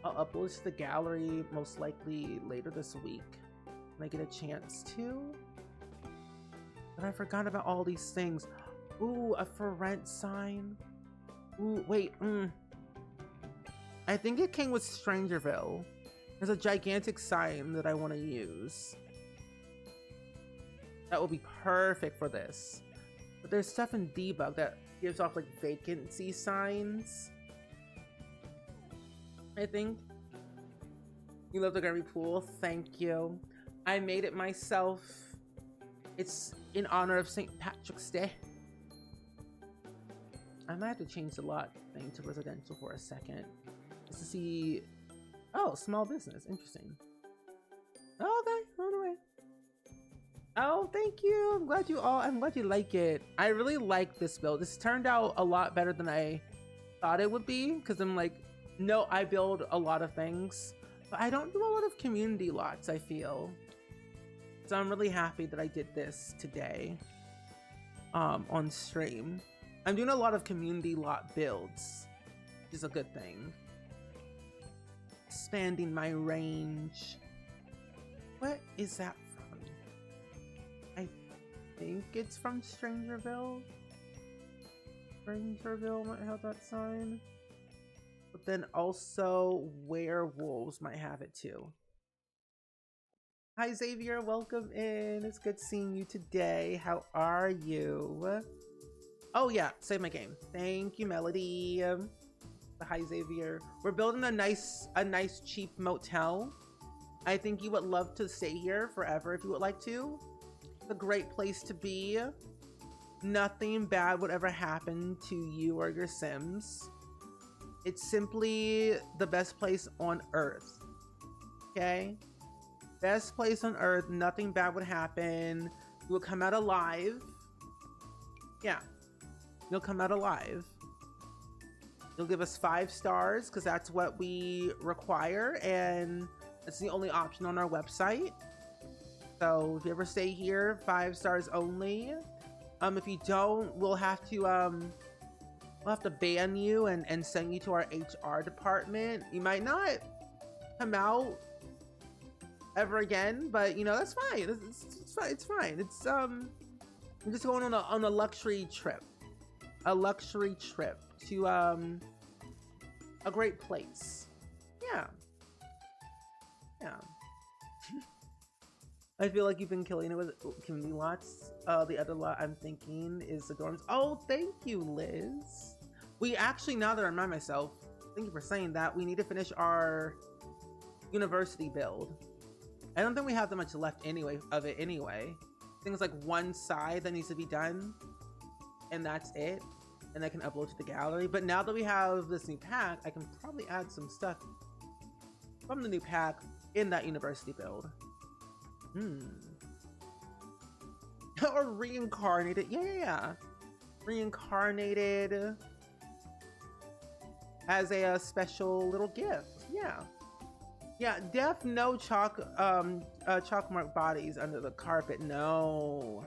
I'll upload to the gallery most likely later this week when I get a chance to. But I forgot about all these things. Ooh, a for rent sign. Ooh, wait. I think it came with Strangerville. There's a gigantic sign that I want to use. That will be perfect for this. But there's stuff in debug that gives off like vacancy signs. I think. You love the Grammy pool. Thank you. I made it myself. It's in honor of St. Patrick's Day. I might have to change the lot thing to residential for a second. Just to see. Oh, small business. Interesting. Oh, okay. Run away. Oh, thank you. I'm glad you like it. I really like this build. This turned out a lot better than I thought it would be. Because I'm like, no, I build a lot of things. But I don't do a lot of community lots, I feel. So I'm really happy that I did this today. On stream. I'm doing a lot of community lot builds. Which is a good thing. Expanding my range. What is that from? I think it's from Strangerville. Strangerville might have that sign. But then also werewolves might have it too. Hi Xavier, welcome in. It's good seeing you today. How are you? Oh yeah, save my game. Thank you, Melody. Hi Xavier. We're building a nice cheap motel. I think you would love to stay here forever if you would like to. It's a great place to be. Nothing bad would ever happen to you or your Sims. It's simply the best place on earth. Okay? Best place on earth. Nothing bad would happen. You will come out alive. Yeah. You'll come out alive. You'll give us 5 stars because that's what we require, and it's the only option on our website. So if you ever stay here, 5 stars only. If you don't, we'll have to ban you and send you to our HR department. You might not come out ever again, but you know that's fine. It's fine. It's fine. It's I'm just going on a luxury trip. A luxury trip to a great place. Yeah. I feel like you've been killing it with community lots. The other lot I'm thinking is the dorms. Oh, thank you, Liz. We actually, now that I remind myself, thank you for saying that, we need to finish our university build. I don't think we have that much left anyway of it anyway. Things like one side that needs to be done, and that's it. And I can upload to the gallery. But now that we have this new pack, I can probably add some stuff from the new pack in that university build. Or reincarnated. Yeah. Reincarnated as a special little gift. Yeah, def no chalk mark bodies under the carpet. No,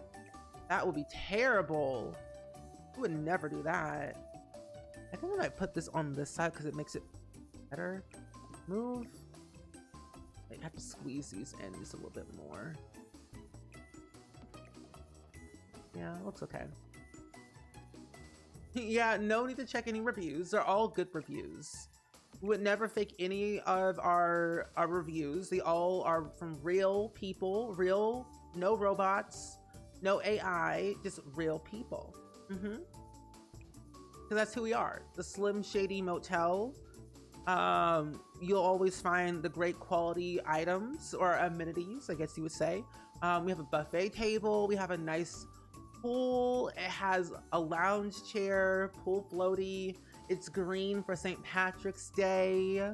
that would be terrible. I would never do that. I think I might put this on this side because it makes it better. Move. I have to squeeze these in just a little bit more. Yeah, looks okay. Yeah, no need to check any reviews. They're all good reviews. We would never fake any of our reviews. They all are from real people, no robots, no AI, just real people. Because that's who we are. The Slim Shady Motel. You'll always find the great quality items or amenities, I guess you would say. We have a buffet table. We have a nice pool. It has a lounge chair, pool floaty. It's green for St. Patrick's Day.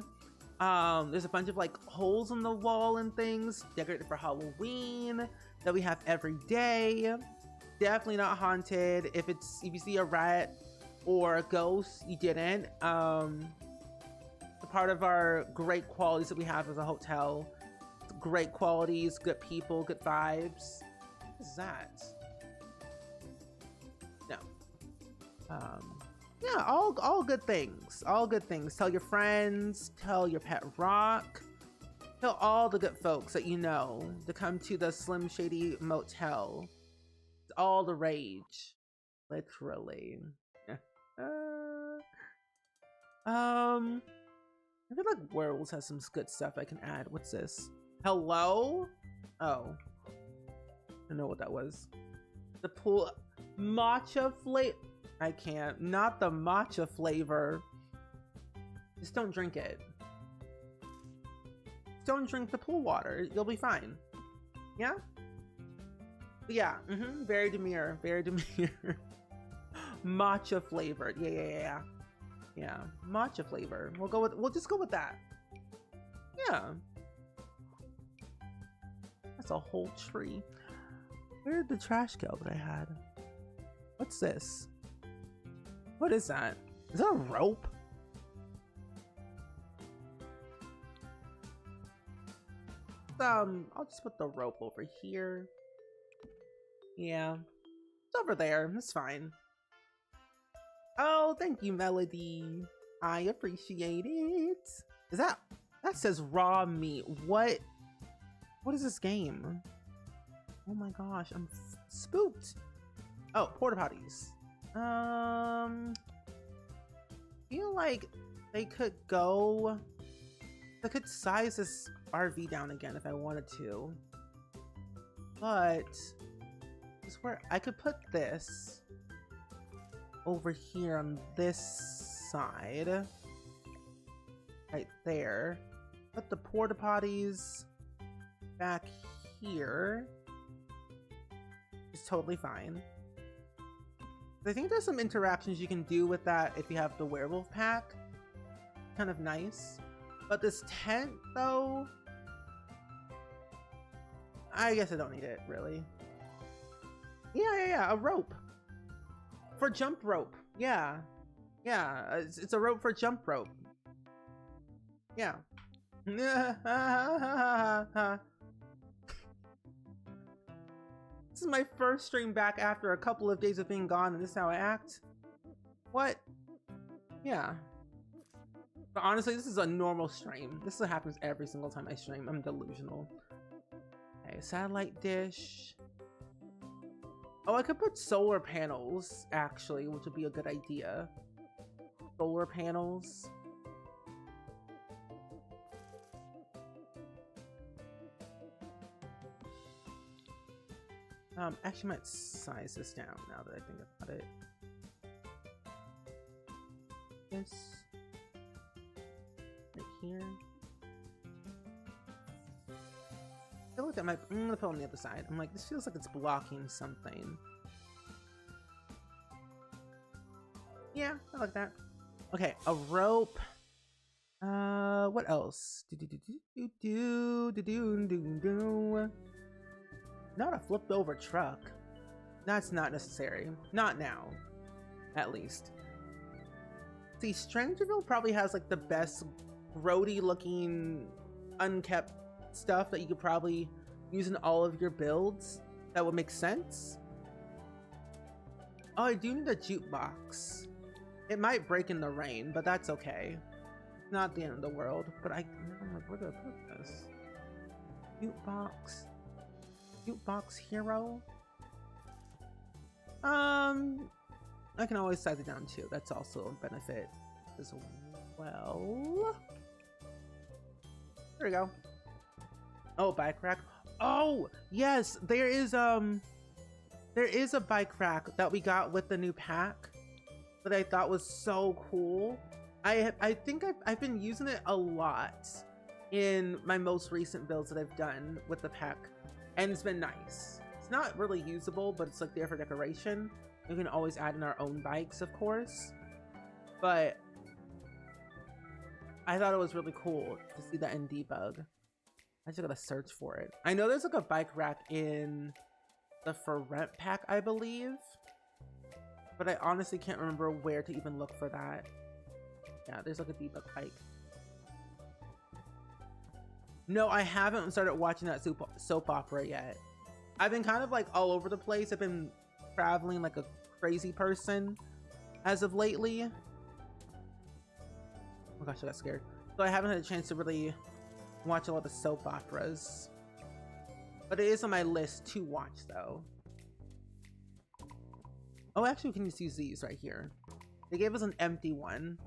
There's a bunch of like holes in the wall and things decorated for Halloween that we have every day. Definitely not haunted. If you see a rat or a ghost, you didn't. Part of our great qualities that we have as a hotel. Great qualities, good people, good vibes. What is that? No. Yeah, all good things. All good things. Tell your friends, tell your pet Rock, tell all the good folks that you know to come to the Slim Shady Motel. It's all the rage. Literally. I feel like Werewolves has some good stuff I can add. What's this? Hello? Oh. I don't know what that was. The pool matcha flavor. I can't. Not the matcha flavor. Just don't drink it. Don't drink the pool water. You'll be fine. Yeah? But yeah. Very demure. Very demure. Matcha flavored. Yeah, matcha flavor. We'll just go with that. Yeah. That's a whole tree. Where did the trash go that I had? What's this? What is that? Is that a rope? I'll just put the rope over here. Yeah. It's over there. It's fine. Oh, thank you, Melody. I appreciate it. That says raw meat. What is this game? Oh my gosh, I'm spooked. Oh, porta potties. Feel like they could size this RV down again if I wanted to. But is where I could put this over here on this side, right there. Put the porta potties back here. It's totally fine. I think there's some interactions you can do with that if you have the werewolf pack. Kind of nice. But this tent, though, I guess I don't need it, really. Yeah, a rope. For jump rope. Yeah, it's a rope for jump rope. Yeah. This is my first stream back after a couple of days of being gone, and this is how I act? What? Yeah. But honestly, this is a normal stream. This happens every single time I stream. I'm delusional. Okay, satellite dish. Oh, I could put solar panels, actually, which would be a good idea. Solar panels. Actually might size this down now that I think about it. This right here. I feel like that might. I'm gonna put it on the other side. I'm like, this feels like it's blocking something. Yeah, I like that. Okay, a rope. What else? Not a flipped over truck. That's not necessary. Not now, at least. See, Strangerville probably has like the best grody looking unkept stuff that you could probably use in all of your builds. That would make sense. Oh, I do need a jukebox. It might break in the rain, but that's okay. Not the end of the world. But I'm like, where do I put this? Jukebox. Jukebox hero. I can always size it down too. That's also a benefit as well. There we go. Oh, bike rack. Oh, yes, there is a bike rack that we got with the new pack that I thought was so cool. I think I've been using it a lot in my most recent builds that I've done with the pack, and it's been nice. It's not really usable, but it's like there for decoration. We can always add in our own bikes, of course, but I thought it was really cool to see that in debug. I just gotta search for it. I know there's like a bike rack in the for rent pack, I believe, but I honestly can't remember where to even look for that. Yeah, there's like a debug bike. No, I haven't started watching that soap opera yet. I've been kind of like all over the place. I've been traveling like a crazy person as of lately. Oh gosh, I got scared. So I haven't had a chance to really watch a lot of soap operas. But it is on my list to watch though. Oh, actually we can just use these right here. They gave us an empty one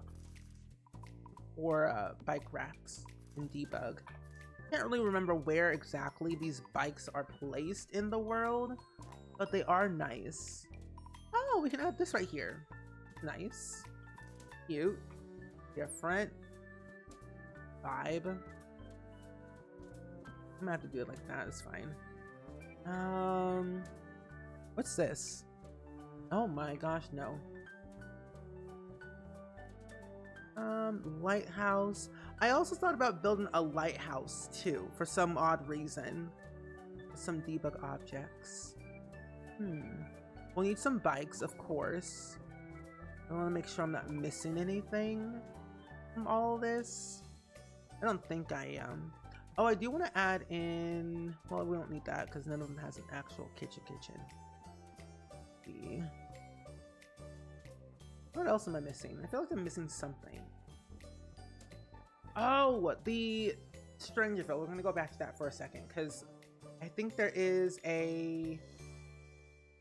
for bike racks in debug. Can't really remember where exactly these bikes are placed in the world, but they are nice. Oh, we can add this right here. Nice. Cute. Different. Vibe. I'm gonna have to do it like that, it's fine. What's this? Oh my gosh, no. Lighthouse. I also thought about building a lighthouse too, for some odd reason. Some debug objects. We'll need some bikes, of course. I want to make sure I'm not missing anything from all this. I don't think I am. Oh, I do want to add in... Well, we don't need that because none of them has an actual kitchen. Let's see. What else am I missing? I feel like I'm missing something. Oh, the Strangerville. We're going to go back to that for a second because I think there is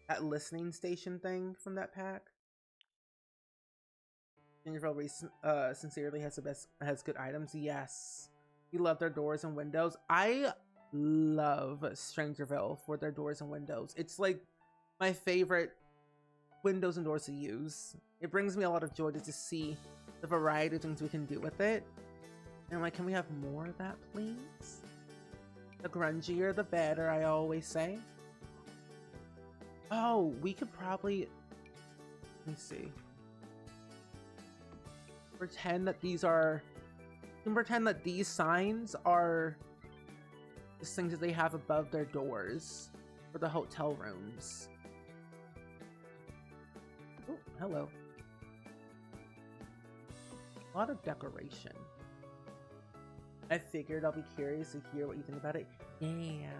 that listening station thing from that pack. Strangerville sincerely has good items. Yes. You love their doors and windows. I love Strangerville for their doors and windows. It's like my favorite windows and doors to use. It brings me a lot of joy to just see the variety of things we can do with it. And I'm like, can we have more of that, please? The grungier, the better, I always say. Oh, we could probably... Let me see. Pretend that these are... You can pretend that these signs are just things that they have above their doors for the hotel rooms. Oh, hello. A lot of decoration. I figured I'll be curious to hear what you think about it. Yeah.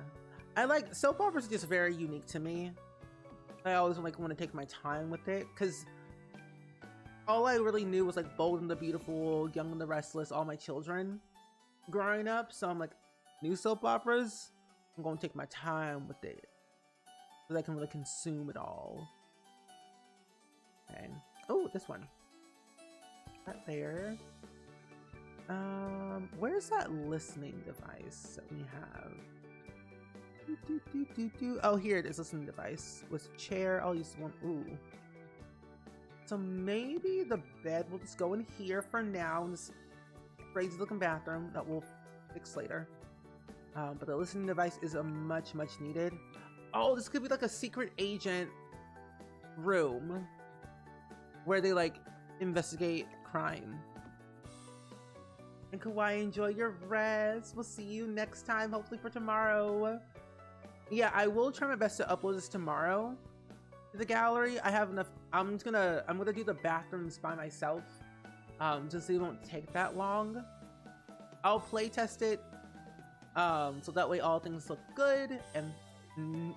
I like soap operas are just very unique to me. I always like want to take my time with it because all I really knew was like Bold and the Beautiful, Young and the Restless, All My Children growing up. So I'm like, new soap operas, I'm gonna take my time with it so that I can really consume it all. Okay. Oh, this one. That there. Where's that listening device that we have? Oh, here it is. Listening device. With chair, I'll use one. Ooh. So maybe the bed will just go in here for now in this crazy looking bathroom that we'll fix later. But the listening device is a much needed. Oh, this could be like a secret agent room where they like investigate crime. And Kawaii, enjoy your rest. We'll see you next time, hopefully for tomorrow. Yeah, I will try my best to upload this tomorrow to the gallery. I have enough. I'm gonna do the bathrooms by myself, just so it won't take that long. I'll play test it, so that way all things look good and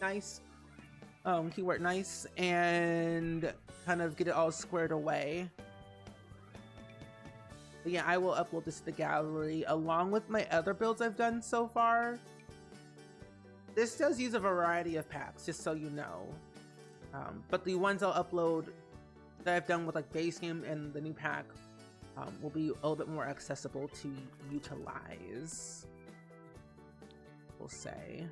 nice. Keyword nice, and kind of get it all squared away. But yeah, I will upload this to the gallery along with my other builds I've done so far. This does use a variety of packs, just so you know. But the ones I'll upload that I've done with like base game and the new pack will be a little bit more accessible to utilize, we'll say.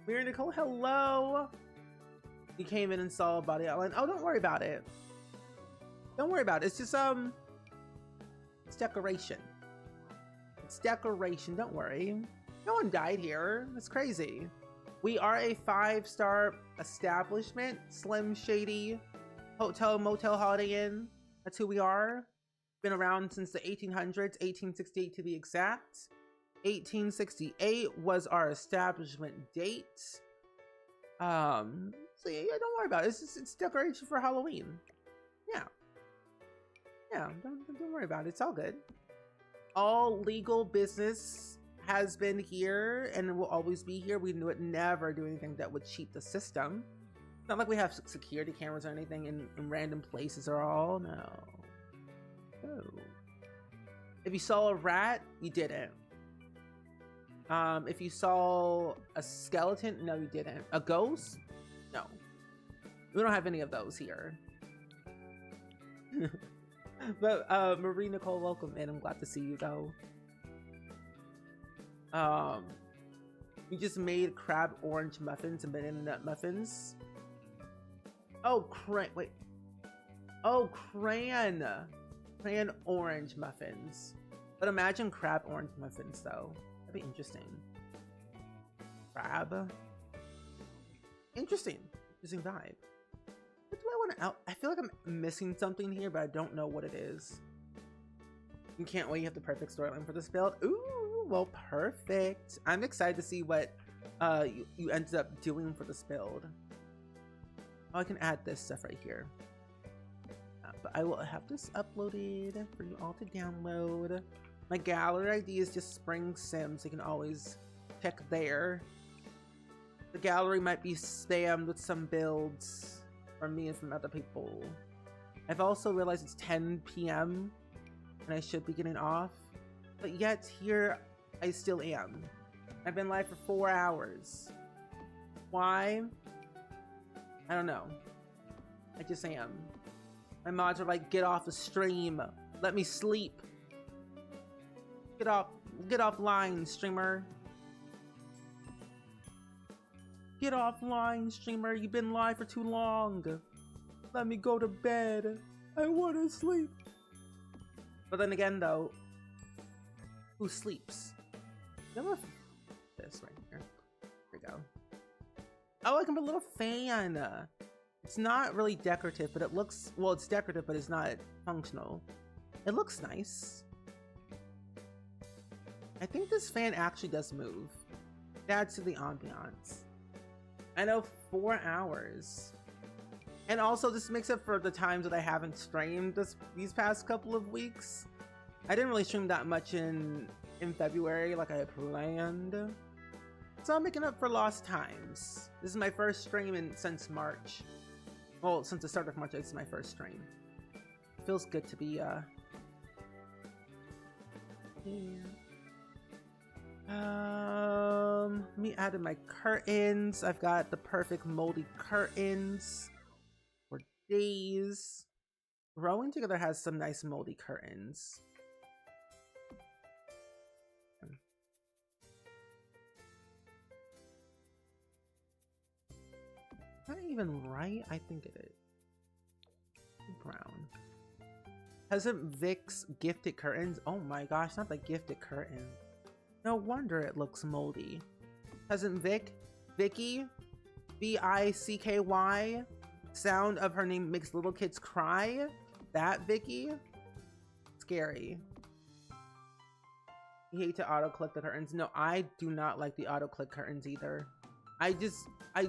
Mira Nicole, hello. You came in and saw a body outline. Oh, don't worry about it. Don't worry about it. It's just it's decoration. It's decoration. Don't worry. No one died here. That's crazy. We are a 5-star establishment. Slim Shady Hotel, Motel, Holiday Inn. That's who we are. Been around since the 1800s, 1868 to be exact. 1868 was our establishment date. So yeah, don't worry about it. It's decoration for Halloween. Yeah, don't worry about it. It's all good. All legal business has been here and will always be here. We would never do anything that would cheat the system. It's not like we have security cameras or anything in random places or all. No. If you saw a rat, you didn't. If you saw a skeleton, no, you didn't. A ghost? No. We don't have any of those here. But Marie Nicole, welcome in. I'm glad to see you though. We just made crab orange muffins and banana nut muffins. Oh, wait. Oh, crayon orange muffins. But imagine crab orange muffins though. That'd be interesting. Crab. Interesting vibe. What do I want to out? I feel like I'm missing something here, but I don't know what it is. You can't wait. You have the perfect storyline for this build. Ooh, well, perfect. I'm excited to see what you ended up doing for this build. Oh, I can add this stuff right here. But I will have this uploaded for you all to download. My gallery ID is just Spring Sims. You can always check there. The gallery might be spammed with some builds from me and from other people. I've also realized it's 10 p.m. and I should be getting off. But yet here I still am. I've been live for 4 hours. Why? I don't know. I just am. My mods are like, get off the stream. Let me sleep. Get offline, streamer. Get offline, streamer. You've been live for too long. Let me go to bed. I want to sleep. But then again, though, who sleeps? This right here. Here we go. Oh, I can put a little fan. It's not really decorative, but it looks, well, it's decorative, but it's not functional. It looks nice. I think this fan actually does move. It adds to the ambiance. I know, 4 hours. And also, this makes up for the times that I haven't streamed these past couple of weeks. I didn't really stream that much in February like I had planned. So I'm making up for lost times. This is my first stream since March. Well, since the start of March, it's my first stream. It feels good to be, yeah. Me added my curtains. I've got the perfect moldy curtains for days. Growing Together has some nice moldy curtains. even right? I think it is. Brown. Peasant Vic's gifted curtains. Oh my gosh, not the gifted curtain. No wonder it looks moldy. Peasant Vicky, Vicky. Sound of her name makes little kids cry. That Vicky? Scary. You hate to auto-click the curtains. No, I do not like the auto-click curtains either. I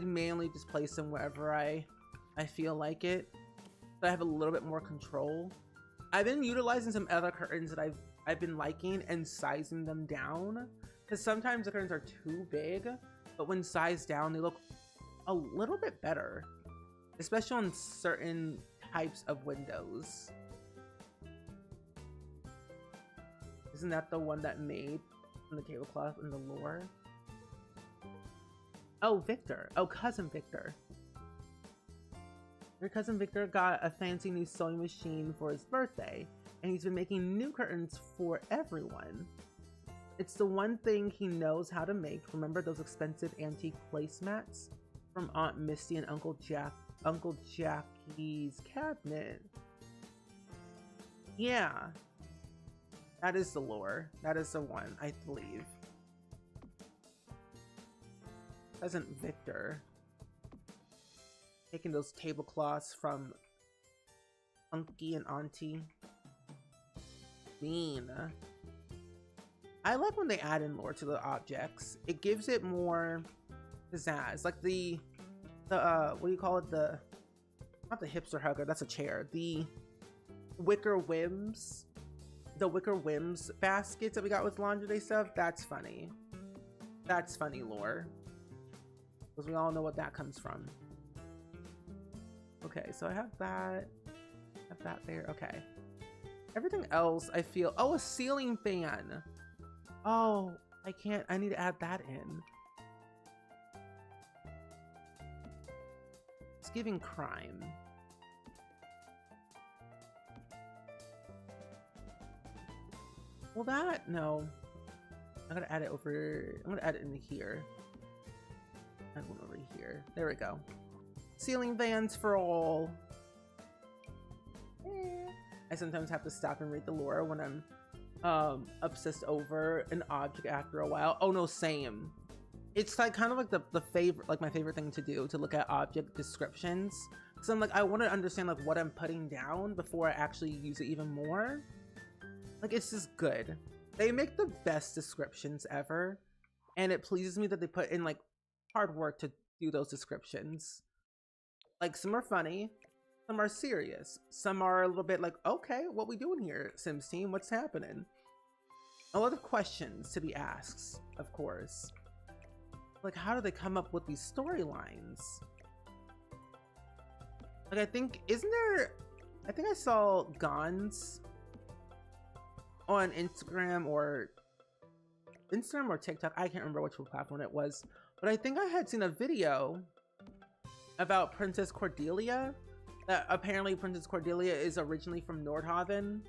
mainly just place them wherever I feel like it. So I have a little bit more control. I've been utilizing some other curtains that I've been liking and sizing them down. Because sometimes the curtains are too big, but when sized down, they look a little bit better. Especially on certain types of windows. Isn't that the one that made from the tablecloth in the lore? Oh, Victor. Oh, cousin Victor. Your cousin Victor got a fancy new sewing machine for his birthday, and he's been making new curtains for everyone. It's the one thing he knows how to make. Remember those expensive antique placemats from Aunt Misty and Uncle Jackie's cabinet? Yeah. That is the lore. That is the one, I believe. Cousin Victor. Taking those tablecloths from Unky and Auntie. Bean. I like when they add in lore to the objects. It gives it more pizzazz. Like the what do you call it? Not the hipster hugger, that's a chair. The wicker whims. The wicker whims baskets that we got with laundry day stuff. That's funny. That's funny lore. Because we all know what that comes from. Okay, so I have that. Have that there. Okay. Everything else I feel. Oh, a ceiling fan. Oh, I can't. I need to add that in. It's giving crime. Well, that, no. I'm gonna add it over. I'm gonna add it in here. Add one over here. There we go. Ceiling fans for all. I sometimes have to stop and read the lore when I'm obsessed over an object after a while. Oh no, same. It's like kind of like the favorite, like my favorite thing to do, to look at object descriptions. So I'm like, I want to understand like what I'm putting down before I actually use it even more. Like, it's just good. They make the best descriptions ever, and it pleases me that they put in like hard work to do those descriptions. Like, some are funny, some are serious, some are a little bit like, okay, what we doing here, Sims team? What's happening? A lot of questions to be asked, of course. Like, how do they come up with these storylines? Like, I think, I think I saw Gons on Instagram or TikTok. I can't remember which platform it was, but I think I had seen a video about Princess Cordelia, that apparently Princess Cordelia is originally from Nordhaven.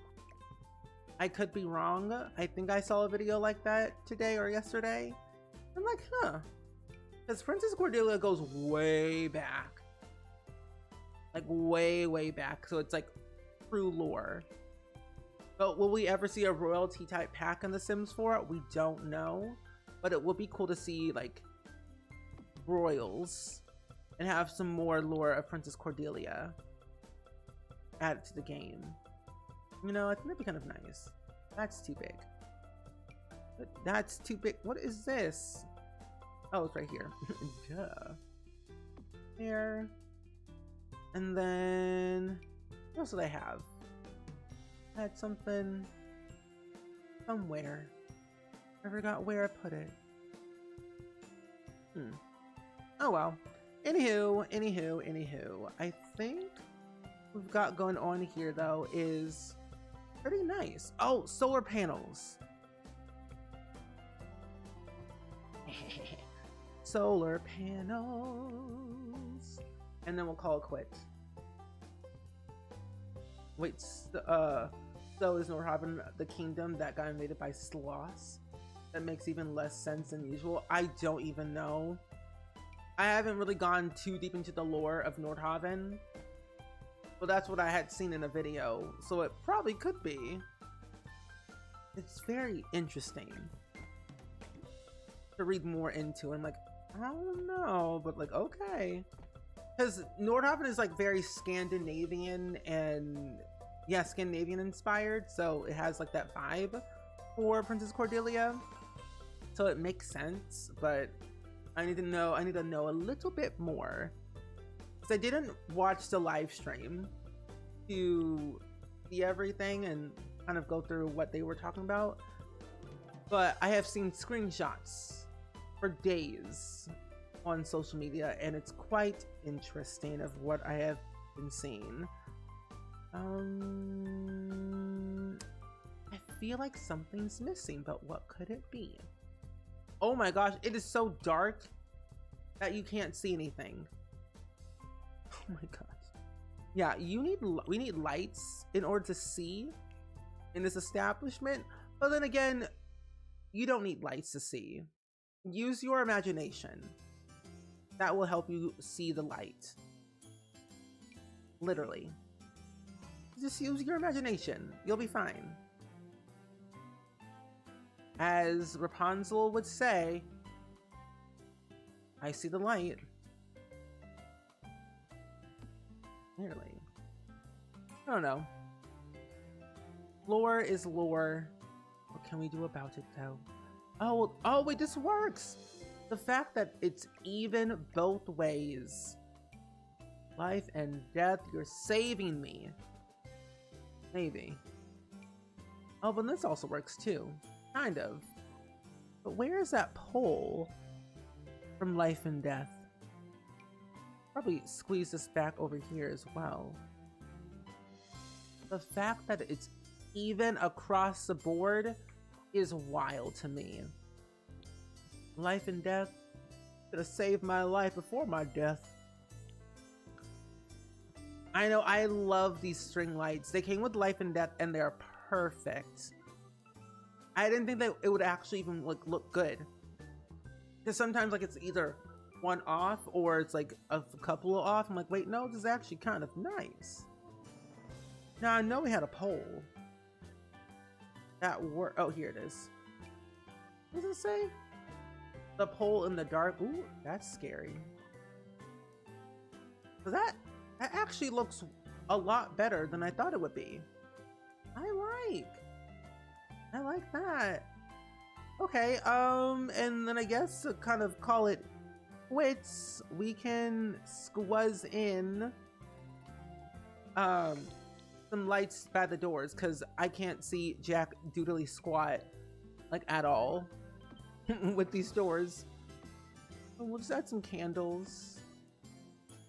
I could be wrong. I think I saw a video like that today or yesterday. I'm like, huh, because Princess Cordelia goes way back, like way back, so it's like true lore. But will we ever see a royalty type pack in The Sims 4? We don't know. But it would be cool to see like royals and have some more lore of Princess Cordelia added to the game. You know, I think that'd be kind of nice. That's too big. That's too big. What is this? Oh, it's right here. Duh. Here. And then what else do they have? Had something somewhere. I forgot where I put it. Oh well. Anywho. I think what we've got going on here though is pretty nice. Oh, solar panels. Solar panels. And then we'll call it quits. Wait, so is Nordhaven the kingdom that got invaded by sloths? That makes even less sense than usual. I don't even know. I haven't really gone too deep into the lore of Nordhaven, but that's what I had seen in a video, so it probably could be. It's very interesting to read more into, and like, I don't know, but like, okay. Because Nordhaven is like very Scandinavian and, yeah, Scandinavian inspired, so it has like that vibe for Princess Cordelia. So it makes sense, but I need to know a little bit more. Because I didn't watch the live stream to see everything and kind of go through what they were talking about. But I have seen screenshots for days on social media, and it's quite interesting of what I have been seeing. I feel like something's missing, but what could it be? Oh my gosh, it is so dark that you can't see anything. Oh my gosh. Yeah, we need lights in order to see in this establishment, but then again, you don't need lights to see. Use your imagination. That will help you see the light. Literally. Just use your imagination. You'll be fine. As Rapunzel would say, I see the light. Clearly. I don't know. Lore is lore. What can we do about it, though? Oh wait, this works! The fact that it's even both ways. Life and death, you're saving me. Maybe. Oh, but this also works too. Kind of. But where is that pole from life and death? Probably squeeze this back over here as well. The fact that it's even across the board is wild to me. Life and death could have saved my life before my death. I know, I love these string lights. They came with life and death and they're perfect. I didn't think that it would actually even look good. Because sometimes like it's either one off or it's like a couple off. I'm like, wait, no, this is actually kind of nice. Now I know we had a pole. That worked. Oh, here it is. What does it say? The pole in the dark. Ooh, that's scary. So that actually looks a lot better than I thought it would be. I like that. Okay, and then I guess to kind of call it quits, we can squeeze in some lights by the doors, because I can't see Jack doodly squat like at all with these doors. We'll just add some candles.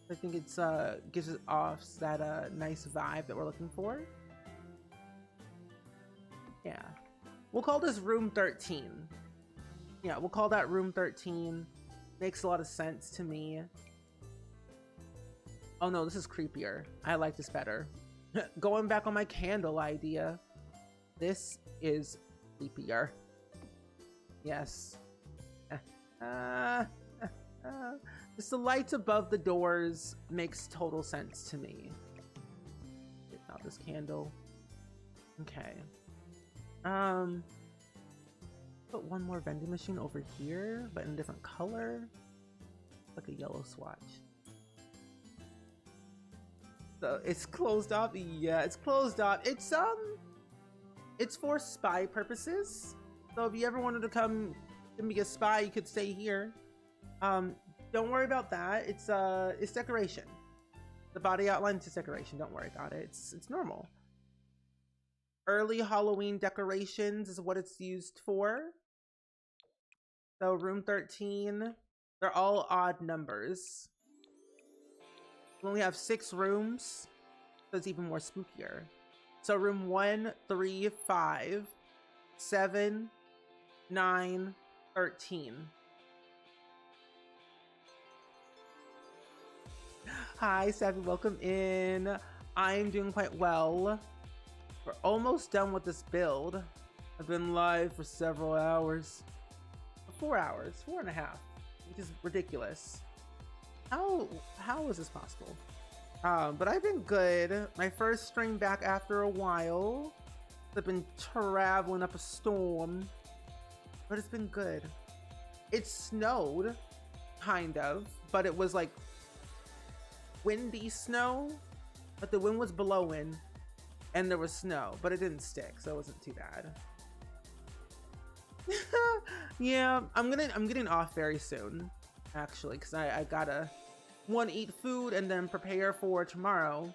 I think it's gives it off that nice vibe that we're looking for. Yeah, we'll call this room 13. Yeah, we'll call that room 13. Makes a lot of sense to me. Oh no, this is creepier. I like this better. Going back on my candle idea, this is creepier. Yes. Just the lights above the doors makes total sense to me. Get out this candle. Okay. Put one more vending machine over here, but in a different color. Like a yellow swatch. So it's closed off. Yeah, it's closed off. It's for spy purposes. So if you ever wanted to come and be a spy, you could stay here. Don't worry about that. It's decoration. The body outline is decoration. Don't worry about it. It's normal. Early Halloween decorations is what it's used for. So room 13, they're all odd numbers. We only have 6 rooms, so it's even more spookier. So room 1, 3, 5, 7, 9, 13. Hi, Savvy, welcome in. I'm doing quite well. We're almost done with this build. I've been live for several hours. 4 hours, 4.5, which is ridiculous. How how is this possible? But I've been good. My first stream back after a while. I've been traveling up a storm, but it's been good. It snowed, kind of, but it was like windy snow, but the wind was blowing and there was snow, but it didn't stick, so it wasn't too bad. Yeah, I'm getting off very soon, actually, because I gotta eat food and then prepare for tomorrow,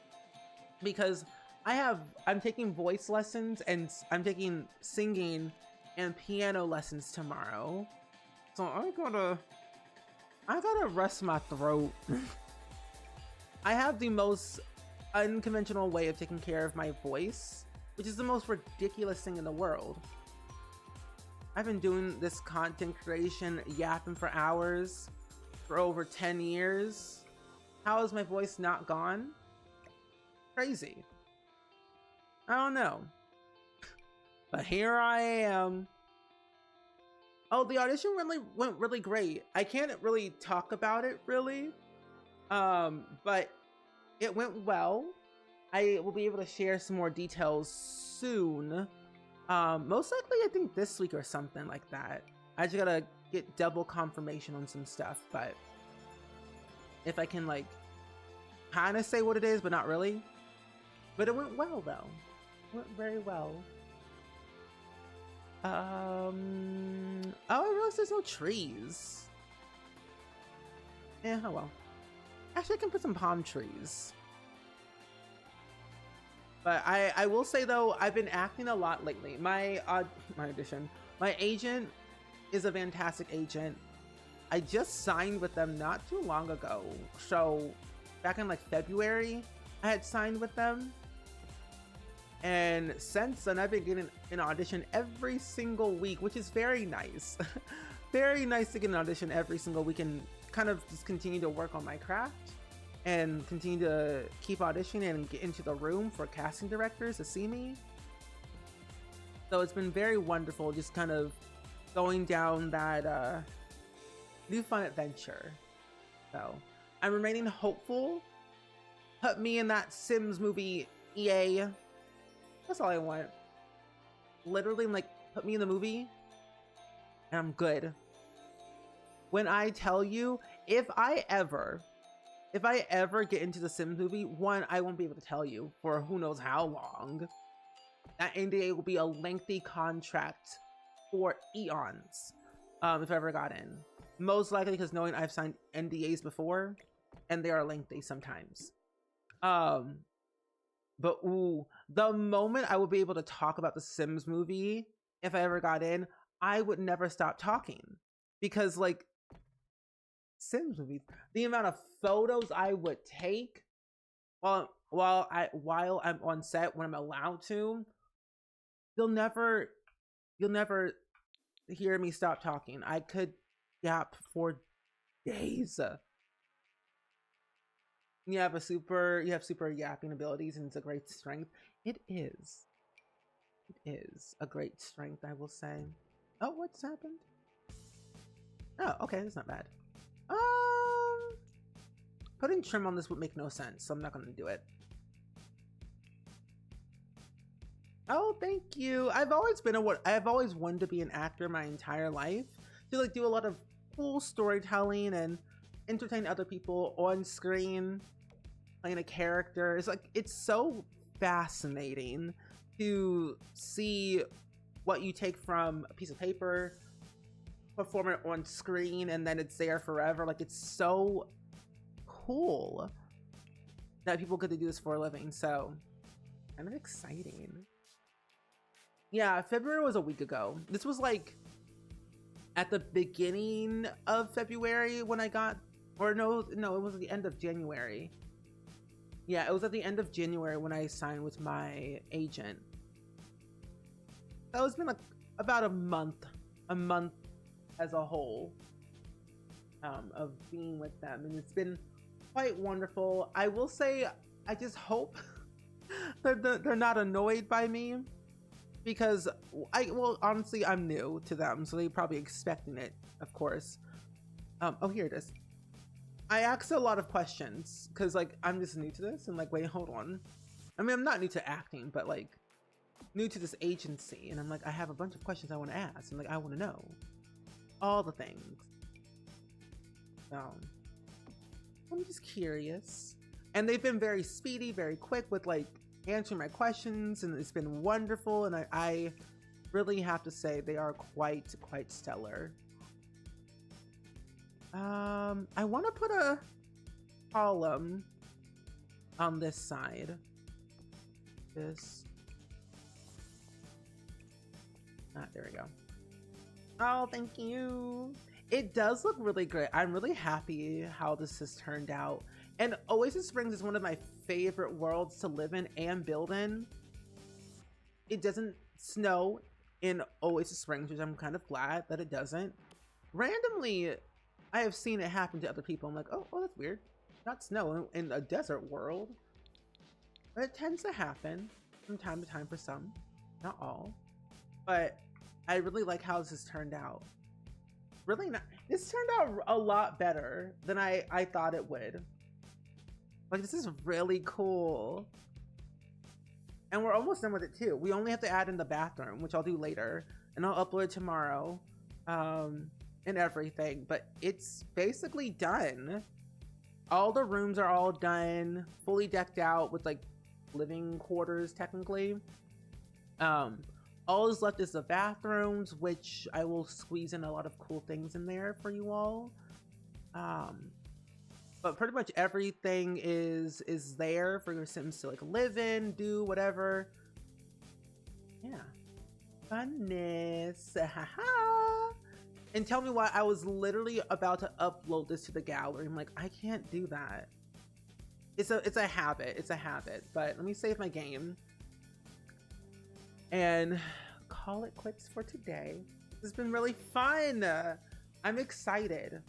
because I'm taking voice lessons and I'm taking singing and piano lessons tomorrow, so I gotta rest my throat. I have the most unconventional way of taking care of my voice, which is the most ridiculous thing in the world. I've been doing this content creation, yapping for hours for over 10 years. How is my voice not gone? Crazy. I don't know. But here I am. Oh, the audition went really great. I can't really talk about it really. But it went well. I will be able to share some more details soon. Most likely I think this week or something like that. I just gotta get double confirmation on some stuff, but if I can like kind of say what it is, but not really. But it went well though. It went very well. Oh, I realized there's no trees. Yeah, oh well. Actually, I can put some palm trees. But I will say though, I've been acting a lot lately. My audition, my agent is a fantastic agent. I just signed with them not too long ago. So back in like February, I had signed with them. And since then, I've been getting an audition every single week, which is very nice. Very nice to get an audition every single week and kind of just continue to work on my craft and continue to keep auditioning and get into the room for casting directors to see me. So it's been very wonderful just kind of going down that new fun adventure. So I'm remaining hopeful. Put me in that Sims movie, EA. That's all I want. Literally, like, put me in the movie and I'm good. When I tell you, if I ever get into the Sims movie, one, I won't be able to tell you for who knows how long. That NDA will be a lengthy contract for eons, if I ever got in. Most likely because knowing I've signed NDAs before, and they are lengthy sometimes. But ooh, the moment I would be able to talk about the Sims movie, if I ever got in, I would never stop talking. Because like, Sims movies, the amount of photos I would take while I'm on set when I'm allowed to, you'll never hear me stop talking. I could yap for days. You have super yapping abilities, and it's a great strength. It is a great strength, I will say. Oh, what's happened? Oh, okay, that's not bad. Putting trim on this would make no sense, so I'm not gonna do it. Oh, thank you. I've always wanted to be an actor my entire life, to like do a lot of cool storytelling and entertain other people on screen, playing a character. It's so fascinating to see what you take from a piece of paper, perform it on screen, and then it's there forever. Like, it's so cool that people get to do this for a living. So kind of exciting. Yeah, February was a week ago. This was like at the beginning of February when I got, or no, it was at the end of January. Yeah, it was at the end of January when I signed with my agent. So it's been like about a month as a whole of being with them, and it's been quite wonderful. I will say, I just hope that they're not annoyed by me, because honestly, I'm new to them, so they're probably expecting it, of course. Oh, here it is. I asked a lot of questions because like I'm just new to this and like, wait, hold on. I mean, I'm not new to acting, but like new to this agency, and I'm like, I have a bunch of questions I want to ask, and like I want to know all the things. So I'm just curious, and they've been very speedy, very quick with like answering my questions, and it's been wonderful. And I really have to say they are quite stellar. I want to put a column on this side. This. There we go. Oh, thank you. It does look really great. I'm really happy how this has turned out. And Oasis Springs is one of my favorite worlds to live in and build in. It doesn't snow in Oasis Springs, which I'm kind of glad that it doesn't. Randomly, I have seen it happen to other people. I'm like, oh, that's weird. Not snow in a desert world. But it tends to happen from time to time for some, not all. But I really like how this has turned out. Really not. This turned out a lot better than I thought it would. Like, this is really cool. And we're almost done with it too. We only have to add in the bathroom, which I'll do later. And I'll upload it tomorrow. And everything. But it's basically done. All the rooms are all done. Fully decked out with like living quarters technically. All is left is the bathrooms, which I will squeeze in a lot of cool things in there for you all. But pretty much everything is there for your Sims to like live in, do whatever. Yeah. Funness. And tell me why I was literally about to upload this to the gallery. I'm like, I can't do that. It's a habit. It's a habit. But let me save my game and call it quits for today. This has been really fun. I'm excited.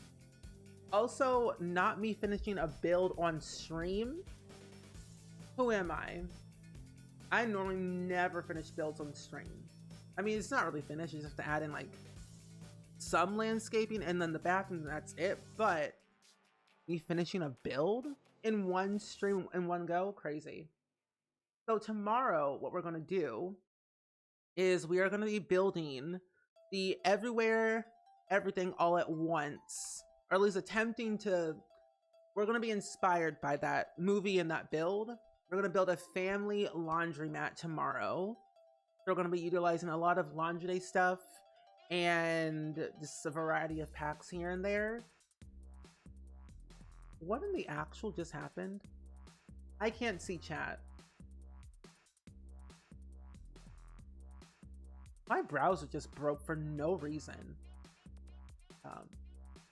Also, not me finishing a build on stream. Who am I? I normally never finish builds on stream. I mean, it's not really finished. You just have to add in like some landscaping and then the bathroom, and that's it. But me finishing a build in one stream in one go, crazy. So tomorrow, what we're gonna do is we are gonna be building the everywhere, everything all at once, or at least attempting to. We're gonna be inspired by that movie and that build. We're gonna build a family laundromat tomorrow. We're gonna be utilizing a lot of laundry day stuff and just a variety of packs here and there. What in the actual just happened? I can't see chat. My browser just broke for no reason. But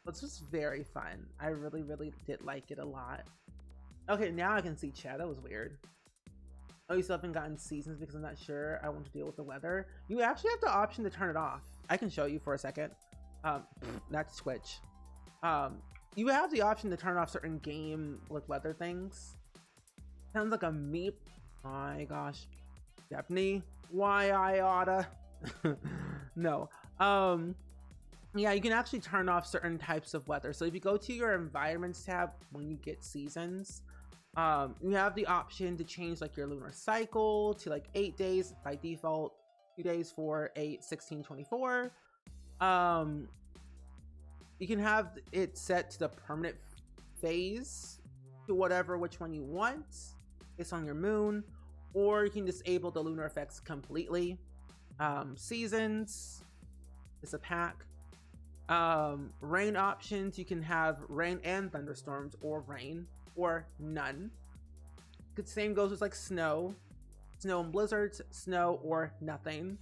it's just very fun. I really did like it a lot. Okay, now I can see chat. That was weird. Oh, you still haven't gotten seasons because I'm not sure I want to deal with the weather. You actually have the option to turn it off. I can show you for a second. Not Twitch. You have the option to turn off certain game like weather things. Sounds like a meep. My gosh. Stephanie, why I oughta. No. Yeah, you can actually turn off certain types of weather. So if you go to your environments tab when you get seasons, you have the option to change like your lunar cycle to like 8 days by default, 2 days, 4, 8, 16, 24. You can have it set to the permanent phase to which one you want based on your moon, or you can disable the lunar effects completely. Seasons is a pack. Rain options, you can have rain and thunderstorms, or rain or none. The same goes with like snow and blizzards, snow or nothing.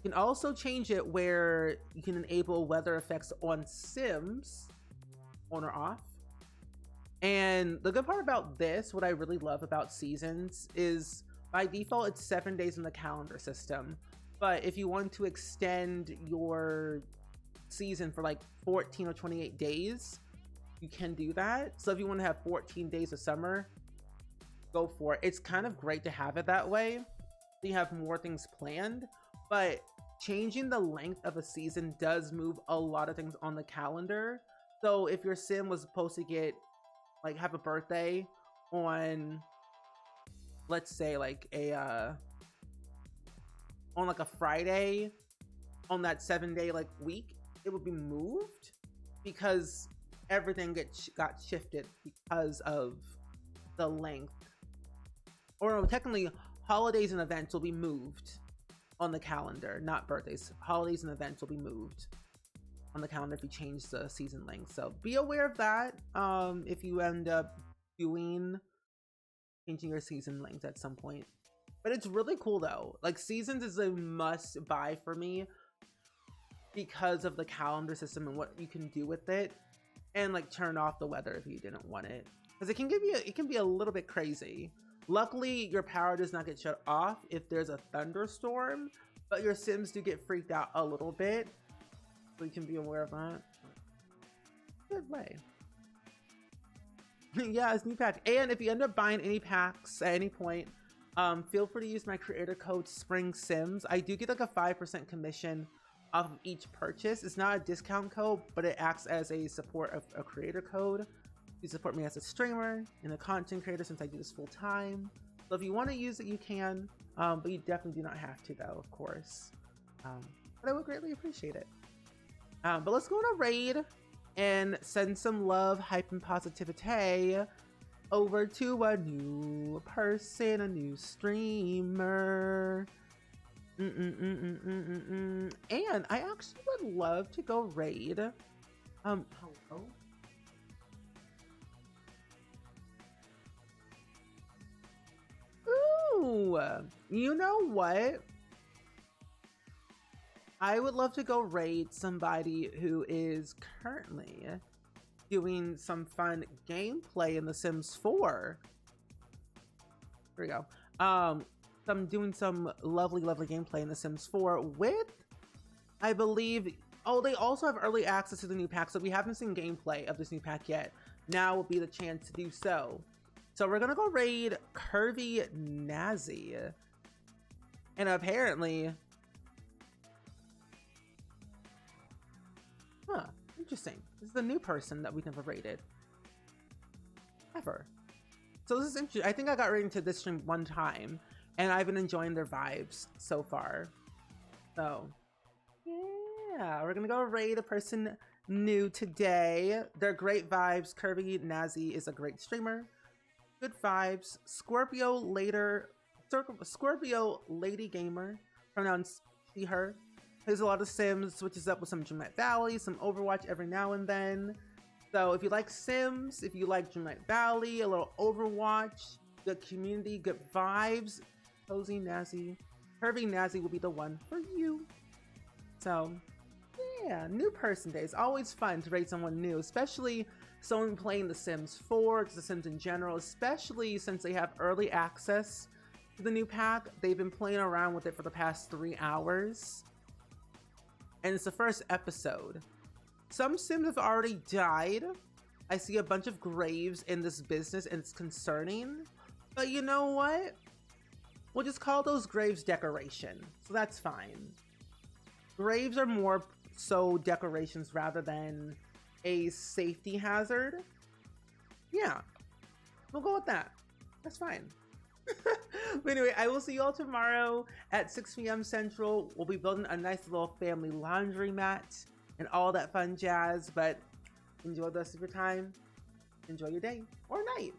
You can also change it where you can enable weather effects on Sims, on or off. And the good part about this, what I really love about seasons, is by default it's 7 days in the calendar system. But if you want to extend your season for like 14 or 28 days, you can do that. So if you want to have 14 days of summer, go for it. It's kind of great to have it that way. You have more things planned, but changing the length of a season does move a lot of things on the calendar. So if your sim was supposed to get like have a birthday on, let's say like on like a Friday, on that 7-day like week, it would be moved because everything got shifted because of the length. Or no, technically holidays and events will be moved on the calendar, not birthdays. Holidays and events will be moved on the calendar if you change the season length. So be aware of that if you end up changing your season length at some point. But it's really cool though. Like seasons is a must buy for me because of the calendar system and what you can do with it, and like turn off the weather if you didn't want it, because it can be a little bit crazy. Luckily your power does not get shut off if there's a thunderstorm, but your sims do get freaked out a little bit, so you can be aware of that. Good way. Yeah, it's new pack. And if you end up buying any packs at any point, feel free to use my creator code SPRINGSIMS. I do get like a 5% commission off of each purchase. It's not a discount code, but it acts as a support of a creator code. You support me as a streamer and a content creator since I do this full time. So if you want to use it, you can, but you definitely do not have to though, of course. But I would greatly appreciate it. But let's go on a raid and send some love, hype, and positivity over to a new person, a new streamer. And I actually would love to go raid. Hello? Ooh, you know what? I would love to go raid somebody who is currently doing some fun gameplay in The Sims 4. There we go. I'm doing some lovely gameplay in The Sims 4 with, I believe, oh, they also have early access to the new pack, so we haven't seen gameplay of this new pack yet. Now will be the chance to do so. So we're gonna go raid Curvy Nazi. And apparently, interesting. This is a new person that we've never raided ever. So this is interesting. I think I got raided into this stream one time, and I've been enjoying their vibes so far. So yeah, we're gonna go raid a person new today. They're great vibes. Curvy Nazi is a great streamer. Good vibes. Scorpio Lady Gamer, pronouns she, her. Plays a lot of Sims, switches up with some Dreamlight Valley, some Overwatch every now and then. So if you like Sims, if you like Dreamlight Valley, a little Overwatch, good community, good vibes, Cozy Nazi, Curvy Nazi will be the one for you. So yeah, new person day. It's always fun to raid someone new, especially someone playing The Sims 4, The Sims in general, especially since they have early access to the new pack. They've been playing around with it for the past 3 hours. And it's the first episode. Some Sims have already died. I see a bunch of graves in this business and it's concerning. But you know what? We'll just call those graves decoration. So that's fine. Graves are more so decorations rather than a safety hazard. Yeah, we'll go with that. That's fine. But anyway, I will see you all tomorrow at 6 p.m. Central. We'll be building a nice little family laundry mat and all that fun jazz. But enjoy the rest of your time. Enjoy your day or night.